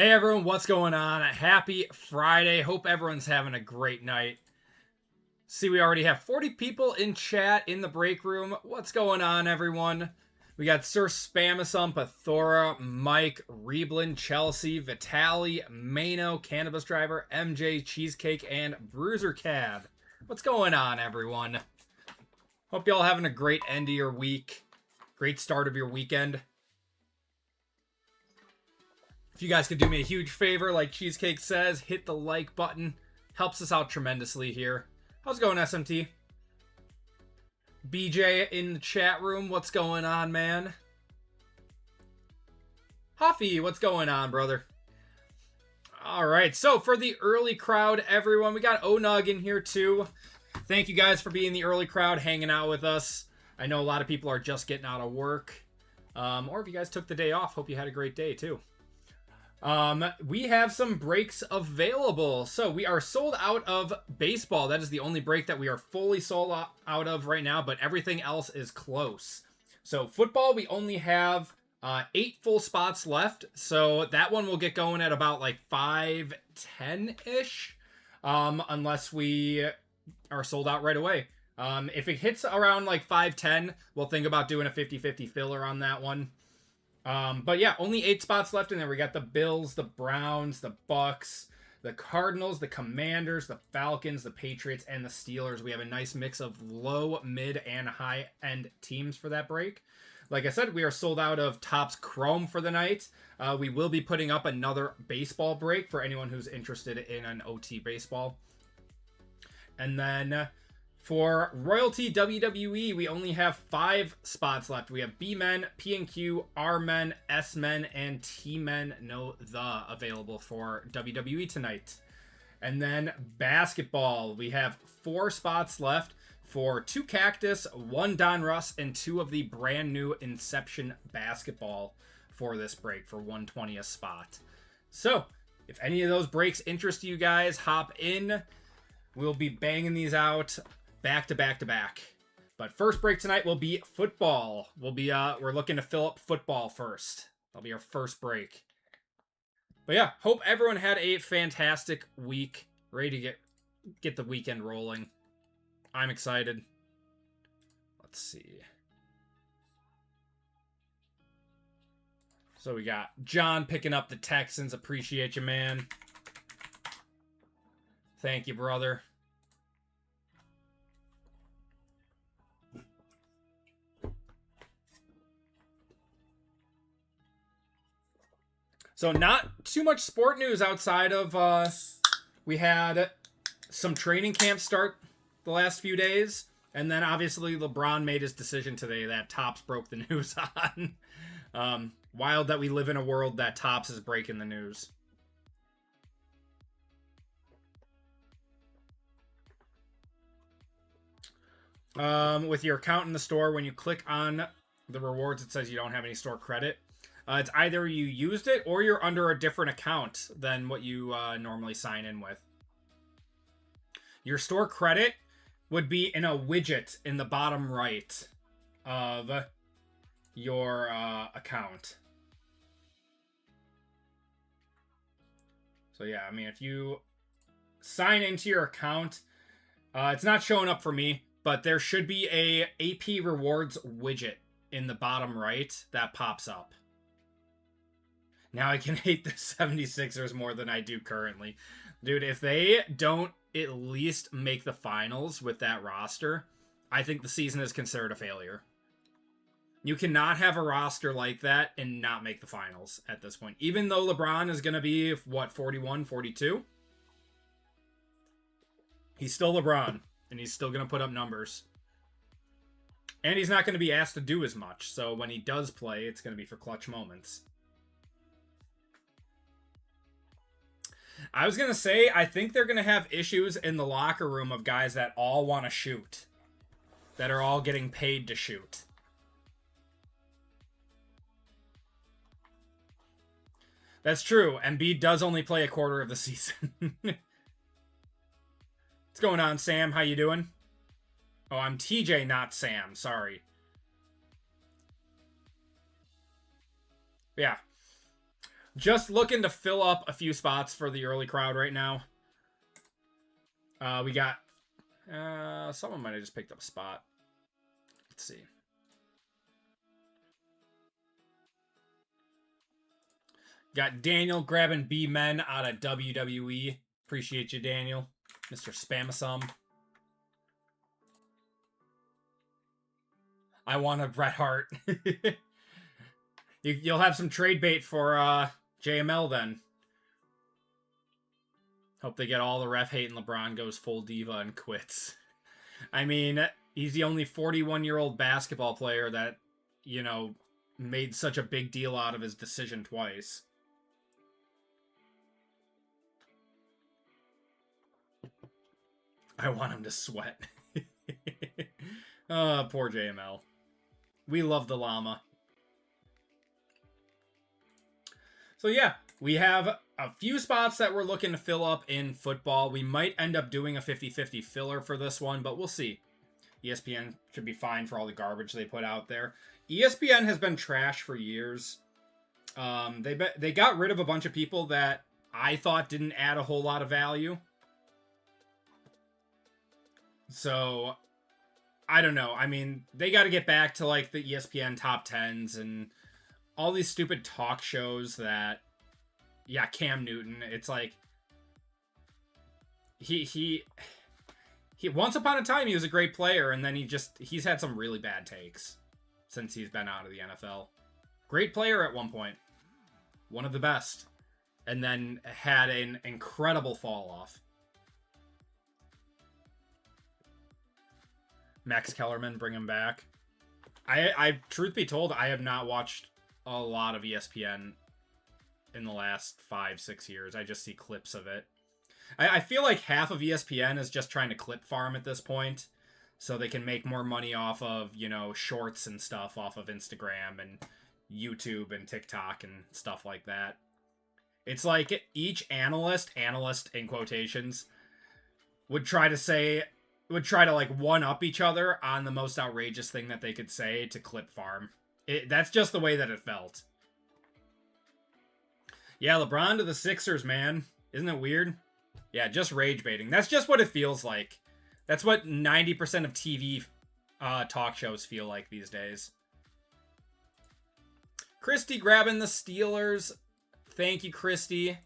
Hey everyone, what's going on? Happy Friday. Hope everyone's having a great night. See, we already have 40 people in chat in the break room. What's going on, everyone? We got Sir Spamasum, Pathora, Mike, Reeblin, Chelsea, Vitali, Mano, Cannabis Driver, MJ, Cheesecake, and Bruiser Cab. What's going on, everyone? Hope y'all having a great end of your week. Great start of your weekend. If you guys could do me a huge favor, like Cheesecake says, hit the like button. Helps us out tremendously here. How's it going, SMT? BJ in the chat room, what's going on, man? Huffy, what's going on, brother? Alright, so for the early crowd, everyone, we got Onug in here too. Thank you guys for being the early crowd, hanging out with us. I know a lot of people are just getting out of work. Or if you guys took the day off, hope you had a great day too. We have some breaks available. So we are sold out of baseball. That is the only break that we are fully sold out of right now, but everything else is close. So football, we only have 8 full spots left. So that one will get going at about like 5:10-ish. Unless we are sold out right away. If it hits around like 5:10, we'll think about doing a 50-50 filler on that one. But yeah, only 8 spots left in there. We got the Bills, the Browns, the Bucks, the Cardinals, the Commanders, the Falcons, the Patriots, and the Steelers. We have a nice mix of low, mid, and high-end teams for that break. Like I said, we are sold out of Topps Chrome for the night. We will be putting up another baseball break for anyone who's interested in an OT baseball. And then for Royalty WWE, we only have 5 spots left. We have B-Men, P&Q, R-Men, S-Men, and T-Men Know The available for WWE tonight. And then basketball, we have 4 spots left for 2 Cactus, 1 Don Russ, and 2 of the brand new Inception basketball for this break for 120th spot. So, if any of those breaks interest you guys, hop in. We'll be banging these out back to back to back. But first break tonight will be football. We're looking to fill up football first. That'll be our first break. But yeah, hope everyone had a fantastic week. Ready to get the weekend rolling. I'm excited. Let's see. So we got John picking up the Texans. Appreciate you, man. Thank you, brother. So not too much sport news outside of we had some training camps start the last few days. And then obviously LeBron made his decision today that Topps broke the news on. Wild that we live in a world that Topps is breaking the news. With your account in the store, when you click on the rewards, it says you don't have any store credit. It's either you used it or you're under a different account than what you normally sign in with. Your store credit would be in a widget in the bottom right of your account. So yeah, I mean, if you sign into your account, it's not showing up for me, but there should be a AP rewards widget in the bottom right that pops up. Now I can hate the 76ers more than I do currently. Dude, if they don't at least make the finals with that roster, I think the season is considered a failure. You cannot have a roster like that and not make the finals at this point. Even though LeBron is going to be, what, 41, 42? He's still LeBron, and he's still going to put up numbers. And he's not going to be asked to do as much, so when he does play, it's going to be for clutch moments. I was going to say, I think they're going to have issues in the locker room of guys that all want to shoot. That are all getting paid to shoot. That's true. Embiid does only play a quarter of the season. What's going on, Sam? How you doing? Oh, I'm TJ, not Sam. Sorry. Yeah. Just looking to fill up a few spots for the early crowd right now. We got... someone might have just picked up a spot. Let's see. Got Daniel grabbing B-Men out of WWE. Appreciate you, Daniel. Mr. Spamasum. I want a Bret Hart. You'll have some trade bait for JML then. Hope they get all the ref hate and LeBron goes full diva and quits. I mean, he's the only 41-year-old basketball player that, you know, made such a big deal out of his decision twice. I want him to sweat. Oh, poor JML. We love the llama. So yeah, we have a few spots that we're looking to fill up in football. We might end up doing a 50-50 filler for this one, but we'll see. ESPN should be fine for all the garbage they put out there. ESPN has been trash for years. They got rid of a bunch of people that I thought didn't add a whole lot of value. So, I don't know. I mean, they got to get back to, like, the ESPN top 10s and all these stupid talk shows that... Yeah, Cam Newton. It's like... He once upon a time, he was a great player, and then he's had some really bad takes since he's been out of the NFL. Great player at one point. One of the best. And then had an incredible fall off. Max Kellerman, bring him back. I truth be told, I have not watched a lot of ESPN in the last 5-6 years. I just see clips of it. I feel like half of ESPN is just trying to clip farm at this point, so they can make more money off of, you know, shorts and stuff off of Instagram and YouTube and TikTok and stuff like that. It's like each analyst in quotations, would try to like one up each other on the most outrageous thing that they could say to clip farm. That's just the way that it felt. Yeah, LeBron to the Sixers, man. Isn't it weird? Yeah, just rage baiting. That's just what it feels like. That's what 90% of TV talk shows feel like these days. Christy grabbing the Steelers. Thank you, Christy.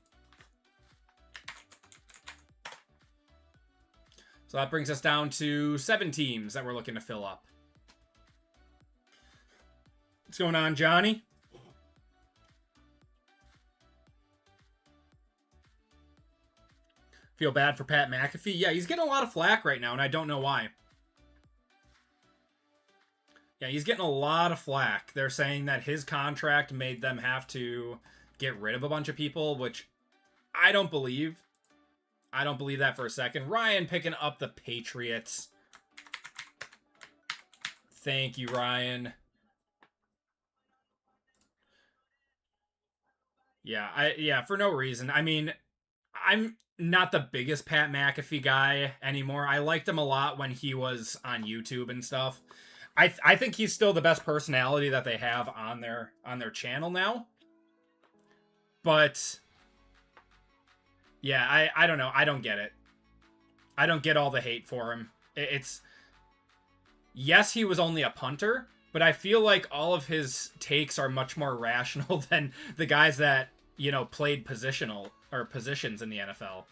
So that brings us down to 7 teams that we're looking to fill up. What's going on, Johnny? Feel bad for Pat McAfee? Yeah, he's getting a lot of flack right now, and I don't know why. Yeah, he's getting a lot of flack. They're saying that his contract made them have to get rid of a bunch of people, which I don't believe. I don't believe that for a second. Ryan picking up the Patriots. Thank you, Ryan. Yeah, for no reason. I mean, I'm not the biggest Pat McAfee guy anymore. I liked him a lot when he was on YouTube and stuff. I think he's still the best personality that they have on their channel now. But yeah, I don't know. I don't get it. I don't get all the hate for him. It's yes, he was only a punter, but I feel like all of his takes are much more rational than the guys that, you know, played positional or positions in the NFL.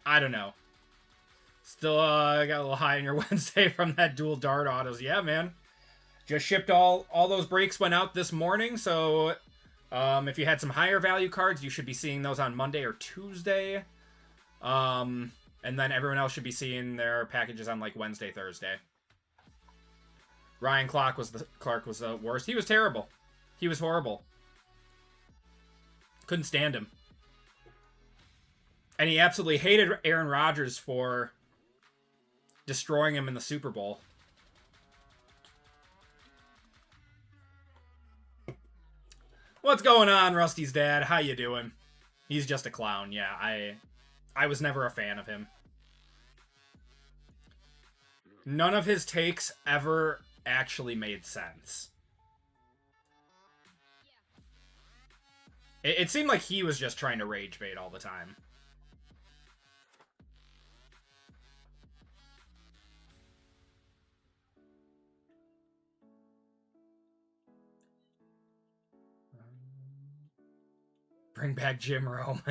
I don't know. Still got a little high on your Wednesday from that dual dart autos. Yeah, man. Just shipped all those breaks went out this morning, so if you had some higher value cards, you should be seeing those on Monday or Tuesday. And then everyone else should be seeing their packages on like Wednesday, Thursday. Ryan Clark was the worst. He was terrible. He was horrible. Couldn't stand him. And he absolutely hated Aaron Rodgers for destroying him in the Super Bowl. What's going on, Rusty's dad? How you doing? He's just a clown. Yeah, I was never a fan of him. None of his takes ever actually made sense. It seemed like he was just trying to rage bait all the time. Bring back Jim Rome.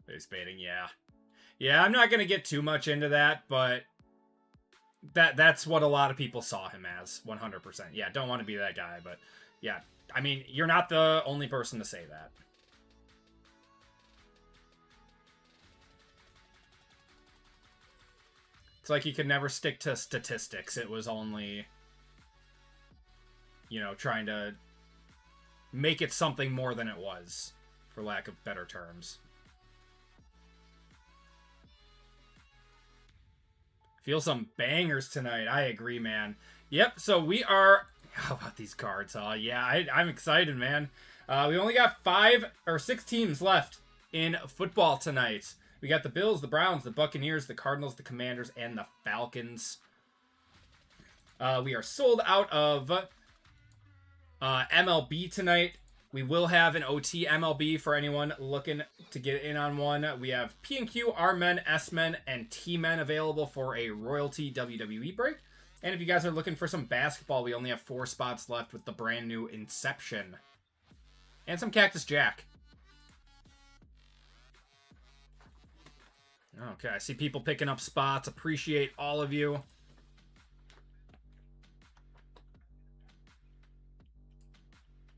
Face baiting, yeah. Yeah, I'm not going to get too much into that, but that's what a lot of people saw him as, 100%. Yeah, don't want to be that guy, but yeah. I mean, you're not the only person to say that. It's like he could never stick to statistics. It was only, you know, trying to make it something more than it was, for lack of better terms. Feel some bangers tonight. I agree, man. Yep, so we are... How about these cards? Oh, yeah, I'm excited, man. We only got 5 or 6 teams left in football tonight. We got the Bills, the Browns, the Buccaneers, the Cardinals, the Commanders, and the Falcons. We are sold out of MLB tonight. We will have an OT MLB for anyone looking to get in on one. We have P&Q, R-Men, S-Men, and T-Men available for a royalty WWE break. And if you guys are looking for some basketball, we only have 4 spots left with the brand new Inception. And some Cactus Jack. Okay, I see people picking up spots. Appreciate all of you.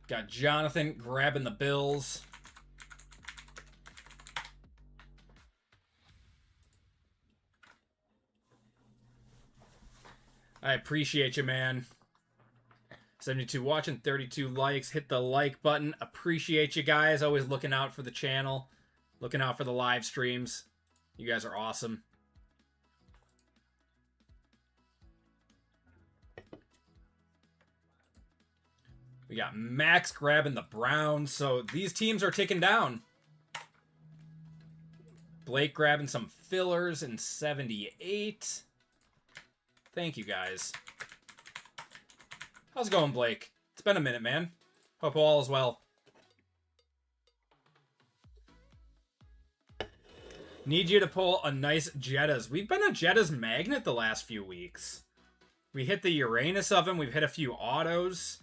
Got Jonathan grabbing the Bills. I appreciate you, man. 72 watching, 32 likes. Hit the like button. Appreciate you guys. Always looking out for the channel. Looking out for the live streams. You guys are awesome. We got Max grabbing the Browns. So these teams are ticking down. Blake grabbing some fillers in 78. Thank you, guys. How's it going, Blake? It's been a minute, man. Hope all is well. Need you to pull a nice Jettas. We've been a Jettas magnet the last few weeks. We hit the Uranus of them. We've hit a few autos.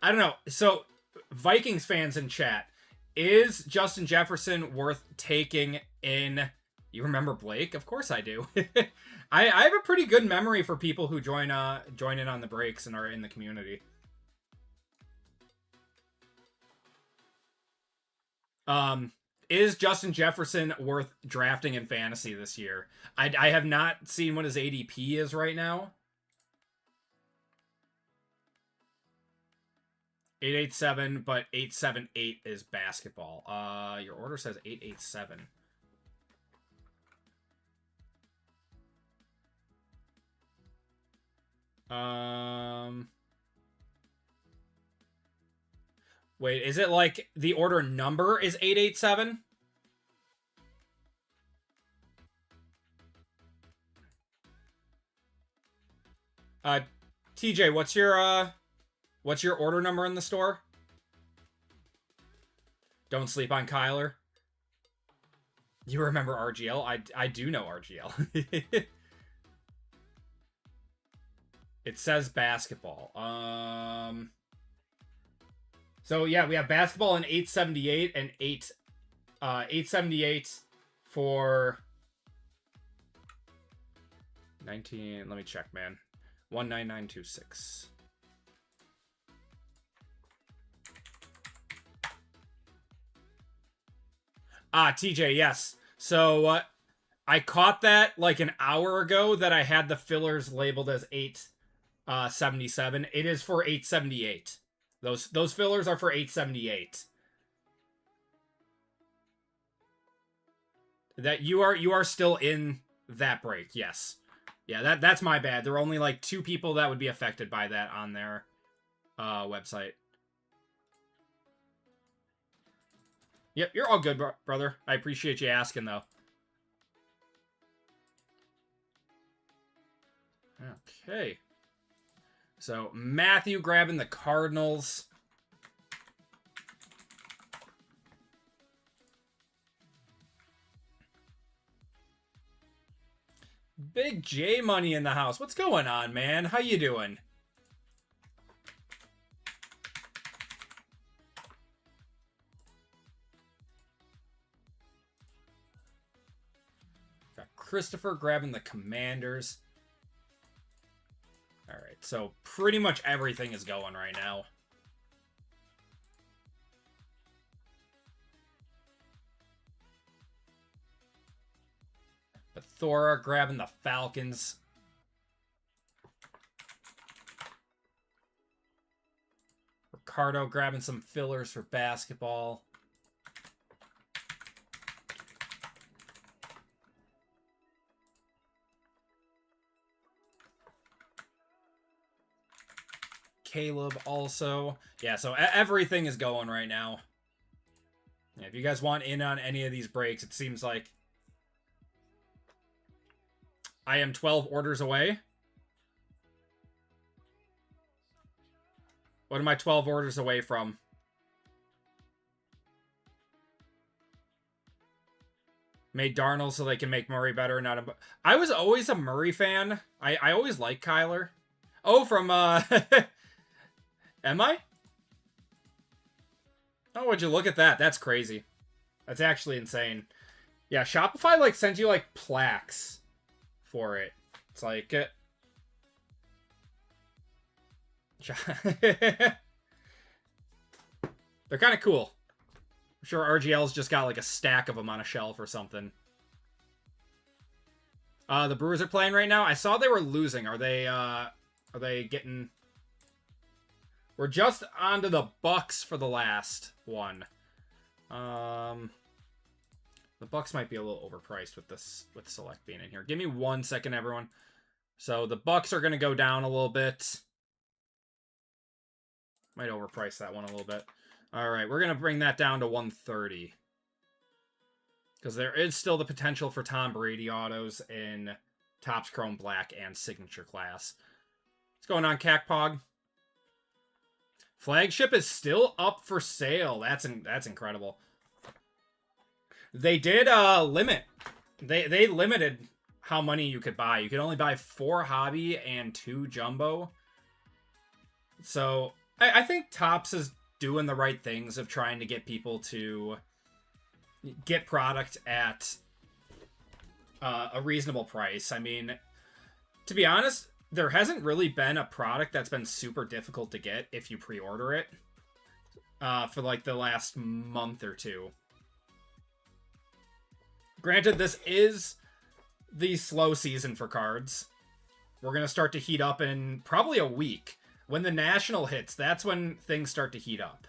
I don't know. So, Vikings fans in chat, is Justin Jefferson worth taking in? You remember Blake? Of course I do. I have a pretty good memory for people who join in on the breaks and are in the community. Is Justin Jefferson worth drafting in fantasy this year? I have not seen what his ADP is right now. 887, but 878 is basketball. Your order says 887. Wait, is it like the order number is 887? TJ, what's your order number in the store? Don't sleep on Kyler. You remember RGL? I do know RGL. It says basketball. So yeah, we have basketball in 878 and 878 for 19. Let me check, man. 19926. TJ, yes. So I caught that like an hour ago that I had the fillers labeled as 877. It is for 878. Those fillers are for 878. That you are still in that break, yes. Yeah, that's my bad. There are only like 2 people that would be affected by that on their website. Yep, you're all good, brother. I appreciate you asking, though. Okay. So Matthew grabbing the Cardinals. Big J Money in the house. What's going on, man? How you doing? Got Christopher grabbing the Commanders. All right, so pretty much everything is going right now. But Thora grabbing the Falcons. Ricardo grabbing some fillers for basketball. Caleb also. Yeah, so everything is going right now. Yeah, if you guys want in on any of these breaks, it seems like I am 12 orders away. What am I 12 orders away from? Made Darnold so they can make Murray better. I was always a Murray fan. I always liked Kyler. Oh, from am I? Oh, would you look at that? That's crazy. That's actually insane. Yeah, Shopify like sends you like plaques for it. It's like they're kind of cool. I'm sure RGL's just got like a stack of them on a shelf or something. The Brewers are playing right now. I saw they were losing. Are they getting... We're just onto the Bucks for the last one. The Bucks might be a little overpriced with this, with Select being in here. Give me 1 second, everyone. So the Bucks are going to go down a little bit. Might overprice that one a little bit. All right, we're going to bring that down to 130. Because there is still the potential for Tom Brady autos in Topps Chrome Black and Signature Class. What's going on, CacPog? Flagship is still up for sale. That's incredible. They did limit. They limited how many you could buy. You could only buy 4 hobby and 2 jumbo. So I think Topps is doing the right things of trying to get people to get product at a reasonable price. I mean, to be honest, there hasn't really been a product that's been super difficult to get if you pre-order it for like the last month or two. Granted, this is the slow season for cards. We're going to start to heat up in probably a week. When the National hits, that's when things start to heat up.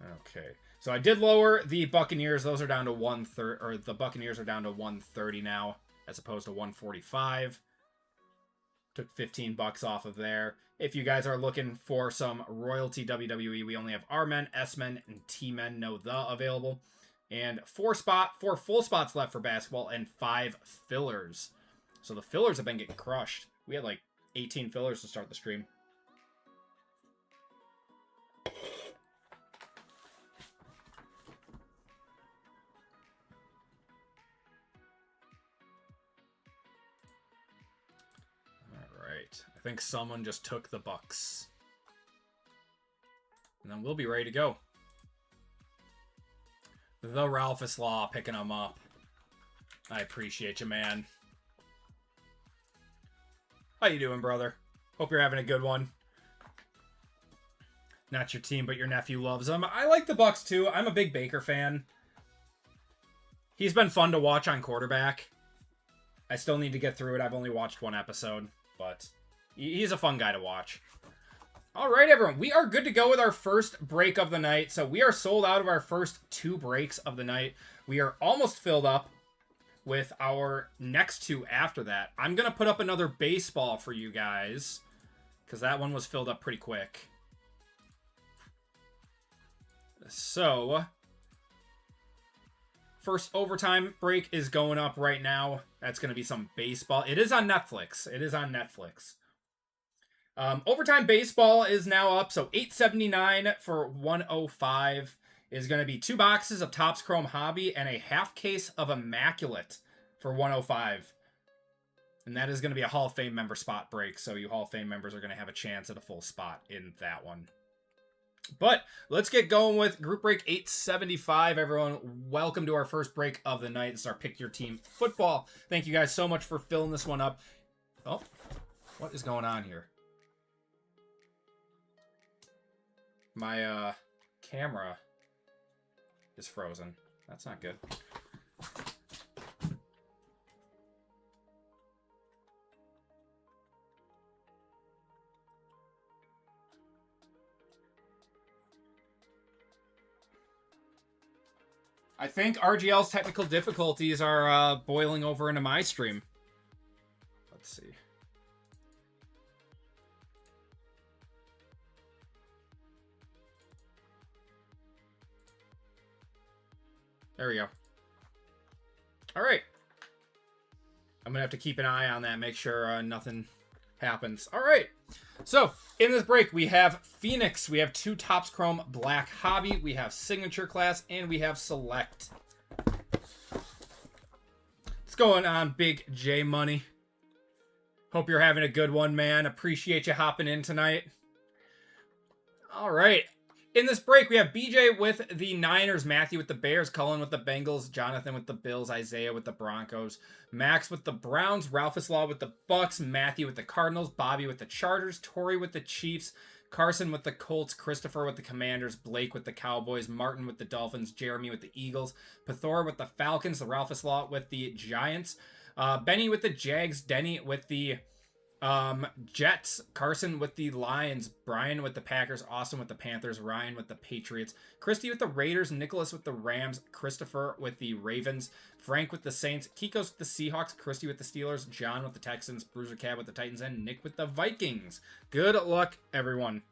Okay. So I did lower the Buccaneers. Those are down to 130, or the Buccaneers are down to 130 now, as opposed to 145. Took 15 bucks off of there. If you guys are looking for some royalty WWE, we only have R-Men, S-Men, and T-Men, no the available. And 4 full spots left for basketball and 5 fillers. So the fillers have been getting crushed. We had like 18 fillers to start the stream. I think someone just took the Bucks. And then we'll be ready to go. The Ralphus Law picking them up. I appreciate you, man. How you doing, brother? Hope you're having a good one. Not your team, but your nephew loves them. I like the Bucks too. I'm a big Baker fan. He's been fun to watch on quarterback. I still need to get through it. I've only watched 1 episode, but he's a fun guy to watch. All right, everyone. We are good to go with our first break of the night. So we are sold out of our first 2 breaks of the night. We are almost filled up with our next 2 after that. I'm going to put up another baseball for you guys because that one was filled up pretty quick. So First overtime break is going up right now. That's going to be some baseball. It is on Netflix. It is on Netflix. Overtime baseball is now up. So $8.79 for 105 is going to be 2 boxes of Topps Chrome Hobby and a half case of Immaculate for 105. And that is going to be a Hall of Fame member spot break. So you Hall of Fame members are going to have a chance at a full spot in that one. But let's get going with group break 875. Everyone, welcome to our first break of the night. This is our Pick Your Team football. Thank you guys so much for filling this one up. Oh, what is going on here? My camera is frozen. That's not good. I think RGL's technical difficulties are boiling over into my stream. Let's see. There we go. All right. I'm going to have to keep an eye on that, make sure nothing happens. All right. So, in this break, we have Phoenix. We have 2 Topps Chrome Black Hobby. We have Signature Class, and we have Select. What's going on, Big J Money? Hope you're having a good one, man. Appreciate you hopping in tonight. All right. In this break, we have BJ with the Niners, Matthew with the Bears, Cullen with the Bengals, Jonathan with the Bills, Isaiah with the Broncos, Max with the Browns, Ralphus Law with the Bucks, Matthew with the Cardinals, Bobby with the Chargers, Tori with the Chiefs, Carson with the Colts, Christopher with the Commanders, Blake with the Cowboys, Martin with the Dolphins, Jeremy with the Eagles, Pathor with the Falcons, the Ralphus Law with the Giants, Benny with the Jags, Denny with the Jets, Carson with the Lions, Brian with the Packers, Austin with the Panthers, Ryan with the Patriots, Christy with the Raiders, Nicholas with the Rams, Christopher with the Ravens, Frank with the Saints, Kikos with the Seahawks, Christy with the Steelers, John with the Texans, Bruiser Cab with the Titans, and Nick with the Vikings. Good luck, everyone.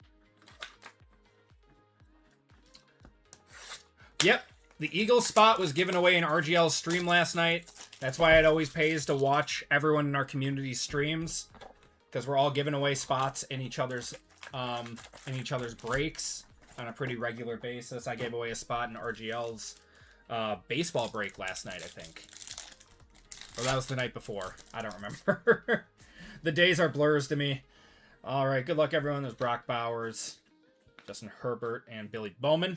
Yep, the Eagles spot was given away in RGL's stream last night. That's why it always pays to watch everyone in our community streams, because we're all giving away spots in each other's breaks on a pretty regular basis. I gave away a spot in RGL's baseball break last night, I think. Or that was the night before. I don't remember. The days are blurs to me. All right, good luck, everyone. There's Brock Bowers, Justin Herbert, and Billy Bowman.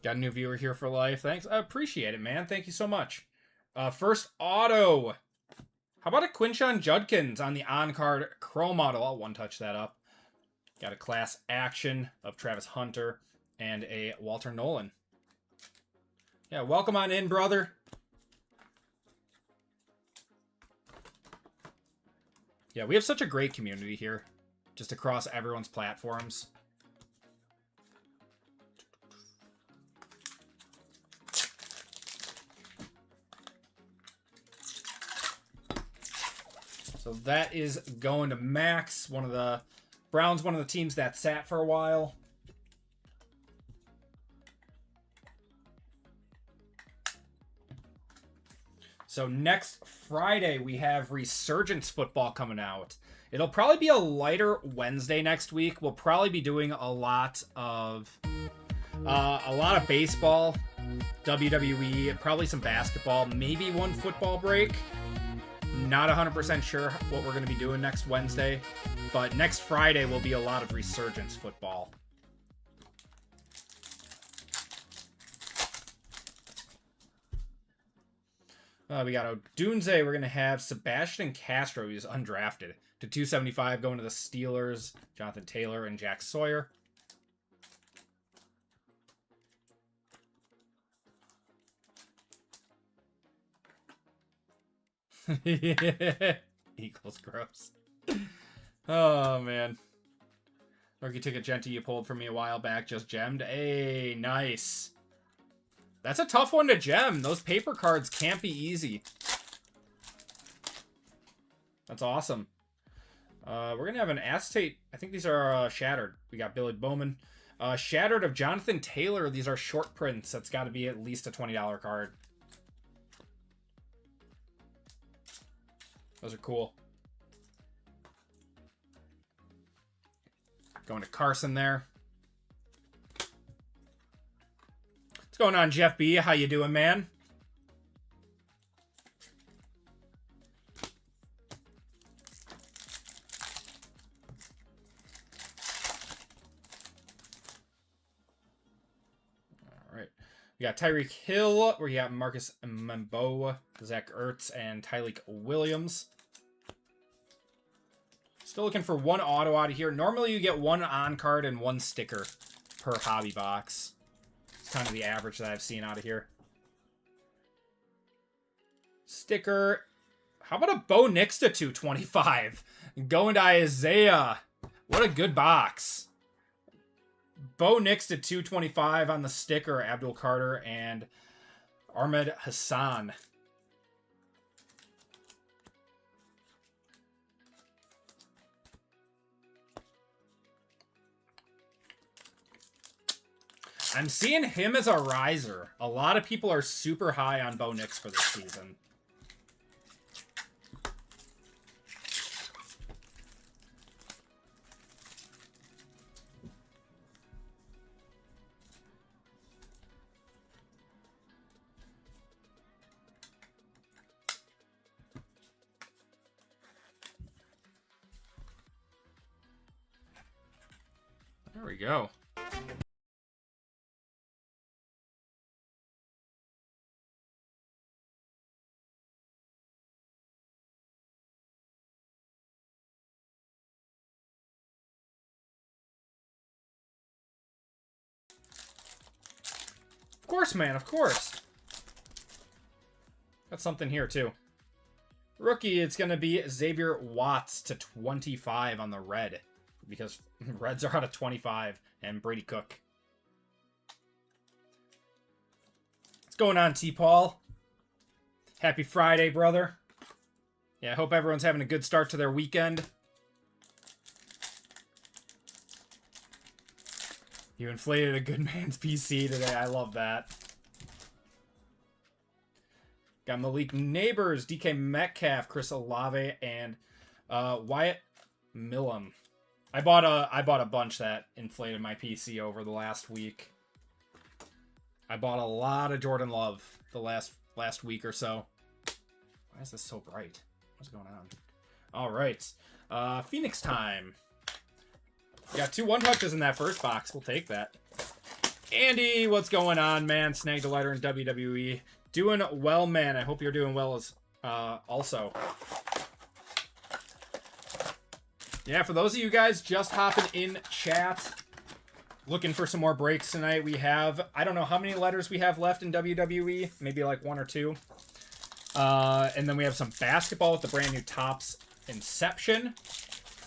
Got a new viewer here for life. Thanks. I appreciate it, man. Thank you so much. First auto. How about a Quinshon Judkins on the on-card Chrome model? I'll one-touch that up. Got a class action of Travis Hunter and a Walter Nolan. Yeah, welcome on in, brother. Yeah, we have such a great community here. Just across everyone's platforms. So that is going to Max, one of the Browns, one of the teams that sat for a while. So next Friday, we have Resurgence football coming out. It'll probably be a lighter Wednesday next week. We'll probably be doing a lot of baseball, WWE, probably some basketball, maybe one football break. Not 100% sure what we're going to be doing next Wednesday, but next Friday will be a lot of Resurgence football. We got Odunze. We're going to have Sebastian Castro, who's undrafted, to 275 going to the Steelers, Jonathan Taylor, and Jack Sawyer. Eagles gross. Oh man. Rookie ticket Genti you pulled for me a while back just gemmed. Hey, nice. That's a tough one to gem. Those paper cards can't be easy. That's awesome. We're going to have an acetate. I think these are shattered. We got Billy Bowman. Shattered of Jonathan Taylor. These are short prints. That's got to be at least a $20 card. Those are cool. Going to Carson there. What's going on, Jeff B? How you doing, man? All right. We got Tyreek Hill. We got Marcus Mambo, Zach Ertz, and Tyleek Williams. Still looking for one auto out of here. Normally you get one on card and one sticker per hobby box. It's kind of the average that I've seen out of here. Sticker. How about a Bo Nix to 225? Going to Isaiah. What a good box. Bo Nix to 225 on the sticker. Abdul Carter and Ahmed Hassan. I'm seeing him as a riser. A lot of people are super high on Bo Nix for this season. There we go. Of course, man, of course. Got something here, too. Rookie, it's going to be Xavier Watts to 25 on the red. Because reds are out of 25. And Brady Cook. What's going on, T-Paul? Happy Friday, brother. Yeah, I hope everyone's having a good start to their weekend. You inflated a good man's PC today. I love that. Got Malik Neighbors, DK Metcalf, Chris Olave, and Wyatt Millum. I bought a bunch that inflated my PC over the last week. I bought a lot of Jordan Love the last week or so. Why is this so bright? What's going on? All right, Phoenix time. We got 2 one-touches in that first box. We'll take that. Andy, what's going on, man? Snagged a lighter in WWE. Doing well, man. I hope you're doing well as also. Yeah, for those of you guys just hopping in chat, looking for some more breaks tonight, we have, I don't know how many letters we have left in WWE. Maybe like 1 or 2. And then we have some basketball with the brand new Topps Inception.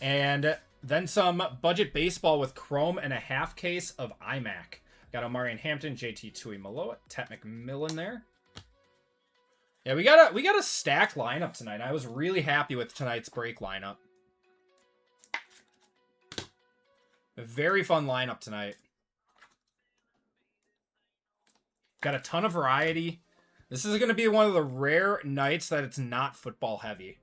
And then some budget baseball with Chrome and a half case of iMac. Got Omarion Hampton, JT Tuimoloau, Tet McMillan there. Yeah, we got a stacked lineup tonight. I was really happy with tonight's break lineup. A very fun lineup tonight. Got a ton of variety. This is going to be one of the rare nights that it's not football heavy.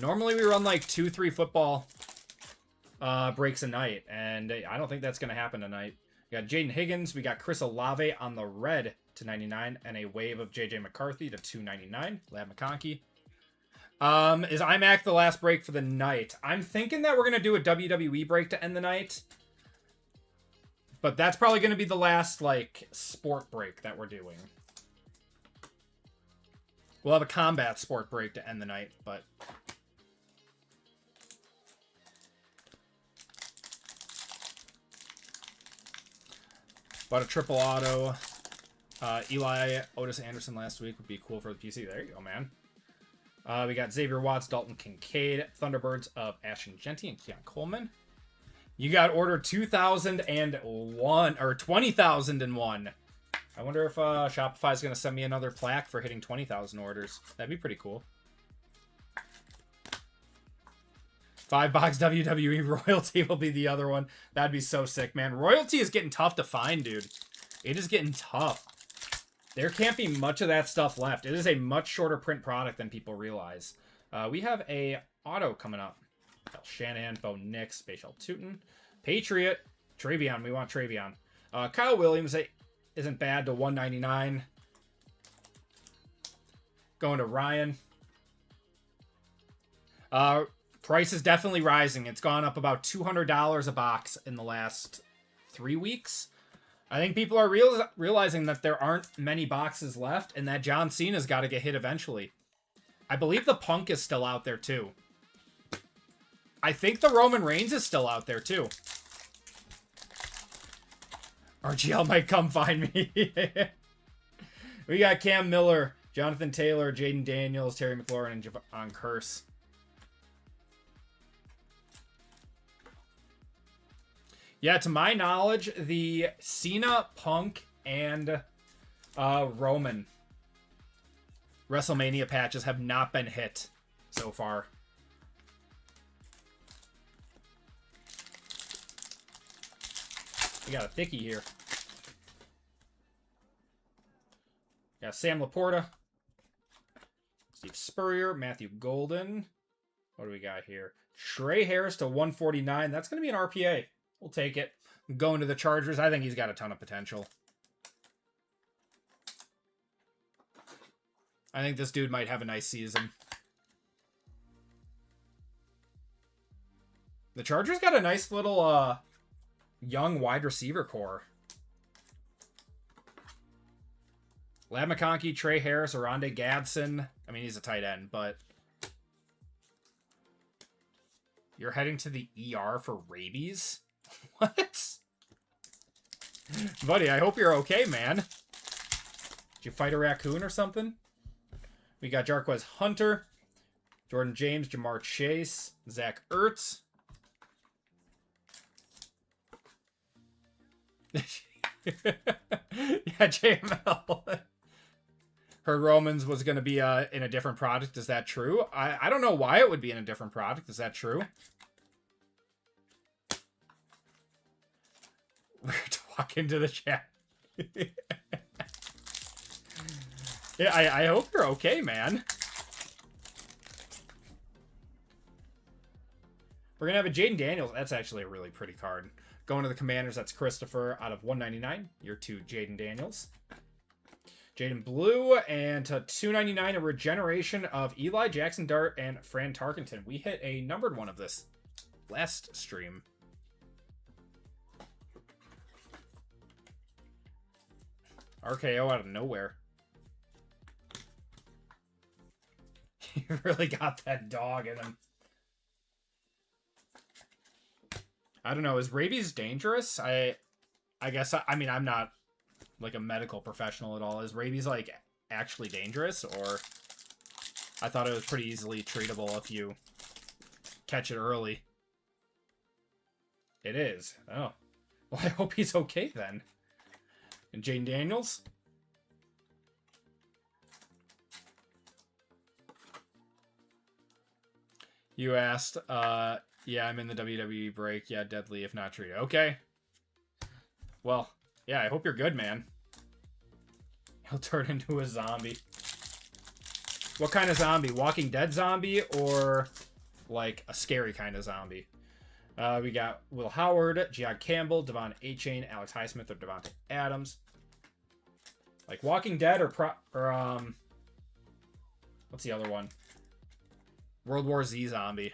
Normally we run like 2-3 football breaks a night, and I don't think that's going to happen tonight. We got Jaden Higgins, we got Chris Olave on the red to 99, and a wave of JJ McCarthy to 299. Lab McConkey. Is iMac the last break for the night? I'm thinking that we're going to do a WWE break to end the night. But that's probably going to be the last, like, sport break that we're doing. We'll have a combat sport break to end the night, but... Bought a triple auto. Eli Otis Anderson last week would be cool for the PC. There you go, man. We got Xavier Watts, Dalton Kincaid, Thunderbirds of Ashton Genty and Keon Coleman. You got order 2001 or 20,001. I wonder if Shopify's going to send me another plaque for hitting 20,000 orders. That'd be pretty cool. 5-box WWE Royalty will be the other one. That'd be so sick, man. Royalty is getting tough to find, dude. It is getting tough. There can't be much of that stuff left. It is a much shorter print product than people realize. We have a auto coming up. Shanahan, Bo Nix, Spatial Tootin, Patriot, Travion. We want Travion. Kyle Williams isn't bad to 199. Going to Ryan. Price is definitely rising. It's gone up about $200 a box in the last 3 weeks. I think people are realizing that there aren't many boxes left and that John Cena's got to get hit eventually. I believe the Punk is still out there too. I think the Roman Reigns is still out there too. RGL might come find me. We got Cam Miller, Jonathan Taylor, Jaden Daniels, Terry McLaurin, and Javon Curse. Yeah, to my knowledge, the Cena, Punk, and Roman WrestleMania patches have not been hit so far. We got a thickie here. Got Sam Laporta, Steve Spurrier, Matthew Golden. What do we got here? Trey Harris to 149. That's going to be an RPA. We'll take it. Going to the Chargers. I think he's got a ton of potential. I think this dude might have a nice season. The Chargers got a nice little young wide receiver core. Lab McConkey, Trey Harris, Oronde Gadsden. I mean, he's a tight end, but you're heading to the ER for rabies? What? Buddy, I hope you're okay, man. Did you fight a raccoon or something? We got Jarquez Hunter, Jordan James, Jamar Chase, Zach Ertz. Yeah, JML. Heard Romans was going to be in a different product. Is that true? I don't know why it would be in a different product. Is that true? Weird to walk into the chat. Yeah, I hope you're okay, man. We're going to have a Jaden Daniels. That's actually a really pretty card. Going to the Commanders, that's Christopher out of 199. You're to Jaden Daniels. Jaden Blue, and to 299, a regeneration of Eli, Jackson Dart, and Fran Tarkenton. We hit a numbered one of this last stream. RKO out of nowhere. He really got that dog in him. I don't know. Is rabies dangerous? I guess, I mean, I'm not like a medical professional at all. Is rabies like actually dangerous? Or I thought it was pretty easily treatable if you catch it early. It is. Oh. Well, I hope he's okay then. And Jane Daniels? You asked, yeah, I'm in the WWE break. Yeah, deadly if not treated. Okay. Well, yeah, I hope you're good, man. He'll turn into a zombie. What kind of zombie? Walking Dead zombie or like a scary kind of zombie? We got Will Howard, Giad Campbell, Devon Achane, Alex Highsmith, or Devontae Adams. Like Walking Dead or what's the other one? World War Z zombie.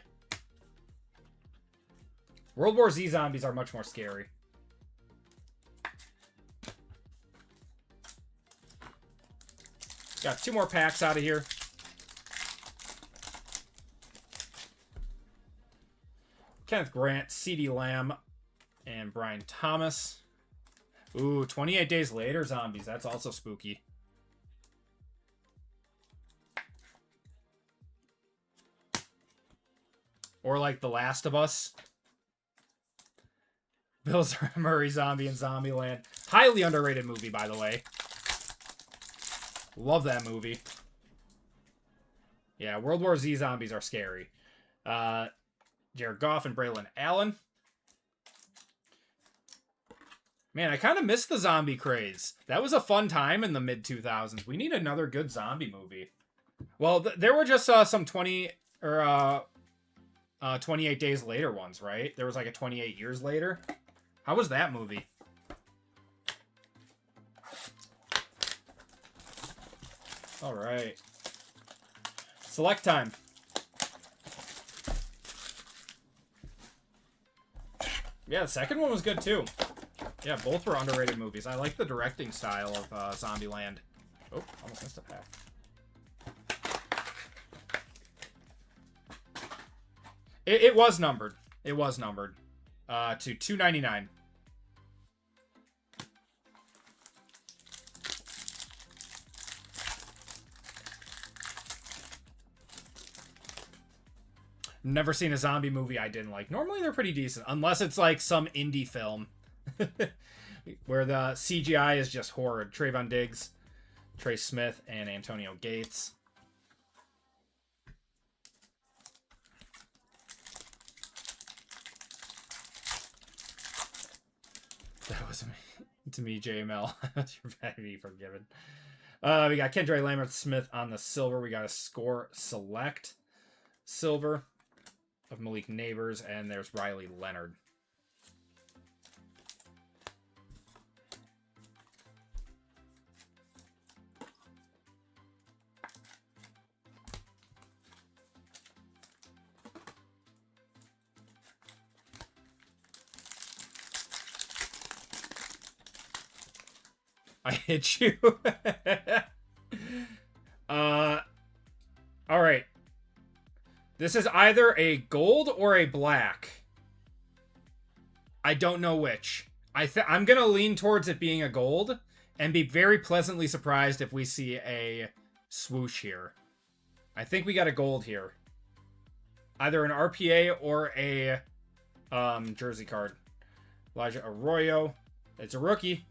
World War Z zombies are much more scary. Got 2 more packs out of here. Kenneth Grant, CeeDee Lamb, and Brian Thomas. Ooh, 28 Days Later zombies. That's also spooky. Or like The Last of Us. Bill Murray zombie in Zombieland. Highly underrated movie, by the way. Love that movie. Yeah, World War Z zombies are scary. Jared Goff and Braylon Allen. Man, I kind of miss the zombie craze. That was a fun time in the mid-2000s. We need another good zombie movie. Well, there were just some 20 or 28 Days Later ones, right? There was like a 28 Years Later. How was that movie? All right. Select time. Yeah, the second one was good too. Yeah, both were underrated movies. I like the directing style of Zombieland. Oh, almost missed a pack. It was numbered. It was numbered to $2.99. Never seen a zombie movie I didn't like. Normally they're pretty decent, unless it's like some indie film where the CGI is just horrid. Trayvon Diggs, Trey Smith, and Antonio Gates. That was me. To me, JML. You're better to be forgiven. We got Kendra Lambert Smith on the silver. We got a score select silver of Malik Neighbors, and there's Riley Leonard. I hit you. All right. This is either a gold or a black. I don't know which. I'm going to lean towards it being a gold and be very pleasantly surprised if we see a swoosh here. I think we got a gold here. Either an RPA or a jersey card. Elijah Arroyo. It's a rookie.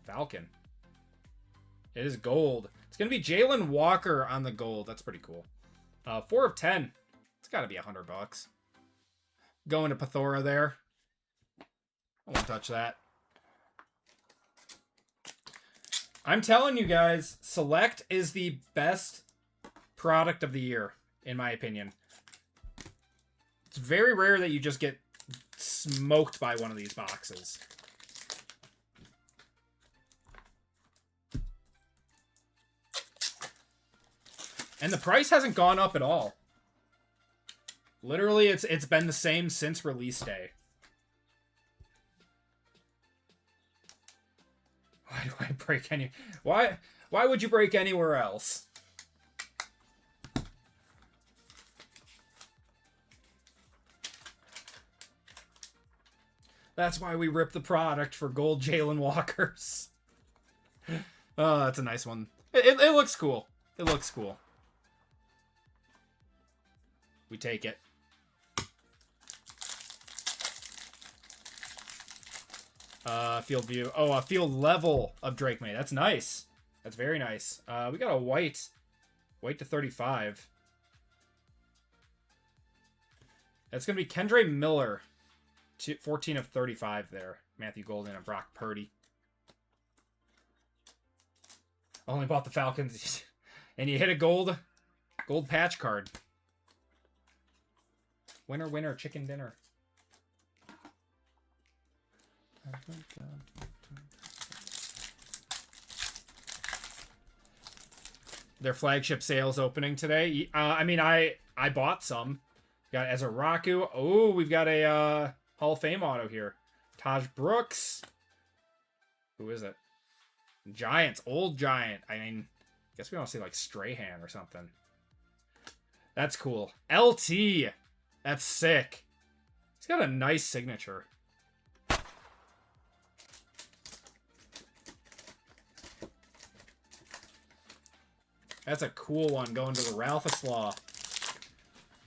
Falcon. It is gold. It's going to be Jalen Walker on the gold. That's pretty cool. 4 of 10. It's got to be $100. Going to Pathora there. I won't touch that. I'm telling you guys, Select is the best product of the year, in my opinion. It's very rare that you just get smoked by one of these boxes. And the price hasn't gone up at all. Literally, it's been the same since release day. Why do I break any... Why would you break anywhere else? That's why we rip the product for gold Jalen Walkers. Oh, that's a nice one. It looks cool. It looks cool. We take it. Field view. Oh, a field level of Drake May. That's nice. That's very nice. We got a white. White to 35. That's going to be Kendre Miller. 14 of 35 there. Matthew Golden and Brock Purdy. Only bought the Falcons. And you hit a gold patch card. Winner, winner, chicken dinner. Their flagship sales opening today. I mean, I bought some. Got Ezraku. Oh, we've got a Hall of Fame auto here. Taj Brooks. Who is it? Giants. Old Giant. I mean, guess we want to see like Strahan or something. That's cool. LT. That's sick. He's got a nice signature. That's a cool one going to the Ralph Slaw.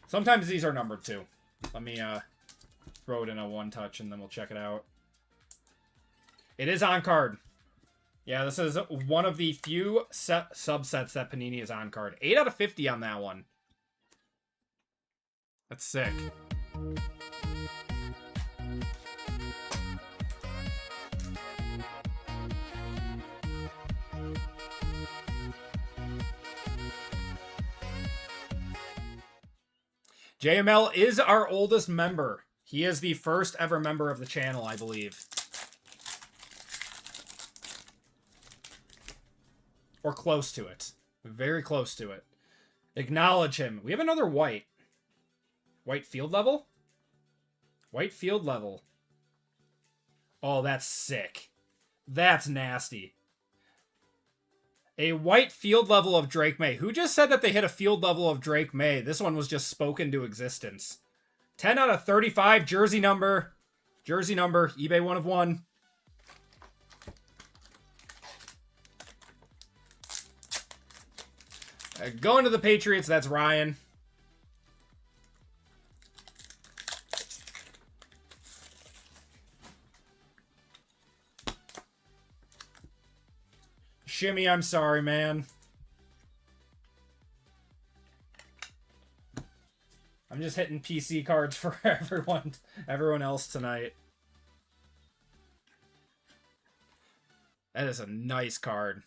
Sometimes these are numbered too. Let me throw it in a one touch and then we'll check it out. It is on card. Yeah, this is one of the few subsets that Panini is on card. 8 out of 50 on that one. That's sick. JML is our oldest member. He is the first ever member of the channel, I believe. Or close to it. Very close to it. Acknowledge him. We have another white. White field level? White field level. Oh, that's sick. That's nasty. A white field level of Drake May. Who just said that they hit a field level of Drake May? This one was just spoken to existence. 10 out of 35. Jersey number. Jersey number. eBay 1 of 1. Going to the Patriots. That's Ryan. Shimmy, I'm sorry, man. I'm just hitting PC cards for everyone else tonight. That is a nice card.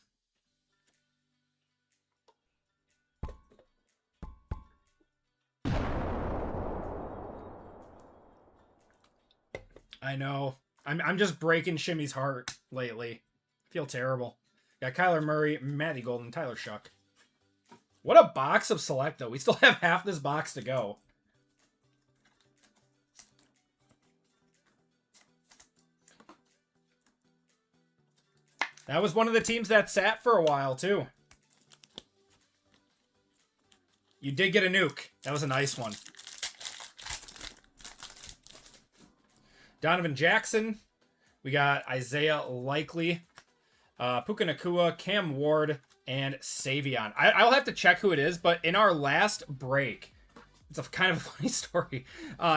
I know. I'm just breaking Shimmy's heart lately. I feel terrible. Got Kyler Murray, Matty Golden, Tyler Shuck. What a box of select, though. We still have half this box to go. That was one of the teams that sat for a while, too. You did get a nuke. That was a nice one. Donovan Jackson. We got Isaiah Likely. Puka Nacua, Cam Ward, and Savion. I'll have to check who it is, but in our last break, it's a kind of a funny story.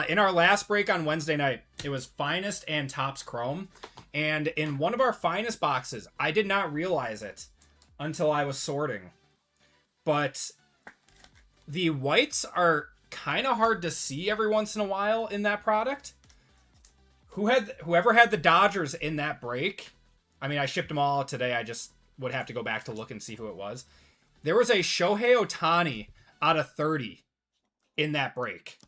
In our last break on Wednesday night, it was Finest and Topps Chrome. And in one of our Finest boxes, I did not realize it until I was sorting. But the whites are kind of hard to see every once in a while in that product. Whoever had the Dodgers in that break, I mean, I shipped them all today. I just would have to go back to look and see who it was. There was a Shohei Ohtani out of 30 in that break.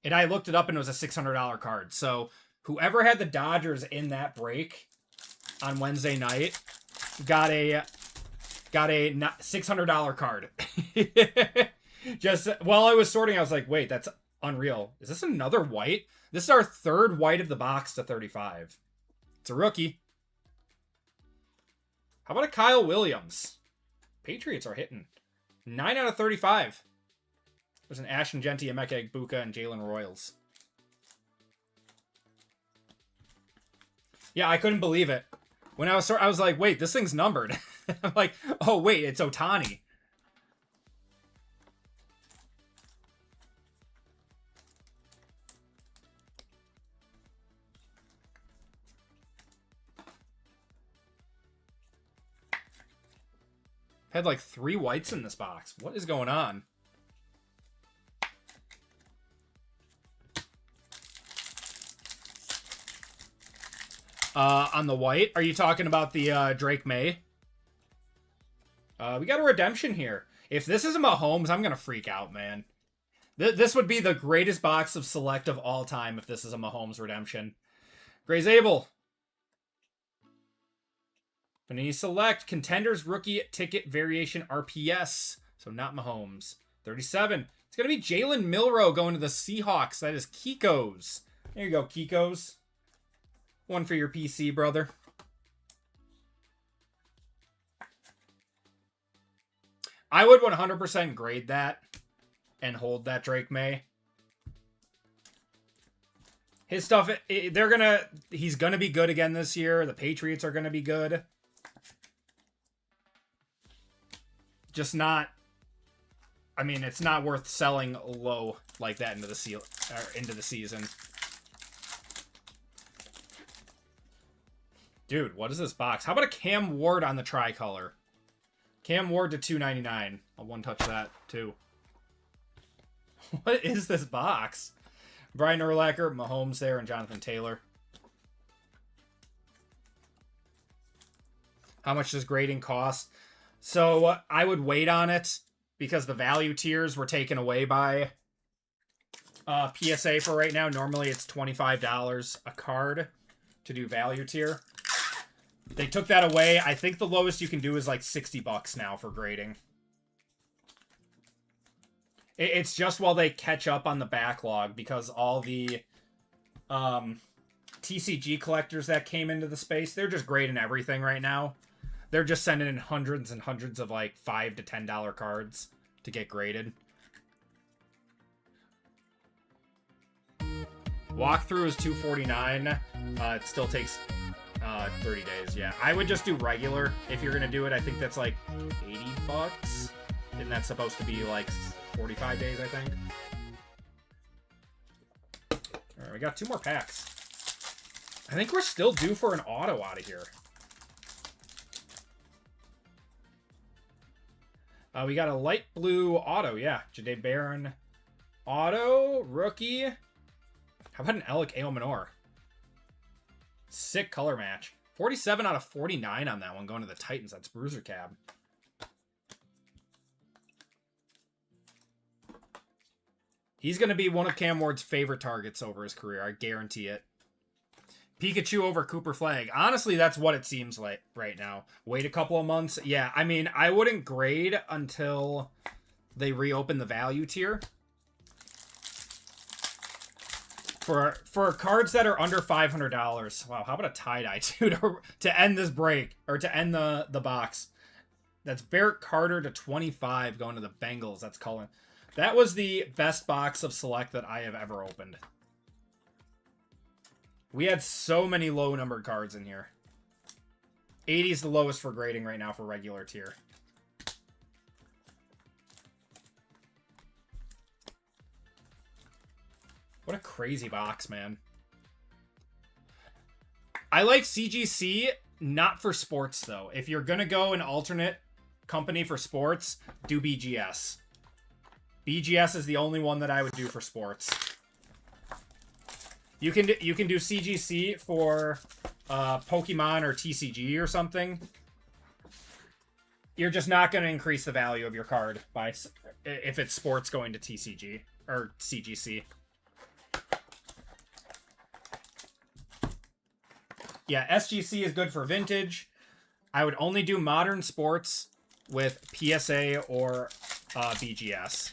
And I looked it up and it was a $600 card. So whoever had the Dodgers in that break on Wednesday night got a $600 card. Just while I was sorting, I was like, wait, that's unreal. Is this another white? This is our third white of the box to 35. It's a rookie. How about a Kyle Williams? Patriots are hitting. 9 out of 35. There's an Ashton Genti, Emeka Egbuka, and Jalen Royals. Yeah, I couldn't believe it. When I was like, wait, this thing's numbered. I'm like, oh, wait, it's Ohtani. Had like 3 whites in this box. What is going on? On the white, are you talking about the Drake May? We got a redemption here. If this is a Mahomes, I'm going to freak out, man. This would be the greatest box of select of all time if this is a Mahomes redemption. Resealable. Panini Select, Contenders Rookie Ticket Variation RPS. So not Mahomes. 37. It's going to be Jalen Milroe going to the Seahawks. That is Kiko's. There you go, Kiko's. One for your PC, brother. I would 100% grade that and hold that Drake May. His stuff, he's going to be good again this year. The Patriots are going to be good. Just not, I mean, it's not worth selling low like that into the season. Dude, what is this box? How about a Cam Ward on the tricolor? Cam Ward to $2.99. I'll one-touch that, too. What is this box? Brian Urlacher, Mahomes there, and Jonathan Taylor. How much does grading cost? So I would wait on it because the value tiers were taken away by PSA for right now. Normally it's $25 a card to do value tier. They took that away. I think the lowest you can do is like $60 now for grading. It's just while they catch up on the backlog because all the TCG collectors that came into the space, they're just grading everything right now. They're just sending in hundreds and hundreds of like $5 to $10 cards to get graded. Walkthrough is $249. It still takes 30 days. Yeah, I would just do regular if you're gonna do it. I think that's like $80, and that's supposed to be like 45 days, I think. All right, we got 2 more packs. I think we're still due for an auto out of here. We got a light blue auto, yeah. Jade Barron auto, rookie. How about an Alec Aomanor? Sick color match. 47 out of 49 on that one going to the Titans. That's Bruiser Cab. He's going to be one of Cam Ward's favorite targets over his career. I guarantee it. Pikachu over Cooper Flag. Honestly, that's what it seems like right now. Wait a couple of months. Yeah, I mean, I wouldn't grade until they reopen the value tier. For cards that are under $500. Wow, how about a tie-dye, too, to end this break, or to end the box. That's Barrett Carter to 25 going to the Bengals. That's Cullen. That was the best box of Select that I have ever opened. We had so many low-numbered cards in here. 80 is the lowest for grading right now for regular tier. What a crazy box, man. I like CGC, not for sports, though. If you're going to go an alternate company for sports, do BGS. BGS is the only one that I would do for sports. You can do CGC for Pokemon or TCG or something. You're just not going to increase the value of your card by if it's sports going to TCG or CGC. Yeah, SGC is good for vintage. I would only do modern sports with PSA or BGS.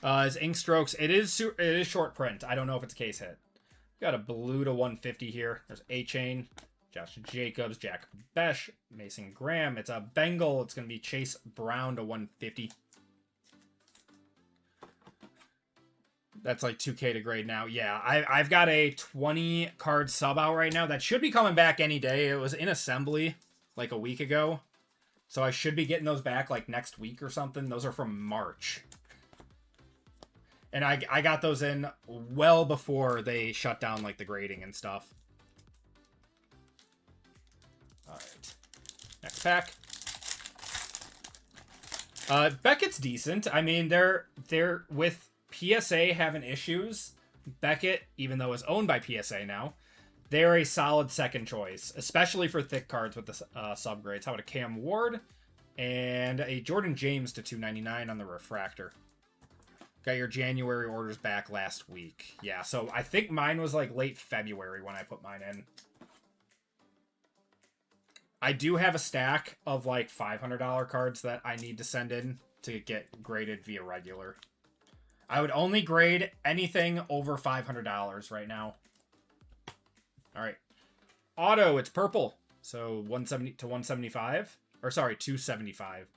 His ink strokes, it is short print. I don't know if it's case hit. Got a blue to 150 here. There's A-Chain, Josh Jacobs, Jack Besh, Mason Graham. It's a Bengal. It's going to be Chase Brown to 150. That's like 2K to grade now. Yeah, I've got a 20 card sub out right now. That should be coming back any day. It was in assembly like a week ago. So I should be getting those back like next week or something. Those are from March. And I got those in well before they shut down like the grading and stuff. All right. Next pack. Beckett's decent. I mean, they're with PSA having issues. Beckett, even though it's owned by PSA now, they're a solid second choice, especially for thick cards with the subgrades. How about a Cam Ward and a Jordan James to $2.99 on the refractor? Got your January orders back last week. Yeah, so I think mine was like late February when I put mine in. I do have a stack of like $500 cards that I need to send in to get graded via regular. I would only grade anything over $500 right now. All right. Auto, it's purple. So 170 to 175. Or sorry, 275.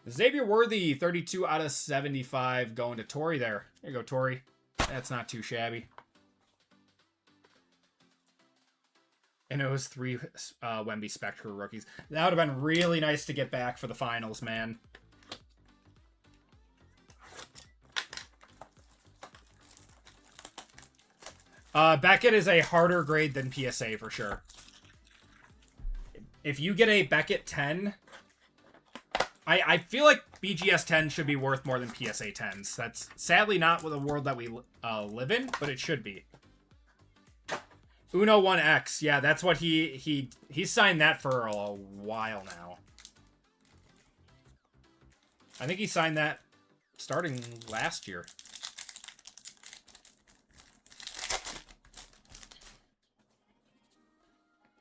Xavier Worthy, 32 out of 75 going to Tori there. There you go, Tori. That's not too shabby. And it was 3 Wemby Spectre rookies. That would have been really nice to get back for the finals, man. Beckett is a harder grade than PSA for sure. If you get a Beckett 10, I feel like BGS 10 should be worth more than PSA 10s. That's sadly not the world that we live in, but it should be. Uno 1X, yeah, that's what he signed that for a while now. I think he signed that starting last year.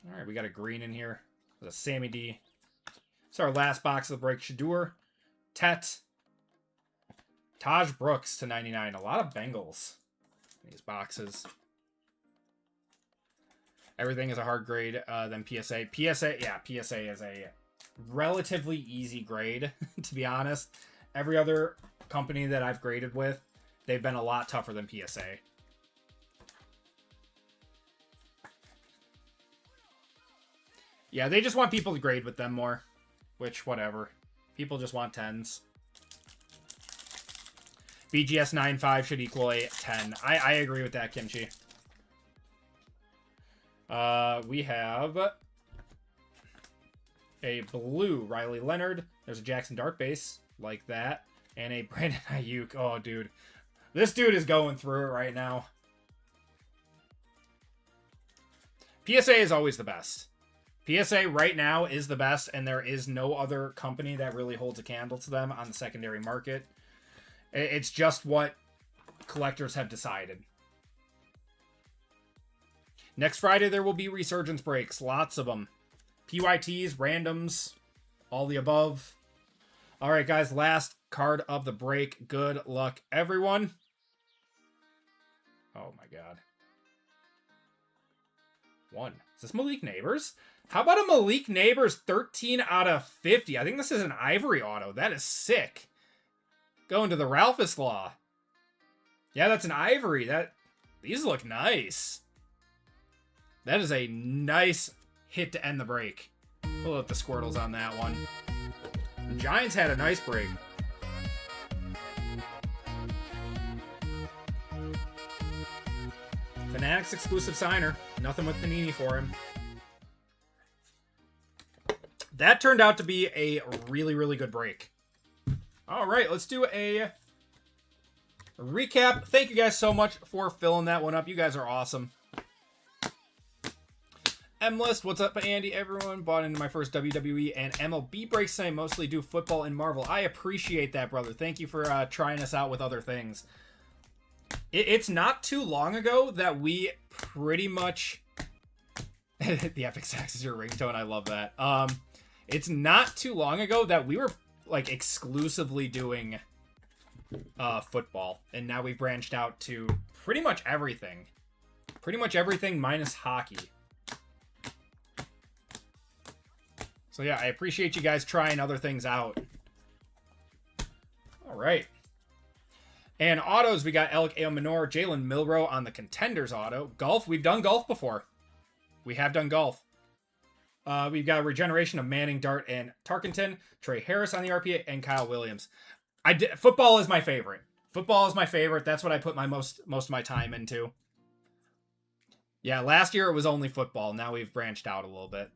All right, we got a green in here. There's a Sammy D. It's our last box of the break. Shadur, Tet, Taj Brooks to 99. A lot of Bengals in these boxes. Everything is a hard grade than PSA. PSA is a relatively easy grade, to be honest. Every other company that I've graded with, they've been a lot tougher than PSA. Yeah, they just want people to grade with them more. Which, whatever. People just want 10s. BGS 9.5 should equal a 10. I agree with that, Kimchi. We have a blue Riley Leonard. There's a Jackson Dart base like that. And a Brandon Ayuk. Oh, dude. This dude is going through it right now. PSA is always the best. PSA right now is the best, and there is no other company that really holds a candle to them on the secondary market. It's just what collectors have decided. Next Friday, there will be resurgence breaks. Lots of them. PYTs, randoms, all the above. All right, guys, last card of the break. Good luck, everyone. Oh, my God. One. Is this Malik Neighbors? How about a Malik Neighbors 13 out of 50? I think this is an Ivory auto. That is sick. Going to the Ralphus Law. Yeah, that's an Ivory. These look nice. That is a nice hit to end the break. Pull up the Squirtles on that one. The Giants had a nice break. Fanatics exclusive signer. Nothing with Panini for him. That turned out to be a really, really good break. All right, let's do a recap. Thank you guys so much for filling that one up. You guys are awesome. M-List, what's up, Andy? Everyone bought into my first WWE and MLB breaks. I mostly do football and Marvel. I appreciate that, brother. Thank you for trying us out with other things. It's not too long ago that we pretty much... The Epic Sax is your ringtone. I love that. It's not too long ago that we were like exclusively doing football, and now we've branched out to pretty much everything. Pretty much everything minus hockey. So yeah, I appreciate you guys trying other things out. All right. And autos, we got Alec Aomanor, Jalen Milroe on the Contenders auto. Golf, we've done golf before. We have done golf. We've got a regeneration of Manning, Dart, and Tarkenton. Trey Harris on the RPA, and Kyle Williams. Football is my favorite. Football is my favorite. That's what I put my most of my time into. Yeah, last year it was only football. Now we've branched out a little bit.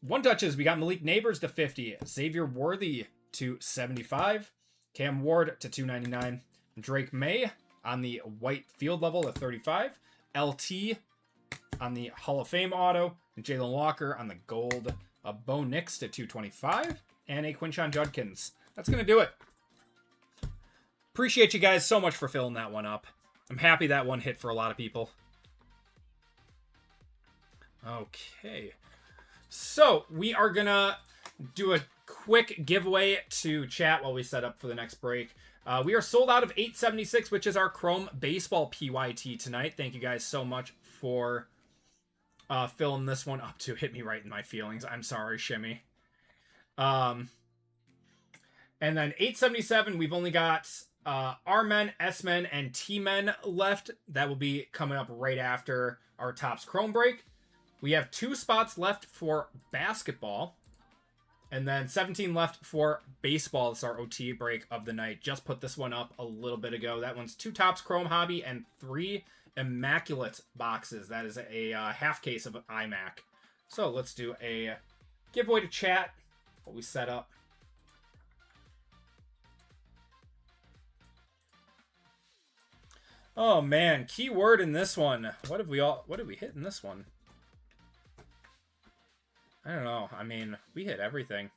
One touches, we got Malik Neighbors to 50. Xavier Worthy to 75. Cam Ward to 299. Drake May on the white field level to 35. LT on the Hall of Fame auto. Jalen Walker on the gold. Bo Nix to 225. And a Quinshon Judkins. That's going to do it. Appreciate you guys so much for filling that one up. I'm happy that one hit for a lot of people. Okay. So, we are going to do a quick giveaway to chat while we set up for the next break. We are sold out of 876, which is our Chrome Baseball PYT tonight. Thank you guys so much for filling this one up to hit me right in my feelings. I'm sorry, Shimmy. And then 877, we've only got R-Men, S-Men, and T-Men left. That will be coming up right after our Topps Chrome break. We have 2 spots left for basketball. And then 17 left for baseball. This is our OT break of the night. Just put this one up a little bit ago. That one's 2 Topps Chrome Hobby and 3 immaculate boxes. That is a half case of iMac. So let's do a giveaway to chat. What we set up. Oh man, keyword in this one. What did we hit in this one? I don't know. I mean, we hit everything.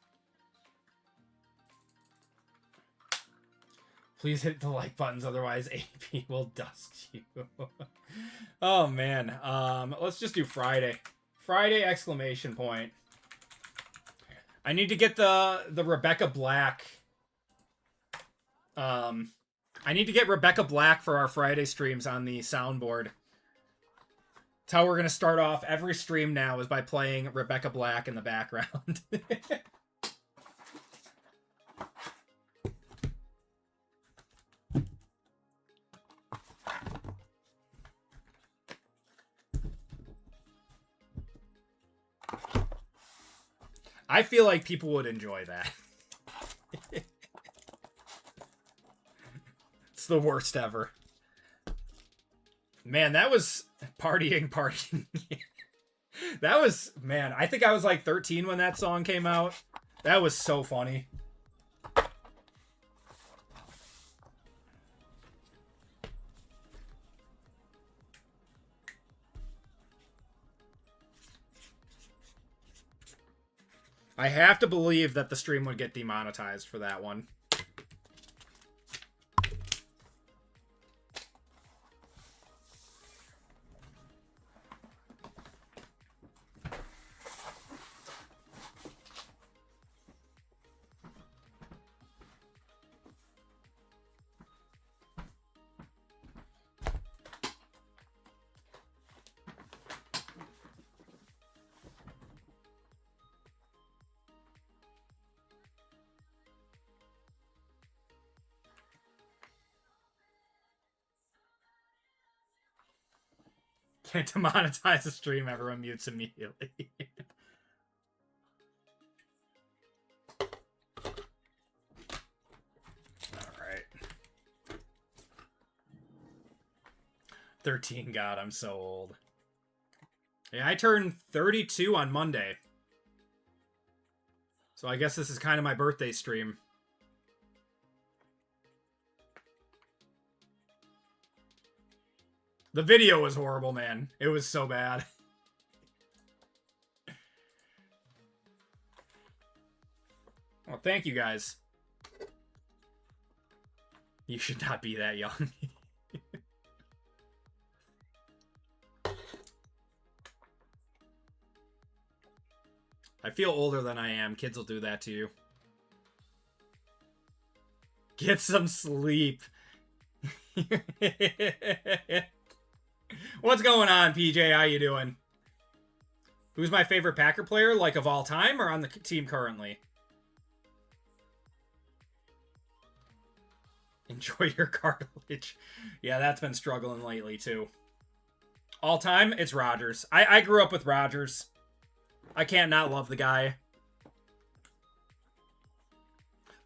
Please hit the like buttons, otherwise AP will dust you. Oh man. Let's just do Friday. Friday exclamation point. I need to get the Rebecca Black. I need to get Rebecca Black for our Friday streams on the soundboard. That's how we're going to start off every stream now, is by playing Rebecca Black in the background. I feel like people would enjoy that. It's the worst ever. Man, that was partying. That was, man, I think I was like 13 when that song came out. That was so funny. I have to believe that the stream would get demonetized for that one. Can't demonetize the stream, everyone mutes immediately. Alright. 13, God, I'm so old. Yeah, I turned 32 on Monday. So I guess this is kind of my birthday stream. The video was horrible, man. It was so bad. Well, thank you guys. You should not be that young. I feel older than I am. Kids will do that to you. Get some sleep. What's going on, PJ? How you doing? Who's my favorite Packer player, like of all time or on the team currently? Enjoy your cartilage. Yeah, that's been struggling lately too. All time, it's Rodgers. I grew up with Rodgers. I can't not love the guy.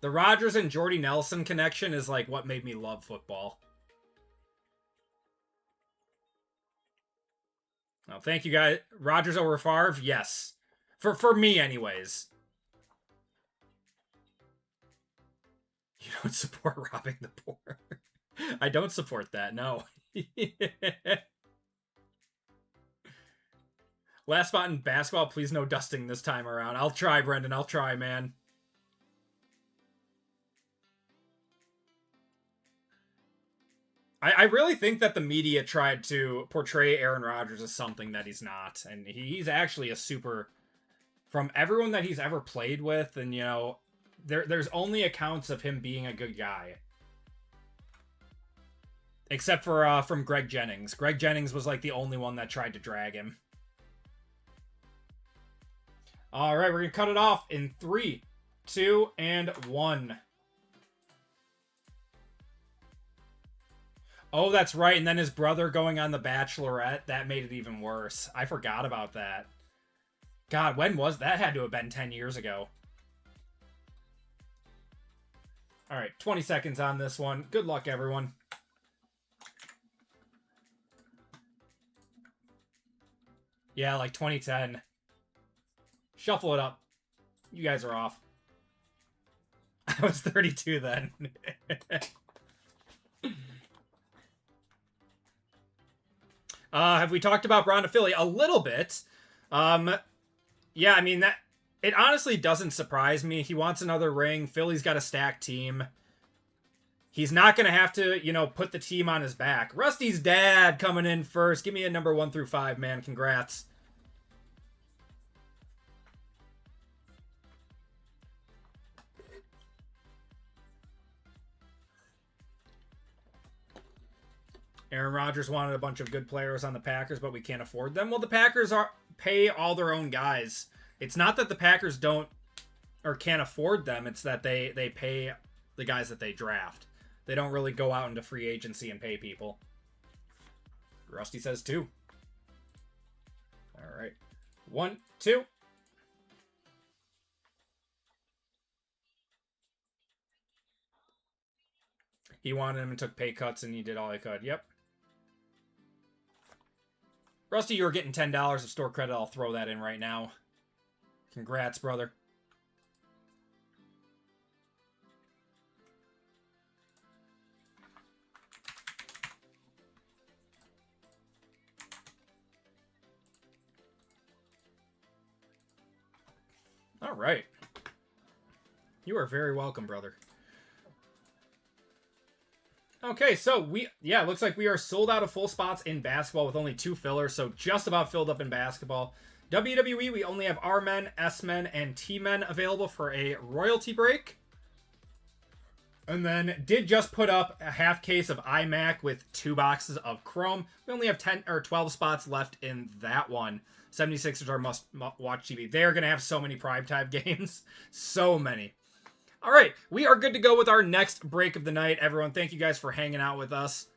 The Rodgers and Jordy Nelson connection is like what made me love football. Oh, thank you guys. Rodgers over Favre? Yes. For me, anyways. You don't support robbing the poor. I don't support that, no. Last spot in basketball, please no dusting this time around. I'll try, Brendan. I'll try, man. I really think that the media tried to portray Aaron Rodgers as something that he's not. And he's actually a super... From everyone that he's ever played with, and, you know, there's only accounts of him being a good guy. Except for from Greg Jennings. Greg Jennings was, like, the only one that tried to drag him. All right, we're going to cut it off in 3, 2, and 1. Oh, that's right. And then his brother going on The Bachelorette, that made it even worse. I forgot about that. God, when was that? Had to have been 10 years ago. All right, 20 seconds on this one. Good luck, everyone. Yeah, like 2010. Shuffle it up. You guys are off. I was 32 then. Have we talked about Braun to Philly? A little bit. Yeah, I mean, that it honestly doesn't surprise me. He wants another ring. Philly's got a stacked team. He's not going to have to, you know, put the team on his back. Rusty's dad coming in first. Give me a number 1 through 5, man. Congrats. Aaron Rodgers wanted a bunch of good players on the Packers, but we can't afford them. Well, the Packers pay all their own guys. It's not that the Packers don't or can't afford them. It's that they pay the guys that they draft. They don't really go out into free agency and pay people. Rusty says 2. All right. 1, 2. He wanted him and took pay cuts, and he did all he could. Yep. Rusty, you were getting $10 of store credit. I'll throw that in right now. Congrats, brother. All right. You are very welcome, brother. Okay, so it looks like we are sold out of full spots in basketball with only 2 fillers, so just about filled up in basketball. WWE, we only have R-Men, S-Men, and T-Men available for a royalty break. And then did just put up a half case of iMac with 2 boxes of Chrome. We only have 10 or 12 spots left in that one. 76ers are must-watch TV. They're going to have so many primetime games. So many. All right, we are good to go with our next break of the night. Everyone, thank you guys for hanging out with us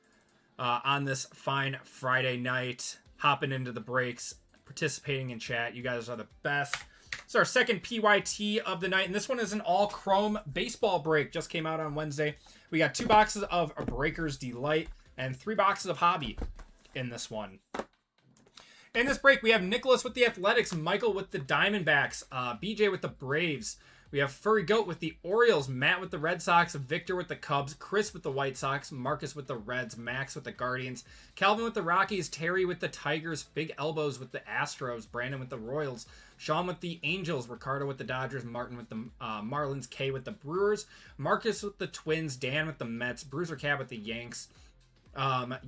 on this fine Friday night, hopping into the breaks, participating in chat. You guys are the best. It's our second PYT of the night, and this one is an all-chrome baseball break. Just came out on Wednesday. We got 2 boxes of Breaker's Delight and 3 boxes of Hobby in this one. In this break, we have Nicholas with the Athletics, Michael with the Diamondbacks, BJ with the Braves. We have Furry Goat with the Orioles, Matt with the Red Sox, Victor with the Cubs, Chris with the White Sox, Marcus with the Reds, Max with the Guardians, Calvin with the Rockies, Terry with the Tigers, Big Elbows with the Astros, Brandon with the Royals, Sean with the Angels, Ricardo with the Dodgers, Martin with the Marlins, Kay with the Brewers, Marcus with the Twins, Dan with the Mets, Bruiser Cab with the Yanks,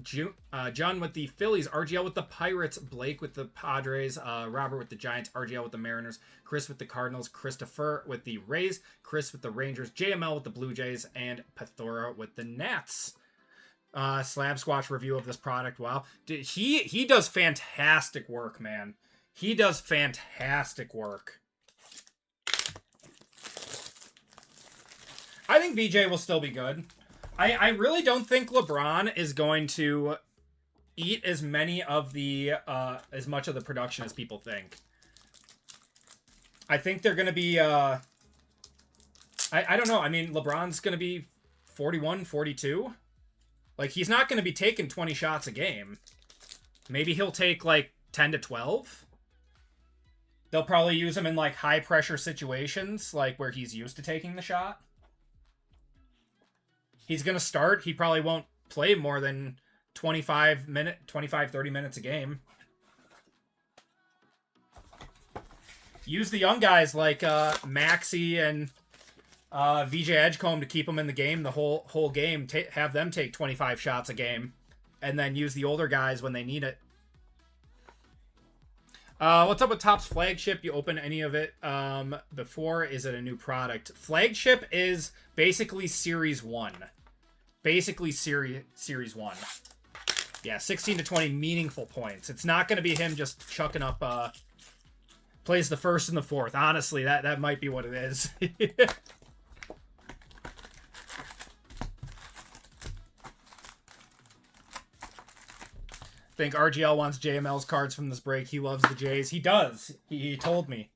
John with the Phillies, RGL with the Pirates, Blake with the Padres, Robert with the Giants, RGL with the Mariners, Chris with the Cardinals, Christopher with the Rays, Chris with the Rangers, JML with the Blue Jays, and Pathora with the Nats. Slab Squatch review of this product. Wow. He does fantastic work, man. He does fantastic work. I think VJ will still be good. I really don't think LeBron is going to eat as many of the as much of the production as people think. I think they're going to be I don't know. I mean, LeBron's going to be 41, 42. Like, he's not going to be taking 20 shots a game. Maybe he'll take like 10 to 12. They'll probably use him in like high pressure situations, like where he's used to taking the shot. He's going to start. He probably won't play more than 25, 30 minutes a game. Use the young guys like Maxey and VJ Edgecombe to keep them in the game the whole game. Have them take 25 shots a game. And then use the older guys when they need it. What's up with Topps Flagship? You open any of it before? Is it a new product? Flagship is basically Series 1. Basically Series 1. Yeah, 16 to 20 meaningful points. It's not going to be him just chucking up plays the first and the fourth. Honestly, that might be what it is. Think RGL wants JML's cards from this break. He loves the Jays. He does. He told me.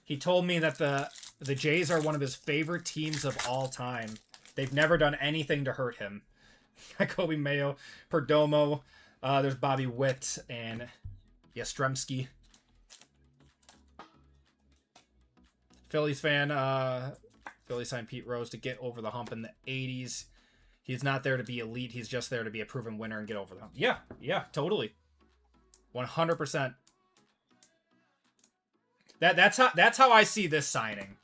He told me that the Jays are one of his favorite teams of all time. They've never done anything to hurt him. Kobe Mayo, Perdomo, there's Bobby Witt, and Yastrzemski. Phillies fan, Phillies signed Pete Rose to get over the hump in the 80s. He's not there to be elite. He's just there to be a proven winner and get over the hump. Yeah, yeah, totally. 100%. That's how I see this signing.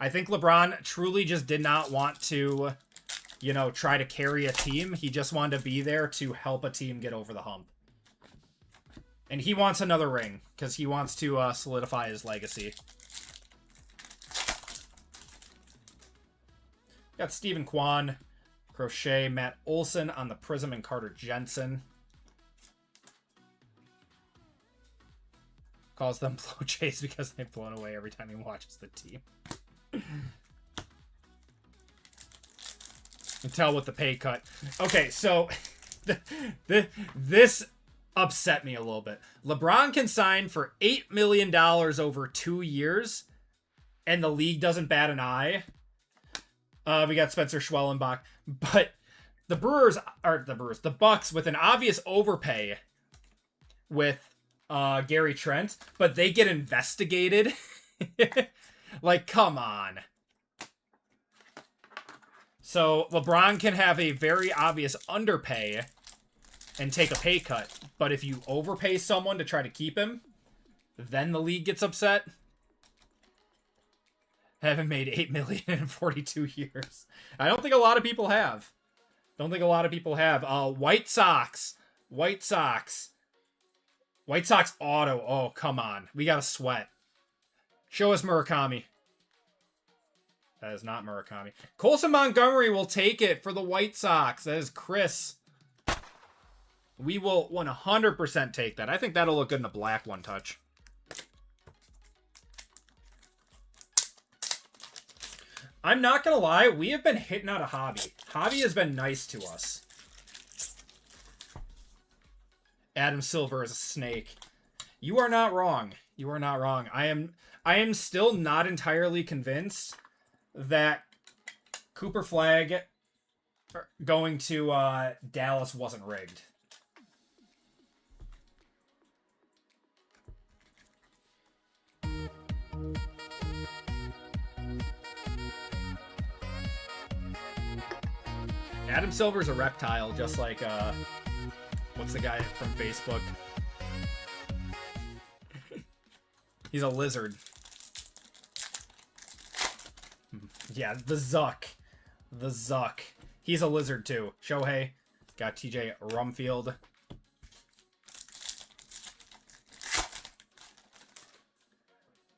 I think LeBron truly just did not want to, you know, try to carry a team. He just wanted to be there to help a team get over the hump. And he wants another ring because he wants to solidify his legacy. Got Stephen Kwan, Crochet, Matt Olson on the Prism, and Carter Jensen. Calls them blow jays because they've blown away every time he watches the team. You can tell with the pay cut. Okay, so this upset me a little bit. LeBron can sign for $8 million over 2 years, and the league doesn't bat an eye. We got Spencer Schwellenbach, but the Bucks with an obvious overpay with Gary Trent, but they get investigated. Like, come on. So LeBron can have a very obvious underpay and take a pay cut, but if you overpay someone to try to keep him, then the league gets upset. Haven't made $8 million in 42 years. I don't think a lot of people have. White Sox. White Sox auto. Oh, come on. We got to sweat. Show us Murakami. That is not Murakami. Colson Montgomery will take it for the White Sox. That is Chris. We will 100% take that. I think that'll look good in a black one touch. I'm not going to lie. We have been hitting out a hobby. Hobby has been nice to us. Adam Silver is a snake. You are not wrong. You are not wrong. I am still not entirely convinced that Cooper Flag going to Dallas wasn't rigged. Adam Silver's a reptile, just like, what's the guy from Facebook? He's a lizard. Yeah, the Zuck. The Zuck. He's a lizard, too. Shohei. Got TJ Rumfield.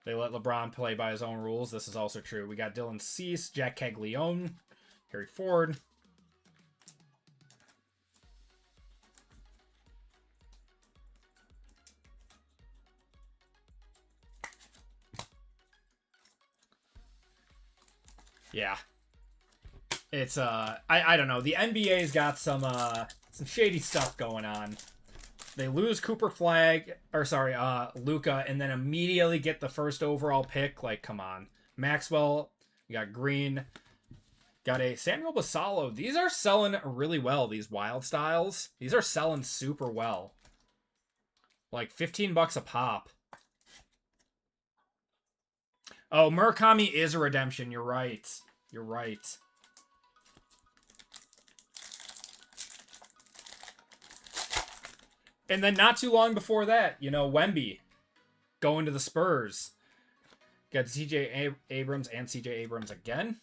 They let LeBron play by his own rules. This is also true. We got Dylan Cease, Jack Caglione, Harry Ford. Yeah. It's, I don't know. The NBA's got some shady stuff going on. They lose Cooper Flag, Luka, and then immediately get the first overall pick. Like, come on. Maxwell, you got Green, got a Samuel Basallo. These are selling really well, these wild styles. These are selling super well. Like, $15 a pop. Oh, Murakami is a redemption. You're right. You're right. And then not too long before that, you know, Wemby going to the Spurs. Got CJ Abrams and CJ Abrams again.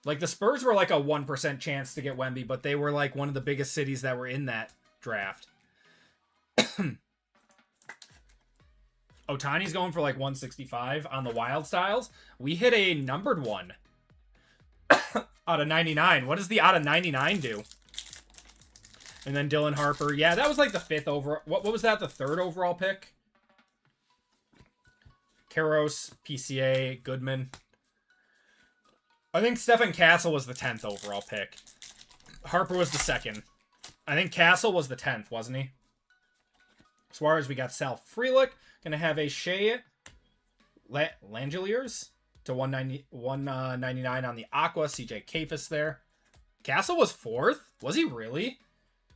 Like, the Spurs were like a 1% chance to get Wemby, but they were like one of the biggest cities that were in that draft. Otani's going for like 165 on the wild styles. We hit a numbered one out of 99. What does the out of 99 do? And then Dylan Harper. Yeah, that was like the 5th overall. What was that? The 3rd overall pick? Karros, PCA, Goodman. I think Stephen Castle was the 10th overall pick. Harper was the 2nd. I think Castle was the 10th, wasn't he? Suarez, we got Sal Frelick. Gonna have a Shea Langeliers to 199 on the Aqua. CJ Kafis there. Castle was 4th? Was he really?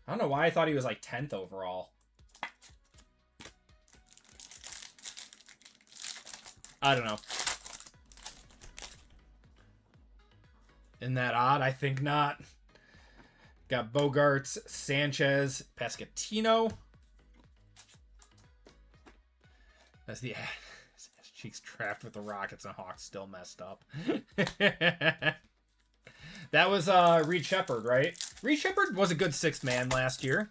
I don't know why I thought he was like 10th overall. I don't know. Isn't that odd? I think not. Got Bogarts, Sanchez, Pescatino. That's the cheeks trapped with the Rockets and Hawks still messed up. That was Reed Shepherd, right? Reed Shepherd was a good sixth man last year.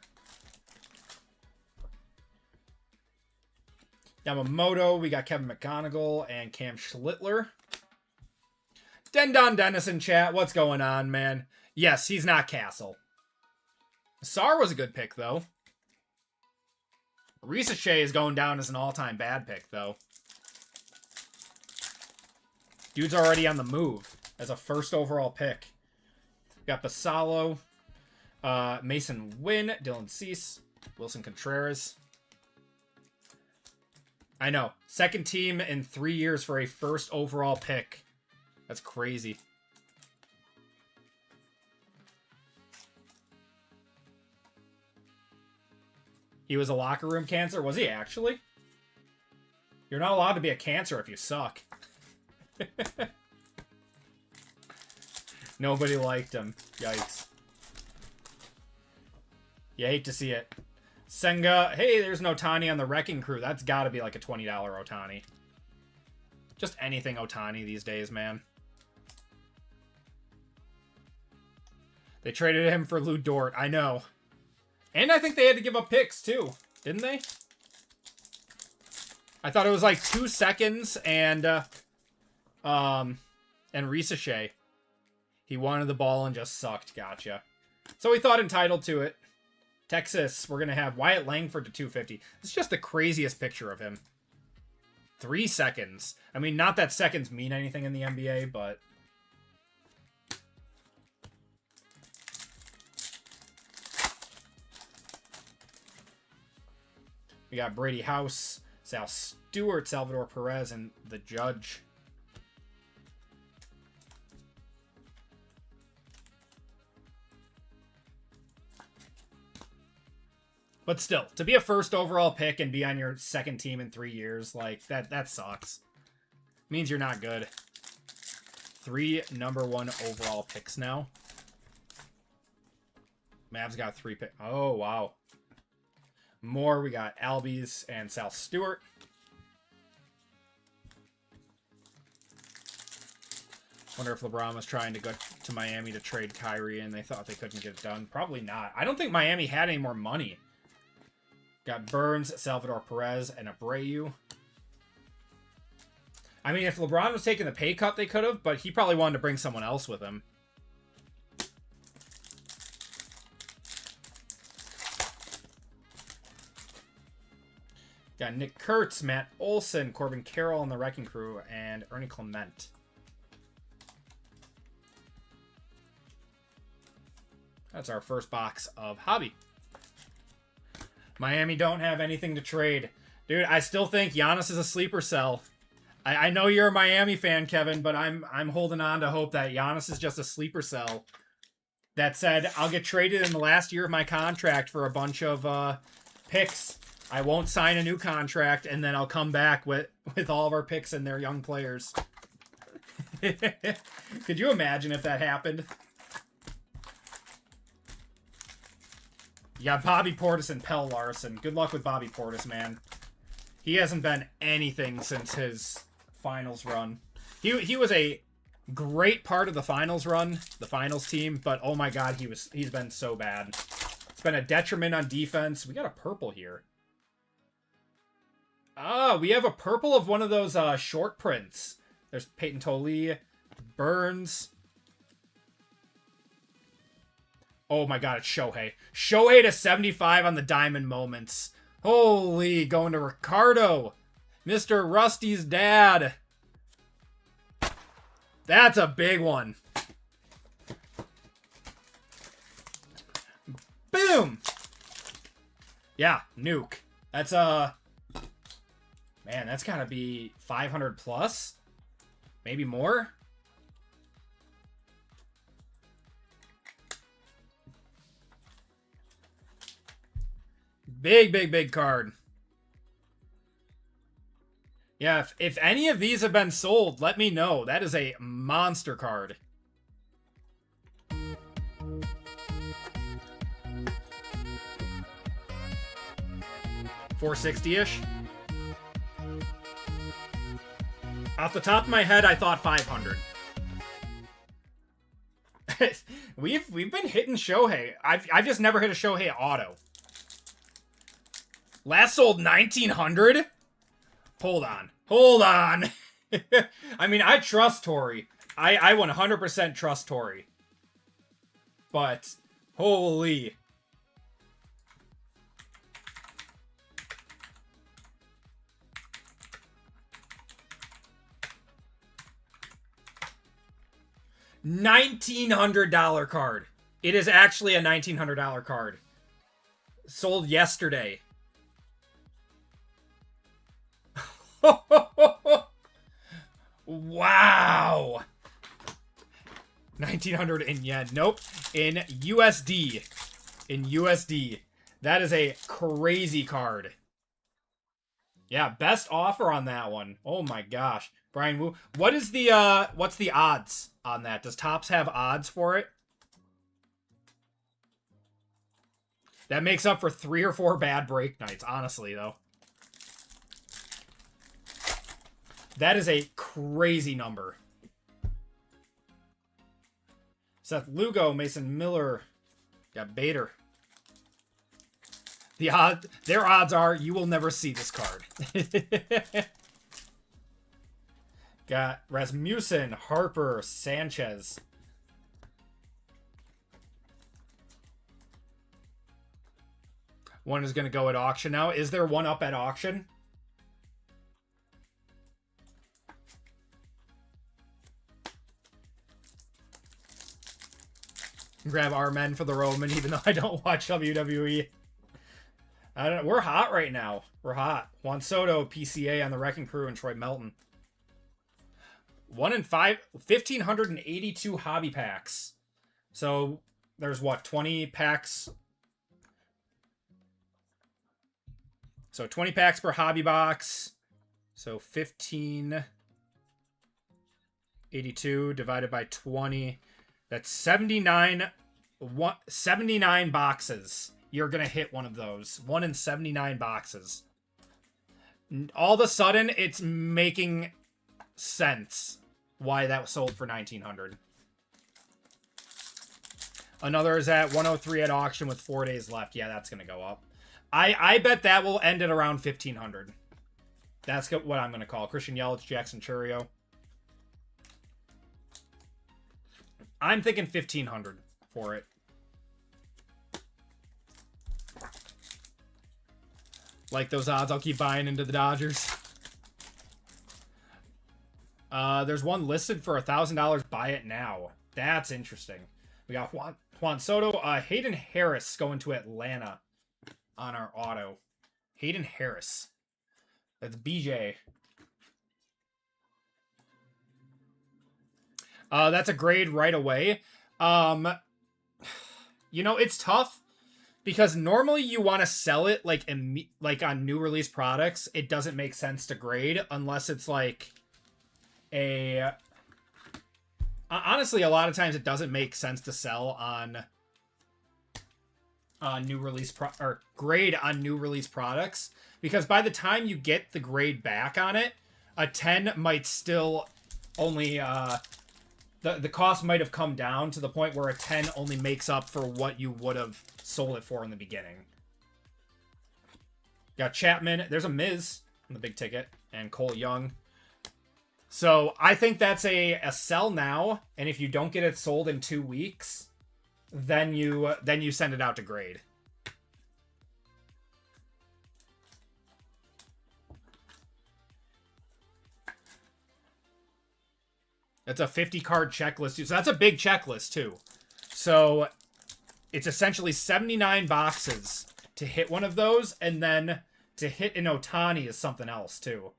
Yamamoto, we got Kevin McGonigal and Cam Schlittler. Dendon Dennis in chat, what's going on, man? Yes, he's not Castle. Sar was a good pick, though. Ricochet is going down as an all-time bad pick, though. Dude's already on the move as a first overall pick. Got Basalo, Mason Wynn, Dylan Cease, Wilson Contreras. I know. Second team in 3 years for a first overall pick. That's crazy. He was a locker room cancer? Was he actually? You're not allowed to be a cancer if you suck. Nobody liked him. Yikes. You hate to see it. Senga. Hey, there's an Ohtani on the Wrecking Crew. That's got to be like a $20 Ohtani. Just anything Ohtani these days, man. They traded him for Lou Dort. I know. And I think they had to give up picks, too. Didn't they? I thought it was like 2 seconds and Ricochet. He wanted the ball and just sucked. Gotcha. So he thought entitled to it. Texas, we're going to have Wyatt Langford to 250. It's just the craziest picture of him. 3 seconds. I mean, not that seconds mean anything in the NBA, but... We got Brady House, Sal Stewart, Salvador Perez, and the Judge. But still, to be a first overall pick and be on your second team in 3 years, like, that sucks. Means you're not good. 3 number 1 overall picks now. Mavs got 3 picks. Oh, wow. More, we got Albies and Sal Stewart. Wonder if LeBron was trying to go to Miami to trade Kyrie and they thought they couldn't get it done. Probably not. I don't think Miami had any more money. Got Burns, Salvador Perez, and Abreu. I mean, if LeBron was taking the pay cut, they could have, but he probably wanted to bring someone else with him. Got Nick Kurtz, Matt Olson, Corbin Carroll on the Wrecking Crew, and Ernie Clement. That's our first box of Hobby. Miami don't have anything to trade. Dude, I still think Giannis is a sleeper cell. I know you're a Miami fan, Kevin, but I'm holding on to hope that Giannis is just a sleeper cell. That said, I'll get traded in the last year of my contract for a bunch of picks. I won't sign a new contract, and then I'll come back with all of our picks and their young players. Could you imagine if that happened? You got Bobby Portis and Pell Larson. Good luck with Bobby Portis, man. He hasn't been anything since his finals run. He was a great part of the finals run, the finals team, but oh my god, he's been so bad. It's been a detriment on defense. We got a purple here. We have a purple of one of those short prints. There's Peyton Tolley, Burns. Oh my god, it's Shohei. Shohei to 75 on the Diamond Moments. Holy, going to Ricardo. Mr. Rusty's dad. That's a big one. Boom. Yeah, nuke. That's man, that's gotta be 500 plus? Maybe more? Big, big, big card. Yeah, if any of these have been sold, let me know. That is a monster card. $460-ish. Off the top of my head, I thought 500. we've been hitting Shohei. I've just never hit a Shohei auto. Last sold 1900. Hold on. I mean, I trust Tori. I 100% trust Tori. But holy. $1,900 card. It is actually a $1,900 card. Sold yesterday. Wow. 1,900 in yen. Nope. In USD. In USD. That is a crazy card. Yeah, best offer on that one. Oh my gosh. Brian Wu. What is the what's the odds on that? Does Topps have odds for it? That makes up for 3 or 4 bad break nights, honestly, though. That is a crazy number. Seth Lugo, Mason Miller, got Bader. Their odds are you will never see this card. Got Rasmussen, Harper, Sanchez. One is going to go at auction now. Is there one up at auction? Grab our men for the Roman, even though I don't watch WWE. I don't. We're hot right now. We're hot. Juan Soto, PCA on the Wrecking Crew, and Troy Melton. 1 in 5, 1,582 hobby packs. So there's what, 20 packs? So 20 packs per hobby box. So 1,582 divided by 20. That's 79 boxes. You're going to hit one of those. 1 in 79 boxes. All of a sudden, it's making sense why that was sold for 1,900. Another is at 103 at auction with 4 days left. Yeah, that's going to go up. I bet that will end at around 1,500. That's what I'm going to call Christian Yelich, Jackson Churio. I'm thinking 1,500 for it. Like those odds, I'll keep buying into the Dodgers. There's one listed for $1,000. Buy it now. That's interesting. We got Juan Soto. Hayden Harris going to Atlanta on our auto. Hayden Harris. That's BJ. That's a grade right away. You know, it's tough because normally you want to sell it like on new release products. It doesn't make sense to grade unless it's like honestly, a lot of times it doesn't make sense to sell on new release or grade on new release products, because by the time you get the grade back on it, a 10 might still only the cost might have come down to the point where a 10 only makes up for what you would have sold it for in the beginning. Got Chapman. There's a Miz on the big ticket, and Cole Young. So I think that's a sell now, and if you don't get it sold in 2 weeks, then you send it out to grade. That's a 50-card checklist, too. So that's a big checklist, too. So it's essentially 79 boxes to hit one of those, and then to hit an Ohtani is something else, too.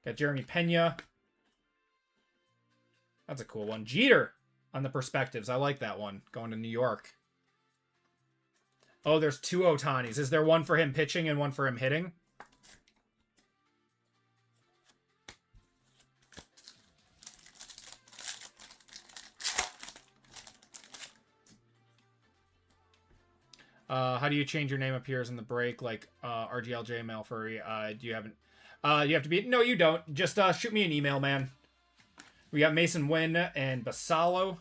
Got Jeremy Pena. That's a cool one. Jeter on the perspectives. I like that one. Going to New York. Oh, there's 2 Ohtanis. Is there one for him pitching and one for him hitting? How do you change your name appears in the break like RGLJ mail furry? Do you haven't? You have to be. No, you don't. Just shoot me an email, man. We got Mason Wynn and Basalo.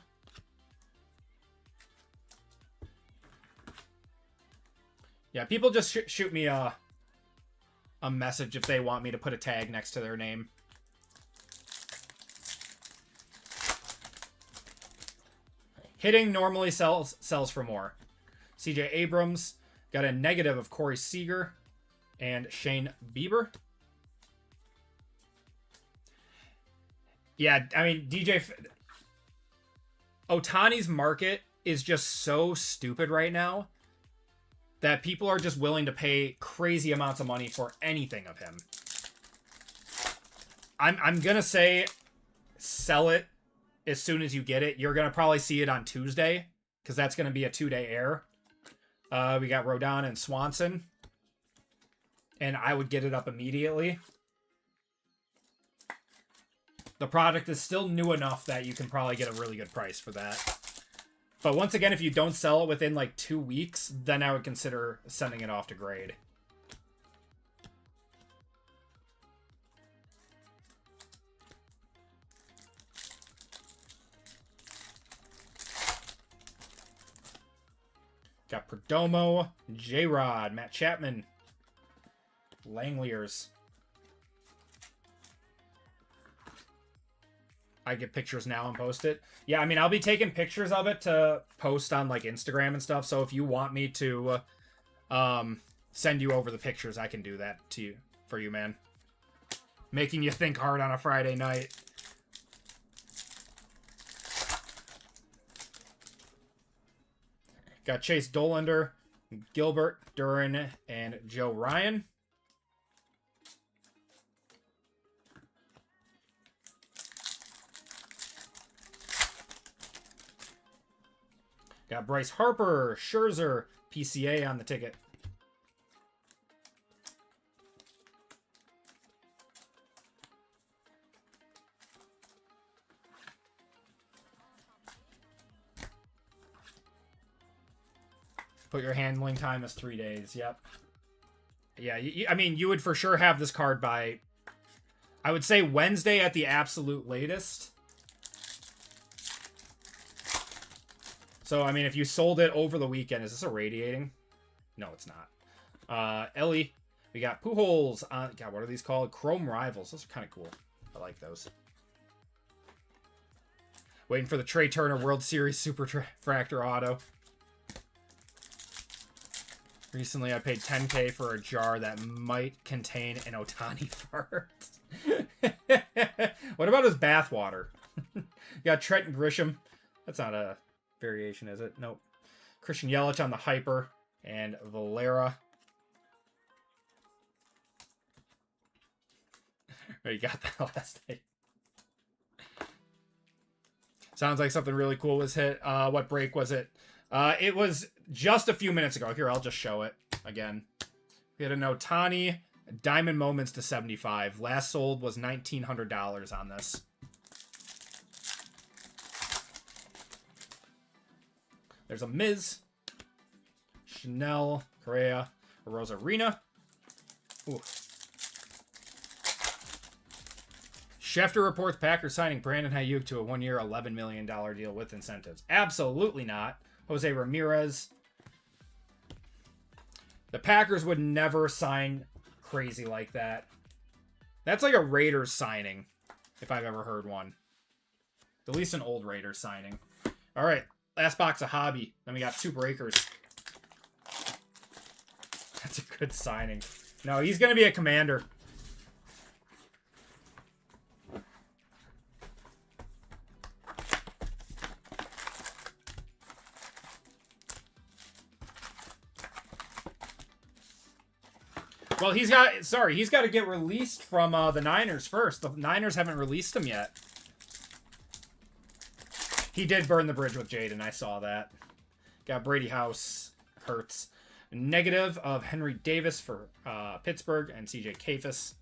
Yeah, people just shoot me a message if they want me to put a tag next to their name. Hitting normally sells for more. CJ Abrams got a negative of Corey Seager and Shane Bieber. Yeah, I mean, Ohtani's market is just so stupid right now that people are just willing to pay crazy amounts of money for anything of him. I'm going to say sell it as soon as you get it. You're going to probably see it on Tuesday because that's going to be a 2-day air. We got Rodon and Swanson. And I would get it up immediately. The product is still new enough that you can probably get a really good price for that. But once again, if you don't sell it within like 2 weeks, then I would consider sending it off to grade. Got Perdomo, J-Rod, Matt Chapman, Langliers. I get pictures now and post it. Yeah, I mean, I'll be taking pictures of it to post on like Instagram and stuff. So if you want me to send you over the pictures, I can do that for you, man. Making you think hard on a Friday night. Got Chase Dollander, Gilbert, Duran, and Joe Ryan. Got Bryce Harper, Scherzer, PCA on the ticket. Put your handling time as 3 days. Yep. Yeah, I mean, you would for sure have this card by, I would say Wednesday at the absolute latest. So, I mean, if you sold it over the weekend, is this a radiating? No, it's not. Ellie, we got Pujols on, God, what are these called? Chrome Rivals. Those are kind of cool. I like those. Waiting for the Trey Turner World Series Super Fractor Auto. Recently, I paid $10K for a jar that might contain an Ohtani fart. What about his bathwater? You got Trent Grisham. That's not a variation, is it? Nope. Christian Yelich on the Hyper. And Valera. Oh, you got that last night. Sounds like something really cool was hit. What break was it? It was just a few minutes ago. Here, I'll just show it again. We had an Ohtani Diamond Moments to 75. Last sold was $1,900 on this. There's a Miz, Chanel, Correa, Rosarina. Ooh. Schefter reports Packers signing Brandon Ayuk to a 1-year, $11 million deal with incentives. Absolutely not. Jose Ramirez. The Packers would never sign crazy like that. That's like a Raiders signing, if I've ever heard one. At least an old Raiders signing. All right, last box of Hobby. Then we got 2 breakers. That's a good signing. No, he's going to be a Commander. Well, he's got to get released from the Niners first. The Niners haven't released him yet. He did burn the bridge with Jaden. I saw that. Got Brady House, Hurts. Negative of Henry Davis for Pittsburgh and CJ Kafis.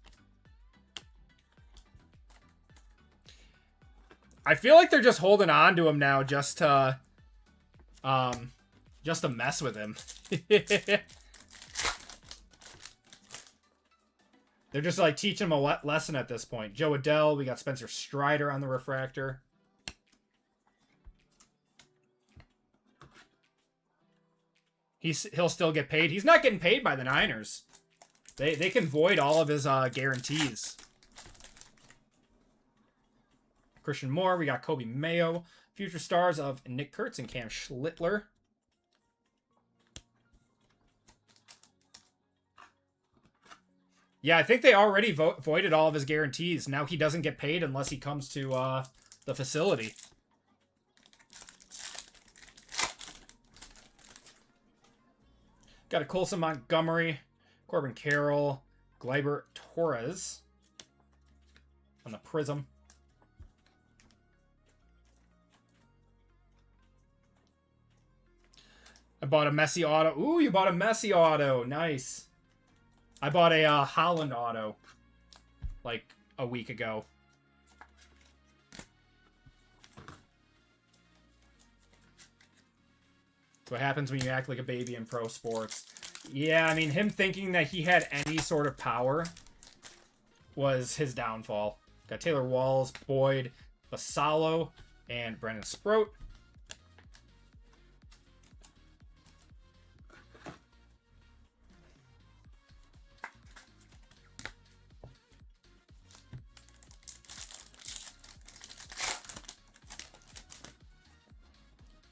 I feel like they're just holding on to him now just to just to mess with him. They're just like teaching him a lesson at this point. Joe Adell, we got Spencer Strider on the refractor. He'll still get paid. He's not getting paid by the Niners. They can void all of his guarantees. Christian Moore, we got Kobe Mayo. Future stars of Nick Kurtz and Cam Schlittler. Yeah, I think they already voided all of his guarantees. Now he doesn't get paid unless he comes to the facility. Got a Colson Montgomery, Corbin Carroll, Gleyber Torres on the Prism. I bought a Messi auto. Ooh, you bought a Messi auto. Nice. I bought a Holland auto like a week ago. That's what happens when you act like a baby in pro sports. Yeah, I mean, him thinking that he had any sort of power was his downfall. Got Taylor Walls, Boyd, Vassallo, and Brandon Sproat.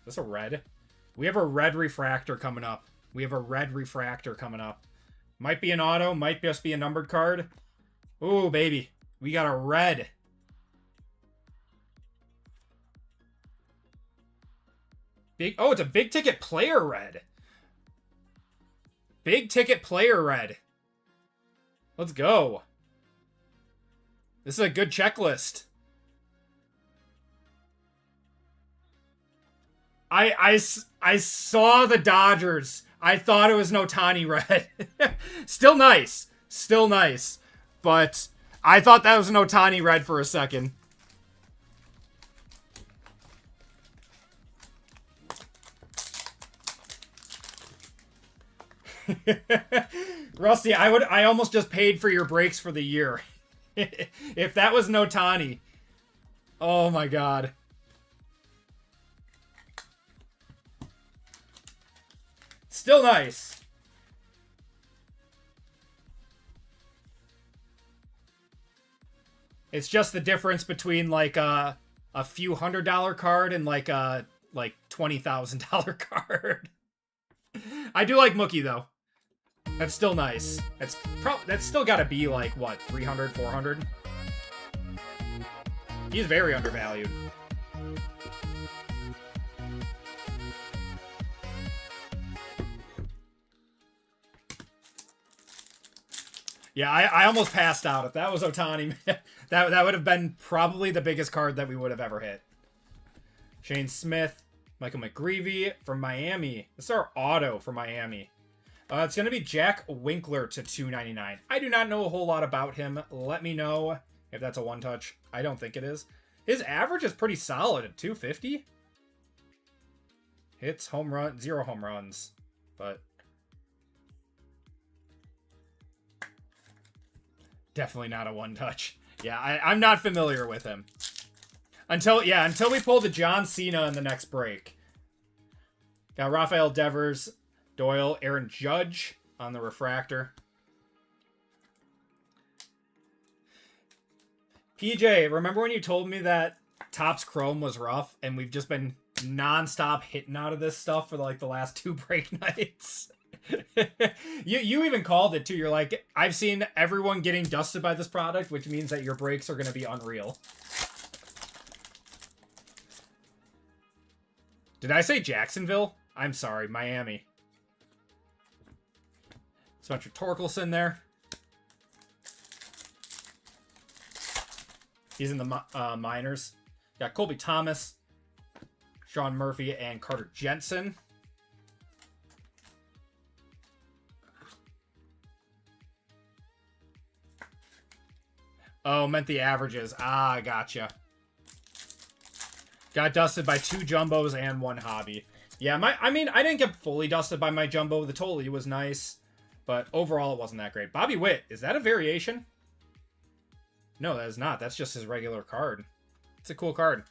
Is this a red? We have a red refractor coming up. Might be an auto, might just be a numbered card. Ooh, baby. We got a red. Oh, it's a big ticket player red. Big ticket player red. Let's go. This is a good checklist. I saw the Dodgers. I thought it was Notani red. Still nice. Still nice. But I thought that was an Notani red for a second. Rusty, I almost just paid for your breaks for the year. If that was Notani. Oh my god. Still nice. It's just the difference between like a few $100 card and like a $20,000 card. I do like Mookie though. That's still nice. That's still got to be like what, 300, 400. He's very undervalued. Yeah, I almost passed out. If that was Ohtani, that would have been probably the biggest card that we would have ever hit. Shane Smith, Michael McGreevy from Miami. This is our auto for Miami. It's going to be Jack Winkler to 299. I do not know a whole lot about him. Let me know if that's a one-touch. I don't think it is. His average is pretty solid at 250. Hits, home run, 0 home runs. But definitely not a one-touch. Yeah, I'm not familiar with him. Until we pull the John Cena in the next break. Got Rafael Devers, Doyle, Aaron Judge on the refractor. PJ, remember when you told me that Topps Chrome was rough and we've just been non-stop hitting out of this stuff for like the last 2 break nights? you even called it too. You're like, I've seen everyone getting dusted by this product, which means that your breaks are going to be unreal. Did I say Jacksonville? I'm sorry, Miami. Spencer Torkelson there. He's in the minors. Got Colby Thomas, Sean Murphy, and Carter Jensen. Oh, meant the averages. Ah, gotcha. Got dusted by 2 jumbos and 1 hobby. Yeah, I mean, I didn't get fully dusted by my jumbo. The Totally was nice, but overall it wasn't that great. Bobby Witt, is that a variation? No, that is not. That's just his regular card. It's a cool card.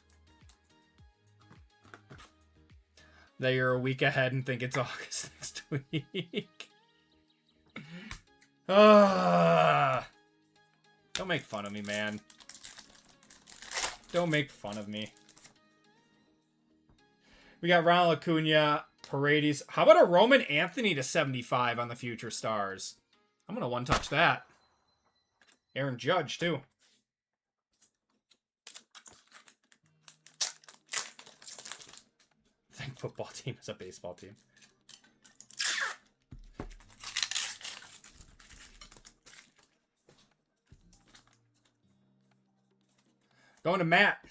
That you're a week ahead and think it's August next week. Don't make fun of me, man. Don't make fun of me. We got Ronald Acuna, Paredes. How about a Roman Anthony to 75 on the Future Stars? I'm going to one-touch that. Aaron Judge, too. I think football team is a baseball team. Going to Matt.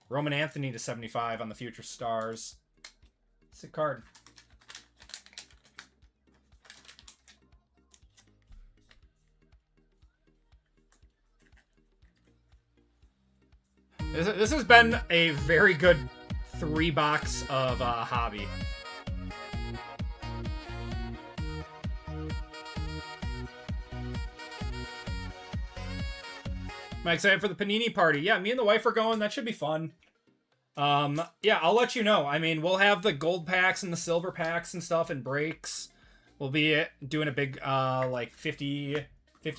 Roman Anthony to 75 on the Future Stars. Sick card. This has been a very good 3-box of hobby. Am I excited for the Panini party? Yeah, me and the wife are going. That should be fun. Yeah, I'll let you know. I mean, we'll have the gold packs and the silver packs and stuff and breaks. We'll be doing a big, like 50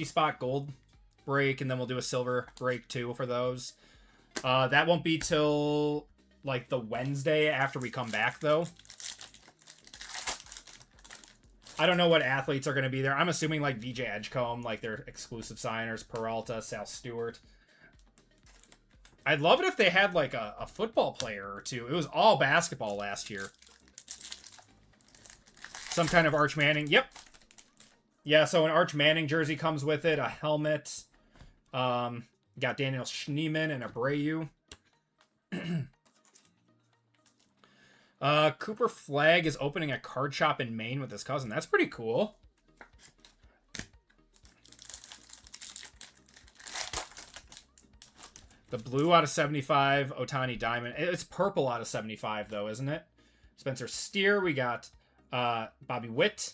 spot gold break, and then we'll do a silver break too for those. That won't be till like the Wednesday after we come back, though. I don't know what athletes are going to be there. I'm assuming like VJ Edgecombe, like their exclusive signers, Peralta, Sal Stewart. I'd love it if they had like a football player or two. It was all basketball last year. Some kind of Arch Manning. Yep. Yeah, so an Arch Manning jersey comes with it. A helmet. Got Daniel Schneemann and Abreu. Cooper Flagg is opening a card shop in Maine with his cousin. That's pretty cool. The blue out of 75, Ohtani Diamond. It's purple out of 75, though, isn't it? Spencer Steer. We got Bobby Witt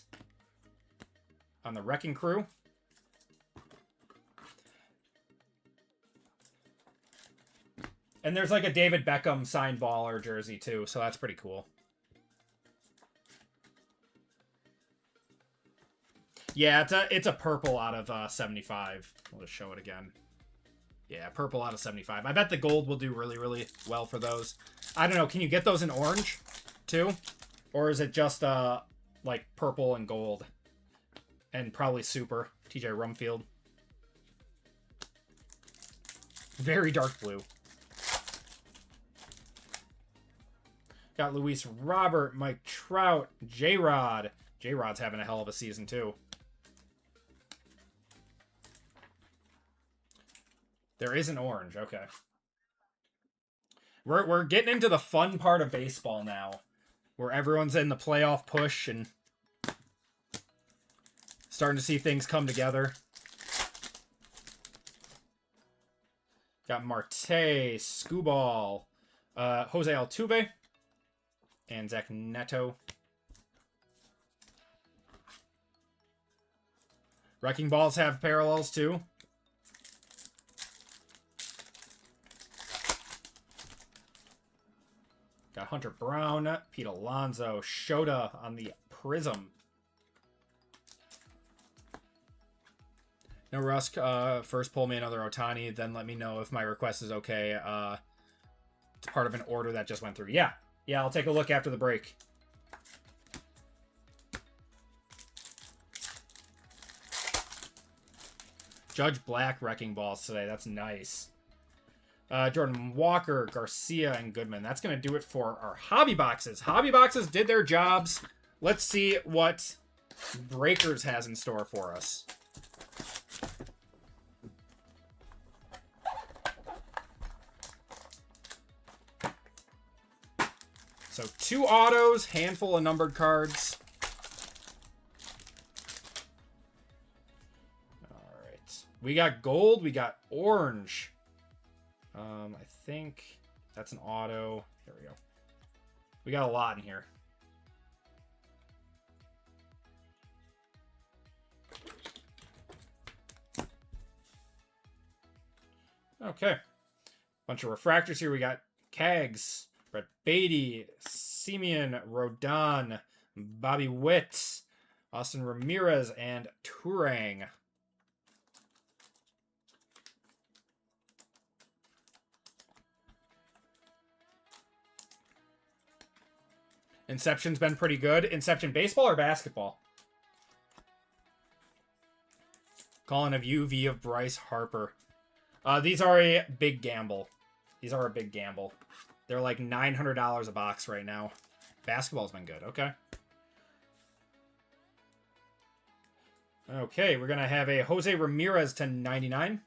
on the Wrecking Crew. And there's like a David Beckham signed baller jersey, too, so that's pretty cool. Yeah, it's a purple out of 75. We'll just show it again. Yeah, purple out of 75. I bet the gold will do really, really well for those. I don't know. Can you get those in orange, too? Or is it just, like, purple and gold? And probably super. TJ Rumfield. Very dark blue. Got Luis Robert, Mike Trout, J-Rod. J-Rod's having a hell of a season, too. There is an orange, okay. We're getting into the fun part of baseball now, where everyone's in the playoff push and starting to see things come together. Got Marte, Skubal, Jose Altuve, and Zach Neto. Wrecking Balls have parallels, too. Got Hunter Brown, Pete Alonso, Shota on the Prism. No Rusk, first pull me another Ohtani, then let me know if my request is okay. It's part of an order that just went through. Yeah, I'll take a look after the break. Judge Black Wrecking Balls today. That's nice. Jordan Walker, Garcia, and Goodman. That's going to do it for our hobby boxes. Hobby boxes did their jobs. Let's see what Breakers has in store for us. So 2 autos, handful of numbered cards. All right. We got gold. We got orange. I think That's an auto. There we go. We got a lot in here. Okay. Bunch of refractors here. We got Kags, Brett Beatty, Simeon, Rodon, Bobby Witt, Austin Ramirez, and Turang. Inception's been pretty good. Inception baseball or basketball? Calling of UV of Bryce Harper. These are a big gamble. These are a big gamble. They're like $900 a box right now. Basketball's been good. Okay. Okay, we're going to have a Jose Ramirez to 99.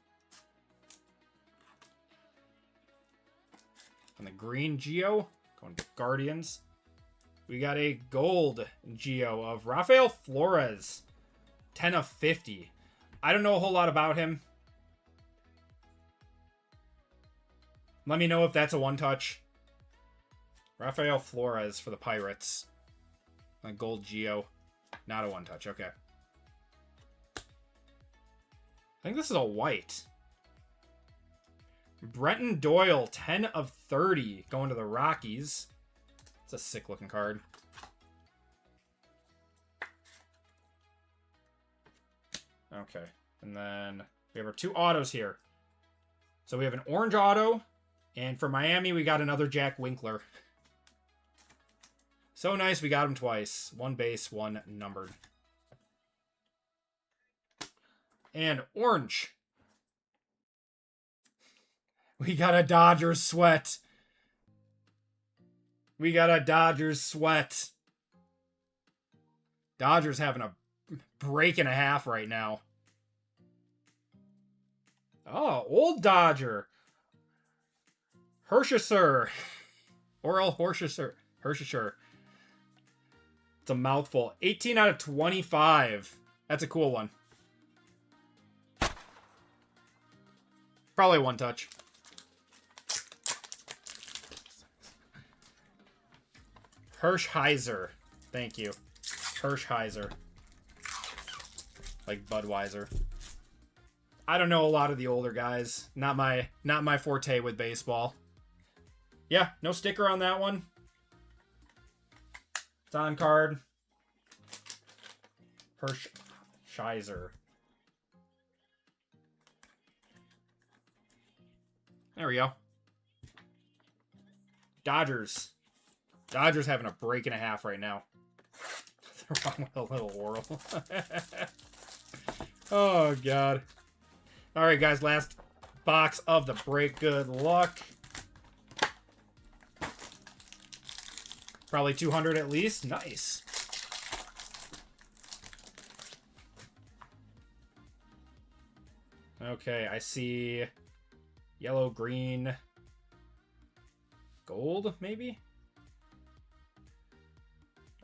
On the green Geo. Going to Guardians. We got a gold Geo of Rafael Flores. 10 of 50. I don't know a whole lot about him. Let me know if that's a one-touch. Rafael Flores for the Pirates. A gold Geo. Not a one-touch. Okay. I think this is a white. Brenton Doyle, 10 of 30. Going to the Rockies. It's a sick-looking card. Okay. And then we have our two autos here. So we have an orange auto. And for Miami, we got another Jack Winkler. So nice, we got him twice. One base, one numbered. And orange. We got a Dodgers sweat. We got a Dodgers sweat. Dodgers having a break and a half right now. Oh, old Dodger. Hershiser. Oral Hershiser. Hershiser. It's a mouthful. 18 out of 25. That's a cool one. Probably one touch. Hershiser. Thank you. Hershiser. Like Budweiser. I don't know a lot of the older guys. Not my forte with baseball. Yeah, no sticker on that one. It's on card. Hershiser. There we go. Dodgers. Dodgers having a break and a half right now. They're wrong with a little Oral. Oh, God. All right, guys. Last box of the break. Good luck. Probably 200 at least. Nice. Okay, I see yellow, green, gold, maybe?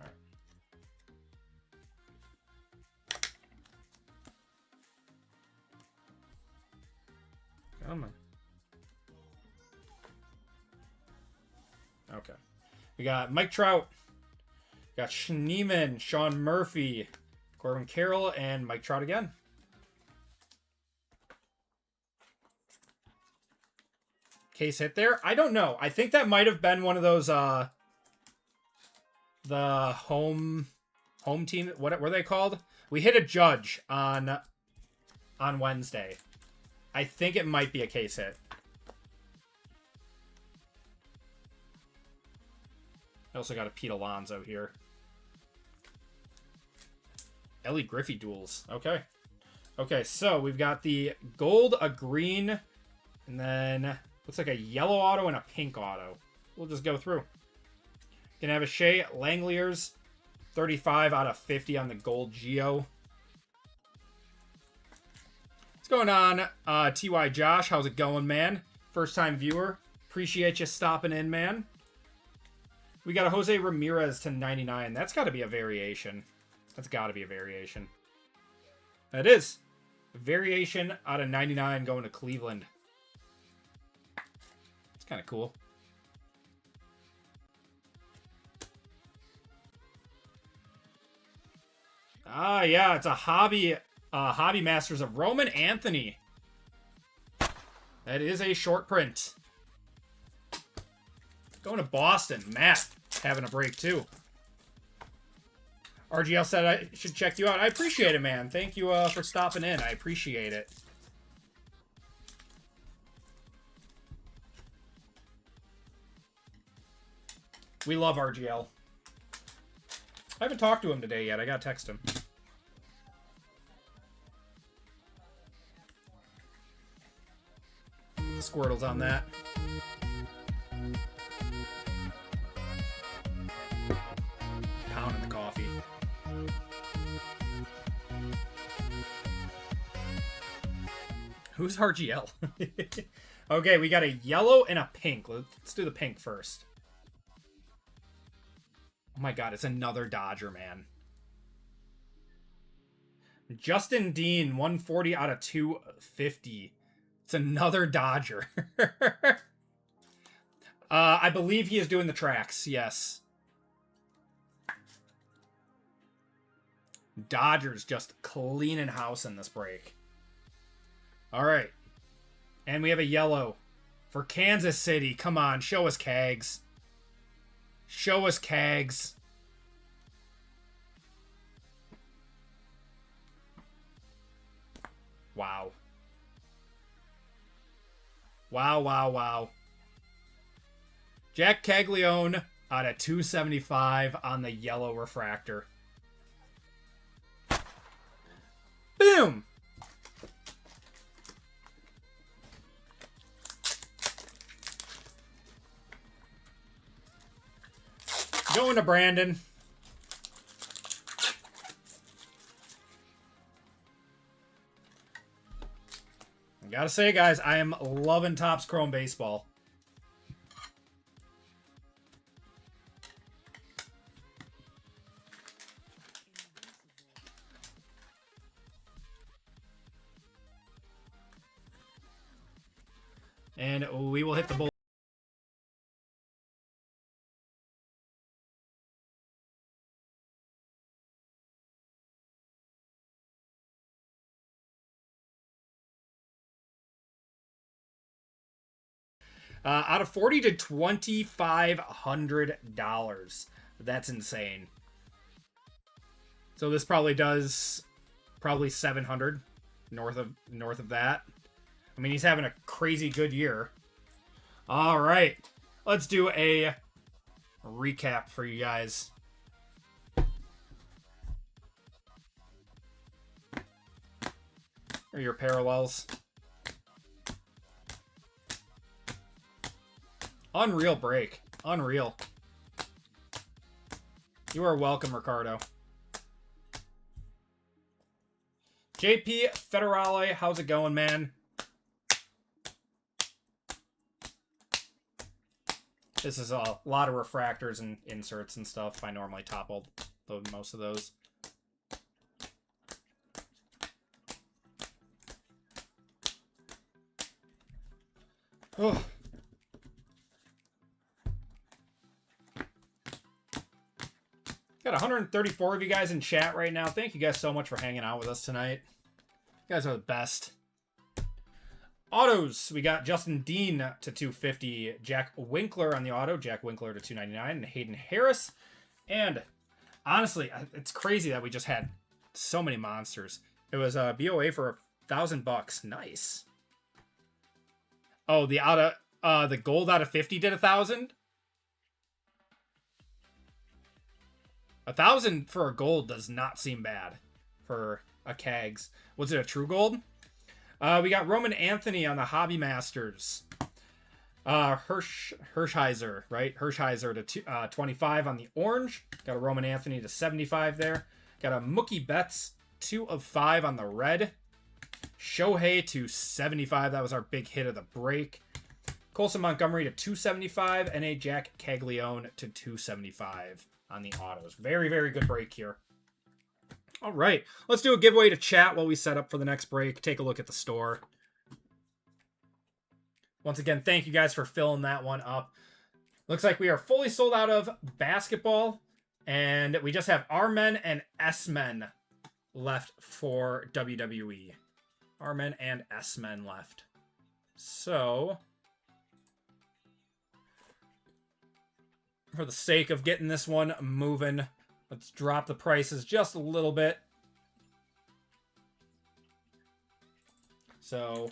All right. Come on. Okay. We got Mike Trout. We got Schneeman, Sean Murphy, Corbin Carroll, and Mike Trout again. Case hit there? I don't know. I think that might have been one of those the home team. What were they called? We hit a judge on Wednesday. I think it might be a case hit. I also got a Pete Alonso here. Ellie Griffey duels. Okay. Okay, so we've got the gold, a green, and then looks like a yellow auto and a pink auto. We'll just go through. Gonna have a Shea Langeliers, 35 out of 50 on the gold Geo. What's going on, TY Josh? How's it going, man? First time viewer. Appreciate you stopping in, man. We got a Jose Ramirez to 99. That's got to be a variation. That's got to be a variation. That is. A variation out of 99 going to Cleveland. It's kind of cool. Ah, yeah, it's a hobby masters of Roman Anthony. That is a short print. Going to Boston. Matt having a break too. RGL said I should check you out. I appreciate it, man. Thank you for stopping in. I appreciate it. We love RGL. I haven't talked to him today yet. I gotta text him. Squirtle's on that. Pounding the coffee. Who's RGL? Okay, we got a yellow and a pink. Let's do the pink first. Oh my god, it's another Dodger, man. Justin Dean, 140 out of 250. It's another Dodger. I believe he is doing the tracks, yes. Dodgers just cleaning house in this break. All right. And we have a yellow for Kansas City. Come on, show us Cags. Show us Cags. Wow. Wow, wow, wow. Jack Caglione out of 275 on the yellow refractor. Boom! Going to Brandon. I gotta say, guys, I am loving Topps Chrome Baseball. And we will hit the bull. Out of 40 to $2,500. That's insane. So this probably does 700 north of that. I mean, he's having a crazy good year. All right, let's do a recap for you guys. Here are your parallels. Unreal break. Unreal. You are welcome, Ricardo. JP Federale, how's it going, man? This is a lot of refractors and inserts and stuff. I normally topple most of those. Oh. Got 134 of you guys in chat right now. Thank you guys so much for hanging out with us tonight. You guys are the best. Autos, we got Justin Dean to 250, Jack Winkler on the auto, Jack Winkler to 299, and Hayden Harris. And honestly, it's crazy that we just had so many monsters. It was a BOA for $1,000. Nice. Oh, the gold out of 50 did 1,000. 1,000 for a gold does not seem bad for a Cags. Was it a true gold? We got Roman Anthony on the Hobby Masters. Hershiser, right? Hershiser to 25 on the orange. Got a Roman Anthony to 75 there. Got a Mookie Betts 2 of 5 on the red. Shohei to 75. That was our big hit of the break. Colson Montgomery to 275. And a Jack Caglione to 275 on the autos. Very, very good break here. All right, let's do a giveaway to chat while we set up for the next break. Take a look at the store. Once again, thank you guys for filling that one up. Looks like we are fully sold out of basketball, and we just have R-Men and S-Men left for WWE. R-men and S-men left. So, for the sake of getting this one moving, let's drop the prices just a little bit. So,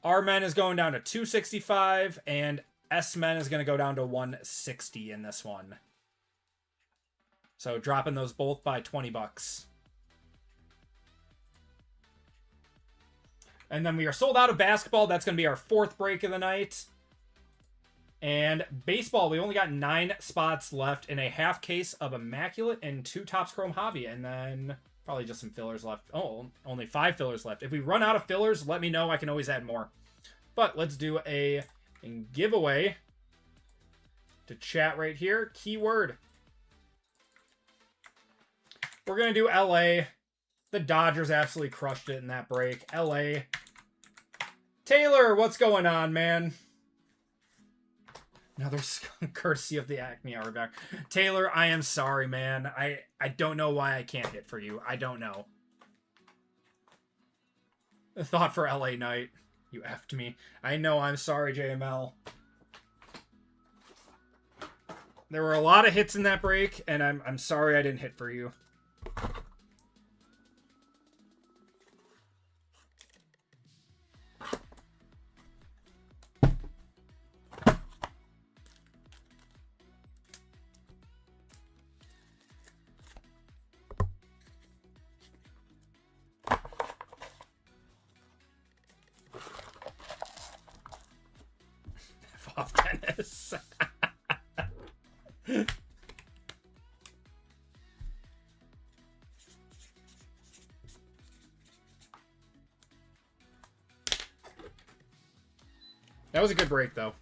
R-men is going down to $265, and S-men is going to go down to $160 in this one. So, dropping those both by 20 bucks. And then we are sold out of basketball. That's going to be our 4th break of the night. And baseball, we only got 9 spots left in a half case of Immaculate and 2 Topps Chrome Hobby. And then probably just some fillers left. Oh, only 5 fillers left. If we run out of fillers, let me know. I can always add more. But let's do a giveaway to chat right here. Keyword. We're going to do LA. The Dodgers absolutely crushed it in that break. LA. Taylor, what's going on, man? Another courtesy of the Acme Hour back. Taylor, I am sorry, man. I don't know why I can't hit for you. I don't know. A thought for LA Knight. You effed me. I know, I'm sorry, JML. There were a lot of hits in that break, and I'm sorry I didn't hit for you. Off tennis. That was a good break, though.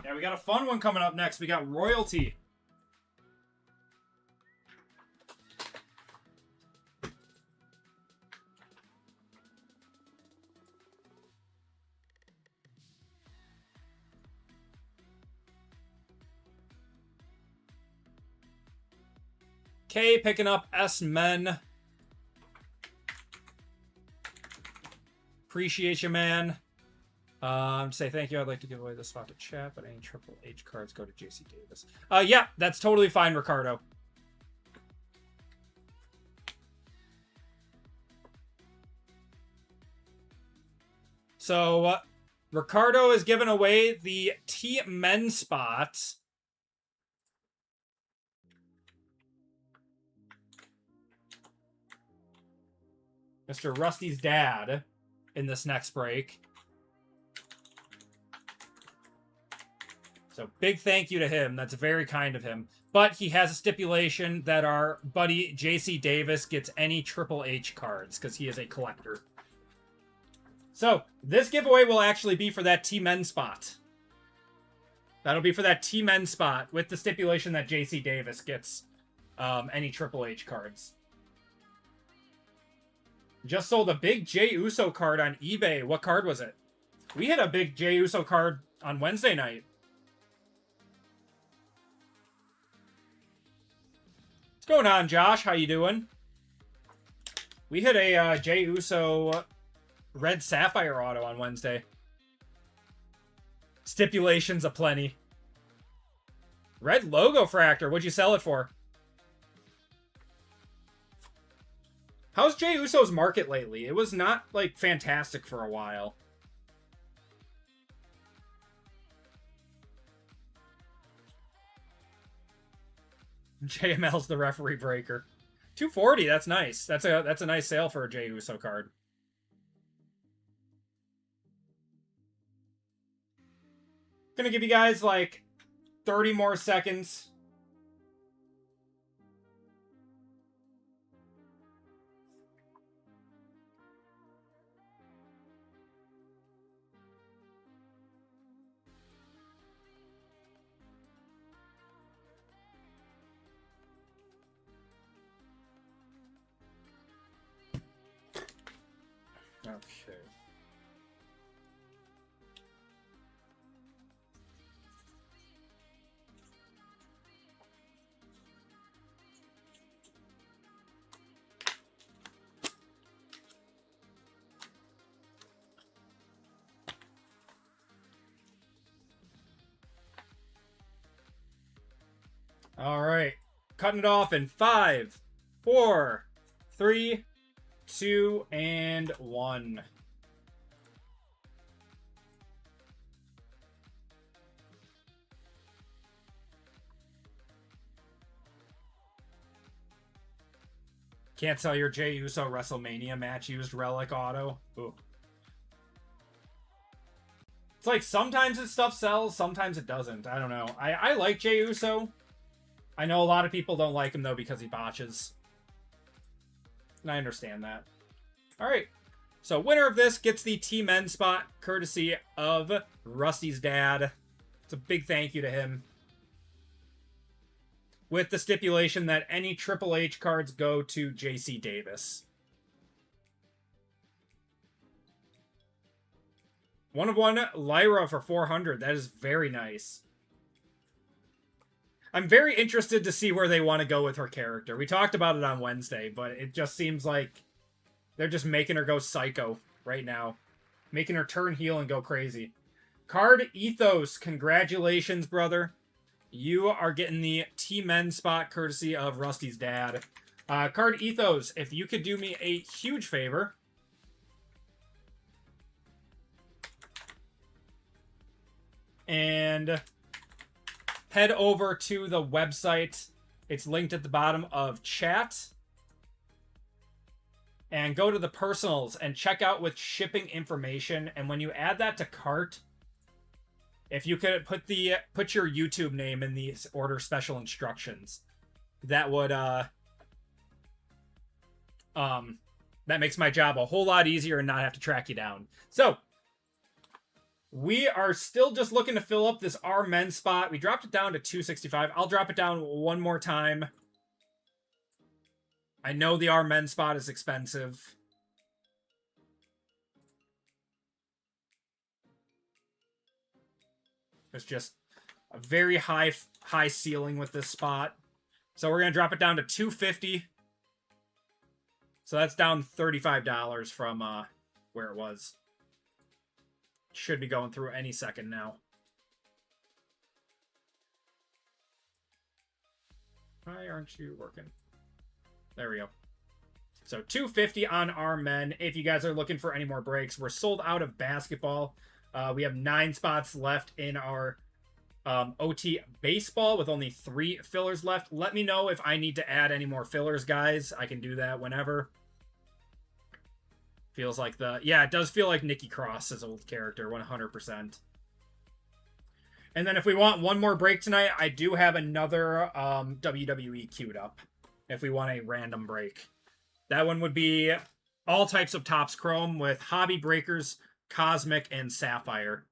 Yeah, we got a fun one coming up next. We got Royalty. K picking up S-men. Appreciate you, man. Say thank you. I'd like to give away the spot to chat, but any Triple H cards go to JC Davis. Yeah, that's totally fine, Ricardo. So, Ricardo is giving away the T-men spot. Mr. Rusty's dad in this next break. So big thank you to him. That's very kind of him. But he has a stipulation that our buddy JC Davis gets any Triple H cards because he is a collector. So this giveaway will actually be for that T-men spot. That'll be for that T-men spot with the stipulation that JC Davis gets any Triple H cards. Just sold a big Jey Uso card on eBay. What card was it? We hit a big Jey Uso card on Wednesday night. What's going on, Josh? How you doing? We hit a Jey Uso red sapphire auto on Wednesday. Stipulations aplenty. Red logo fractor. What'd you sell it for? How's Jey Uso's market lately? It was not, like, fantastic for a while. JML's the referee breaker. $240, that's nice. That's a nice sale for a Jey Uso card. Gonna give you guys, like, 30 more seconds. Okay. All right. Cutting it off in 5, 4, 3, 2, and 1. Can't sell your Jey Uso WrestleMania match used relic auto. Ooh. It's like sometimes this stuff sells, sometimes it doesn't. I don't know. I like Jey Uso. I know a lot of people don't like him, though, because he botches. And I understand that. All right. So winner of this gets the Team N spot, courtesy of Rusty's dad. It's a big thank you to him. With the stipulation that any Triple H cards go to JC Davis. 1/1 Lyra for 400. That is very nice. I'm very interested to see where they want to go with her character. We talked about it on Wednesday, but it just seems like they're just making her go psycho right now. Making her turn heel and go crazy. Card Ethos, congratulations, brother. You are getting the Team N spot courtesy of Rusty's dad. Card Ethos, if you could do me a huge favor. And head over to the website. It's linked at the bottom of chat. And go to the personals and check out with shipping information. And when you add that to cart, if you could put your YouTube name in these order special instructions, that would that makes my job a whole lot easier and not have to track you down. So we are still just looking to fill up this R men spot. We dropped it down to 265. I'll drop it down one more time. I know the R men spot is expensive. There's just a very high ceiling with this spot. So we're going to drop it down to 250. So that's down $35 from where it was. Should be going through any second now. Why aren't you working? There we go. So 250 on our men. If you guys are looking for any more breaks, we're sold out of basketball. We have 9 spots left in our OT baseball with only 3 fillers left. Let me know if I need to add any more fillers, guys. I can do that whenever. Feels like yeah, it does feel like Nikki Cross's old character, 100%. And then if we want one more break tonight, I do have another WWE queued up. If we want a random break. That one would be all types of Topps Chrome with Hobby Breakers, Cosmic, and Sapphire.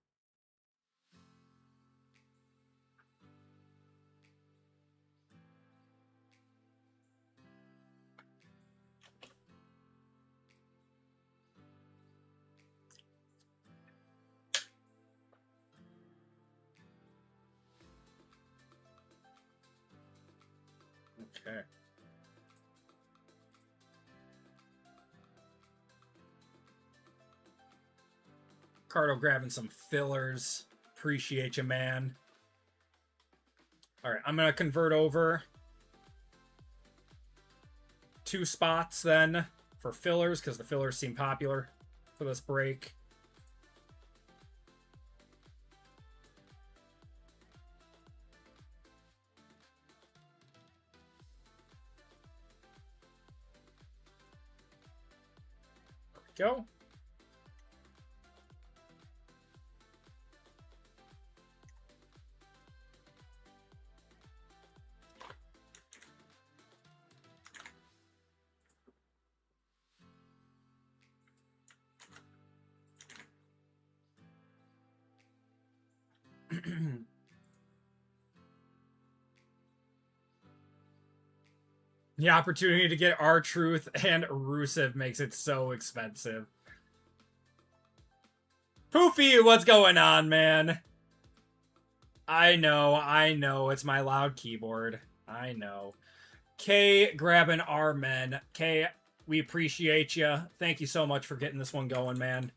Okay. Cardo grabbing some fillers. Appreciate you, man. All right, I'm going to convert over 2 spots then for fillers because the fillers seem popular for this break. Go. The opportunity to get R-Truth and Rusev makes it so expensive. Poofy, what's going on, man? I know. It's my loud keyboard. I know. K grabbing our men. K, we appreciate you. Thank you so much for getting this one going, man.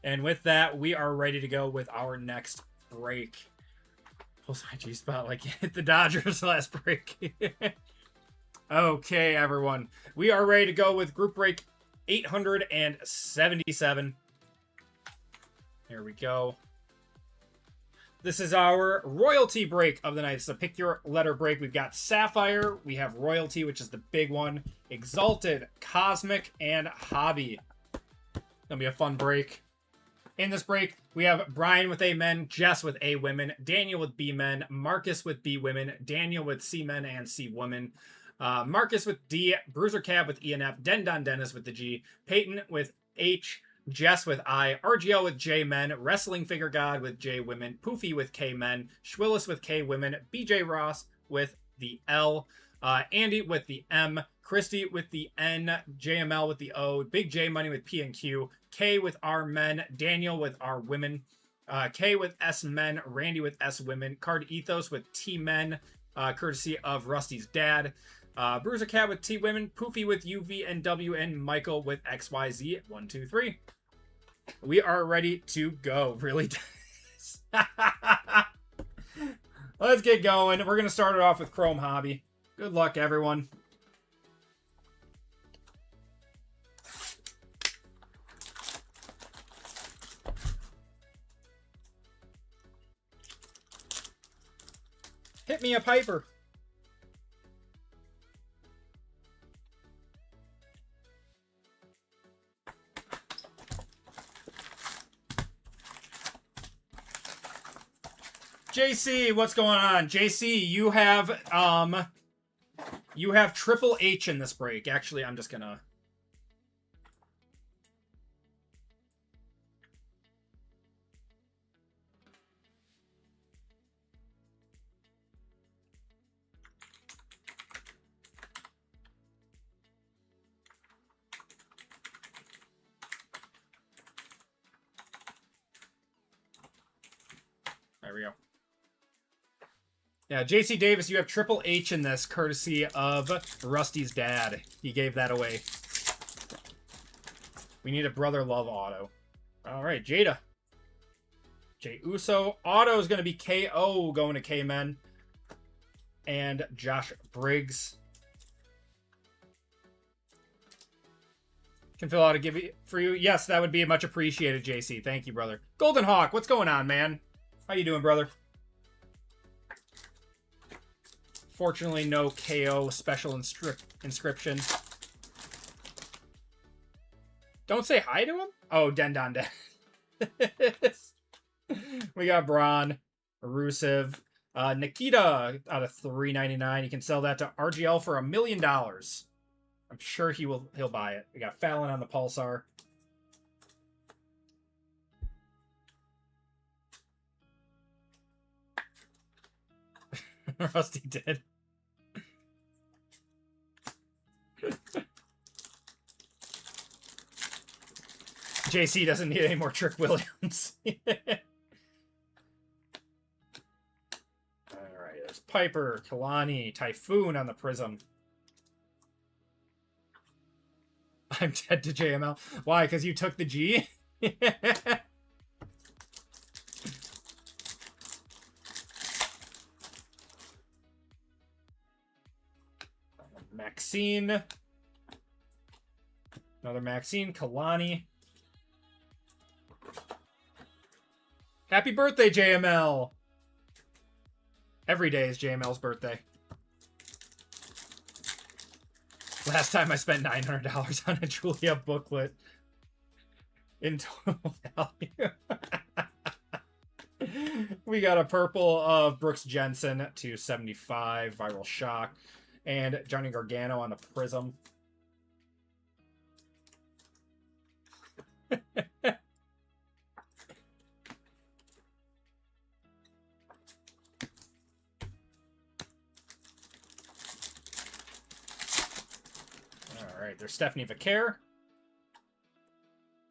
And with that, we are ready to go with our next break. Pulls my G-spot like hit the Dodgers last break. Okay, everyone. We are ready to go with group break 877. Here we go. This is our royalty break of the night. It's a pick your letter break. We've got Sapphire. We have Royalty, which is the big one. Exalted, Cosmic, and Hobby. Gonna be a fun break. In this break, we have Brian with A men, Jess with A women, Daniel with B men, Marcus with B women, Daniel with C men and C women, Marcus with D, Bruiser Cab with E and F, Dendon Dennis with the G, Peyton with H, Jess with I, RGL with J men, Wrestling Figure God with J women, Poofy with K men, Schwillis with K women, BJ Ross with the L, Andy with the M, Christy with the N, JML with the O, Big J Money with P and Q, K with R men, Daniel with R women, K with S men, Randy with S women, Card Ethos with T men, courtesy of Rusty's dad, Bruiser Cat with T women, Poofy with UV and W, and Michael with XYZ. 1, 2, 3. We are ready to go. Really? Let's get going. We're going to start it off with Chrome Hobby. Good luck, everyone. Hit me a Piper. JC, what's going on? JC, you have Triple H in this break. Actually, I'm just gonna... There we go. Yeah, JC Davis, you have Triple H in this, courtesy of Rusty's dad. He gave that away. We need a Brother Love auto. All right, Jada. Jay Uso. Auto is going to be KO going to K-Men. And Josh Briggs. Can fill out a give for you. Yes, that would be much appreciated, JC. Thank you, brother. Golden Hawk, what's going on, man? How you doing, brother? Fortunately, no KO special inscription. Don't say hi to him? Oh, Dendon Dennis. We got Braun, Rusev, Nikita out of $3.99. You can sell that to RGL for $1 million. I'm sure he'll buy it. We got Fallon on the Pulsar. Rusty did. JC doesn't need any more Trick Williams. Alright, there's Piper, Kalani, Typhoon on the Prism. I'm dead to JML. Why? Because you took the G? Maxine. Another Maxine. Kalani. Happy birthday, JML! Every day is JML's birthday. Last time I spent $900 on a Julia booklet in total value. We got a purple of Brooks Jensen to 75, Viral Shock, and Johnny Gargano on the Prism. All right, there's Stephanie Vaquer.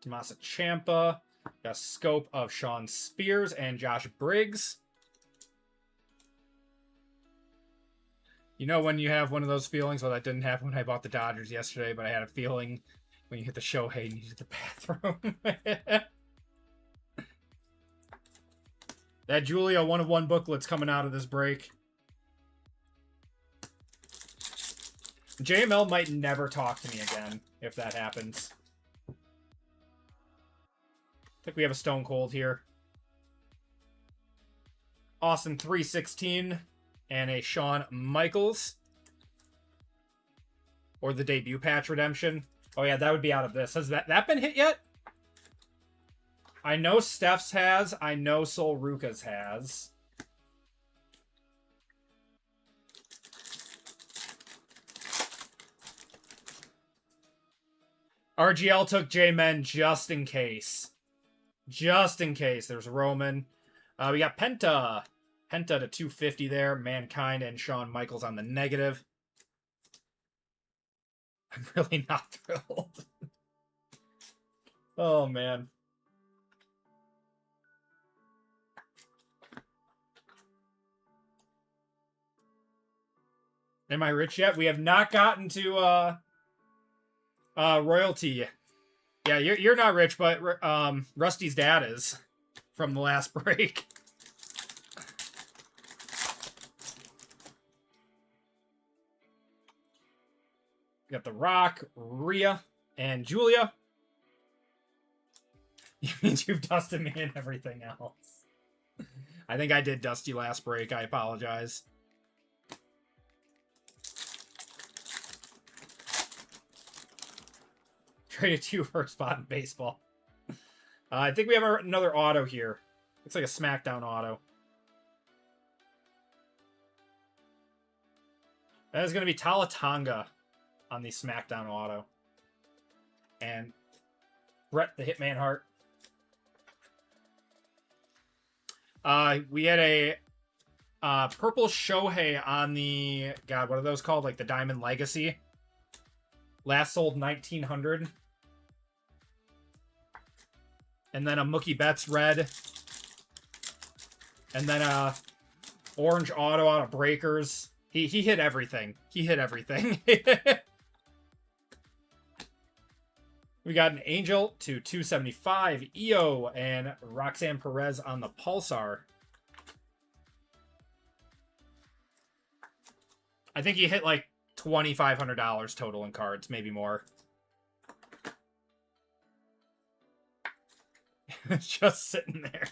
Tommaso Ciampa. Got a scope of Sean Spears and Josh Briggs. You know when you have one of those feelings? Well, that didn't happen when I bought the Dodgers yesterday, but I had a feeling when you hit the Shohei and you hit the bathroom. That Julia 1-of-1 booklet's coming out of this break. JML might never talk to me again if that happens. I think we have a Stone Cold here. Austin 316 and a Shawn Michaels. Or the debut patch redemption. Oh yeah, that would be out of this. Has that been hit yet? I know Steph's has. I know Sol Ruka's has. RGL took J-Men just in case. Just in case. There's Roman. We got Penta. Penta to 250 there. Mankind and Shawn Michaels on the negative. I'm really not thrilled. Oh, man. Am I rich yet? We have not gotten to royalty. Yeah, you're not rich, but Rusty's dad is from the last break. We got The Rock, Rhea, and Julia. You mean you've dusted me and everything else? I think I did dust you last break. I apologize. Traded 2 for a spot in baseball. I think we have another auto here. Looks like a SmackDown auto. That is going to be Talatanga on the SmackDown auto. And Bret the Hitman Hart. We had a purple Shohei on the... God, what are those called? Like the Diamond Legacy. Last sold 1900. And then a Mookie Betts red. And then a orange auto out of Breakers. He hit everything. He hit everything. We got an Angel to 275. EO and Roxanne Perez on the Pulsar. I think he hit like $2,500 total in cards, maybe more. It's just sitting there.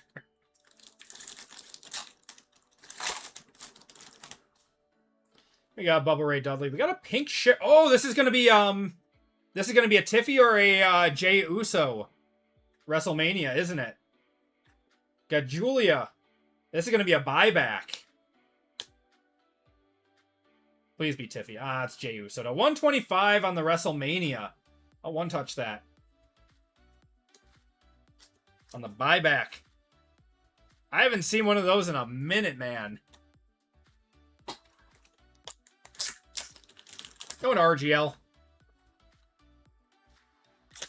We got Bubba Ray Dudley. We got a pink shit. Oh, this is gonna be a Tiffy or a Jey Uso WrestleMania, isn't it? Got Julia. This is gonna be a buyback. Please be Tiffy. Ah, it's Jey Uso. To 125 on the WrestleMania. I'll one-touch that. On the buyback. I haven't seen one of those in a minute, man. Going to RGL.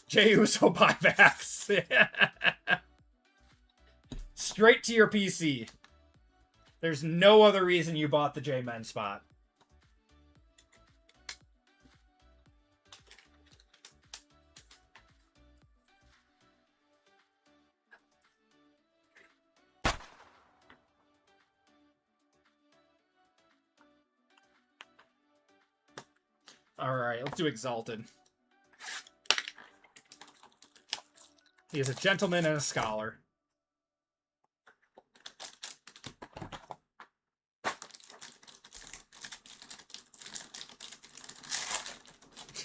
Jey Uso buybacks. Straight to your PC. There's no other reason you bought the J-Men spot. Alright, let's do Exalted. He is a gentleman and a scholar.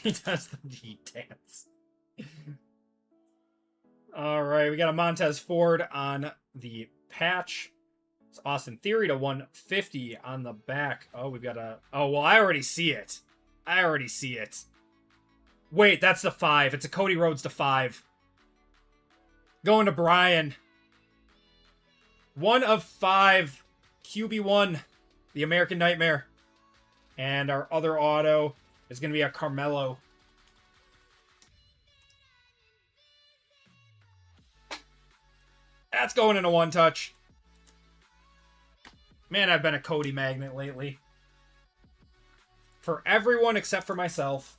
He does the heat dance. Alright, we got a Montez Ford on the patch. It's Austin Theory to 150 on the back. Oh, we've got a... Oh, well, I already see it. I already see it. Wait, that's the 5. It's a Cody Rhodes to 5. Going to Brian. 1 of 5. QB1. The American Nightmare. And our other auto is going to be a Carmelo. That's going in a one-touch. Man, I've been a Cody magnet lately. For everyone except for myself.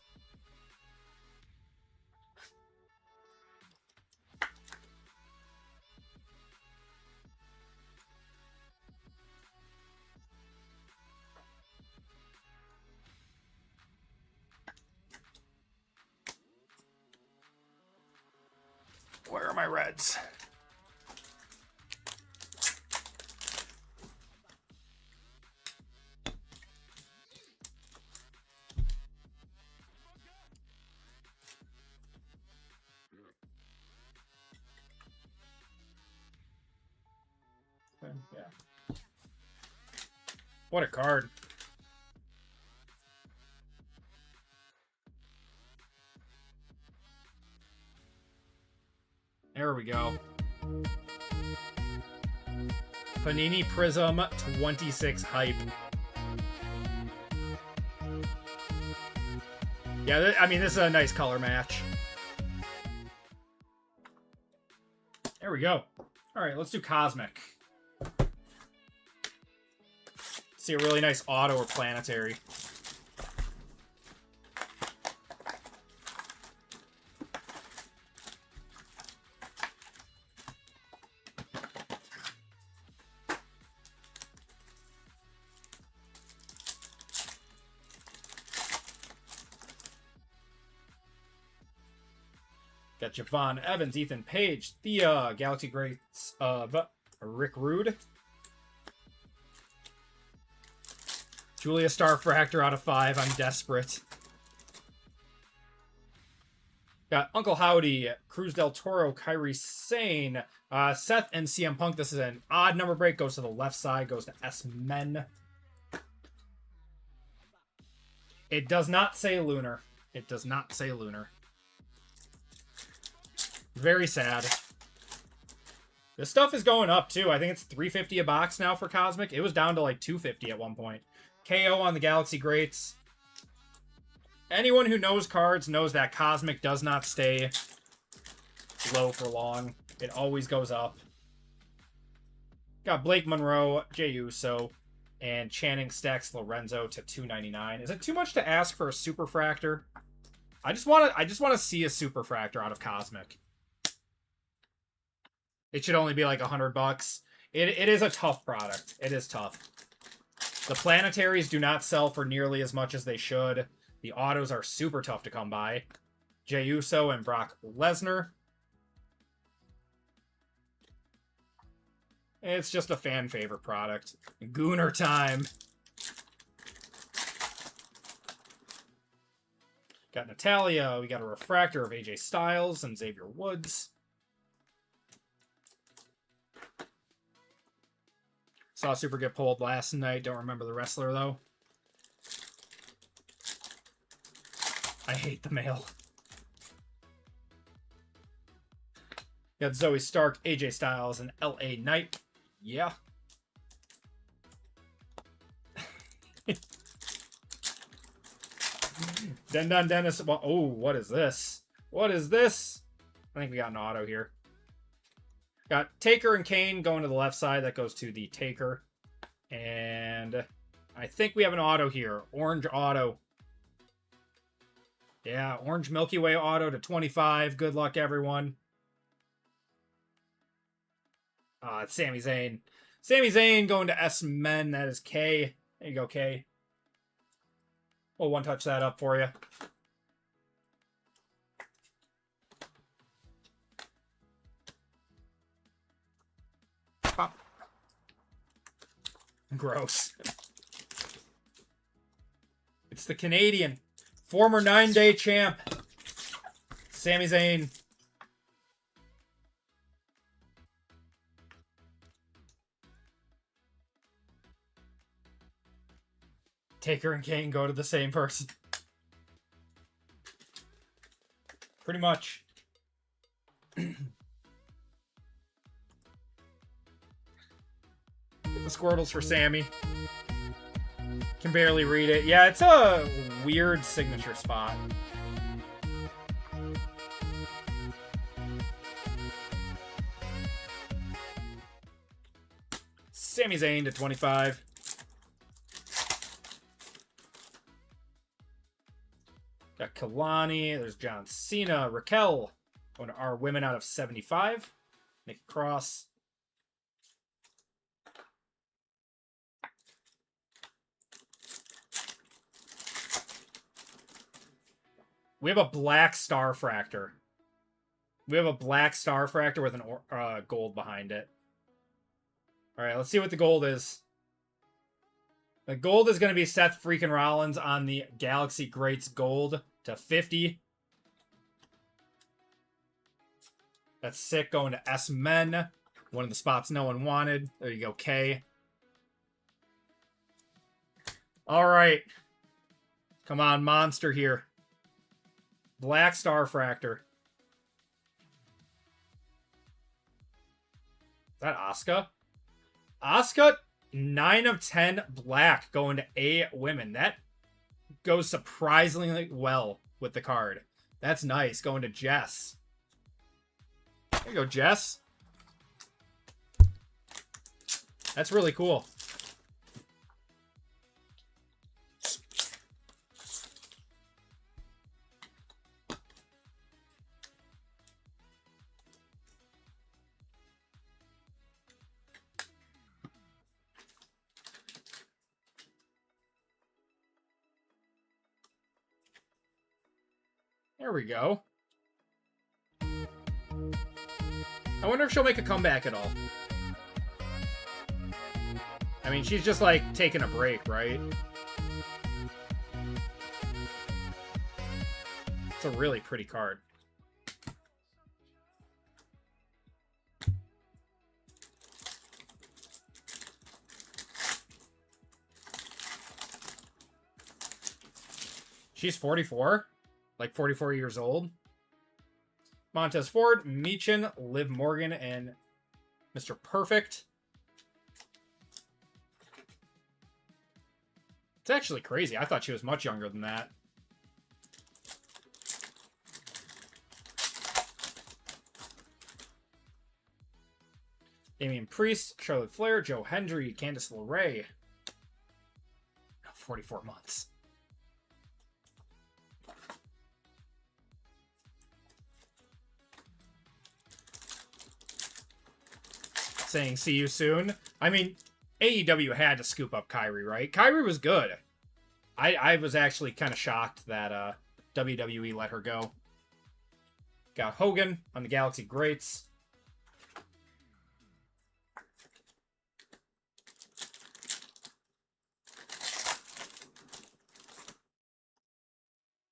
Where are my reds? Yeah. What a card. There we go. Panini Prism 26 hype. Yeah, I mean, this is a nice color match. There we go. All right, let's do Cosmic. See a really nice auto or planetary. Got Javon Evans, Ethan Page, Thea, Galaxy Greats of Rick Rude. Julia Starfractor out of 5. I'm desperate. Got Uncle Howdy, Cruz del Toro, Kyrie Sane, Seth, and CM Punk. This is an odd number break. Goes to the left side. Goes to S-Men. It does not say Lunar. It does not say Lunar. Very sad. This stuff is going up, too. I think it's $350 a box now for Cosmic. It was down to like $250 at one point. KO on the Galaxy Greats. Anyone who knows cards knows that Cosmic does not stay low for long. It always goes up. Got Blake Monroe, Jey Uso, and Channing Stacks Lorenzo to $299. Is it too much to ask for a Superfractor? I just want to see a Superfractor out of Cosmic. It should only be like $100. It is a tough product. It is tough. The planetaries do not sell for nearly as much as they should. The autos are super tough to come by. Jey Uso and Brock Lesnar. It's just a fan favorite product. Gooner time. Got Natalia. We got a refractor of AJ Styles and Xavier Woods. Saw Super get pulled last night. Don't remember the wrestler, though. I hate the mail. Got Zoe Stark, AJ Styles, and LA Knight. Yeah. Den Dennis. Oh, what is this? What is this? I think we got an auto here. Got Taker and Kane going to the left side. That goes to the Taker. And I think we have an auto here. Orange auto. Yeah, orange Milky Way auto to 25. Good luck, everyone. It's Sami Zayn. Sami Zayn going to S-Men. That is K. There you go, K. We'll one-touch that up for you. Pop. Gross. It's the Canadian. Former 9-day champ. Sami Zayn. Taker and Kane go to the same person. Pretty much. The Squirtles for Sammy. Can barely read it. Yeah, it's a weird signature spot. Sami Zayn to 25. Got Kalani. There's John Cena. Raquel. Going to our women out of 75. Nikki Cross. We have a black Star Fractor. We have a black Star Fractor with an gold behind it. All right, let's see what the gold is. The gold is going to be Seth freaking Rollins on the Galaxy Greats Gold to 50. That's sick. Going to S-Men. One of the spots no one wanted. There you go, K. All right. Come on, monster here. Black Star Fractor. Is that Asuka? Asuka, 9 of 10 black going to A women. That goes surprisingly well with the card. That's nice. Going to Jess. There you go, Jess. That's really cool. There we go. I wonder if she'll make a comeback at all. I mean, she's just like taking a break, right? It's a really pretty card. She's 44? Like 44 years old? Montez Ford, Meechin, Liv Morgan, and Mr. Perfect. It's actually crazy. I thought she was much younger than that. Damian Priest, Charlotte Flair, Joe Hendry, Candice LeRae. 44 months. Saying see you soon. I mean, AEW had to scoop up Kyrie, right? Kyrie was good. I was actually kind of shocked that WWE let her go. Got Hogan on the Galaxy Greats.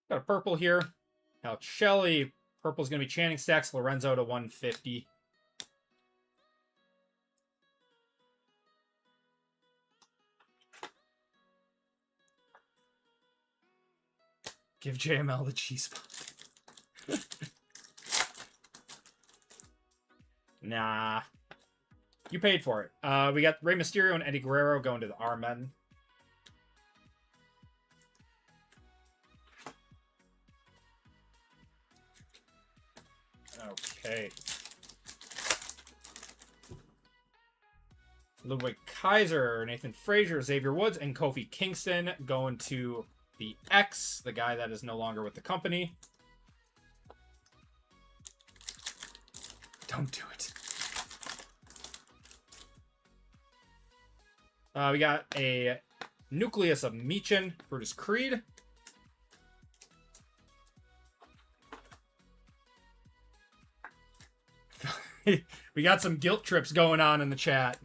Got a purple here. Alex Shelley. Purple's going to be Channing Stacks. Lorenzo to 150. Give JML the cheese spot. Nah. You paid for it. We got Rey Mysterio and Eddie Guerrero going to the R-Men. Okay. Ludwig Kaiser, Nathan Frazier, Xavier Woods, and Kofi Kingston going to the X, the guy that is no longer with the company. Don't do it. We got a Nucleus of Meechin, Brutus Creed. We got some guilt trips going on in the chat.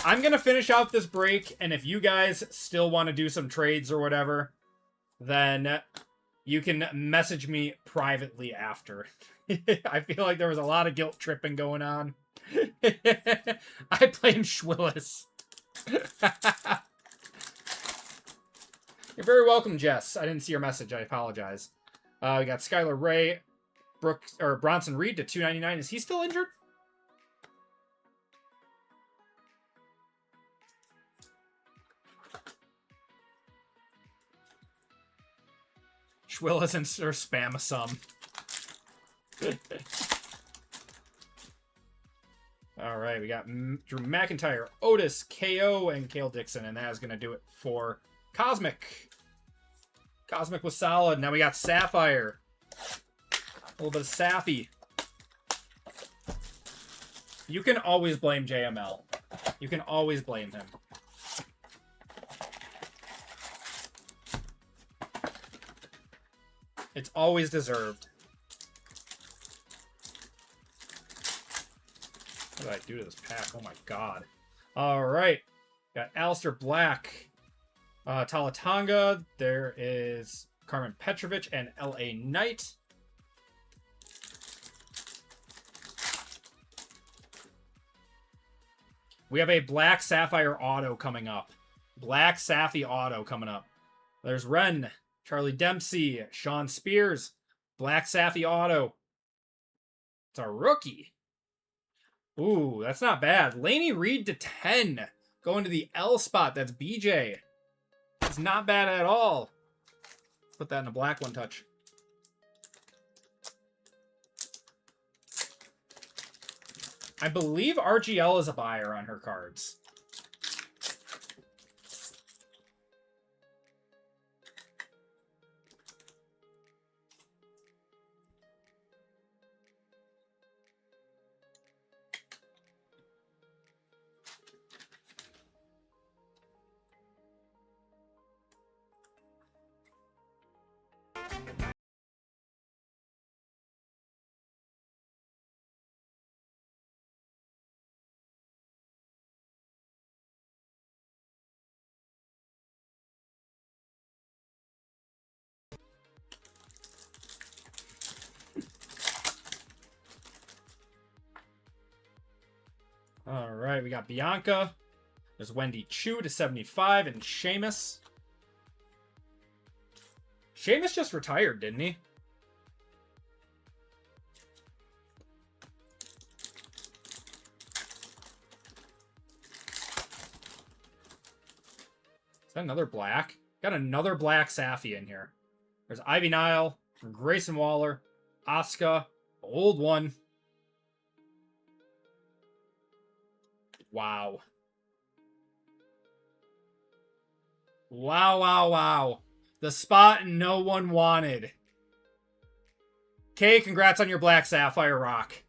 I'm going to finish out this break, and if you guys still want to do some trades or whatever, then you can message me privately after. I feel like there was a lot of guilt tripping going on. I blame Schwillis. You're very welcome, Jess. I didn't see your message. I apologize. We got Skylar Ray, Bronson Reed to 299. Is he still injured? Schwillis and Sir Spam some. All right. right, we got Drew McIntyre, Otis, KO, and Kale Dixon, and that is going to do it for Cosmic. Cosmic was solid. Now we got Sapphire. A little bit of Sappy. You can always blame JML. You can always blame him. It's always deserved. What did I do to this pack? Oh my god. Alright. Got Aleister Black. Talatanga. There is Carmen Petrovich and LA Knight. We have a Black Sapphire auto coming up. Black Sappy auto coming up. There's Ren, Charlie Dempsey, Sean Spears, Black Sappy auto. It's a rookie. Ooh, that's not bad. Laney Reed to 10. Going to the L spot. That's BJ. It's not bad at all. Put that in a black one touch. I believe RGL is a buyer on her cards. All right, we got Bianca. There's Wendy Chu to 75 and Sheamus. Sheamus just retired, didn't he? Is that another black? Got another black Safi in here. There's Ivy Nile, Grayson Waller, Asuka, old one. Wow. Wow, wow, wow. The spot no one wanted. Kay, congrats on your Black Sapphire rock.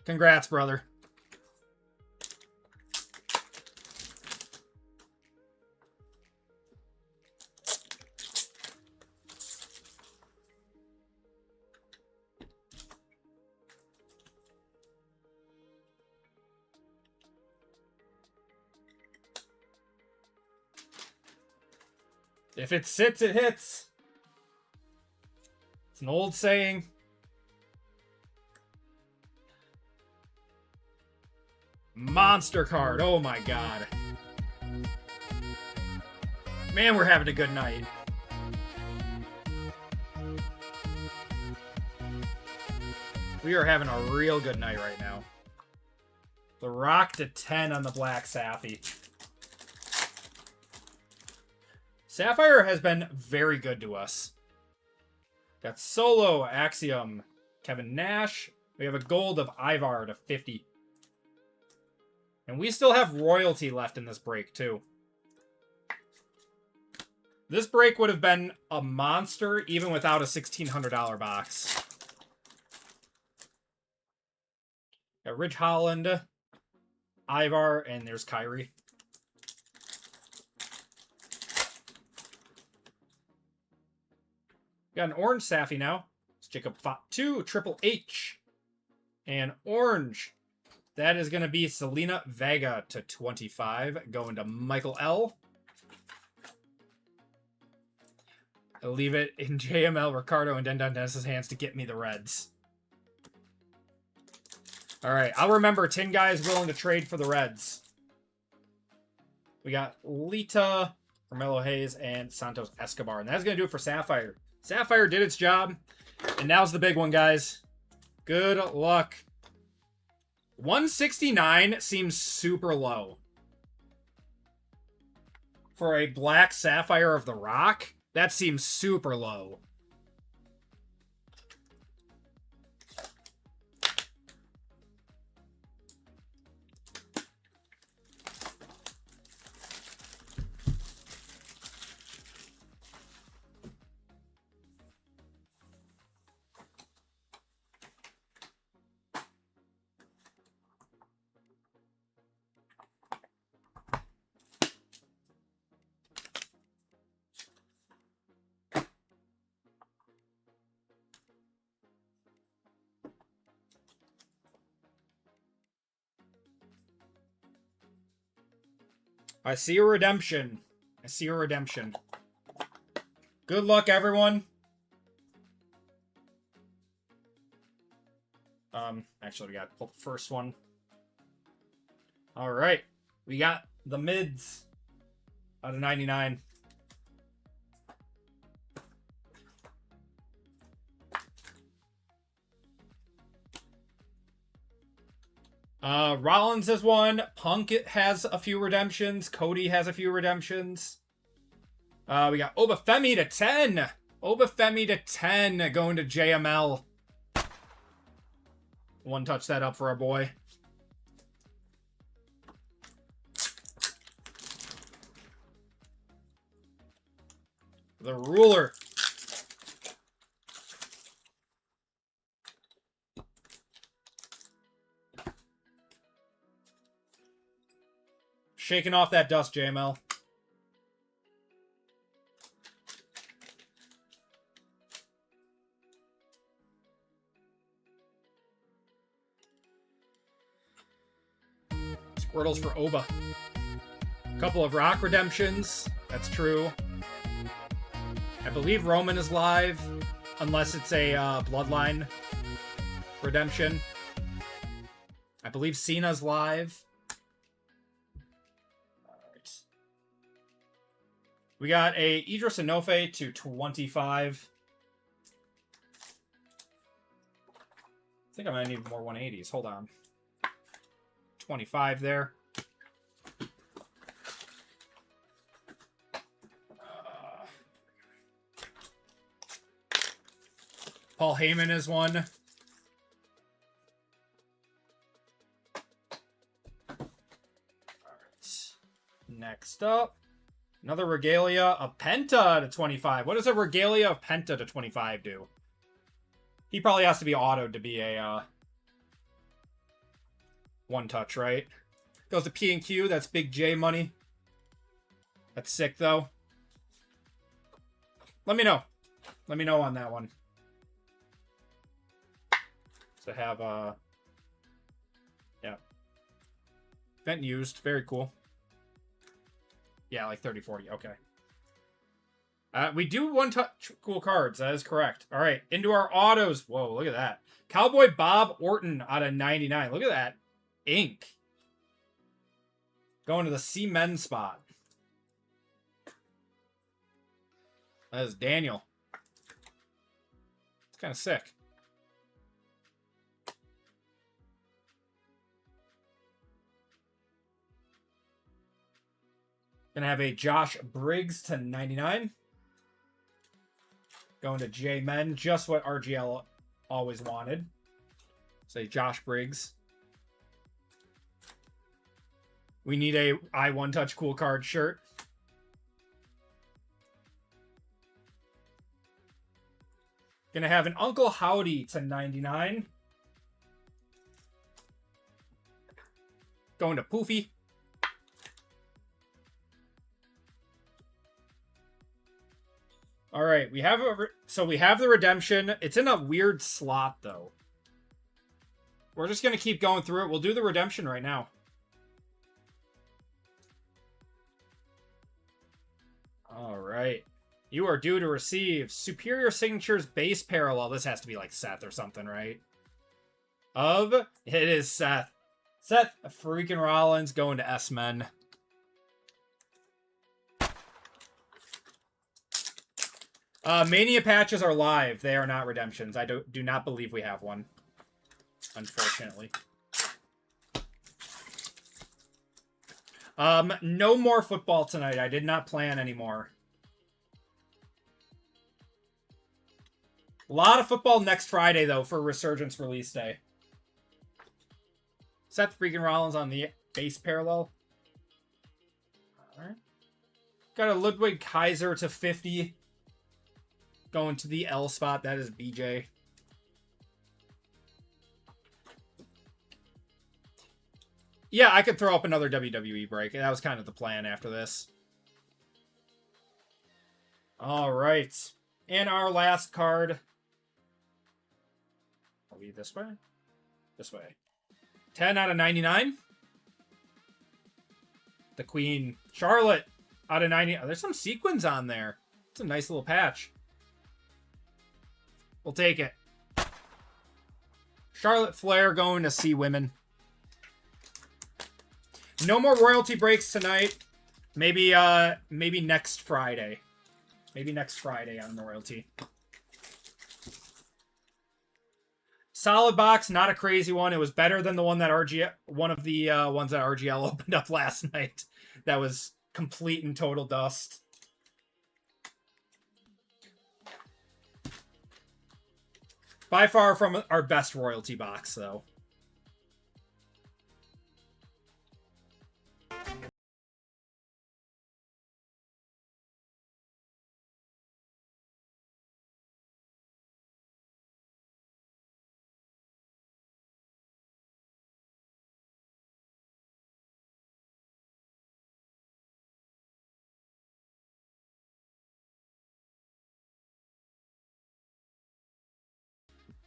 Congrats, brother. If it sits, it hits. It's an old saying. Monster card. Oh my god. Man, we're having a good night. We are having a real good night right now. The Rock to 10 on the Black Sappy. Sapphire has been very good to us. Got Solo, Axiom, Kevin Nash. We have a gold of Ivar to 50. And we still have royalty left in this break, too. This break would have been a monster even without a $1,600 box. Got Ridge Holland, Ivar, and there's Kyrie. Got an orange Safi now. It's Jacob Fott 2, Triple H. And orange. That is going to be Selena Vega to 25. Going to Michael L. I'll leave it in JML, Ricardo, and Dendon Dennis's hands to get me the Reds. Alright, I'll remember Tin Guy is willing to trade for the Reds. We got Lita, Carmelo Hayes, and Santos Escobar. And that's going to do it for Sapphire. Sapphire did its job. And now's the big one, guys. Good luck. 169 seems super low. For a Black Sapphire of the Rock, that seems super low. I see a redemption. I see a redemption. Good luck, everyone. Actually, we got to pull the first one. All right. We got the mids out of 99. Rollins has one. Punk has a few redemptions. Cody has a few redemptions. We got Obafemi to 10. Obafemi to 10 going to JML. One touch that up for our boy. The ruler. Shaking off that dust, JML. Squirtles for Oba. Couple of Rock redemptions. That's true. I believe Roman is live, unless it's a Bloodline redemption. I believe Cena's live. Alright. We got a Idris Enofe to 25. I think I might need more 180s. Hold on. 25 there. Paul Heyman is one. Alright. Next up, another Regalia of Penta to 25. What does a Regalia of Penta to 25 do? He probably has to be autoed to be a one touch, right? Goes to P and Q. That's big J money. That's sick, though. Let me know. Let me know on that one. To have yeah, event used, very cool. Yeah, like 30-40. Okay. We do one touch cool cards. That is correct. All right, into our autos. Whoa, look at that. Cowboy Bob Orton out of 99. Look at that ink. Going to the C-Men spot. That is Daniel. It's kind of sick. Gonna have a Josh Briggs to 99. Going to J-Men, just what RGL always wanted. Say Josh Briggs. We need a I One Touch Cool Card shirt. Gonna have an Uncle Howdy to 99. Going to Poofy. All right, we have we have the redemption. It's in a weird slot though. We're just gonna keep going through it. We'll do the redemption right now. All right, you are due to receive Superior Signatures base parallel. This has to be like Seth or something, right? It is Seth. Seth freaking Rollins going to S-Men. Mania patches are live. They are not redemptions. I do not believe we have one, unfortunately. No more football tonight. I did not plan anymore. A lot of football next Friday, though, for Resurgence release day. Seth freaking Rollins on the base parallel. All right. Got a Ludwig Kaiser to 50. Going to the L spot. That is BJ. Yeah, I could throw up another WWE break. That was kind of the plan after this. All right. And our last card. Are we this way? This way. 10 out of 99. The Queen. Charlotte out of 90. Oh, there's some sequins on there. It's a nice little patch. We'll take it. Charlotte Flair going to see women. No more royalty breaks tonight. Maybe next Friday. Maybe next Friday on royalty. Solid box, not a crazy one. It was better than the one that one of the ones that RGL opened up last night. That was complete and total dust. By far from our best royalty box, though.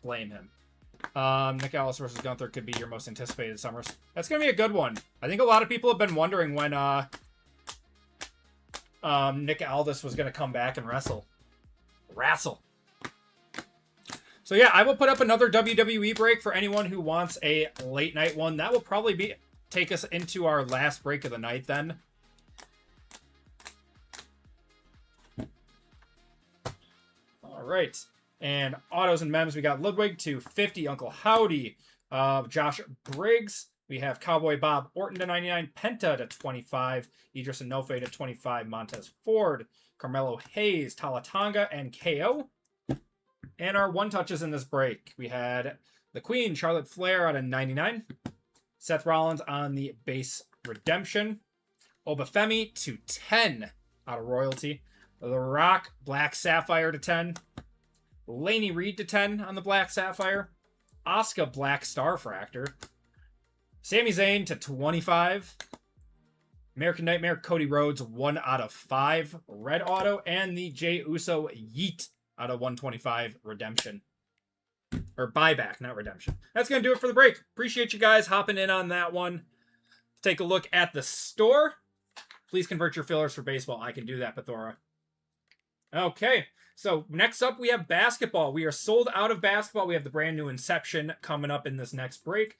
Blame him. Nick Aldis versus Gunther could be your most anticipated Summers. That's going to be a good one. I think a lot of people have been wondering when Nick Aldis was going to come back and wrestle. So yeah, I will put up another WWE break for anyone who wants a late night one. That will probably take us into our last break of the night then. All right. And autos and mems, we got Ludwig to 50, Uncle Howdy, Josh Briggs. We have Cowboy Bob Orton to 99, Penta to 25, Idris Inoue to 25, Montez Ford, Carmelo Hayes, Talatanga, and KO. And our one touches in this break, we had the Queen, Charlotte Flair out of 99, Seth Rollins on the base redemption, Obafemi to 10 out of royalty, The Rock, Black Sapphire to 10, Laney Reed to 10 on the Black Sapphire. Asuka Black Star Fractor. Sami Zayn to 25. American Nightmare Cody Rhodes 1 out of 5 red auto. And the Jey Uso Yeet out of 125 redemption. Or buyback, not redemption. That's going to do it for the break. Appreciate you guys hopping in on that one. Take a look at the store. Please convert your fillers for baseball. I can do that, Bethora. Okay. So next up, we have basketball. We are sold out of basketball. We have the brand new Inception coming up in this next break.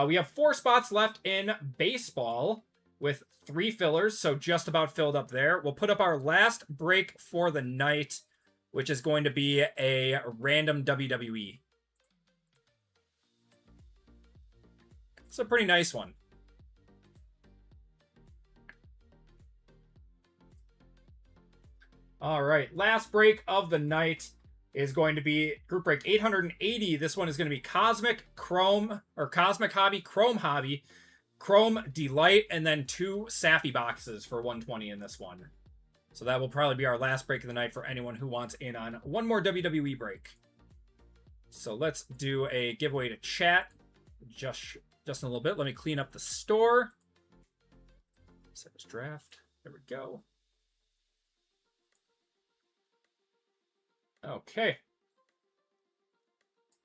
We have 4 spots left in baseball with 3 fillers, so just about filled up there. We'll put up our last break for the night, which is going to be a random WWE. It's a pretty nice one. All right, last break of the night is going to be group break 880. This one is going to be Cosmic Hobby, Chrome Hobby, Chrome Delight, and then 2 Sappy boxes for 120 in this one. So that will probably be our last break of the night for anyone who wants in on one more WWE break. So let's do a giveaway to chat just in a little bit. Let me clean up the store. Set this draft. There we go. Okay.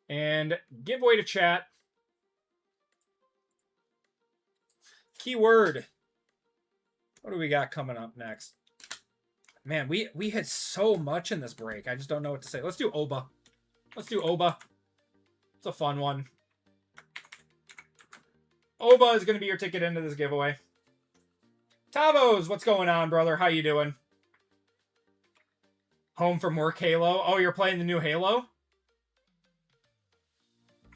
And giveaway to chat. Keyword. What do we got coming up next? Man, we hit so much in this break. I just don't know what to say. Let's do Oba. Let's do Oba. It's a fun one. Oba is going to be your ticket into this giveaway. Tavos, what's going on, brother? How you doing? Home from work Halo. Oh, you're playing the new Halo?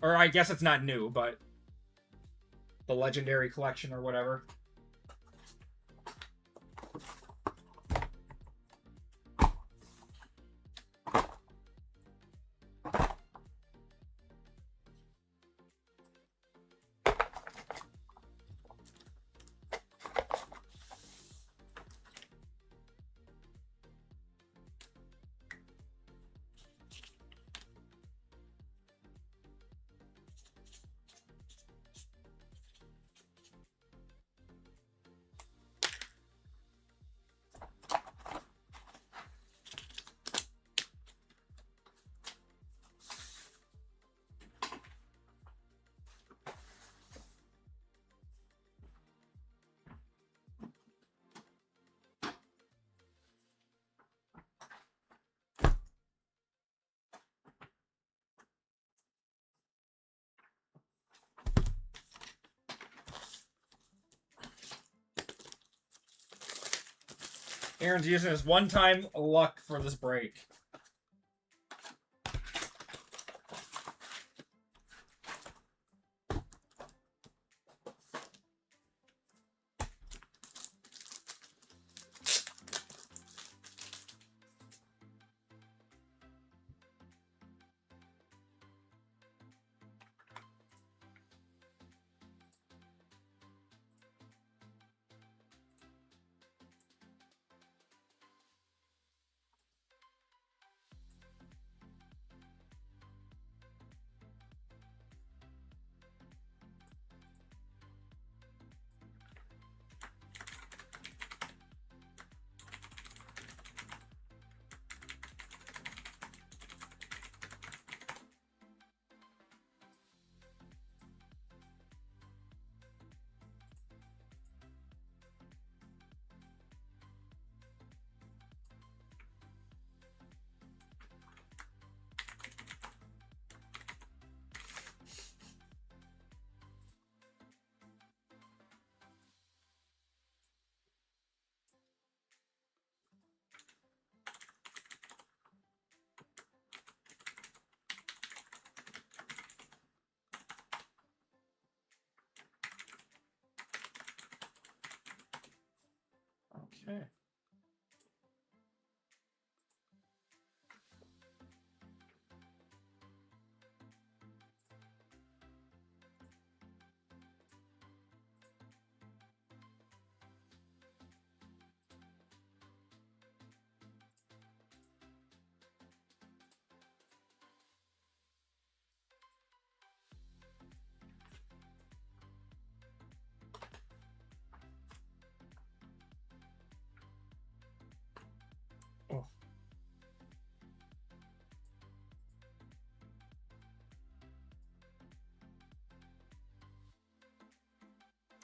Or I guess it's not new, but the Legendary Collection or whatever. Aaron's using his one-time luck for this break. Okay. Oh.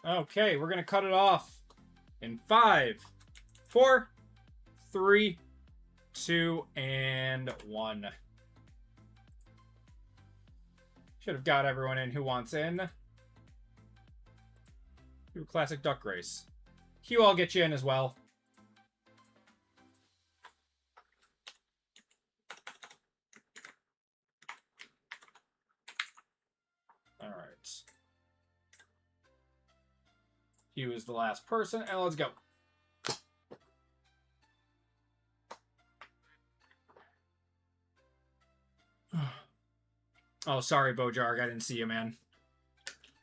Okay, we're going to cut it off in 5, 4, 3, 2, and 1. Should have got everyone in who wants in. Do classic duck race. Hugh, I'll get you in as well. All right. Hugh is the last person, and let's go. Oh, sorry, Bojarg. I didn't see you, man.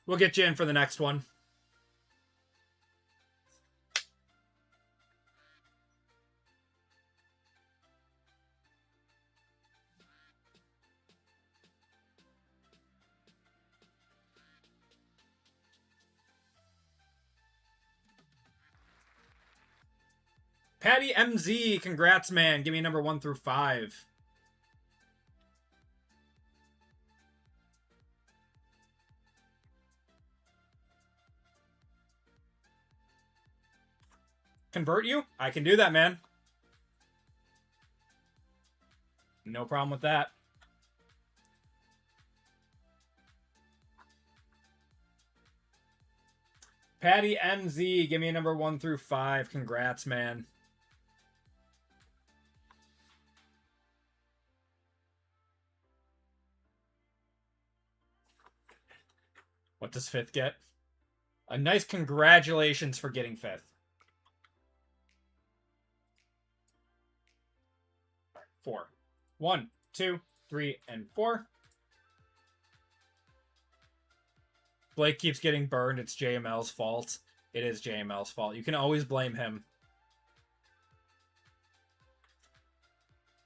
We'll get you in for the next one. Patty MZ, congrats, man. Give me number 1 through 5. Convert you? I can do that, man. No problem with that. Patty MZ, give me a number 1 through 5. Congrats, man. What does 5th get? A nice congratulations for getting 5th. 4. 1, 2, 3, and 4. Blake keeps getting burned. It's JML's fault. It is JML's fault. You can always blame him.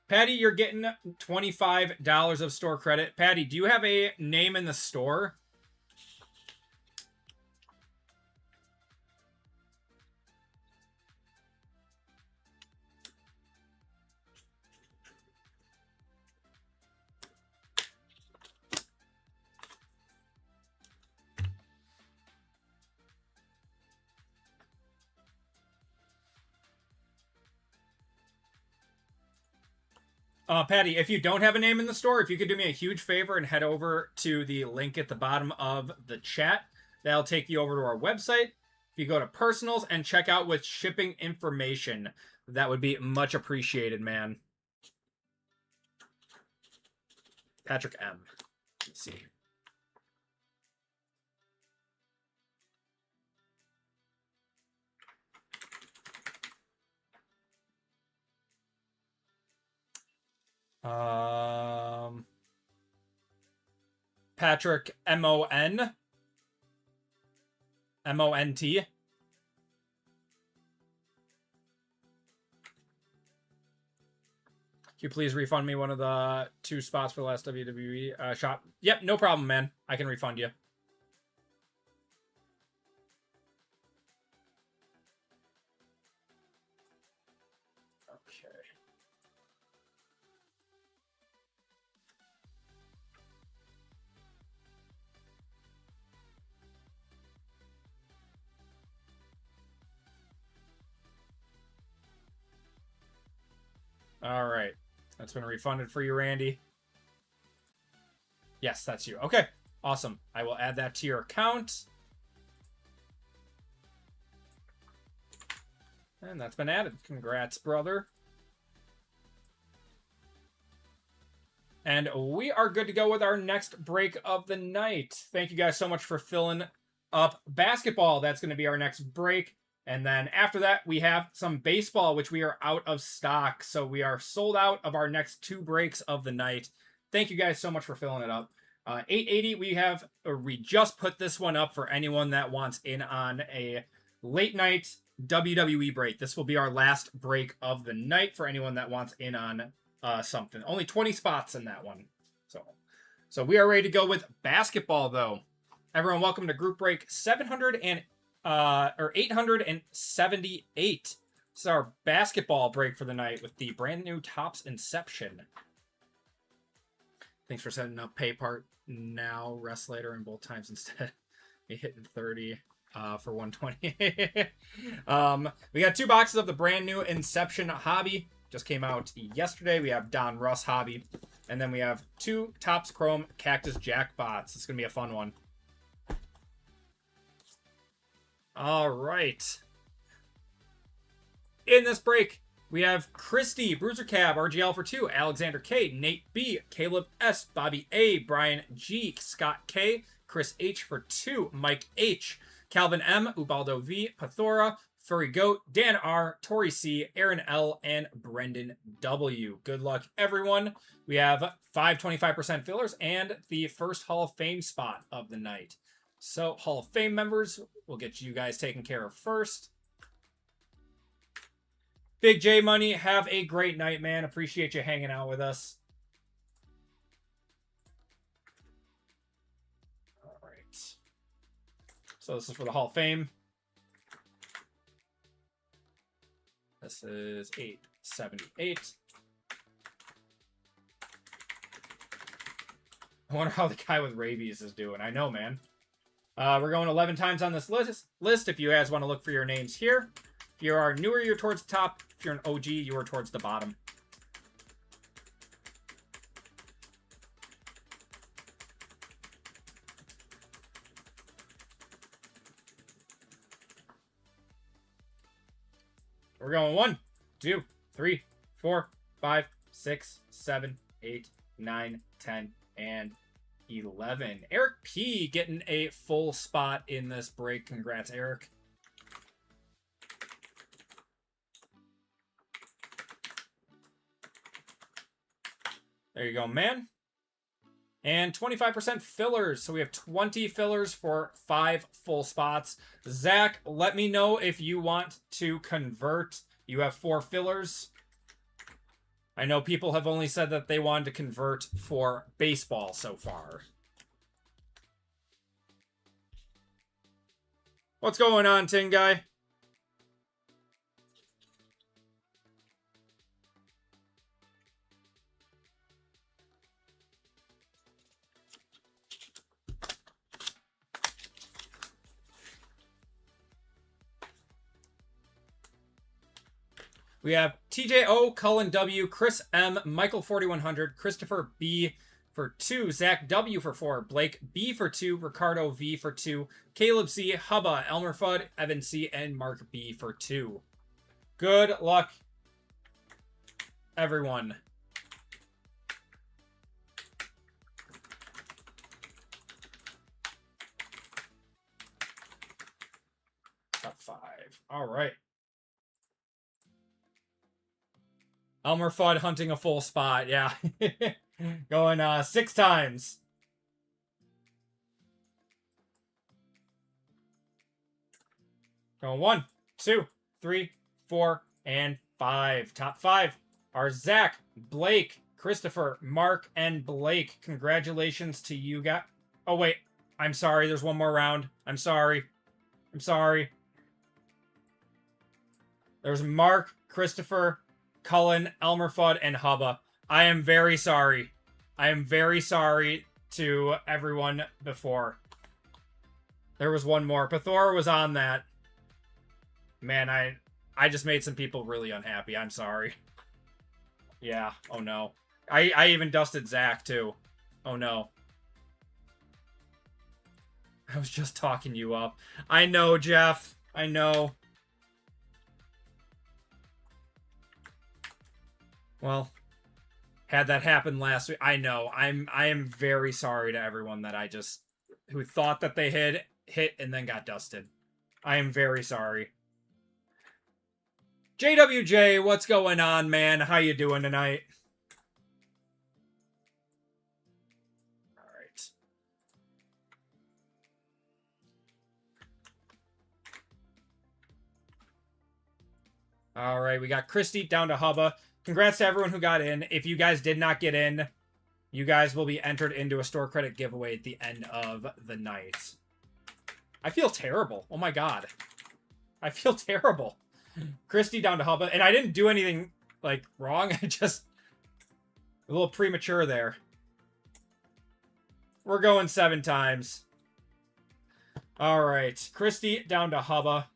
Patty, you're getting $25 of store credit. Patty, do you have a name in the store? Patty, if you don't have a name in the store, if you could do me a huge favor and head over to the link at the bottom of the chat, that'll take you over to our website. If you go to personals and check out with shipping information, That would be much appreciated, man. Patrick M. Let's see. Patrick M-O-N. M-O-N-T. Can you please refund me one of the 2 spots for the last WWE shop? Yep, no problem, man. I can refund you. Okay. All right. That's been refunded for you, Randy. Yes, that's you. Okay, awesome. I will add that to your account. And that's been added. Congrats, brother. And we are good to go with our next break of the night. Thank you guys so much for filling up basketball. That's going to be our next break. And then after that, we have some baseball, which we are out of stock. So we are sold out of our next 2 breaks of the night. Thank you guys so much for filling it up. 880, we just put this one up for anyone that wants in on a late night WWE break. This will be our last break of the night for anyone that wants in on something. Only 20 spots in that one. So we are ready to go with basketball, though. Everyone, welcome to group break 878. This is our basketball break for the night with the brand new Topps Inception. Thanks for setting up pay part now, rest later, and both times instead. Me hitting 30 for 120. We got 2 boxes of the brand new Inception Hobby. Just came out yesterday. We have Don Russ Hobby. And then we have 2 Topps Chrome Cactus Jackpots. It's going to be a fun one. All right. In this break, we have Christy, Bruiser Cab, RGL for 2, Alexander K, Nate B, Caleb S, Bobby A, Brian G, Scott K, Chris H for 2, Mike H, Calvin M, Ubaldo V, Pathora, Furry Goat, Dan R, Tori C, Aaron L, and Brendan W. Good luck, everyone. We have 5 25% fillers and the first Hall of Fame spot of the night. So, Hall of Fame members, we'll get you guys taken care of first. Big J Money, have a great night, man. Appreciate you hanging out with us. All right. So this is for the Hall of Fame. This is 878. I wonder how the guy with rabies is doing. I know, man. We're going 11 times on this list. If you guys want to look for your names here. If you are newer, you're towards the top. If you're an OG, you are towards the bottom. We're going 1, 2, 3, 4, 5, 6, 7, 8, 9, 10, and 11. Eric P getting a full spot in this break. Congrats, Eric. There you go, man. And 25% fillers. So we have 20 fillers for 5 full spots. Zach, let me know if you want to convert. You have 4 fillers. I know people have only said that they wanted to convert for baseball so far. What's going on, Tin Guy? We have TJO, Cullen W, Chris M, Michael 4100, Christopher B for 2, Zach W for 4, Blake B for 2, Ricardo V for 2, Caleb C, Hubba, Elmer Fudd, Evan C, and Mark B for 2. Good luck, everyone. Top 5. All right. Elmer Fudd hunting a full spot. Yeah. Going 6 times. Going 1, 2, 3, 4, and 5. Top 5 are Zach, Blake, Christopher, Mark, and Blake. Congratulations to you guys. Oh, wait. I'm sorry. There's one more round. I'm sorry. I'm sorry. There's Mark, Christopher, Cullen, Elmer Fudd, and Hubba. I am very sorry. I am very sorry to everyone before. There was one more. Pethora was on that. Man, I just made some people really unhappy. I'm sorry. Yeah. Oh, no. I even dusted Zach, too. Oh, no. I was just talking you up. I know, Jeff. I know. Well, had that happen last week, I know. I am very sorry to everyone that who thought that they had hit and then got dusted. I am very sorry. JWJ, what's going on, man? How you doing tonight? All right. All right, we got Christy down to Hubba. Congrats to everyone who got in. If you guys did not get in, you guys will be entered into a store credit giveaway at the end of the night. I feel terrible. Oh my god. I feel terrible. Christy down to Hubba. And I didn't do anything, like, wrong. I just... a little premature there. We're going 7 times. Alright. Christy down to Hubba.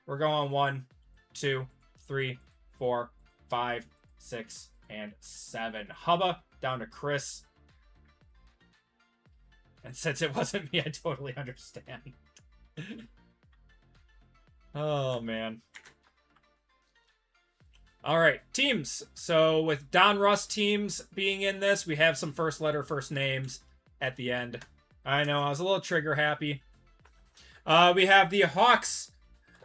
We're going 1, 2, 3, 4, 5, 6, and 7. Hubba down to Chris. And since it wasn't me, I totally understand. Oh, man. All right, teams. So with Don Russ teams being in this, we have some first letter, first names at the end. I know, I was a little trigger happy. We have the Hawks,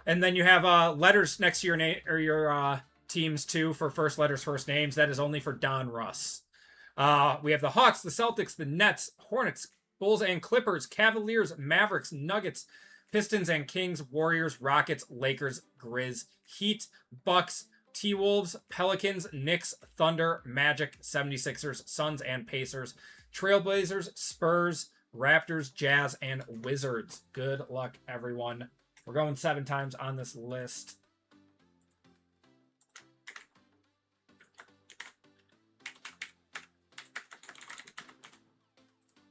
and then you have letters next to your name or your teams too for first letters, first names. That is only for Don Russ. We have the Hawks, the Celtics, the Nets, Hornets, Bulls and Clippers, Cavaliers, Mavericks, Nuggets, Pistons and Kings, Warriors, Rockets, Lakers, Grizz, Heat, Bucks, T-Wolves, Pelicans, Knicks, Thunder, Magic, 76ers, Suns and Pacers, Trailblazers, Spurs, Raptors, Jazz, and Wizards. Good luck, everyone. We're going 7 times on this list.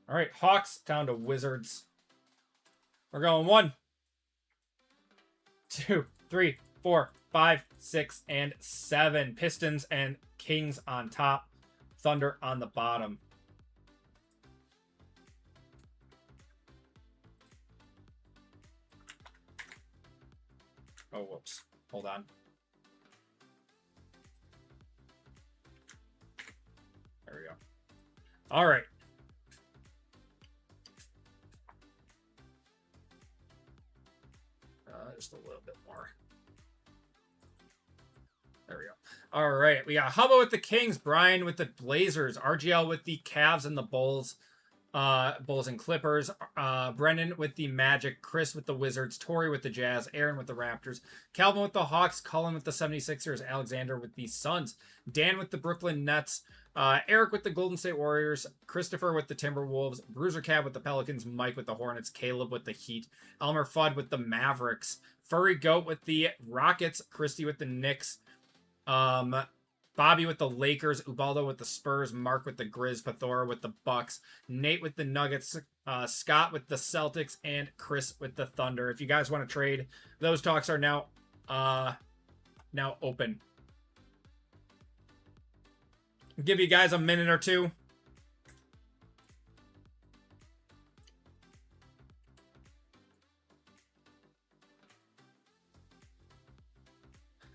All right, Hawks down to Wizards. We're going 1, 2, 3, 4, 5, 6, and 7. Pistons and Kings on top. Thunder on the bottom. Oh, whoops. Hold on. There we go. All right. Just a little bit more. There we go. All right. We got Hubba with the Kings, Brian with the Blazers, RGL with the Cavs and the Bulls, Bulls and Clippers, Brendan with the Magic, Chris with the Wizards, Tori with the Jazz, Aaron with the Raptors, Calvin with the Hawks, Cullen with the 76ers, Alexander with the Suns, Dan with the Brooklyn Nets, Eric with the Golden State Warriors, Christopher with the Timberwolves, Bruiser Cab with the Pelicans, Mike with the Hornets, Caleb with the Heat, Elmer Fudd with the Mavericks, Furry Goat with the Rockets, Christy with the Knicks, Bobby with the Lakers, Ubaldo with the Spurs, Mark with the Grizz, Pethora with the Bucks, Nate with the Nuggets, Scott with the Celtics, and Chris with the Thunder. If you guys want to trade, those talks are now open. Give you guys a minute or two.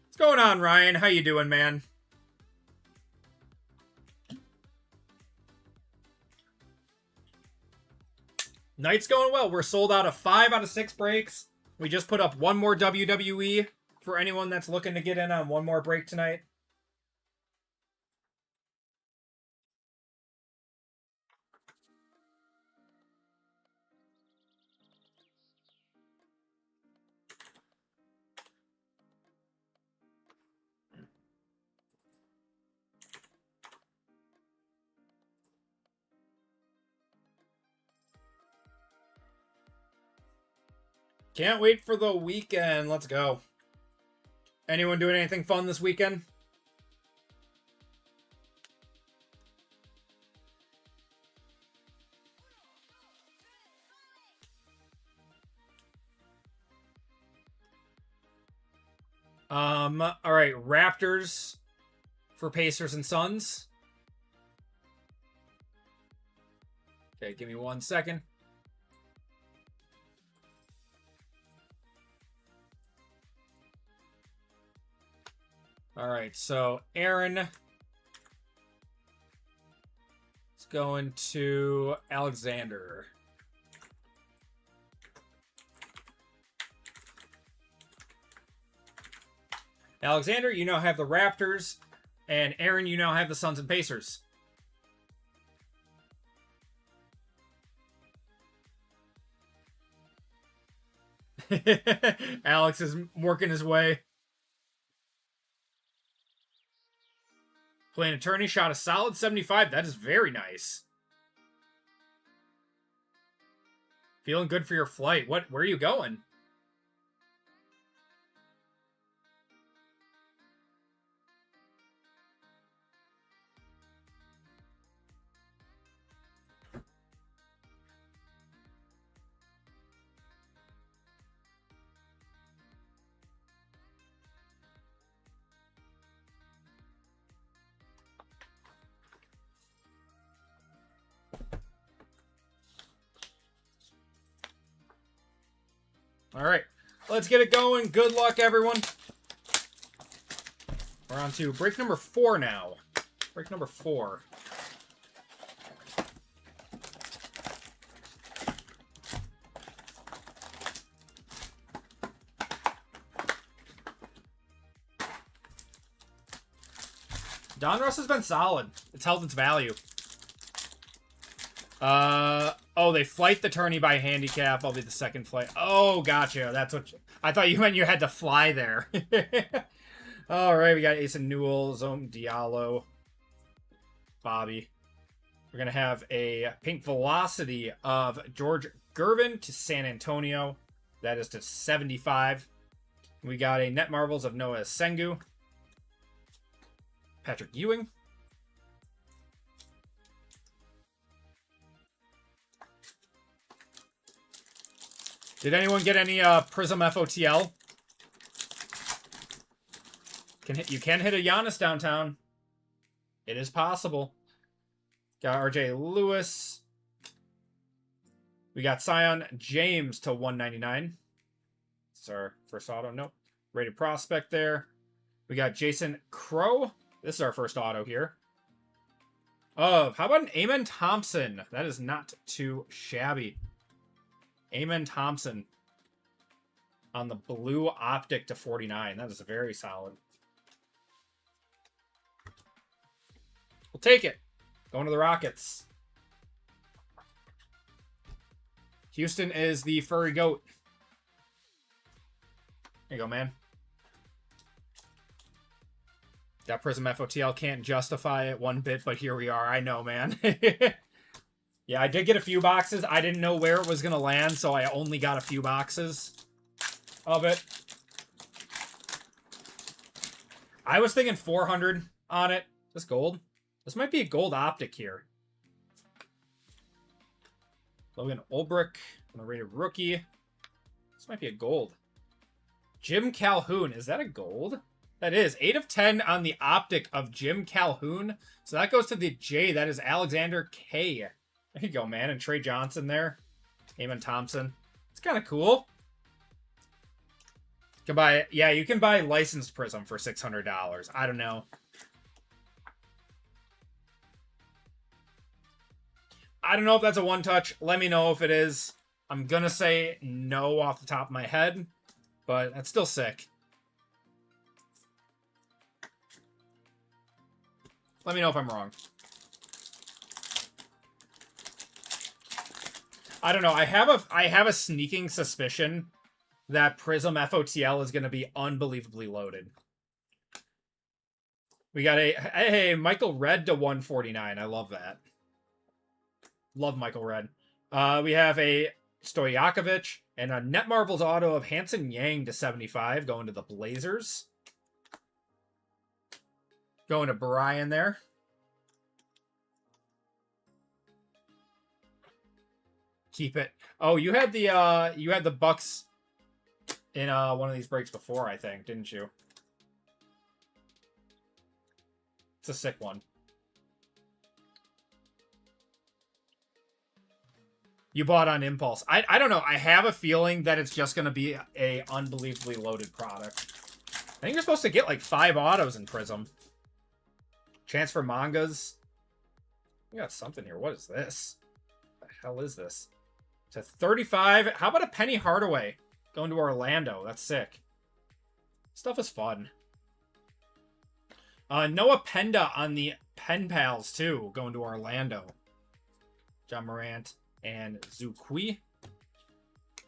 What's going on, Ryan? How you doing, man? Night's going well. We're sold out of 5 out of 6 breaks. We just put up one more WWE for anyone that's looking to get in on one more break tonight. Can't wait for the weekend. Let's go. Anyone doing anything fun this weekend? All right, Raptors for Pacers and Suns. Okay, give me 1 second. All right, so Aaron is going to Alexander. Alexander, you now have the Raptors, and Aaron, you now have the Suns and Pacers. Alex is working his way. Playing attorney, shot a solid 75. That is very nice. Feeling good for your flight. Where are you going? All right, let's get it going. Good luck, everyone. We're on to break number 4 now. Break number 4. Donruss has been solid. It's held its value. Oh, they flight the tourney by handicap. I'll be the second flight. Oh, gotcha. That's what I thought you meant you had to fly there. All right, we got Ace and Newell, Zome Diallo, Bobby. We're going to have a pink velocity of George Gervin to San Antonio. That is to 75. We got a net marbles of Noah Sengu. Patrick Ewing. Did anyone get any Prism FOTL? You can hit a Giannis downtown. It is possible. Got RJ Lewis. We got Sion James to 199. This is our first auto. Nope. Rated prospect there. We got Jason Crow. This is our first auto here. How about an Amen Thompson? That is not too shabby. Amen Thompson on the blue optic to 49. That is very solid. We'll take it. Going to the Rockets. Houston is the furry goat. There you go, man. That Prism FOTL can't justify it one bit, but here we are. I know, man. Yeah, I did get a few boxes. I didn't know where it was going to land, so I only got a few boxes of it. I was thinking 400 on it. This gold. This might be a gold optic here. Logan Ulbrich, on the rated rookie. This might be a gold. Jim Calhoun. Is that a gold? That is. 8 of 10 on the optic of Jim Calhoun. So that goes to the J. That is Alexander K. There you go, man. And Trey Johnson there. Amen Thompson. It's kind of cool. You can buy, yeah, you can buy licensed Prism for $600. I don't know. I don't know if that's a one-touch. Let me know if it is. I'm gonna say no off the top of my head, but that's still sick. Let me know if I'm wrong. I don't know. I have a sneaking suspicion that Prism FOTL is going to be unbelievably loaded. We got a Michael Red to 149. I love that. Love Michael Red. We have a Stojakovic and a Netmarbles auto of Hanson Yang to 75 going to the Blazers. Going to Brian there. Keep it. Oh, you had the Bucks in one of these breaks before, I think, didn't you? It's a sick one. You bought on impulse. I don't know. I have a feeling that it's just going to be a unbelievably loaded product. I think you're supposed to get like 5 autos in Prism. Chance for mangas. We got something here. What is this? What the hell is this? To 35. How about a Penny Hardaway going to Orlando? That's sick. Stuff is fun. Noah Penda on the Pen Pals, too, going to Orlando. John Morant and Zukui.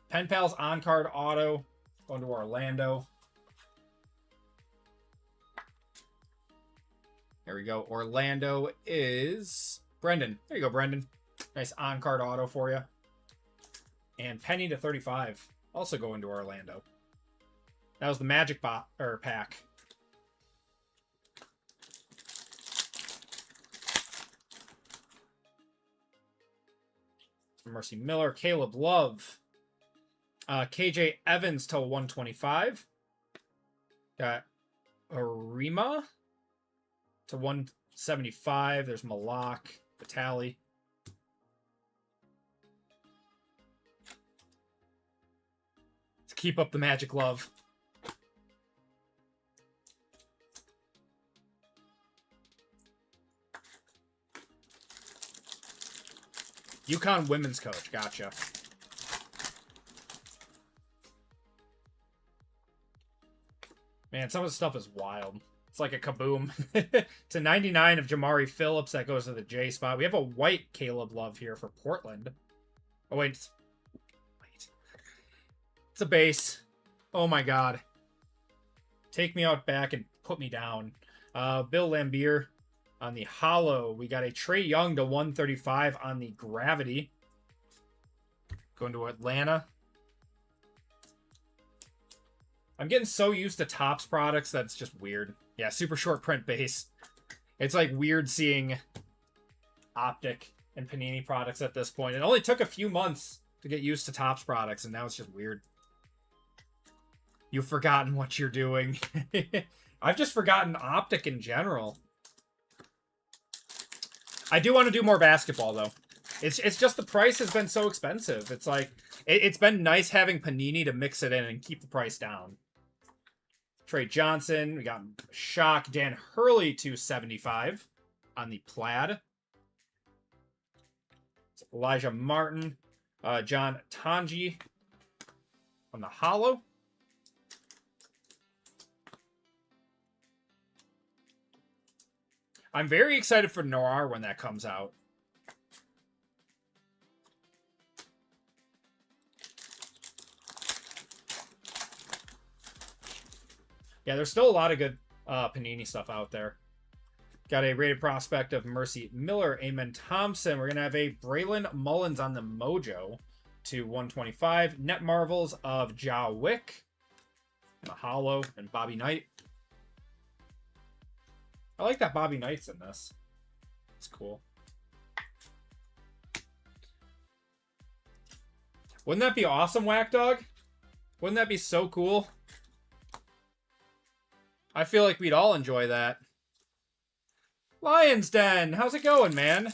Pen Pals on-card auto going to Orlando. There we go. Orlando is Brendan. There you go, Brendan. Nice on-card auto for you. And Penny to 35. Also going to Orlando. That was the Magic pack. Mercy Miller, Caleb Love. KJ Evans to 125. Got Arima to 175. There's Malak, Vitali. To keep up the Magic love. UConn women's coach. Gotcha. Man, some of the stuff is wild. It's like a kaboom. To 99 of Jamari Phillips. That goes to the J spot. We have a white Caleb Love here for Portland. Oh, wait. It's a base. Oh, my God. Take me out back and put me down. Bill Lambier. On the hollow, we got a Trae Young to 135 on the Gravity. Going to Atlanta. I'm getting so used to Topps products that it's just weird. Yeah, super short print base. It's like weird seeing Optic and Panini products at this point. It only took a few months to get used to Topps products, and now it's just weird. You've forgotten what you're doing. I've just forgotten Optic in general. I do want to do more basketball, though. It's just the price has been so expensive. It's like, it's been nice having Panini to mix it in and keep the price down. Trey Johnson. We got Shock. Dan Hurley to 75 on the plaid. It's Elijah Martin. John Tanji on the hollow. I'm very excited for Noir when that comes out. Yeah, there's still a lot of good Panini stuff out there. Got a rated prospect of Mercy Miller, Amen Thompson. We're going to have a Braylon Mullins on the Mojo to 125. Net Marvels of Ja Wick, the Hollow, and Bobby Knight. I like that Bobby Knight's in this. It's cool. Wouldn't that be awesome, Whack Dog? Wouldn't that be so cool? I feel like we'd all enjoy that. Lion's Den, how's it going, man?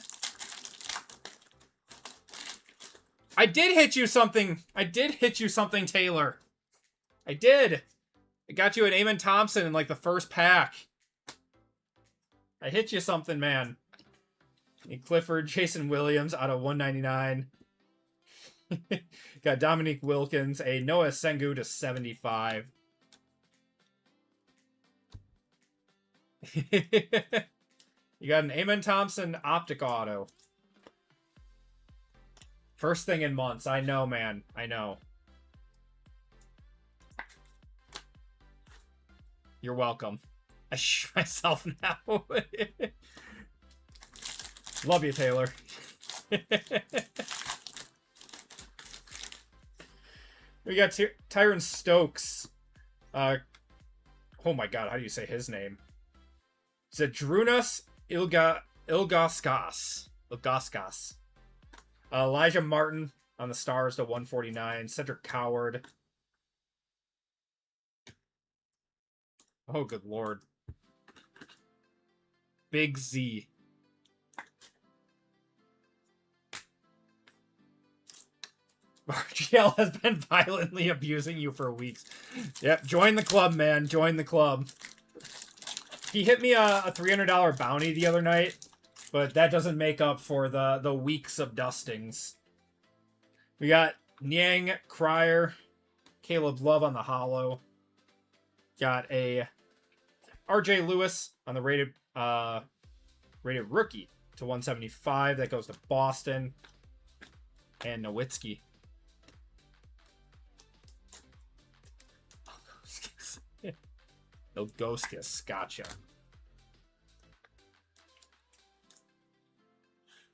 I did hit you something. I did hit you something, Taylor. I did. I got you an Amen Thompson in like the first pack. I hit you something, man. Clifford, Jason Williams out of 199. Got Dominique Wilkins, a Noah Sengu to 75. You got an Amen Thompson Optic Auto. First thing in months. I know, man. I know. You're welcome. I shoot myself now. Love you, Taylor. We got Tyron Stokes. Oh my god, how do you say his name? Zedrunas Ilgauskas. Elijah Martin on the Stars to 149. Cedric Coward. Oh, good lord. Big Z. RGL has been violently abusing you for weeks. Yep, join the club, man. Join the club. He hit me a $300 bounty the other night, but that doesn't make up for the weeks of dustings. We got Niang Cryer, Caleb Love on the holo. Got a RJ Lewis on the rated rookie to 175. That goes to Boston. And Nowitzki. Ilgauskas, gotcha.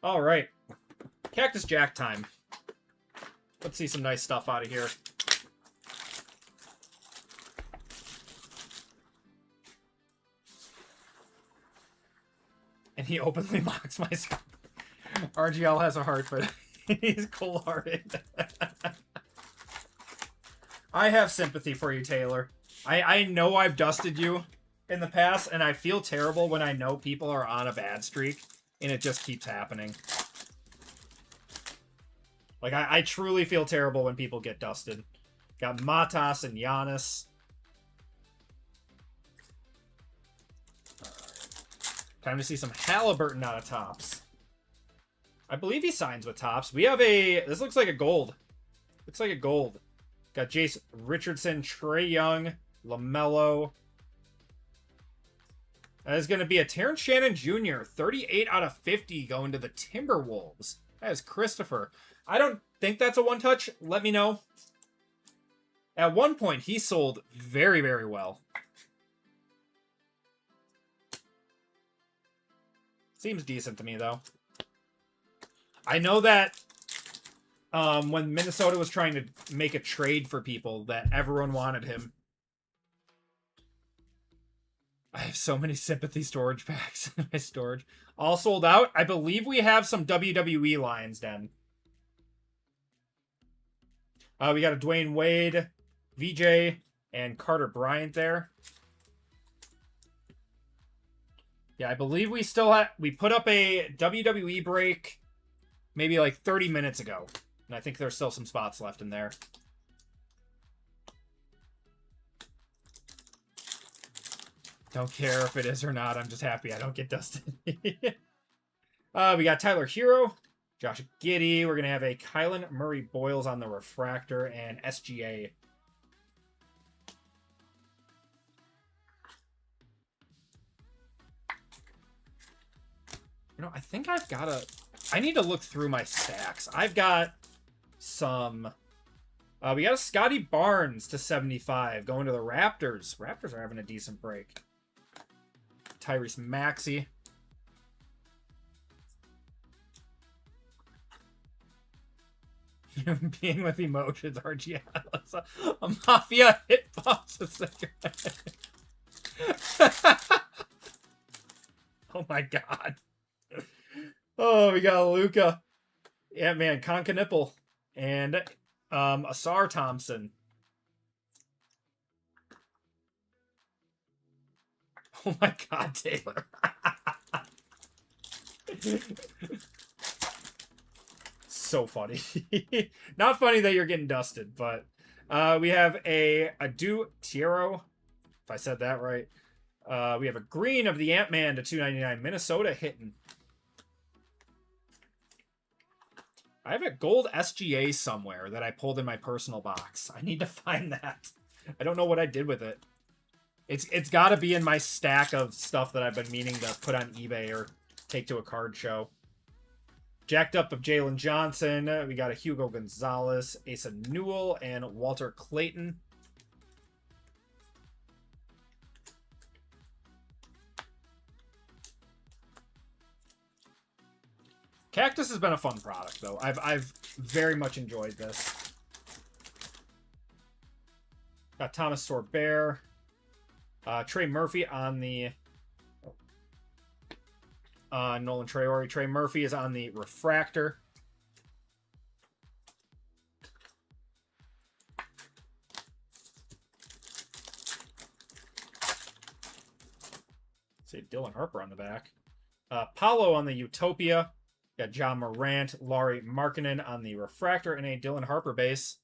All right, Cactus Jack time. Let's see some nice stuff out of here. And he openly mocks my stuff. RGL has a heart, but he's cold-hearted. I have sympathy for you, Taylor. I know I've dusted you in the past, and I feel terrible when I know people are on a bad streak, and it just keeps happening. Like, I truly feel terrible when people get dusted. Got Matas and Giannis. Time to see some Halliburton out of Topps. I believe he signs with Topps. We have a... This looks like a gold. Looks like a gold. Got Jace Richardson, Trae Young, LaMelo. That is going to be a Terrence Shannon Jr. 38 out of 50 going to the Timberwolves. That is Christopher. I don't think that's a one-touch. Let me know. At one point, he sold very, very well. Seems decent to me, though. I know that when Minnesota was trying to make a trade for people, that everyone wanted him. I have so many sympathy storage packs in my storage. All sold out. I believe we have some WWE Lions Den. We got a Dwayne Wade, VJ, and Carter Bryant there. Yeah, I believe we still have... We put up a WWE break maybe like 30 minutes ago. And I think there's still some spots left in there. Don't care if it is or not. I'm just happy I don't get dusted. We got Tyler Hero, Josh Giddey. We're going to have a Kylan Murray Boyles on the refractor and SGA. You know, I think I've got a... I need to look through my stacks. I've got some... we got a Scotty Barnes to 75 going to the Raptors. Raptors are having a decent break. Tyrese Maxey. Being with emotions, RGL. A Mafia hitbox. Oh my god. Oh, we got Luka. Yeah, man. Conka Nipple. And Asar Thompson. Oh my god, Taylor. So funny. Not funny that you're getting dusted, but we have a Adu Tiero, if I said that right. We have a green of the Ant-Man to 299. Minnesota hitting. I have a gold SGA somewhere that I pulled in my personal box. I need to find that. I don't know what I did with it. It's got to be in my stack of stuff that I've been meaning to put on eBay or take to a card show. Jacked up of Jalen Johnson. We got a Hugo Gonzalez, Asa Newell, and Walter Clayton. Cactus has been a fun product, though. I've very much enjoyed this. Got Thomas Sorbert. Trey Murphy on the... Nolan Traore. Trey Murphy is on the refractor. Say Dylan Harper on the back. Paulo on the Utopia. Got John Morant, Laurie Markkinen on the refractor, and a Dylan Harper base.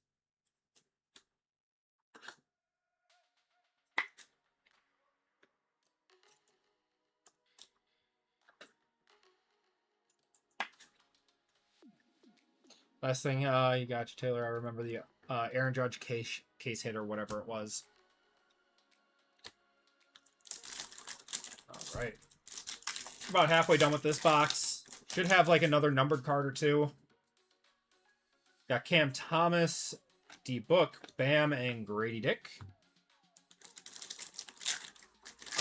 Last thing, you got you, Taylor. I remember the Aaron Judge case hit or whatever it was. All right. About halfway done with this box. Should have like another numbered card or two. Got Cam Thomas, D Book, Bam, and Grady Dick.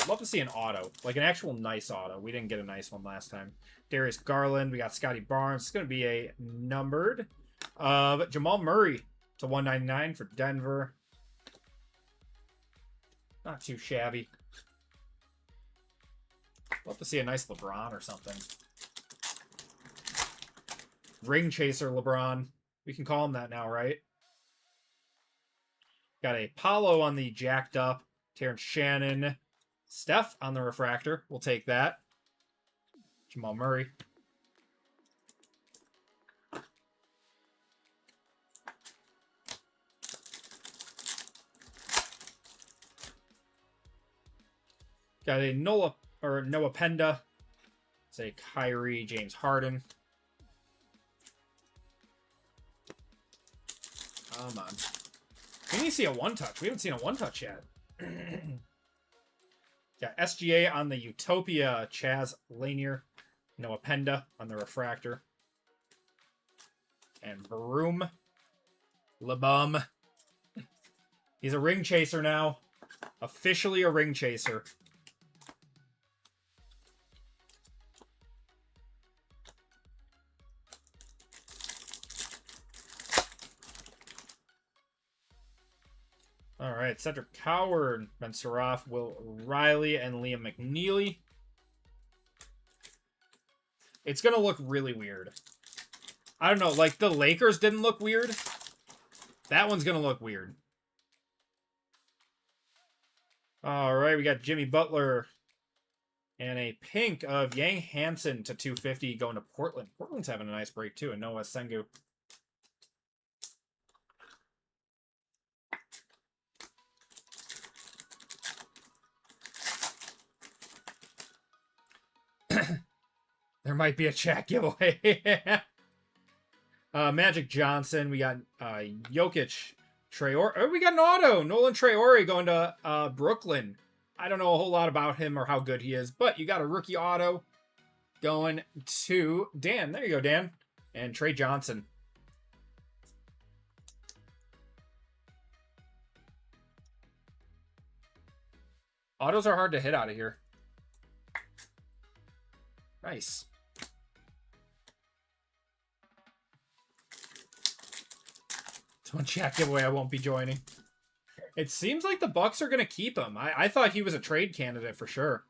I'd love to see an auto, like an actual nice auto. We didn't get a nice one last time. Darius Garland. We got Scotty Barnes. It's going to be a numbered of Jamal Murray to 199 for Denver. Not too shabby. Love to see a nice LeBron or something. Ring Chaser LeBron. We can call him that now, right? Got a Paulo on the jacked up. Terrence Shannon. Steph on the refractor. We'll take that. Jamal Murray. Got a Noah Penda. Say Kyrie, James Harden. Come on. We need to see a one-touch. We haven't seen a one-touch yet. Got SGA on the Utopia, Chaz Lanier. Noah Penda on the refractor. And Broom. LeBum. He's a ring chaser now. Officially a ring chaser. All right, Cedric Coward, Ben Saroff, Will Riley, and Liam McNeely. It's going to look really weird. I don't know, like the Lakers didn't look weird. That one's going to look weird. All right, we got Jimmy Butler and a pink of Yang Hansen to 250 going to Portland. Portland's having a nice break too, and Noah Sengu. There might be a chat giveaway. Magic Johnson. We got Jokic. Traore. Oh, we got an auto. Nolan Traore going to Brooklyn. I don't know a whole lot about him or how good he is, but you got a rookie auto going to Dan. There you go, Dan. And Trey Johnson. Autos are hard to hit out of here. Nice. It's one chat giveaway I won't be joining. It seems like the Bucks are going to keep him. I thought he was a trade candidate for sure.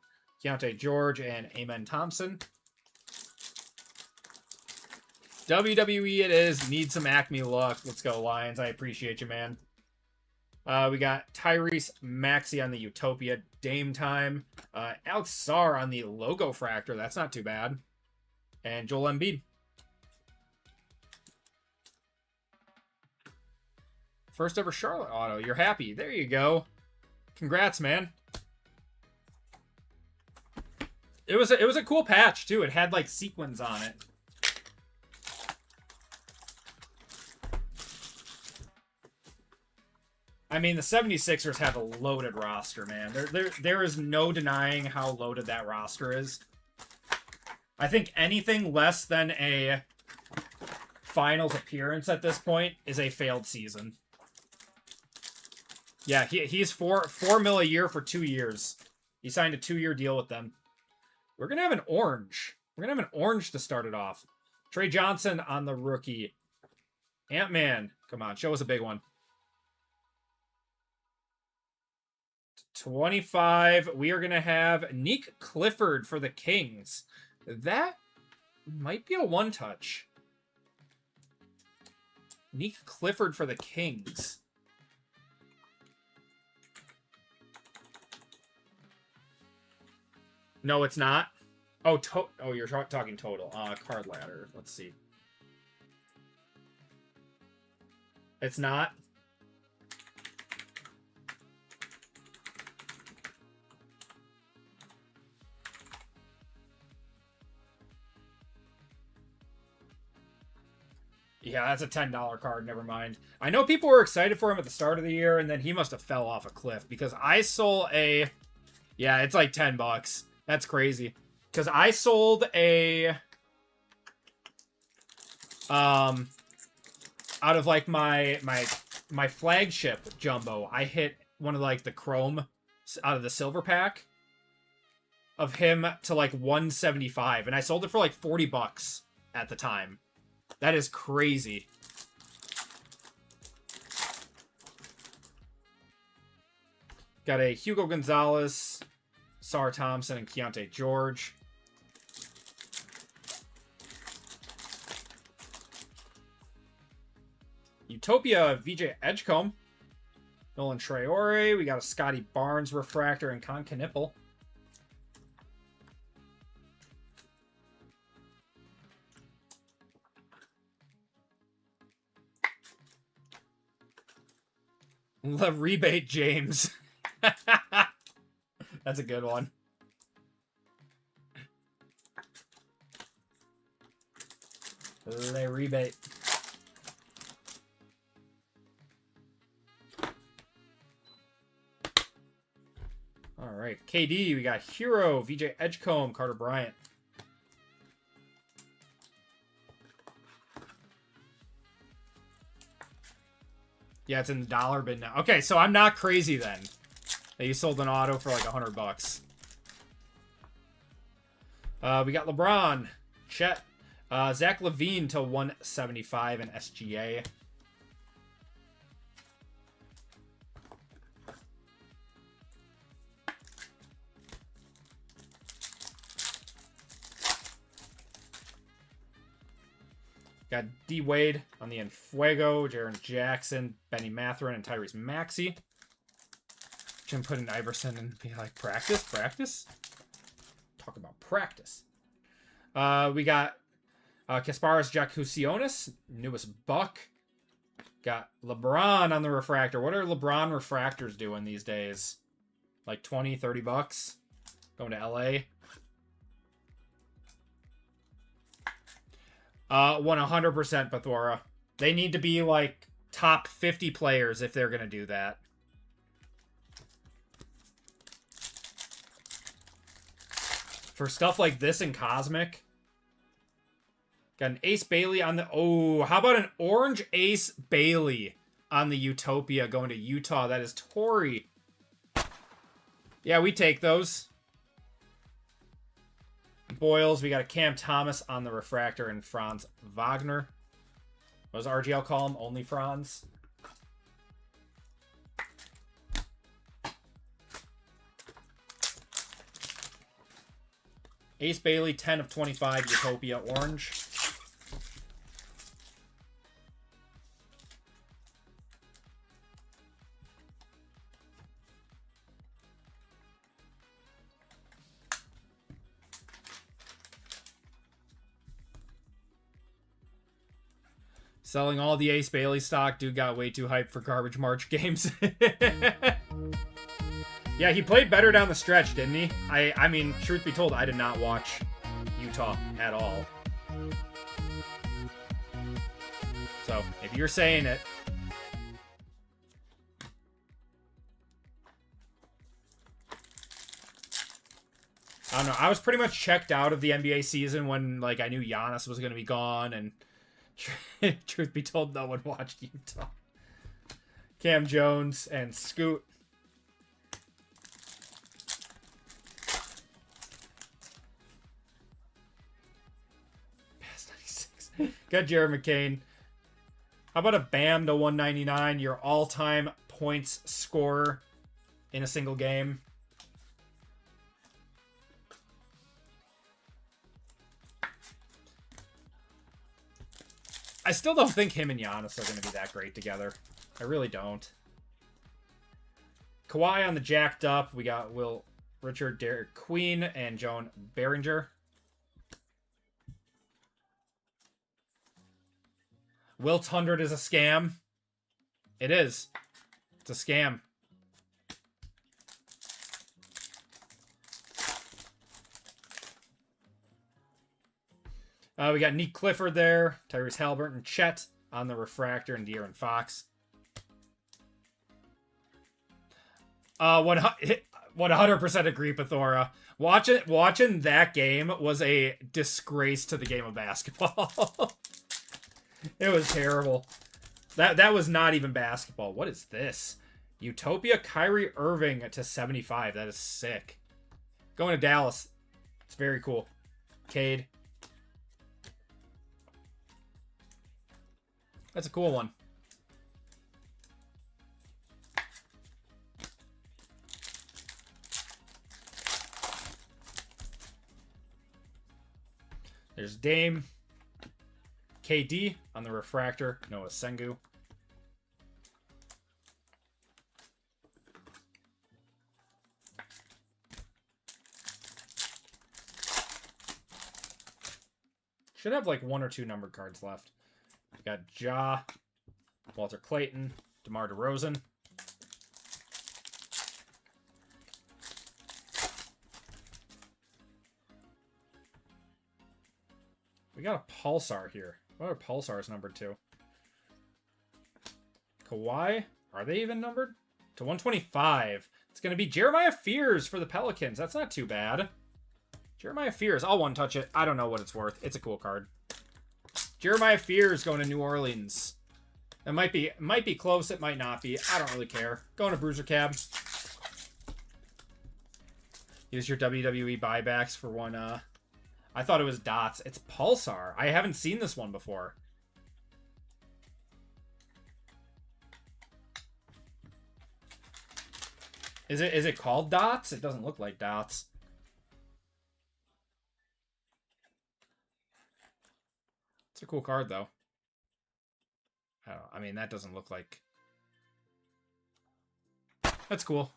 Keontae George and Amen Thompson. WWE it is. Need some Acme luck. Let's go, Lions. I appreciate you, man. We got Tyrese Maxey on the Utopia. Dame time. Alex Sarr on the Logo Fractor. That's not too bad. And Joel Embiid. First ever Charlotte auto. You're happy. There you go. Congrats, man. It was a cool patch too. It had like sequins on it. I mean, the 76ers have a loaded roster, man. There is no denying how loaded that roster is. I think anything less than a finals appearance at this point is a failed season. Yeah, he's $4 mil a year for 2 years. He signed a 2-year deal with them. We're gonna have an orange. We're gonna have an orange to start it off. Trey Johnson on the rookie. Ant-Man, come on, show us a big one. 25. We are gonna have Nick Clifford for the Kings. That might be a one-touch. Nick Clifford for the Kings. No, it's not. Oh, you're talking total. Card ladder. Let's see. It's not. Yeah, that's a $10 card. Never mind. I know people were excited for him at the start of the year, and then he must have fell off a cliff because I sold a... Yeah, it's like $10. That's crazy. Because I sold a... out of like my flagship jumbo, I hit one of like the chrome out of the silver pack of him to like 175, and I sold it for like $40 at the time. That is crazy. Got a Hugo Gonzalez, Sar Thompson, and Keontae George. Utopia VJ Edgecombe. Nolan Traore. We got a Scotty Barnes refractor and Con Knipple. The rebate James. That's a good one. The rebate. All right, KD, we got Hero, VJ Edgecombe, Carter Bryant. Yeah, it's in the dollar bin now. Okay, so I'm not crazy then. That you sold an auto for like $100. We got LeBron, Chet, Zach LaVine to 175 in SGA. Got D Wade on the Enfuego, Jaren Jackson, Benny Mathurin, and Tyrese Maxey. Jim put in Iverson and be like, practice? Talk about practice. We got Kasparis Jakusionis, newest Buck. Got LeBron on the refractor. What are LeBron refractors doing these days? Like $20, $30? Going to LA? 100% Bathora. They need to be like top 50 players if they're going to do that. For stuff like this in Cosmic. Got an Ace Bailey on the... Oh, how about an orange Ace Bailey on the Utopia going to Utah? That is Tory. Yeah, we take those. Boyles, we got a Cam Thomas on the refractor and Franz Wagner. What does RGL call him? Only Franz? Ace Bailey, 10 of 25, Utopia orange. Selling all the Ace Bailey stock. Dude got way too hyped for garbage March games. Yeah, he played better down the stretch, didn't he? I mean, truth be told, I did not watch Utah at all. So, if you're saying it... I don't know. I was pretty much checked out of the NBA season when, like, I knew Giannis was going to be gone, and truth be told, no one watched Utah. Cam Jones and Scoot. Pass 96. Got Jared McCain. How about a Bam to 199? Your all-time points scorer in a single game. I still don't think him and Giannis are going to be that great together. I really don't. Kawhi on the jacked up. We got Will Richard, Derek Queen, and Joan Behringer. Wilt 100 is a scam. It is. It's a scam. We got Nick Clifford there, Tyrese Halliburton, Chet on the refractor, and De'Aaron Fox. 100% agree, Pathora. Watching that game was a disgrace to the game of basketball. It was terrible. That was not even basketball. What is this? Utopia Kyrie Irving to 75. That is sick. Going to Dallas. It's very cool. Cade. That's a cool one. There's Dame. KD on the refractor. Noah Sengu. Should have like 1 or 2 numbered cards left. We got Ja, Walter Clayton, DeMar DeRozan. We got a Pulsar here. What are Pulsars numbered to? Kawhi? Are they even numbered? To 125. It's going to be Jeremiah Fears for the Pelicans. That's not too bad. Jeremiah Fears. I'll one-touch it. I don't know what it's worth. It's a cool card. Jeremiah Fears going to New Orleans. It might be close. It might not be. I don't really care. Going to Bruiser Cab. Use your WWE buybacks for one. I thought it was Dots. It's Pulsar. I haven't seen this one before. Is it called Dots? It doesn't look like Dots. It's a cool card, though. I don't know. I mean, that doesn't look like... That's cool.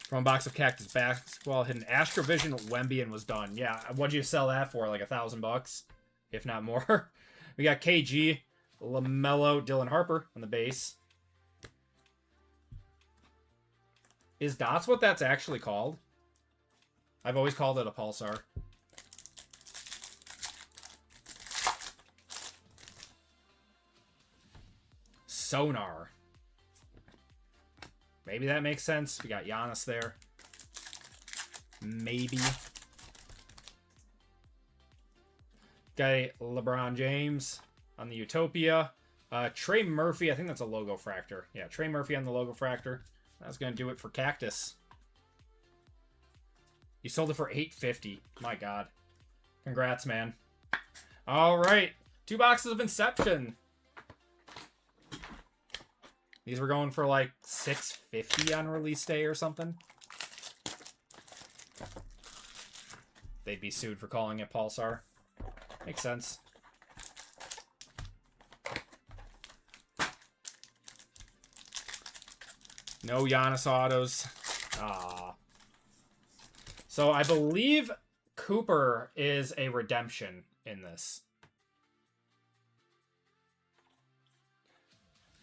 From a box of Cactus Basketball, hidden Astrovision, Wemby, and was done. Yeah, what'd you sell that for? Like $1,000? If not more. We got KG, LaMelo, Dylan Harper on the base. Is Dots what that's actually called? I've always called it a Pulsar. Sonar. Maybe that makes sense. We got Giannis there. Maybe. Got LeBron James on the Utopia. Trey Murphy. I think that's a logo fractor. Yeah, Trey Murphy on the logo fractor. That's going to do it for Cactus. You sold it for $850. My God. Congrats, man. All right. 2 boxes of Inception. These were going for like $650 on release day or something. They'd be sued for calling it Pulsar. Makes sense. No Giannis autos. Ah. So I believe Cooper is a redemption in this.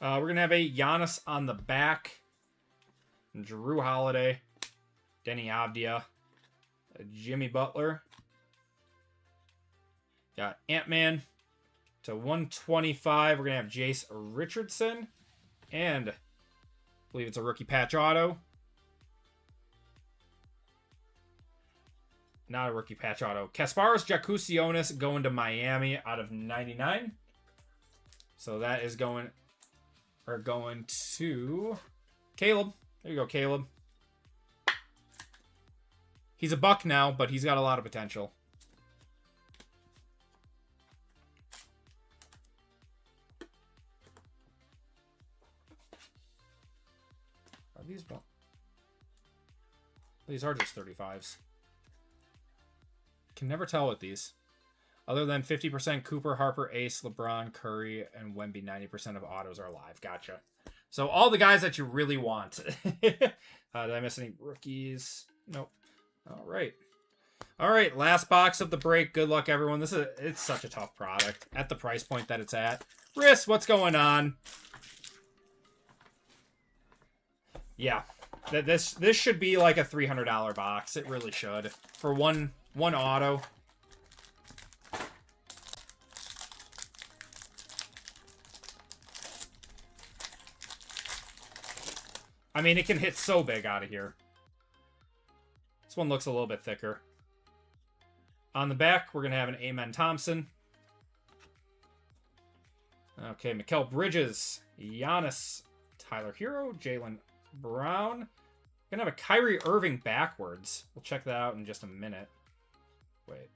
We're going to have a Giannis on the back. Drew Holiday. Denny Avdia. Jimmy Butler. Got Ant-Man to 125. We're going to have Jace Richardson. And I believe it's a rookie patch auto. not a rookie patch auto. Kasparis Jacusionis going to Miami out of 99. So that is going to Caleb. There you go, Caleb. He's a buck now, but he's got a lot of potential. Are these... These are just 35s. Can never tell with these. Other than 50% Cooper, Harper, Ace, LeBron, Curry, and Wemby, 90% of autos are live. Gotcha. So all the guys that you really want. Did I miss any rookies? Nope. All right. All right, last box of the break. Good luck, everyone. It's such a tough product at the price point that it's at. Riss, what's going on? Yeah. This should be like a $300 box. It really should. For one auto. I mean, it can hit so big out of here. This one looks a little bit thicker. On the back, we're going to have an Amen Thompson. Okay, Mikal Bridges, Giannis, Tyler Hero, Jaylen Brown. We're going to have a Kyrie Irving backwards. We'll check that out in just a minute. Wait.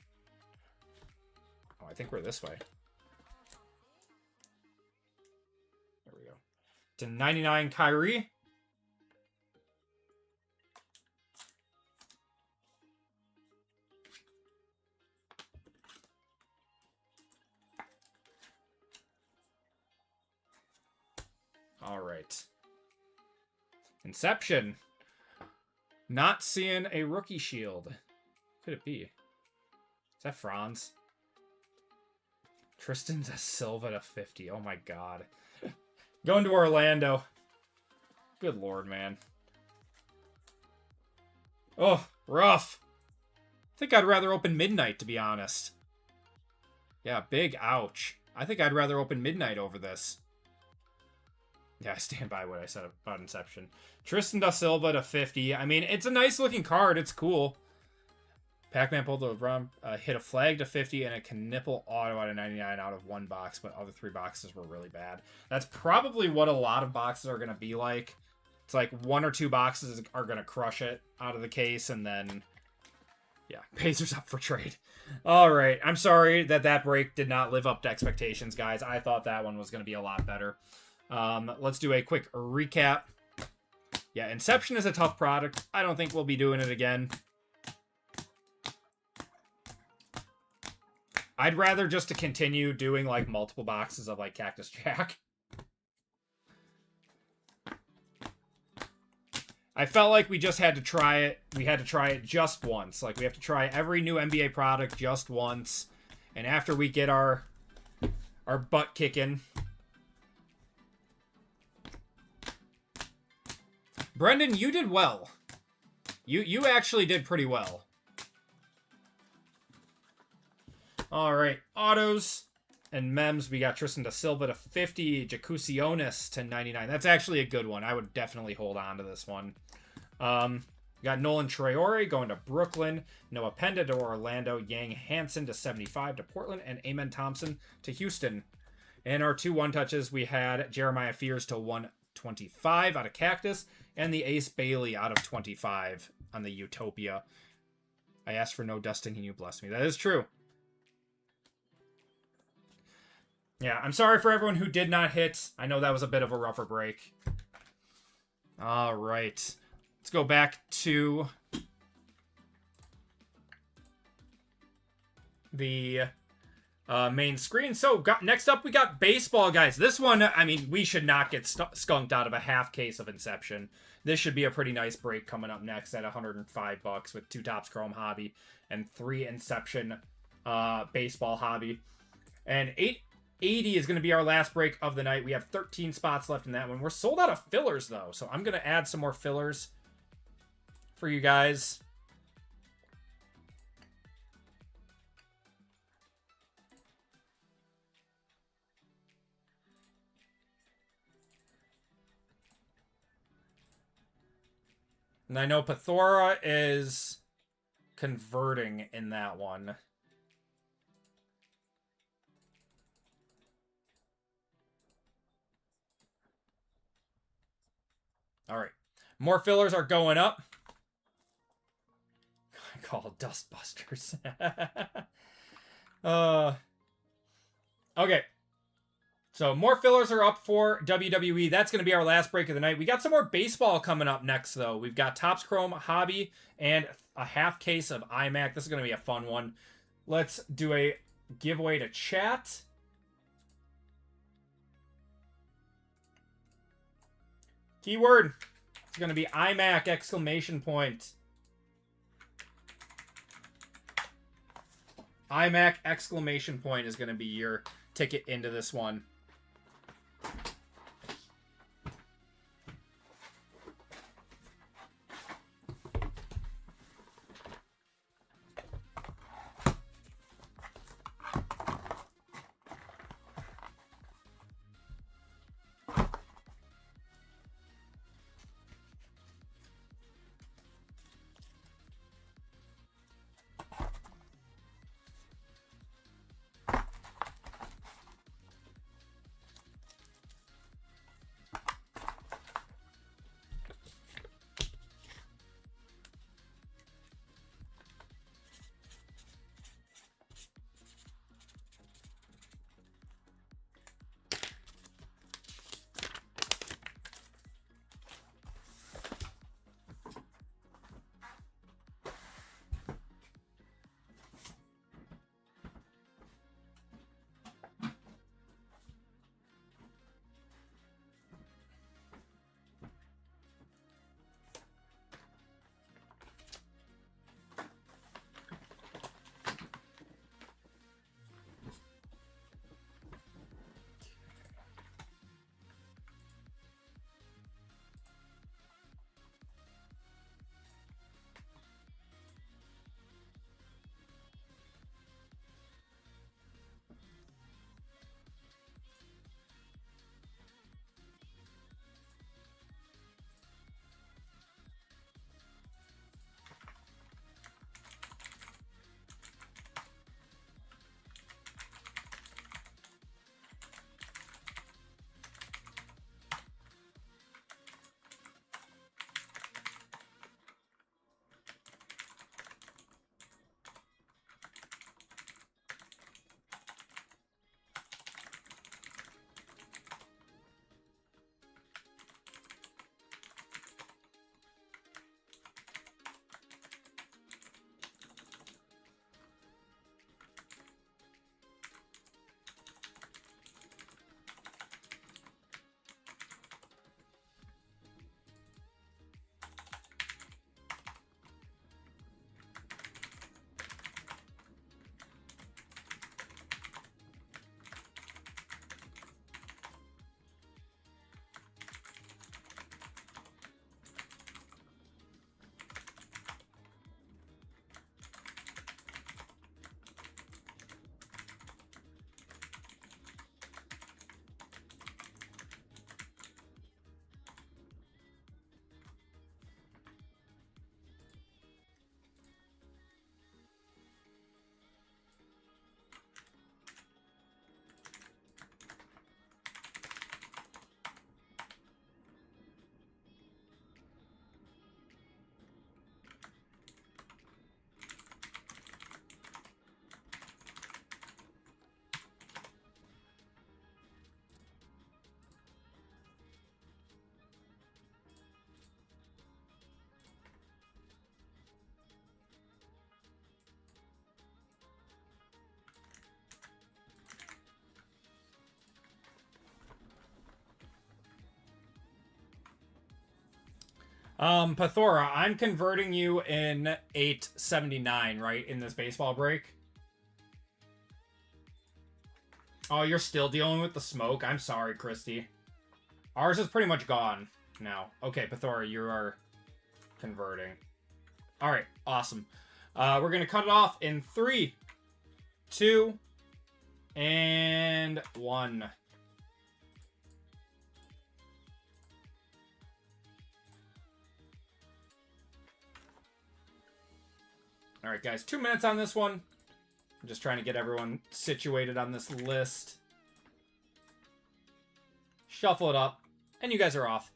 Oh, I think we're this way. There we go. To 99 Kyrie. All right. Inception. Not seeing a rookie shield. Could it be? Is that Franz? Tristan da Silva to 50. Oh my god. Going to Orlando. Good lord, man. Oh, rough. I think I'd rather open Midnight, to be honest. Yeah, big ouch. I think I'd rather open Midnight over this. Yeah, I stand by what I said about Inception. Tristan da Silva to 50. I mean, it's a nice looking card. It's cool. Pac-Man pulled the LeBron, hit a flag to 50 and a Knipple auto out of 99 out of one box, but other three boxes were really bad. That's probably what a lot of boxes are going to be like. It's like one or two boxes are going to crush it out of the case, and then, yeah, Pacers up for trade. All right, I'm sorry that break did not live up to expectations, guys. I thought that one was going to be a lot better. Let's do a quick recap. Yeah, Inception is a tough product. I don't think we'll be doing it again. I'd rather just to continue doing like multiple boxes of like Cactus Jack. I felt like we just had to try it. We had to try it just once. Like we have to try every new NBA product just once. And after we get our butt kicking. Brendan, you did well. You actually did pretty well. All right, autos and mems. We got Tristan da Silva to 50, Jacusionis to 99. That's actually a good one. I would definitely hold on to this one. We got Nolan Traore going to Brooklyn, Noah Penda to Orlando, Yang Hansen to 75 to Portland, and Amen Thompson to Houston. And our 2 one-touches, we had Jeremiah Fears to 125 out of Cactus, and the Ace Bailey out of 25 on the Utopia. I asked for no dusting and you blessed me. That is true. Yeah, I'm sorry for everyone who did not hit. I know that was a bit of a rougher break. All right. Let's go back to the main screen. So next up, we got baseball, guys. This one, I mean, we should not get skunked out of a half case of Inception. This should be a pretty nice break coming up next at $105 with 2 Topps Chrome Hobby and 3 Inception baseball hobby. And 880 is going to be our last break of the night. We have 13 spots left in that one. We're sold out of fillers, though, so I'm going to add some more fillers for you guys. And I know Pathora is converting in that one. All right. More fillers are going up. I call Dustbusters. Okay. So more fillers are up for WWE. That's going to be our last break of the night. We got some more baseball coming up next, though. We've got Topps Chrome, Hobby, and a half case of iMac. This is going to be a fun one. Let's do a giveaway to chat. Keyword. It's going to be iMac exclamation point. iMac exclamation point is going to be your ticket into this one. Pathora, I'm converting you in 879, right? In this baseball break. Oh, you're still dealing with the smoke? I'm sorry, Christy. Ours is pretty much gone now. Okay, Pathora, you are converting. Alright, awesome. We're going to cut it off in 3, 2, and 1. All right, guys, 2 minutes on this one. I'm just trying to get everyone situated on this list. Shuffle it up, and you guys are off.